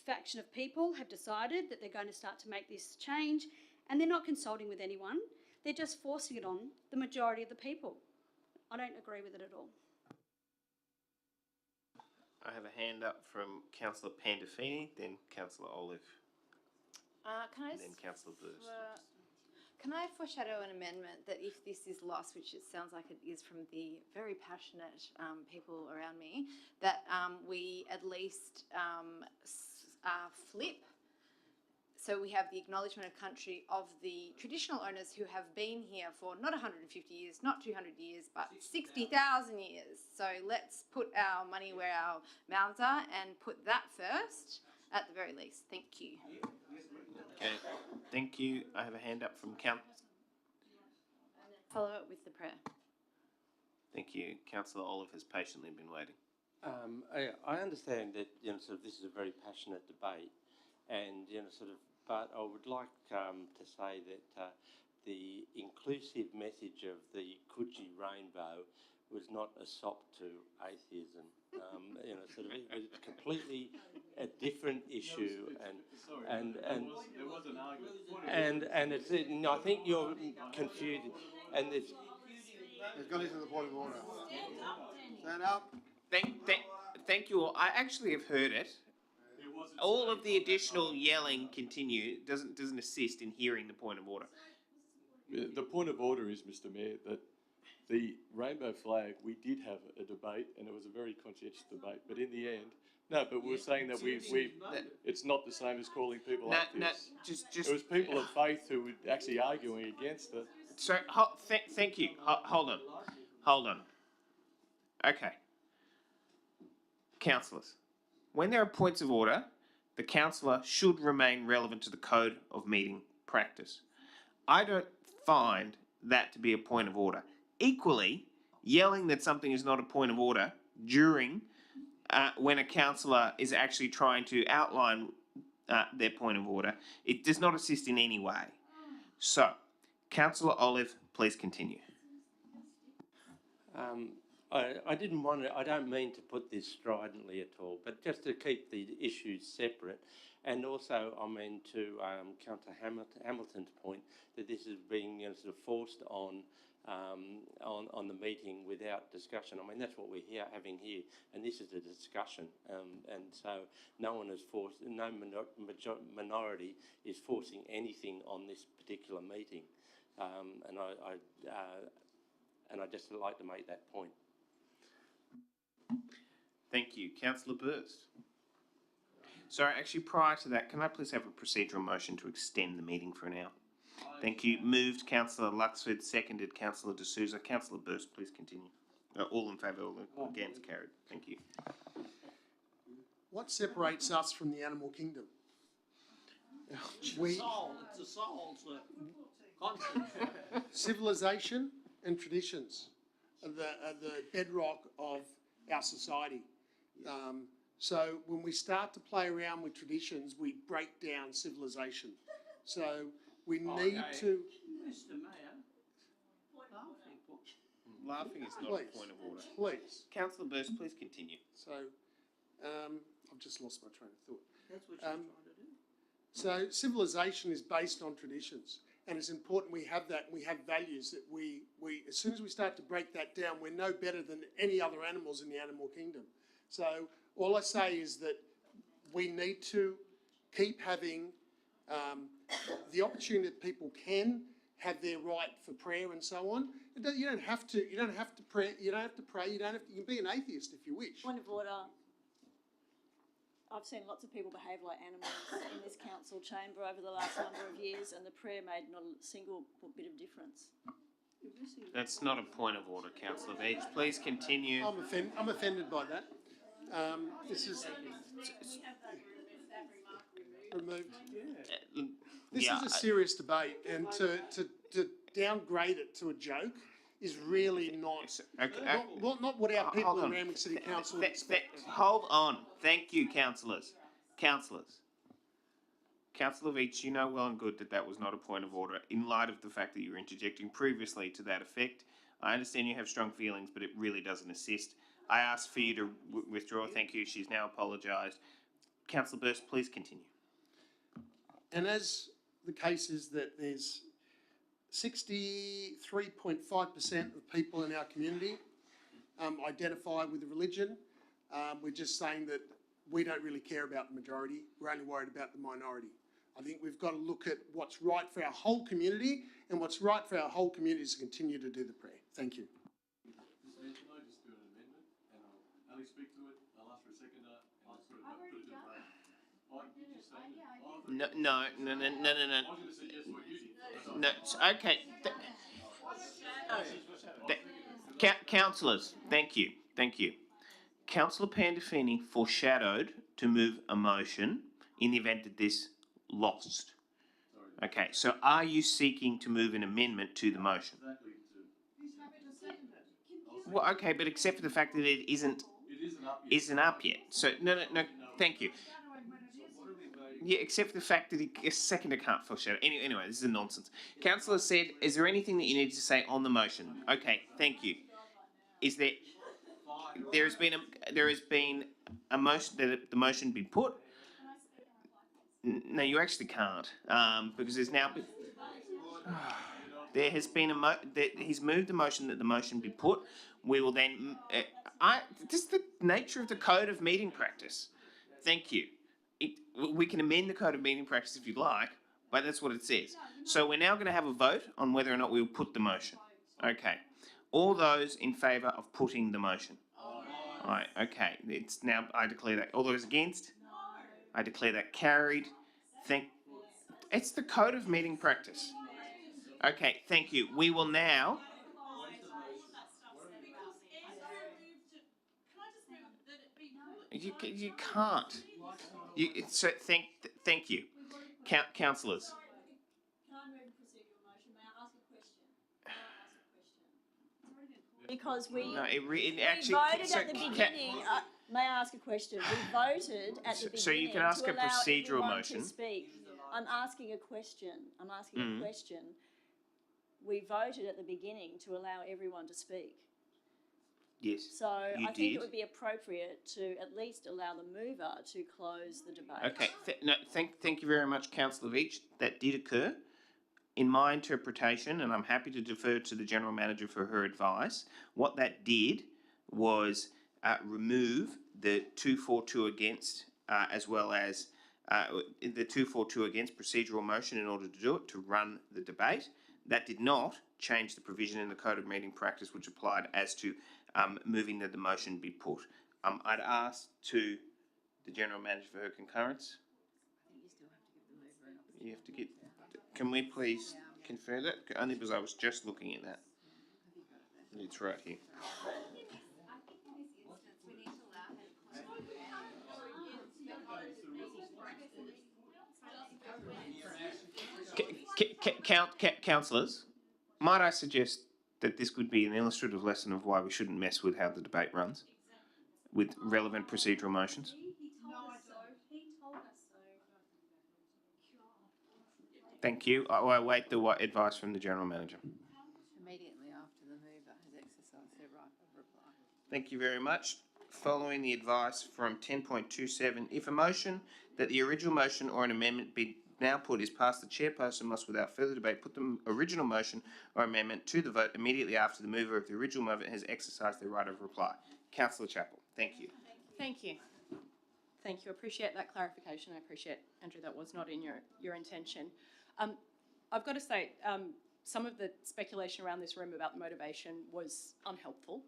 faction of people have decided that they're going to start to make this change, and they're not consulting with anyone. They're just forcing it on the majority of the people. I don't agree with it at all. I have a hand up from Councillor Pandefini, then Councillor Olive, and then Councillor Booth. Can I foreshadow an amendment that if this is lost, which it sounds like it is from the very passionate people around me, that we at least flip. So we have the acknowledgement of country of the traditional owners who have been here for not 150 years, not 200 years, but 60,000 years. So let's put our money where our mouths are and put that first. at the very least. Thank you. Okay, thank you. I have a hand up from Follow it with the prayer. Thank you. Councillor Olive has patiently been waiting. I understand that sort of this is a very passionate debate, and but I would like to say that the inclusive message of the Coogee Rainbow was not a sop to atheism. Sort of it was completely a different issue, and it's. I think you're confused, and it's. He's got into the point of order. Stand up. Thank you all. I actually have heard it. All of the additional yelling doesn't assist in hearing the point of order. The point of order is, Mr. Mayor, that the rainbow flag, we did have a debate, and it was a very conscientious debate. But in the end, no. But we're saying that it's not the same as calling people atheists. It was people of faith who were actually arguing against it. So, thank you. Hold on. Okay. Councillors, when there are points of order, the councillor should remain relevant to the code of meeting practice. I don't find that to be a point of order. Equally, yelling that something is not a point of order during when a councillor is actually trying to outline their point of order, it does not assist in any way. So, Councillor Olive, please continue. I didn't want to. I don't mean to put this stridently at all, but just to keep the issues separate, and also I mean to Councillor Hamilton's point that this is being sort of forced on the meeting without discussion. I mean that's what we're having here, and this is a discussion, and so no one is forced. No minority is forcing anything on this particular meeting, and I'd just like to make that point. Thank you. Councillor Burst. Sorry, actually prior to that, can I please have a procedural motion to extend the meeting for an hour? Thank you. Moved Councillor Luxford, seconded Councillor D'Souza. Councillor Burst, please continue. All in favour, all against, carried. Thank you. What separates us from the animal kingdom? It's a soul, Civilization and traditions are the bedrock of our society. So when we start to play around with traditions, we break down civilization. So we need to... Mr. Mayor, Laughing is not a point of order. Please. Councillor Burst, please continue. So, I've just lost my train of thought. That's what you're trying to do. So civilization is based on traditions, and it's important we have that. We have values that we as soon as we start to break that down, we're no better than any other animals in the animal kingdom. So all I say is that we need to keep having the opportunity that people can have their right for prayer and so on. You don't have to pray. You don't have to pray. You can be an atheist if you wish. Point of order. I've seen lots of people behave like animals in this council chamber over the last number of years, and the prayer made not a single bit of difference. That's not a point of order, Councillor Veach. Please continue. I'm offended by that. This is removed. This is a serious debate, and to downgrade it to a joke is really not what our people in Randwick City Council expect. Hold on. Thank you, councillors. Councillor Veach, you know well and good that was not a point of order in light of the fact that you were interjecting previously to that effect. I understand you have strong feelings, but it really doesn't assist. I asked for you to withdraw. Thank you. She's now apologised. Councillor Burst, please continue. And as the case is that there's 63.5% of people in our community identify with a religion. We're just saying that we don't really care about the majority. We're only worried about the minority. I think we've got to look at what's right for our whole community, and what's right for our whole community is to continue to do the prayer. Thank you. Can I just do an amendment, and I'll only speak to it, I'll ask for a seconder, and I'll put it to the vote. Did you say that? No. I was going to say yes, what you did. No, okay. Councillors, thank you. Councillor Pandolfini foreshadowed to move a motion in the event that this lost. Okay, so are you seeking to move an amendment to the motion? Well, okay, but except for the fact that it isn't up yet. So no. Thank you. Yeah, except for the fact that a seconder can't foreshadow. Anyway, this is nonsense. Councillor said, is there anything that you need to say on the motion? Okay, thank you. Is there? There has been a motion that the motion be put. No, you actually can't, because there's now. There has been he's moved the motion that the motion be put. We will then. This is the nature of the code of meeting practice. Thank you. We can amend the code of meeting practice if you'd like, but that's what it says. So we're now going to have a vote on whether or not we will put the motion. Okay. All those in favour of putting the motion? Right. Okay. It's now. I declare that. All those against? I declare that carried. It's the code of meeting practice. Okay, thank you. We will now. You can't. So thank you, councillors. Can I move a procedural motion? May I ask a question? Because we actually voted at the beginning. May I ask a question? We voted at the beginning so you can ask to a allow procedural everyone motion. to speak. I'm asking a question. A question. We voted at the beginning to allow everyone to speak. Yes. So I think it would be appropriate to at least allow the mover to close the debate. Okay. Thank you very much, Councillor Veach. That did occur. In my interpretation, and I'm happy to defer to the General Manager for her advice, what that did was remove the 242 against, as well as the 242 against procedural motion in order to do it, to run the debate. That did not change the provision in the Code of Meeting Practice which applied as to moving that the motion be put. I'd ask to the General Manager for her concurrence. You have to get. Can we please confirm that? Only because I was just looking at that. It's right here. Councillors, might I suggest that this could be an illustrative lesson of why we shouldn't mess with how the debate runs with relevant procedural motions? Thank you. I await the advice from the General Manager. Immediately after the mover has exercised their right of reply. Thank you very much. Following the advice from 10.27, if a motion that the original motion or an amendment be now put is passed, the chairperson must, without further debate, put the original motion or amendment to the vote immediately after the mover of the original motion has exercised their right of reply. Councillor Chappell, thank you. Thank you. Thank you. I appreciate that clarification. I appreciate, Andrew, that was not in your intention. I've got to say, some of the speculation around this room about the motivation was unhelpful.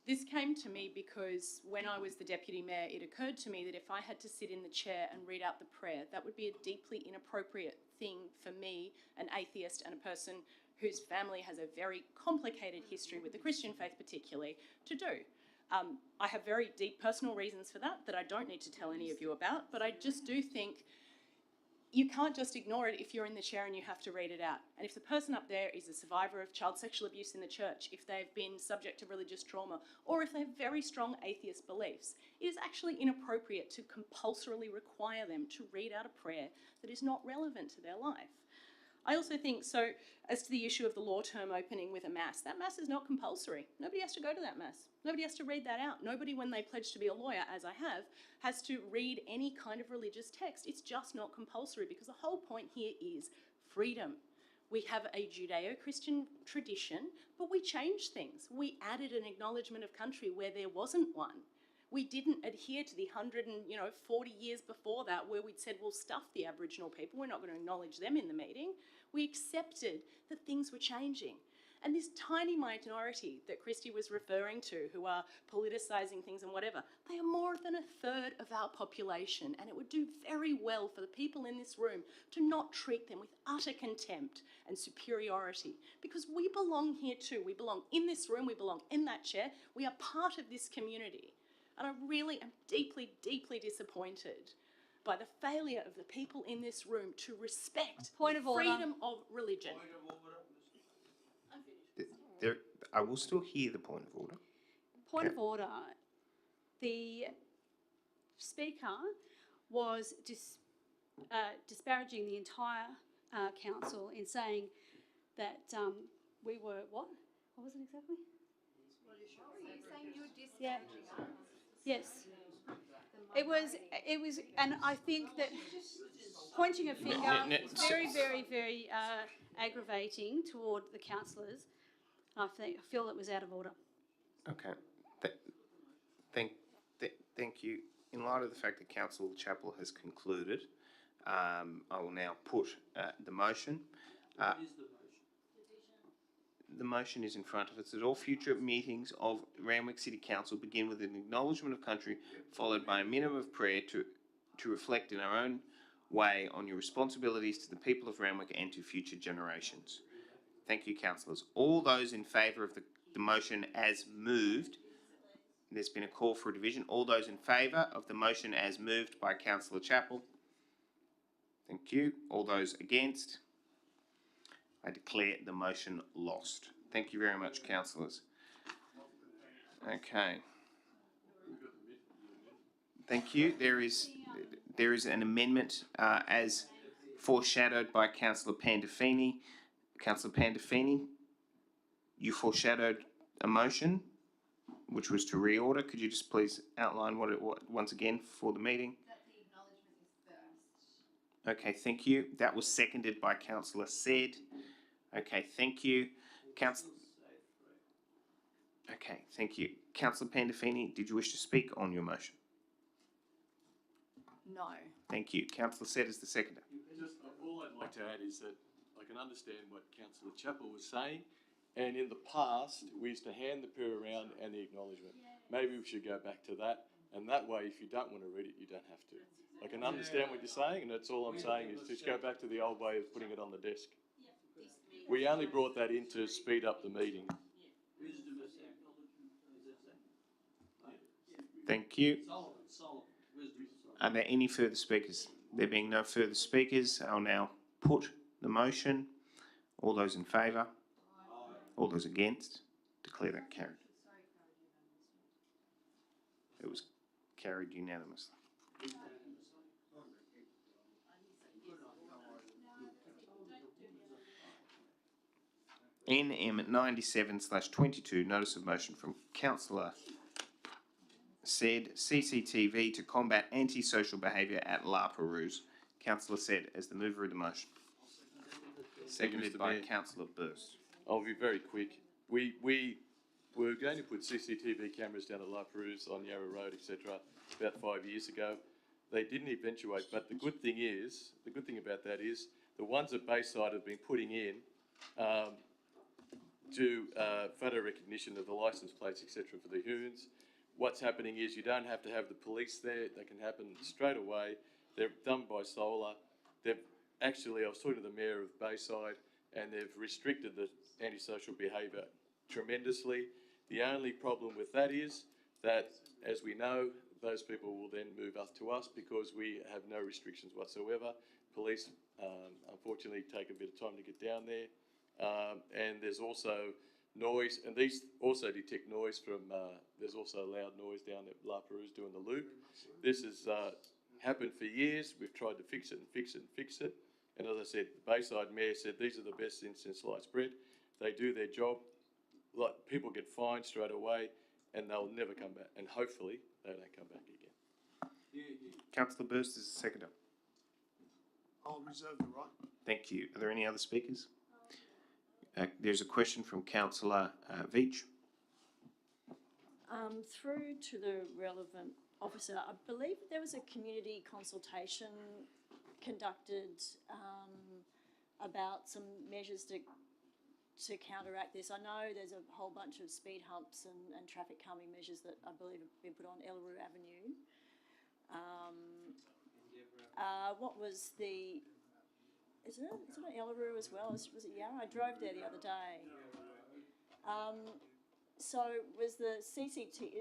This came to me because when I was the Deputy Mayor, it occurred to me that if I had to sit in the chair and read out the prayer, that would be a deeply inappropriate thing for me, an atheist and a person whose family has a very complicated history with the Christian faith particularly, to do. I have very deep personal reasons for that I don't need to tell any of you about, but I just do think you can't just ignore it if you're in the chair and you have to read it out. And if the person up there is a survivor of child sexual abuse in the church, if they've been subject to religious trauma, or if they have very strong atheist beliefs, it is actually inappropriate to compulsorily require them to read out a prayer that is not relevant to their life. I also think, so as to the issue of the law term opening with a mass, that mass is not compulsory. Nobody has to go to that mass. Nobody has to read that out. Nobody, when they pledge to be a lawyer, as I have, has to read any kind of religious text. It's just not compulsory because the whole point here is freedom. We have a Judeo-Christian tradition, but we changed things. We added an acknowledgement of country where there wasn't one. We didn't adhere to the 140 years before that where we'd said, we'll stuff the Aboriginal people, we're not going to acknowledge them in the meeting. We accepted that things were changing. And this tiny minority that Christy was referring to, who are politicising things and whatever, they are more than a third of our population, and it would do very well for the people in this room to not treat them with utter contempt and superiority, because we belong here too. We belong in this room, we belong in that chair, we are part of this community. And I really am deeply, deeply disappointed by the failure of the people in this room to respect Point of order. freedom of religion. There, I will still hear the point of order. Point of order. The speaker was disparaging the entire council in saying that we were what? What was it exactly? Yeah. Yes. It was, and I think that pointing a finger is very, very, very aggravating toward the councillors. I feel it was out of order. Okay. Thank you. In light of the fact that Councillor Chappell has concluded, I will now put the motion. What is the motion? The motion is in front of us that all future meetings of Randwick City Council begin with an acknowledgement of country, followed by a minute of prayer to reflect in our own way on your responsibilities to the people of Randwick and to future generations. Thank you, councillors. All those in favour of the motion as moved. There's been a call for a division. All those in favour of the motion as moved by Councillor Chappell. Thank you. All those against. I declare the motion lost. Thank you very much, councillors. Okay. Thank you. There is an amendment as foreshadowed by Councillor Pandolfini. Councillor Pandolfini, you foreshadowed a motion which was to reorder. Could you just please outline what once again for the meeting? That the acknowledgement is first. Okay, thank you. That was seconded by Councillor Said. Okay, thank you. Okay, thank you. Councillor Pandolfini, did you wish to speak on your motion? No. Thank you. Councillor Said is the seconder. Just all I'd like to add is that I can understand what Councillor Chappell was saying, and in the past we used to hand the prayer around and the acknowledgement. Maybe we should go back to that, and that way if you don't want to read it, you don't have to. I can understand what you're saying, and that's all I'm saying is just go back to the old way of putting it on the desk. We only brought that in to speed up the meeting. Thank you. Are there any further speakers? There being no further speakers, I'll now put the motion. All those in favour? All those against? Declare that carried. It was carried unanimously. NM 97/22, notice of motion from Councillor Said, CCTV to combat antisocial behaviour at La Perouse. Councillor Said, as the mover of the motion. Seconded by Councillor Burst. I'll be very quick. We were going to put CCTV cameras down at La Perouse on Yarra Road, etc. about 5 years ago. They didn't eventuate, but the good thing about that is the ones at Bayside have been putting in to photo recognition of the licence plates, etc. for the hoons. What's happening is you don't have to have the police there. They can happen straight away. They're done by solar. I was talking to the Mayor of Bayside, and they've restricted the antisocial behaviour tremendously. The only problem with that is that, as we know, those people will then move up to us because we have no restrictions whatsoever. Police, unfortunately, take a bit of time to get down there. And there's also noise, and these also detect noise from, there's also loud noise down at La Perouse doing the loop. This has happened for years. We've tried to fix it and fix it and fix it. And as I said, the Bayside Mayor said these are the best since sliced bread. They do their job. Like, people get fined straight away and they'll never come back. And hopefully they don't come back again. Councillor Burst is the seconder. I'll reserve the right. Thank you. Are there any other speakers? There's a question from Councillor Veach. Through to the relevant officer, I believe there was a community consultation conducted about some measures to counteract this. I know there's a whole bunch of speed humps and traffic calming measures that I believe have been put on Elleroo Avenue. What was the... Is it on Elleroo as well? Was it Yarra? I drove there the other day. So was the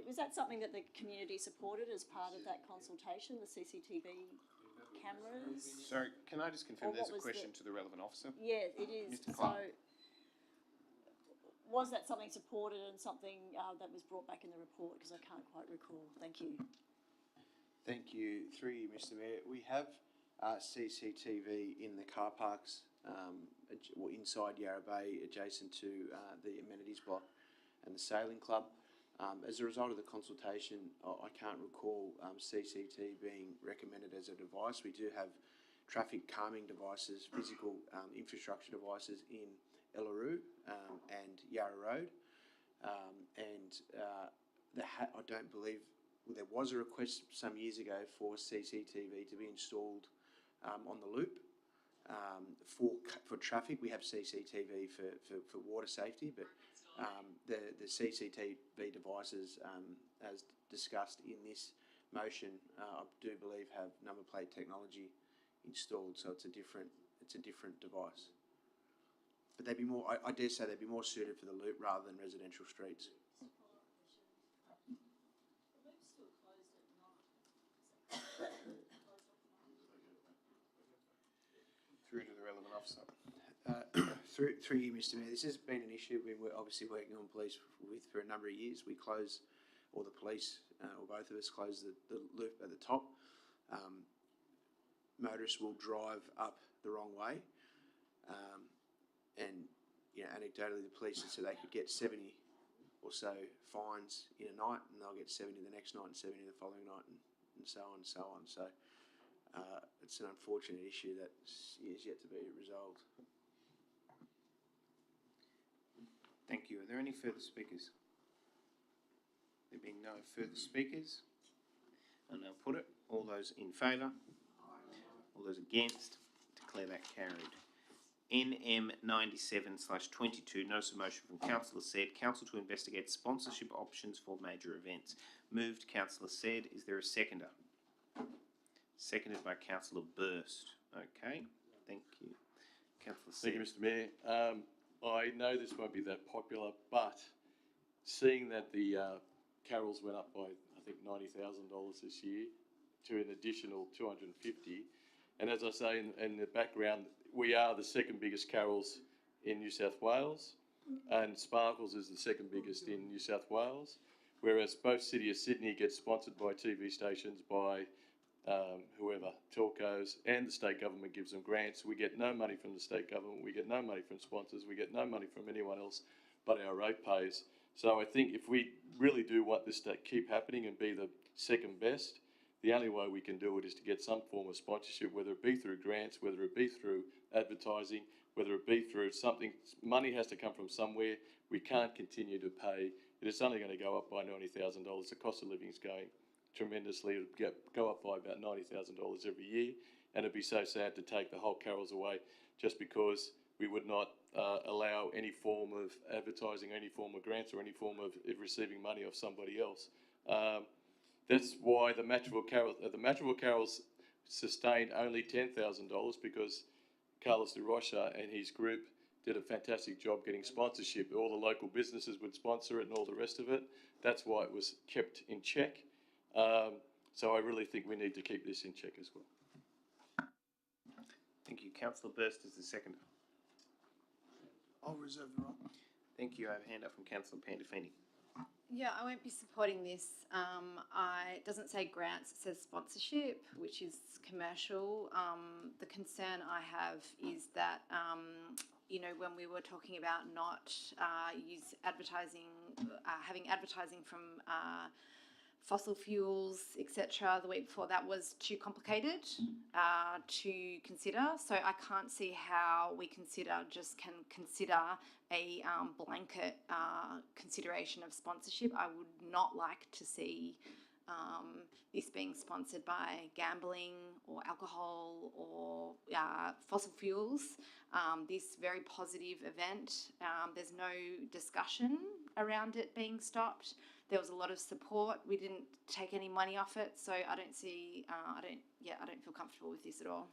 was that something that the community supported as part of that consultation, the CCTV cameras? Sorry, can I just confirm Or there's what a was question to the relevant officer? Yeah, it is. Mr. So Clark. was that something supported and something that was brought back in the report? Because I can't quite recall. Thank you. Thank you. Through you, Mr. Mayor. We have CCTV in the car parks inside Yarra Bay, adjacent to the amenities block and the sailing club. As a result of the consultation, I can't recall CCT being recommended as a device. We do have traffic calming devices, physical infrastructure devices in Ellaroo and Yarra Road. I don't believe there was a request some years ago for CCTV to be installed on the loop. For traffic, we have CCTV for water safety, but the CCTV devices, as discussed in this motion, I do believe have number plate technology installed, so it's a different device. But they'd be more, I dare say, they'd be more suited for the loop rather than residential streets. Through to the relevant officer. Through you, Mr. Mayor, this has been an issue we're obviously working on police for a number of years. We close, or the police, or both of us close the loop at the top. Motorists will drive up the wrong way, and anecdotally, the police said they could get 70 or so fines in a night, and they'll get 70 the next night and 70 the following night, and so on and so on. So it's an unfortunate issue that is yet to be resolved. Thank you. Are there any further speakers? There being no further speakers, I'll now put it. All those in favour? All those against? Declare that carried. NM 97/22, notice of motion from Councillor Said, Council to investigate sponsorship options for major events. Moved, Councillor Said. Is there a seconder? Seconded by Councillor Burst. Okay, thank you. Councillor Said. Thank you, Mr. Mayor. I know this won't be that popular, but seeing that the carols went up by, I think, $90,000 this year to an additional 250, and as I say in the background, we are the second biggest carols in New South Wales, and Sparkles is the second biggest in New South Wales, whereas both City of Sydney gets sponsored by TV stations, by whoever, telcos, and the state government gives them grants. We get no money from the state government, we get no money from sponsors, we get no money from anyone else but our ratepayers. So I think if we really do want this to keep happening and be the second best, the only way we can do it is to get some form of sponsorship, whether it be through grants, whether it be through advertising, whether it be through something. Money has to come from somewhere. We can't continue to pay. It is only going to go up by $90,000. The cost of living is going tremendously. It'll go up by about $90,000 every year, and it'd be so sad to take the whole carols away just because we would not allow any form of advertising, any form of grants, or any form of receiving money off somebody else. That's why the Matraville carols sustained only $10,000, because Carlos de Rocha and his group did a fantastic job getting sponsorship. All the local businesses would sponsor it and all the rest of it. That's why it was kept in check. So I really think we need to keep this in check as well. Thank you. Councillor Burst is the seconder. I'll reserve the right. Thank you. I have a hand up from Councillor Pandafini. Yeah, I won't be supporting this. It doesn't say grants, it says sponsorship, which is commercial. The concern I have is that, when we were talking about not having advertising from fossil fuels, etc., the week before, that was too complicated to consider. So I can't see how we can consider a blanket consideration of sponsorship. I would not like to see this being sponsored by gambling or alcohol or fossil fuels. This very positive event, there's no discussion around it being stopped. There was a lot of support. We didn't take any money off it, so I don't feel comfortable with this at all.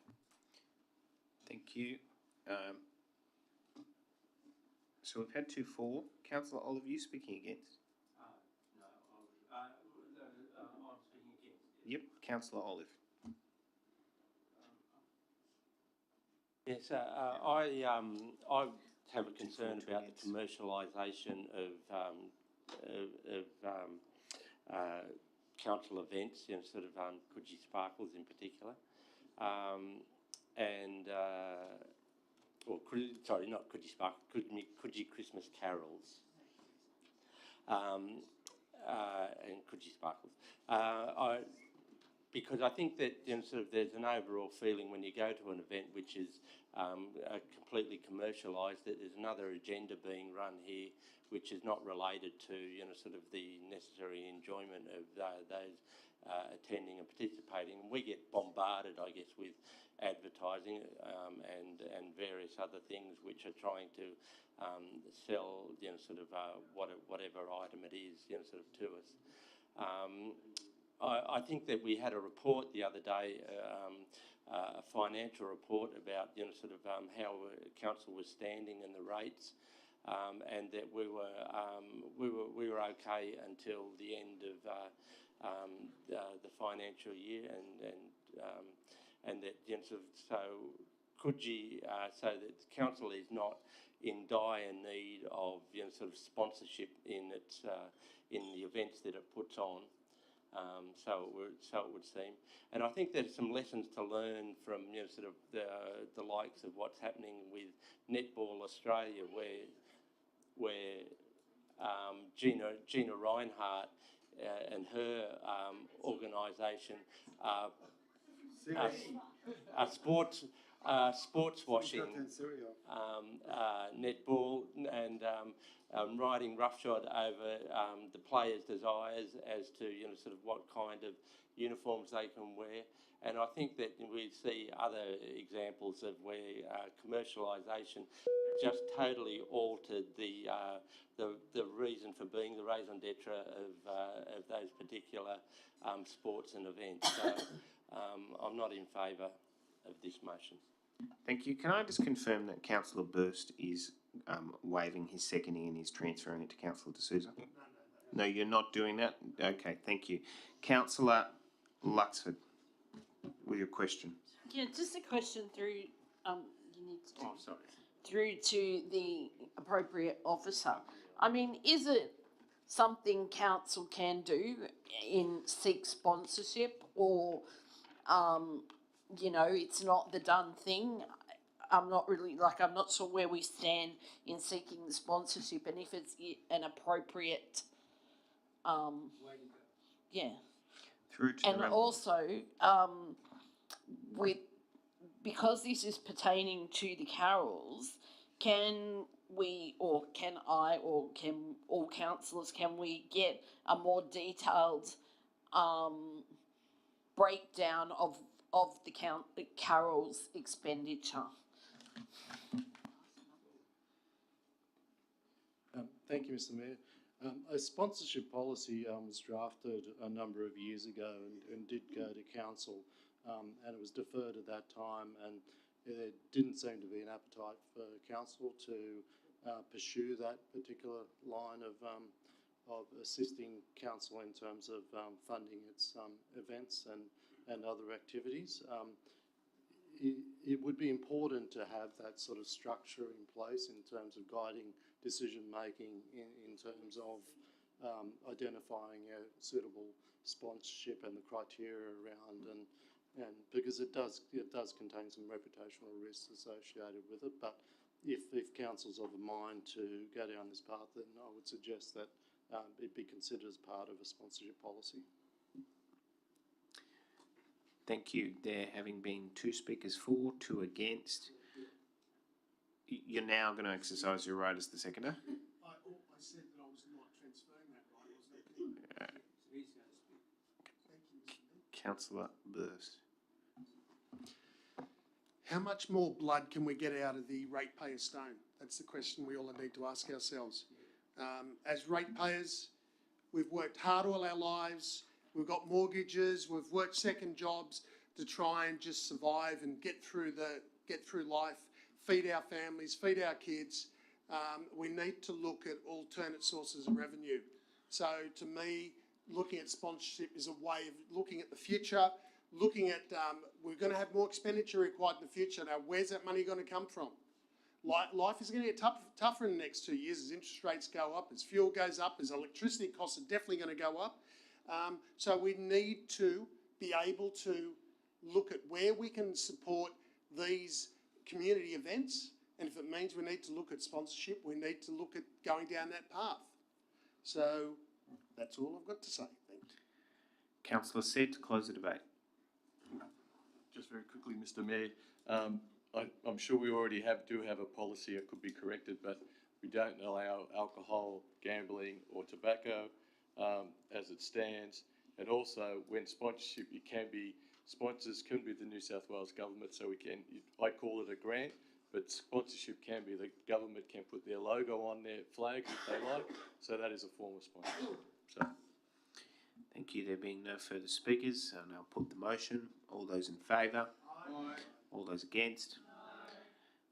Thank you. So we've had 2 for. Councillor Olive, you speaking against? No, I'm speaking against. Yep, Councillor Olive. Yes, I have a concern about the commercialisation of council events, sort of Coogee Sparkles in particular, sorry, not Coogee Sparkles, Coogee Christmas Carols, and Coogee Sparkles. Because I think that sort of there's an overall feeling when you go to an event which is completely commercialised, that there's another agenda being run here which is not related to sort of the necessary enjoyment of those attending and participating. And we get bombarded, I guess, with advertising and various other things which are trying to sell sort of whatever item it is sort of to us. I think that we had a report the other day, a financial report about sort of how council was standing and the rates, and that we were okay until the end of the financial year, and that sort of, so Coogee, so that the council is not in dire need of sort of sponsorship in its in the events that it puts on. So it would seem, and I think there's some lessons to learn from sort of the likes of what's happening with Netball Australia, where Gina Reinhardt and her organisation sports washing netball and riding roughshod over the players' desires as to sort of what kind of uniforms they can wear. And I think that we see other examples of where commercialisation just totally altered the reason for being, the raison d'etre of those particular sports and events. So I'm not in favour of this motion. Thank you. Can I just confirm that Councillor Burst is waiving his seconding and is transferring it to Councillor D'Souza? No, you're not doing that? Okay, thank you. Councillor Luxford, with your question. Yeah, just a question through, you need to... Oh, sorry. Through to the appropriate officer. I mean, is it something council can do in seek sponsorship, or, it's not the done thing? I'm not sure where we stand in seeking the sponsorship and if it's an appropriate, yeah. Through to and also, because this is pertaining to the carols, can we, or can I, or can all councillors, can we get a more detailed breakdown of the carols expenditure? Thank you, Mr. Mayor. A sponsorship policy was drafted a number of years ago and did go to council, and it was deferred at that time, and there didn't seem to be an appetite for council to pursue that particular line of assisting council in terms of funding its events and other activities. It would be important to have that sort of structure in place in terms of guiding decision making in terms of identifying a suitable sponsorship and the criteria around, and because it does contain some reputational risks associated with it. But if council's of a mind to go down this path, then I would suggest that it be considered as part of a sponsorship policy. Thank you. There having been 2 speakers for, 2 against. You're now going to exercise your right as the seconder. I said that I was not transferring that right, wasn't it? Councillor Burst. How much more blood can we get out of the ratepayer stone? That's the question we all need to ask ourselves. As ratepayers, we've worked hard all our lives. We've got mortgages. We've worked second jobs to try and just survive and get through life, feed our families, feed our kids. we need to look at alternate sources of revenue. So to me, looking at sponsorship is a way of looking at the future, looking at, we're going to have more expenditure required in the future. Now, where's that money going to come from? Life is going to get tougher in the next 2 years as interest rates go up, as fuel goes up, as electricity costs are definitely going to go up. So we need to be able to look at where we can support these community events, and if it means we need to look at sponsorship, we need to look at going down that path. So that's all I've got to say. Thank you. Councillor said to close the debate. Just very quickly, Mr. Mayor, I'm sure we already do have a policy, it could be corrected, but we don't allow alcohol, gambling or tobacco as it stands. And also when sponsorship, sponsors can be the New South Wales government, so I call it a grant, but sponsorship can be, the government can put their logo on their flags if they like, so that is a form of sponsorship. So. Thank you. There being no further speakers, I'll now put the motion. All those in favour? Aye. All those against?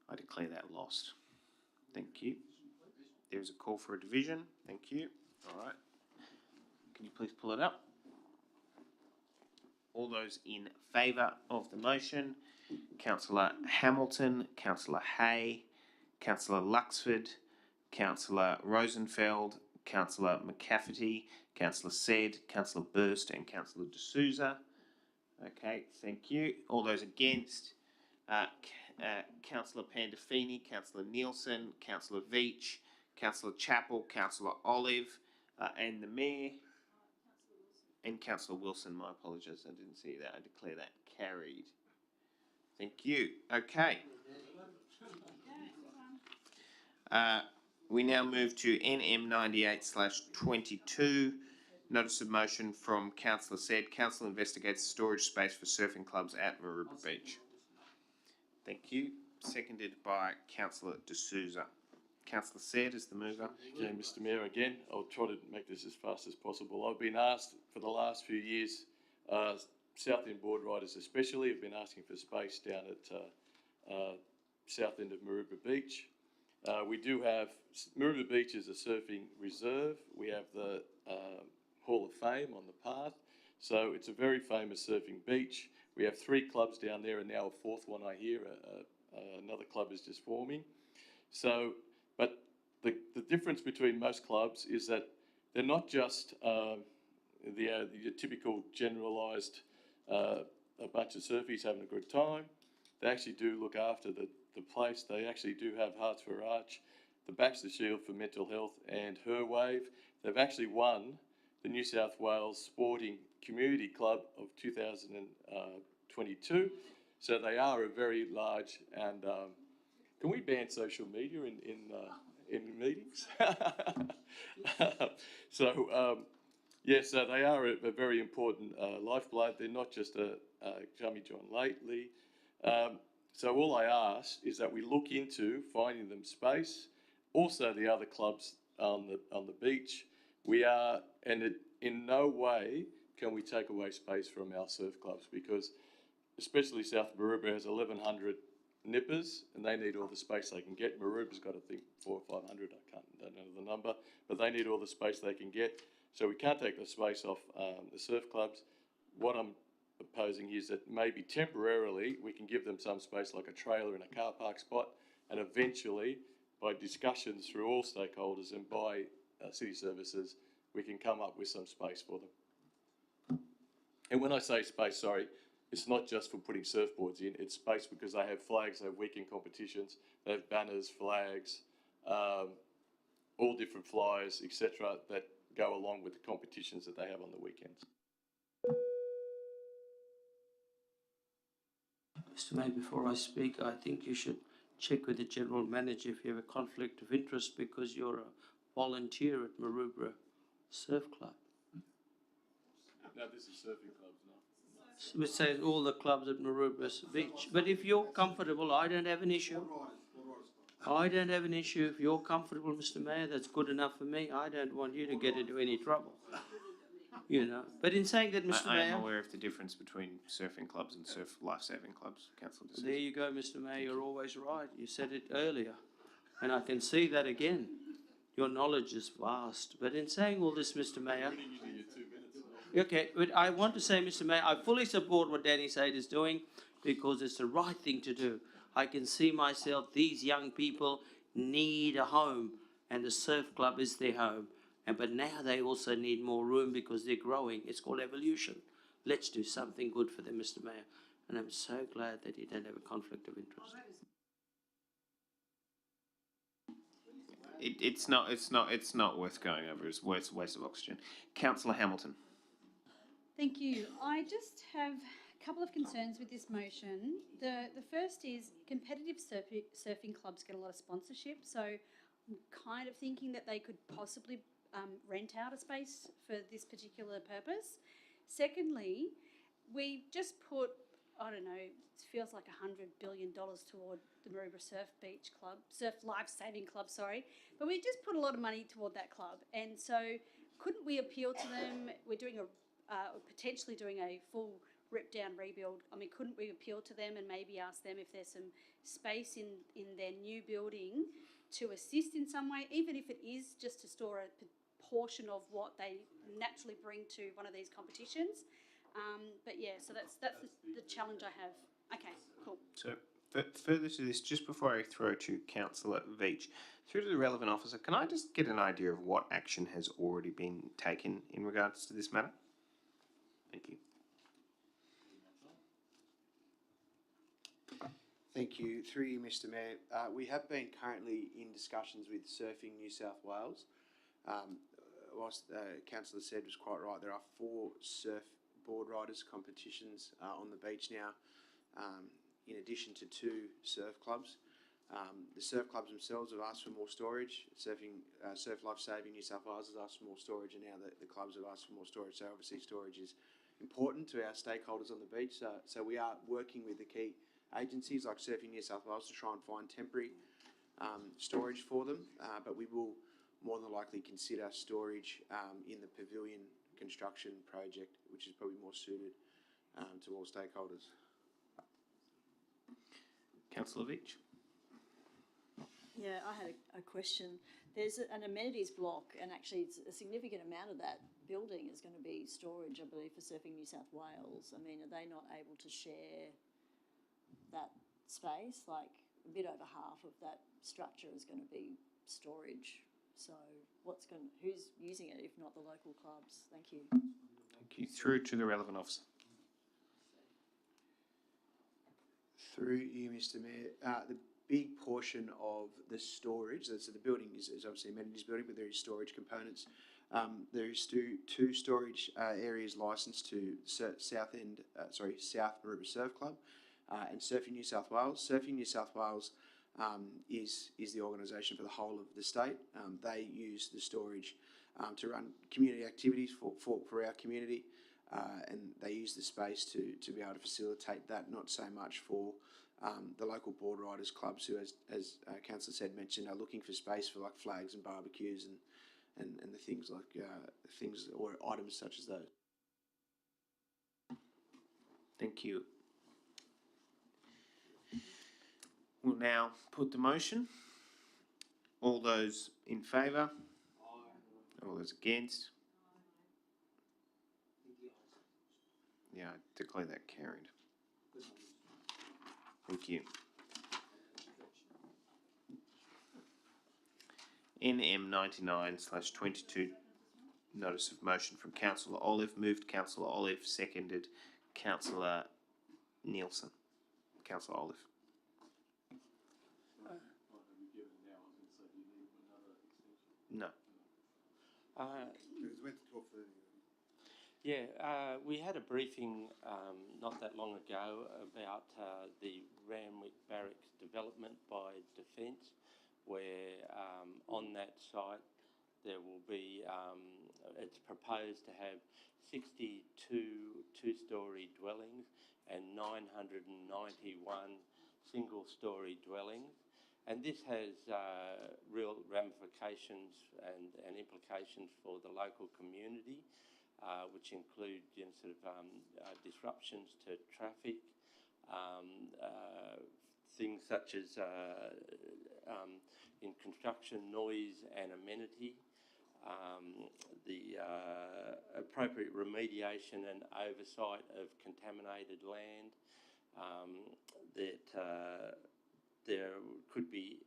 I declare that lost. Thank you. There is a call for a division. Thank you. All right. Can you please pull it up? All those in favour of the motion: Councillor Hamilton, Councillor Hay, Councillor Luxford, Councillor Rosenfeld, Councillor McCafferty, Councillor Said, Councillor Burst and Councillor D'Souza. Okay, thank you. All those against: Councillor Pandolfini, Councillor Nielsen, Councillor Veach, Councillor Chappell, Councillor Olive, and the Mayor. And Councillor Wilson, my apologies, I didn't see that. I declare that carried. Thank you. Okay. We now move to NM 98/22. Notice of motion from Councillor Said. Council investigates storage space for surfing clubs at Maroubra Beach. Thank you. Seconded by Councillor D'Souza. Councillor Said is the mover. Yeah, Mr. Mayor, again, I'll try to make this as fast as possible. I've been asked for the last few years, South End board riders especially, have been asking for space down at south end of Maroubra Beach. We do have, Maroubra Beach is a surfing reserve. We have the Hall of Fame on the path. So it's a very famous surfing beach. We have 3 clubs down there and now a 4th one I hear, another club is just forming. So, but the difference between most clubs is that they're not just the typical generalised a bunch of surfies having a good time. They actually do look after the place. They actually do have Hearts for Arch, the Baxter Shield for Mental Health and Her Wave. They've actually won the New South Wales Sporting Community Club of 2022. So they are a very large and can we ban social media in meetings? So so they are a very important lifeblood. They're not just a Jummy John lately. So all I ask is that we look into finding them space. Also the other clubs on the beach. We are, and in no way can we take away space from our surf clubs, because especially South Maroubra has 1,100 nippers and they need all the space they can get. Maroubra's got, I think, 400 or 500, don't know the number, but they need all the space they can get. So we can't take the space off the surf clubs. What I'm proposing is that maybe temporarily we can give them some space, like a trailer in a car park spot, and eventually by discussions through all stakeholders and by city services, we can come up with some space for them. And when I say space, sorry, it's not just for putting surfboards in, it's space because they have flags, they have weekend competitions, they have banners, flags, all different flyers, etc., that go along with the competitions that they have on the weekends. Mr. Mayor, before I speak, I think you should check with the General Manager if you have a conflict of interest because you're a volunteer at Maroubra Surf Club. No, this is surfing clubs now. Which says all the clubs at Maroubra Beach. But if you're comfortable, I don't have an issue. I don't have an issue. If you're comfortable, Mr. Mayor, that's good enough for me. I don't want you to get into any trouble. You know. But in saying that, Mr. Mayor... I am aware of the difference between surfing clubs and surf life-saving clubs, Councillor D'Souza. There you go, Mr. Mayor. You're always right. You said it earlier. And I can see that again. Your knowledge is vast. But in saying all this, Mr. Mayor, okay, but I want to say, Mr. Mayor, I fully support what Danny Said is doing because it's the right thing to do. I can see myself, these young people need a home and the surf club is their home. But now they also need more room because they're growing. It's called evolution. Let's do something good for them, Mr. Mayor. And I'm so glad that you don't have a conflict of interest. It's not worth going over. It's worth a waste of oxygen. Councillor Hamilton. Thank you. I just have a couple of concerns with this motion. The first is competitive surfing clubs get a lot of sponsorship, so I'm kind of thinking that they could possibly rent out a space for this particular purpose. Secondly, we just put, I don't know, it feels like $100 billion toward the Maroubra Surf Life Saving Club, but we just put a lot of money toward that club, and so couldn't we appeal to them? We're doing potentially doing a full rip down rebuild. I mean, couldn't we appeal to them and maybe ask them if there's some space in their new building to assist in some way, even if it is just to store a portion of what they naturally bring to one of these competitions. But yeah, so that's the challenge I have. Okay, cool. So further to this, just before I throw to Councillor Veach, through to the relevant officer, can I just get an idea of what action has already been taken in regards to this matter? Thank you. Thank you. Through you, Mr. Mayor. We have been currently in discussions with Surfing New South Wales. Whilst Councillor said was quite right, there are 4 surfboard riders competitions on the beach now, in addition to 2 surf clubs. The surf clubs themselves have asked for more storage. Surf Life Saving New South Wales has asked for more storage, and now the clubs have asked for more storage. So obviously storage is important to our stakeholders on the beach. So we are working with the key agencies like Surfing New South Wales to try and find temporary storage for them, but we will more than likely consider storage in the pavilion construction project, which is probably more suited to all stakeholders. Councillor Veach. Yeah, I had a question. There's an amenities block, and actually it's a significant amount of that building is going to be storage, I believe, for Surfing New South Wales. I mean, are they not able to share that space? Like a bit over half of that structure is going to be storage. So who's using it if not the local clubs? Thank you. Thank you. Through to the relevant officer. Through you, Mr. Mayor. The big portion of the storage, so the building is obviously amenities building, but there is storage components. There is 2 storage areas licensed to South Maroubra Surf Club and Surfing New South Wales. Surfing New South Wales is the organisation for the whole of the state. They use the storage to run community activities for our community, and they use the space to be able to facilitate that, not so much for the local board riders clubs who, as Councillor said, mentioned, are looking for space for like flags and barbecues and the things like things or items such as those. Thank you. We'll now put the motion. All those in favour? All those against? Yeah, I declare that carried. Thank you. NM 99/22 notice of motion from Councillor Olive, moved Councillor Olive, seconded Councillor Nielsen. Councillor Olive. No. We had a briefing not that long ago about the Randwick Barracks development by Defence, where on that site there will be, it's proposed to have 62 two-storey dwellings and 991 single-storey dwellings. And this has real ramifications and implications for the local community, which include disruptions to traffic, things such as in construction, noise and amenity, the appropriate remediation and oversight of contaminated land, that there could be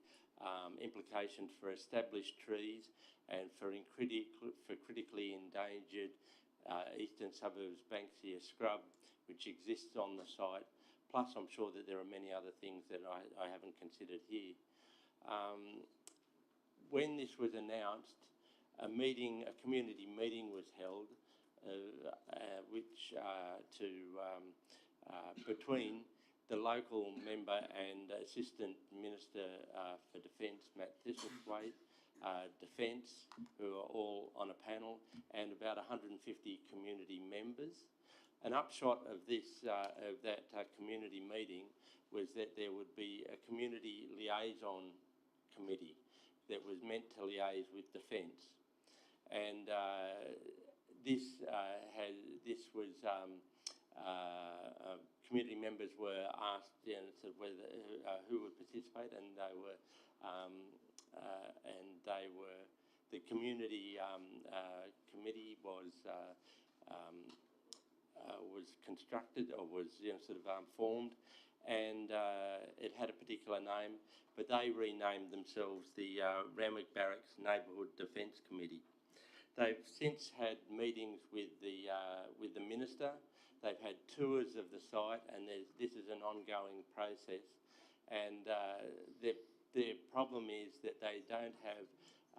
implications for established trees and for critically endangered eastern suburbs Banksia scrub, which exists on the site. Plus, I'm sure that there are many other things that I haven't considered here. When this was announced, a community meeting was held, between the local member and Assistant Minister for Defence, Matt Thistlethwaite, Defence, who are all on a panel, and about 150 community members. An upshot of that community meeting was that there would be a community liaison committee that was meant to liaise with Defence, and community members were asked sort of whether who would participate, and the community committee was constructed, or was formed, and it had a particular name, but they renamed themselves the Randwick Barracks Neighbourhood Defence Committee. They've since had meetings with the minister. They've had tours of the site, and this is an ongoing process. And their problem is that they don't have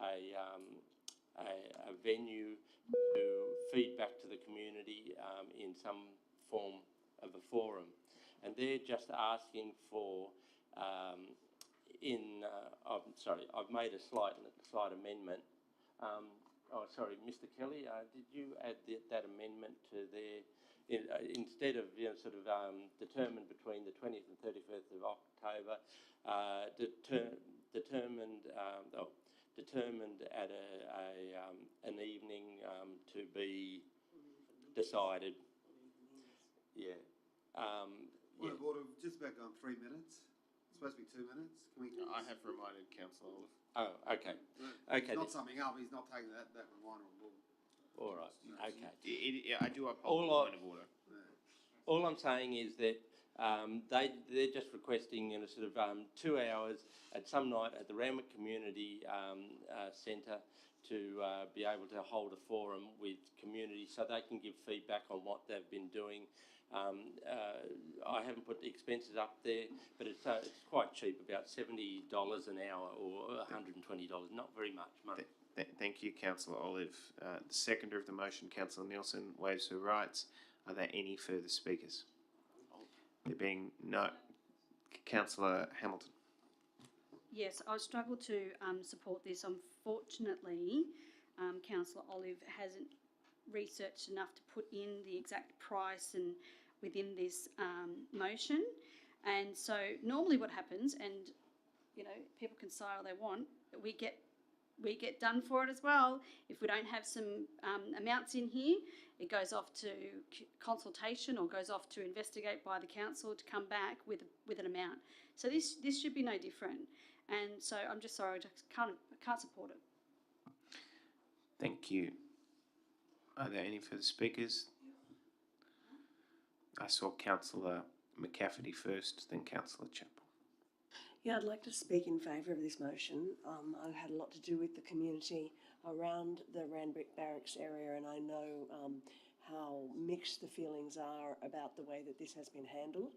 a venue to feed back to the community in some form of a forum, and they're just asking for. I've made a slight amendment. Mr. Kelly, did you add that amendment to their? Instead of determined between the 20th and 31st of October, determined at an evening to be decided. Yeah. Point of order, just about gone 3 minutes. It's supposed to be 2 minutes. Can we? I have reminded Councillor Olive. Oh, okay. He's not summing up. He's not taking that reminder on board. All right. Okay. I do uphold the point of order. All I'm saying is that they're just requesting 2 hours at some night at the Randwick Community Centre to be able to hold a forum with community so they can give feedback on what they've been doing. I haven't put the expenses up there, but it's quite cheap, about $70 an hour or $120, not very much money. Thank you, Councillor Olive. The seconder of the motion, Councillor Nielsen, waives her rights. Are there any further speakers? There being no. Councillor Hamilton. Yes, I struggle to support this. Unfortunately, Councillor Olive hasn't researched enough to put in the exact price and within this motion. And so normally what happens, and people can say all they want, but we get done for it as well. If we don't have some amounts in here, it goes off to consultation or goes off to investigate by the council to come back with an amount. So this should be no different. And so I'm just sorry, I just can't support it. Thank you. Are there any further speakers? I saw Councillor McCafferty first, then Councillor Chappell. Yeah, I'd like to speak in favour of this motion. I've had a lot to do with the community around the Randwick Barracks area, and I know how mixed the feelings are about the way that this has been handled.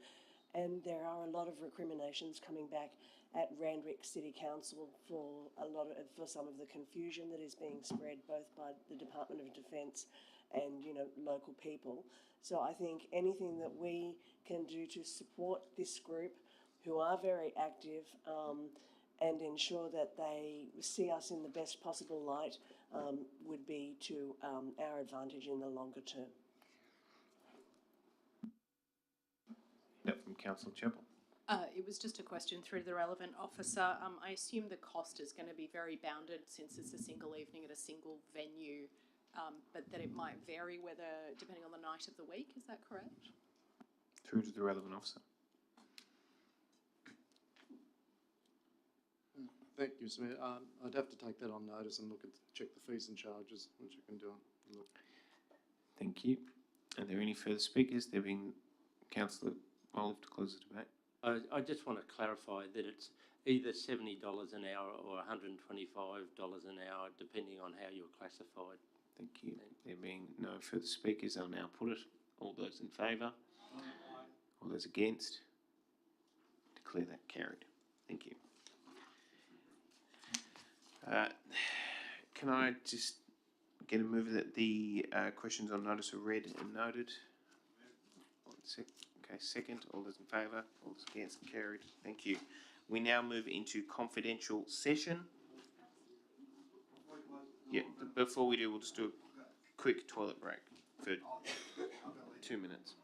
And there are a lot of recriminations coming back at Randwick City Council for some of the confusion that is being spread both by the Department of Defence and local people. So I think anything that we can do to support this group, who are very active, and ensure that they see us in the best possible light, would be to our advantage in the longer term. From Councillor Chappell. It was just a question through the relevant officer. I assume the cost is going to be very bounded since it's a single evening at a single venue, but that it might vary depending on the night of the week. Is that correct? Through to the relevant officer. Thank you, Mr Mayor. I'd have to take that on notice and check the fees and charges, which I can do. Look. Thank you. Are there any further speakers? There being Councillor Olive to close the debate. I just want to clarify that it's either $70 an hour or $125 an hour, depending on how you're classified. Thank you. There being no further speakers, I'll now put it. All those in favour? All those against? Declare that carried. Thank you. Can I just get a move that the questions on notice are read and noted? Okay, second. All those in favour? All those against? Carried. Thank you. We now move into confidential session. Yeah, before we do, we'll just do a quick toilet break for 2 minutes.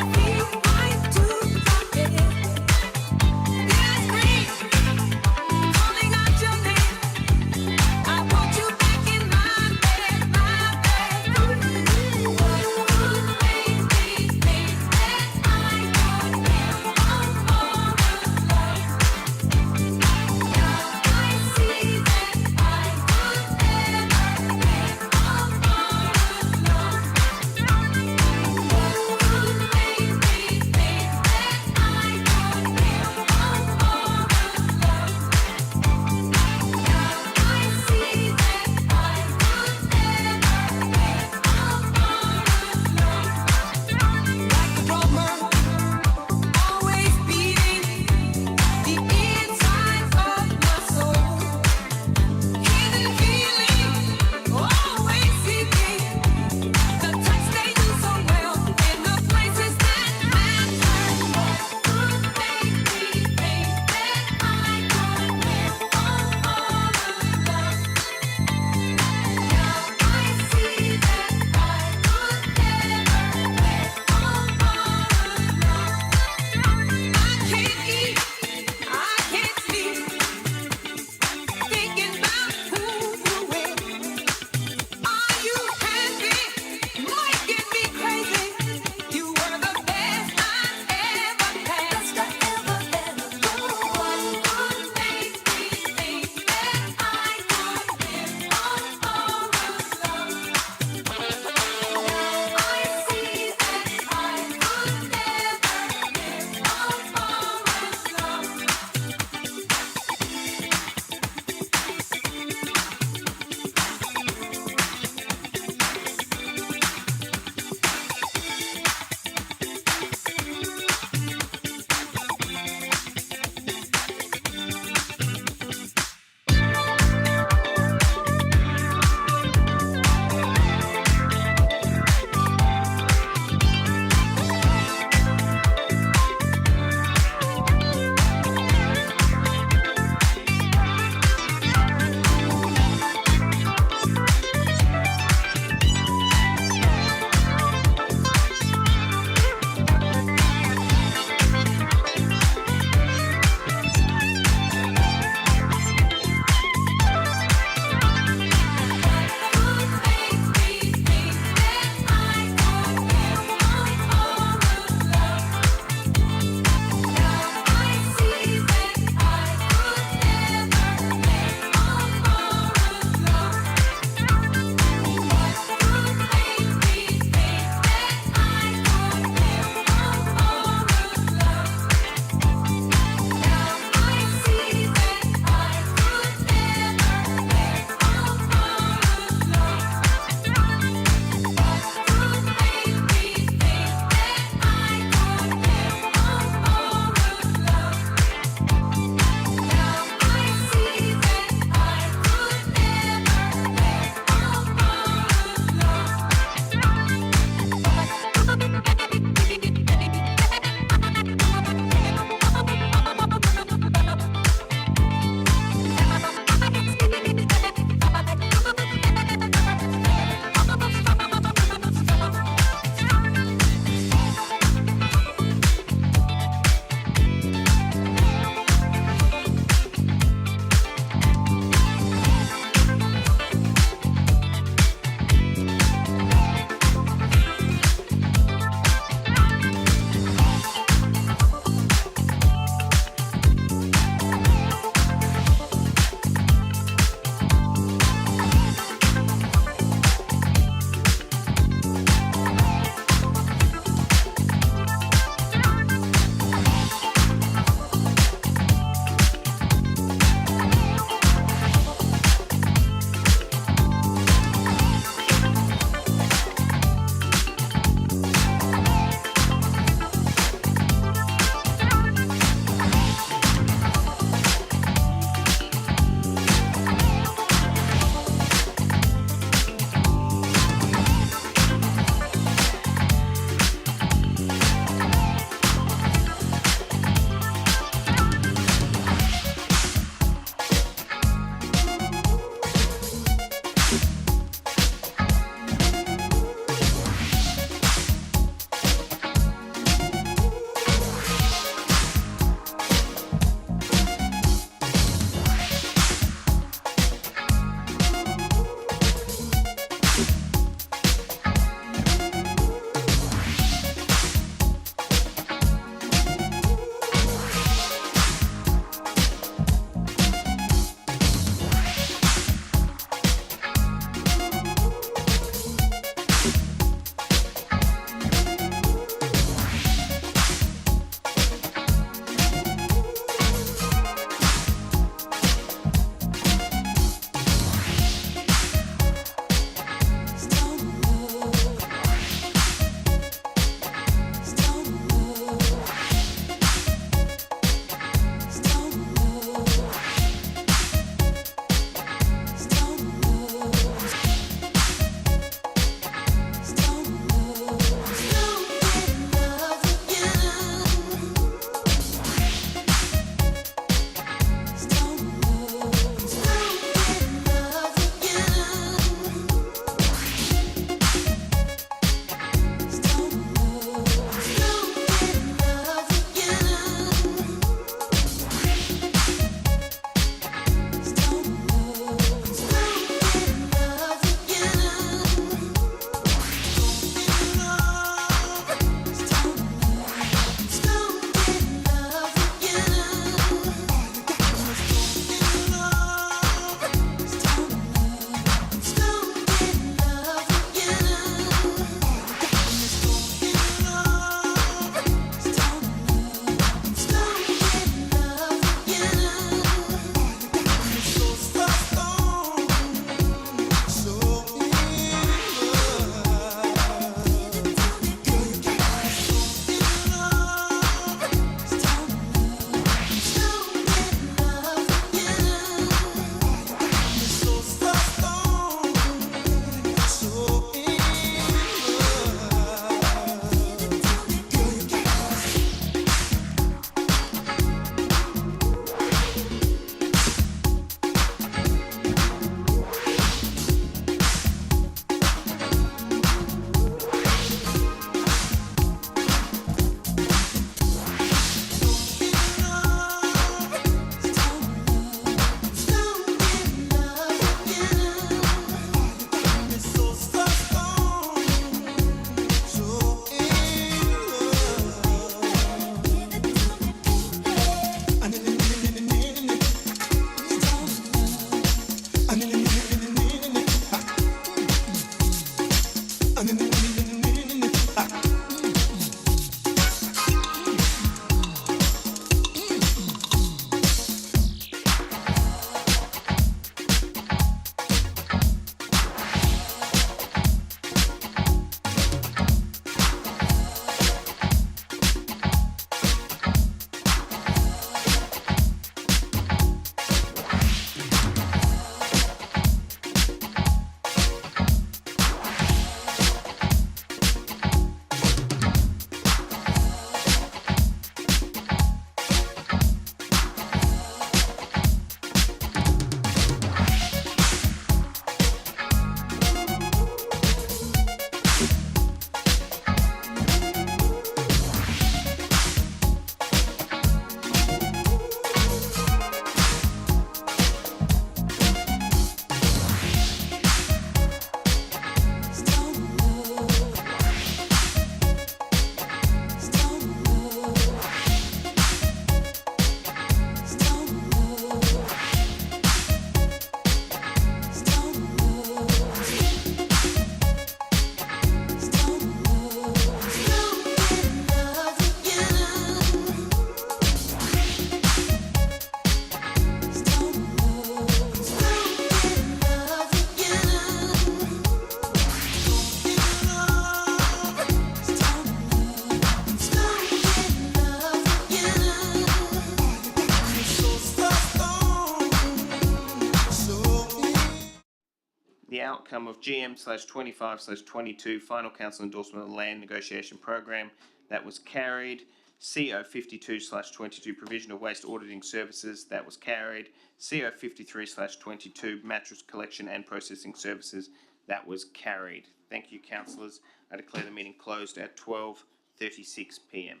The outcome of GM/25/22 final council endorsement of the land negotiation program, that was carried. CO 52/22 provision of waste auditing services, that was carried. CO 53/22 mattress collection and processing services, that was carried. Thank you, councillors. I declare the meeting closed at 12:36 p.m.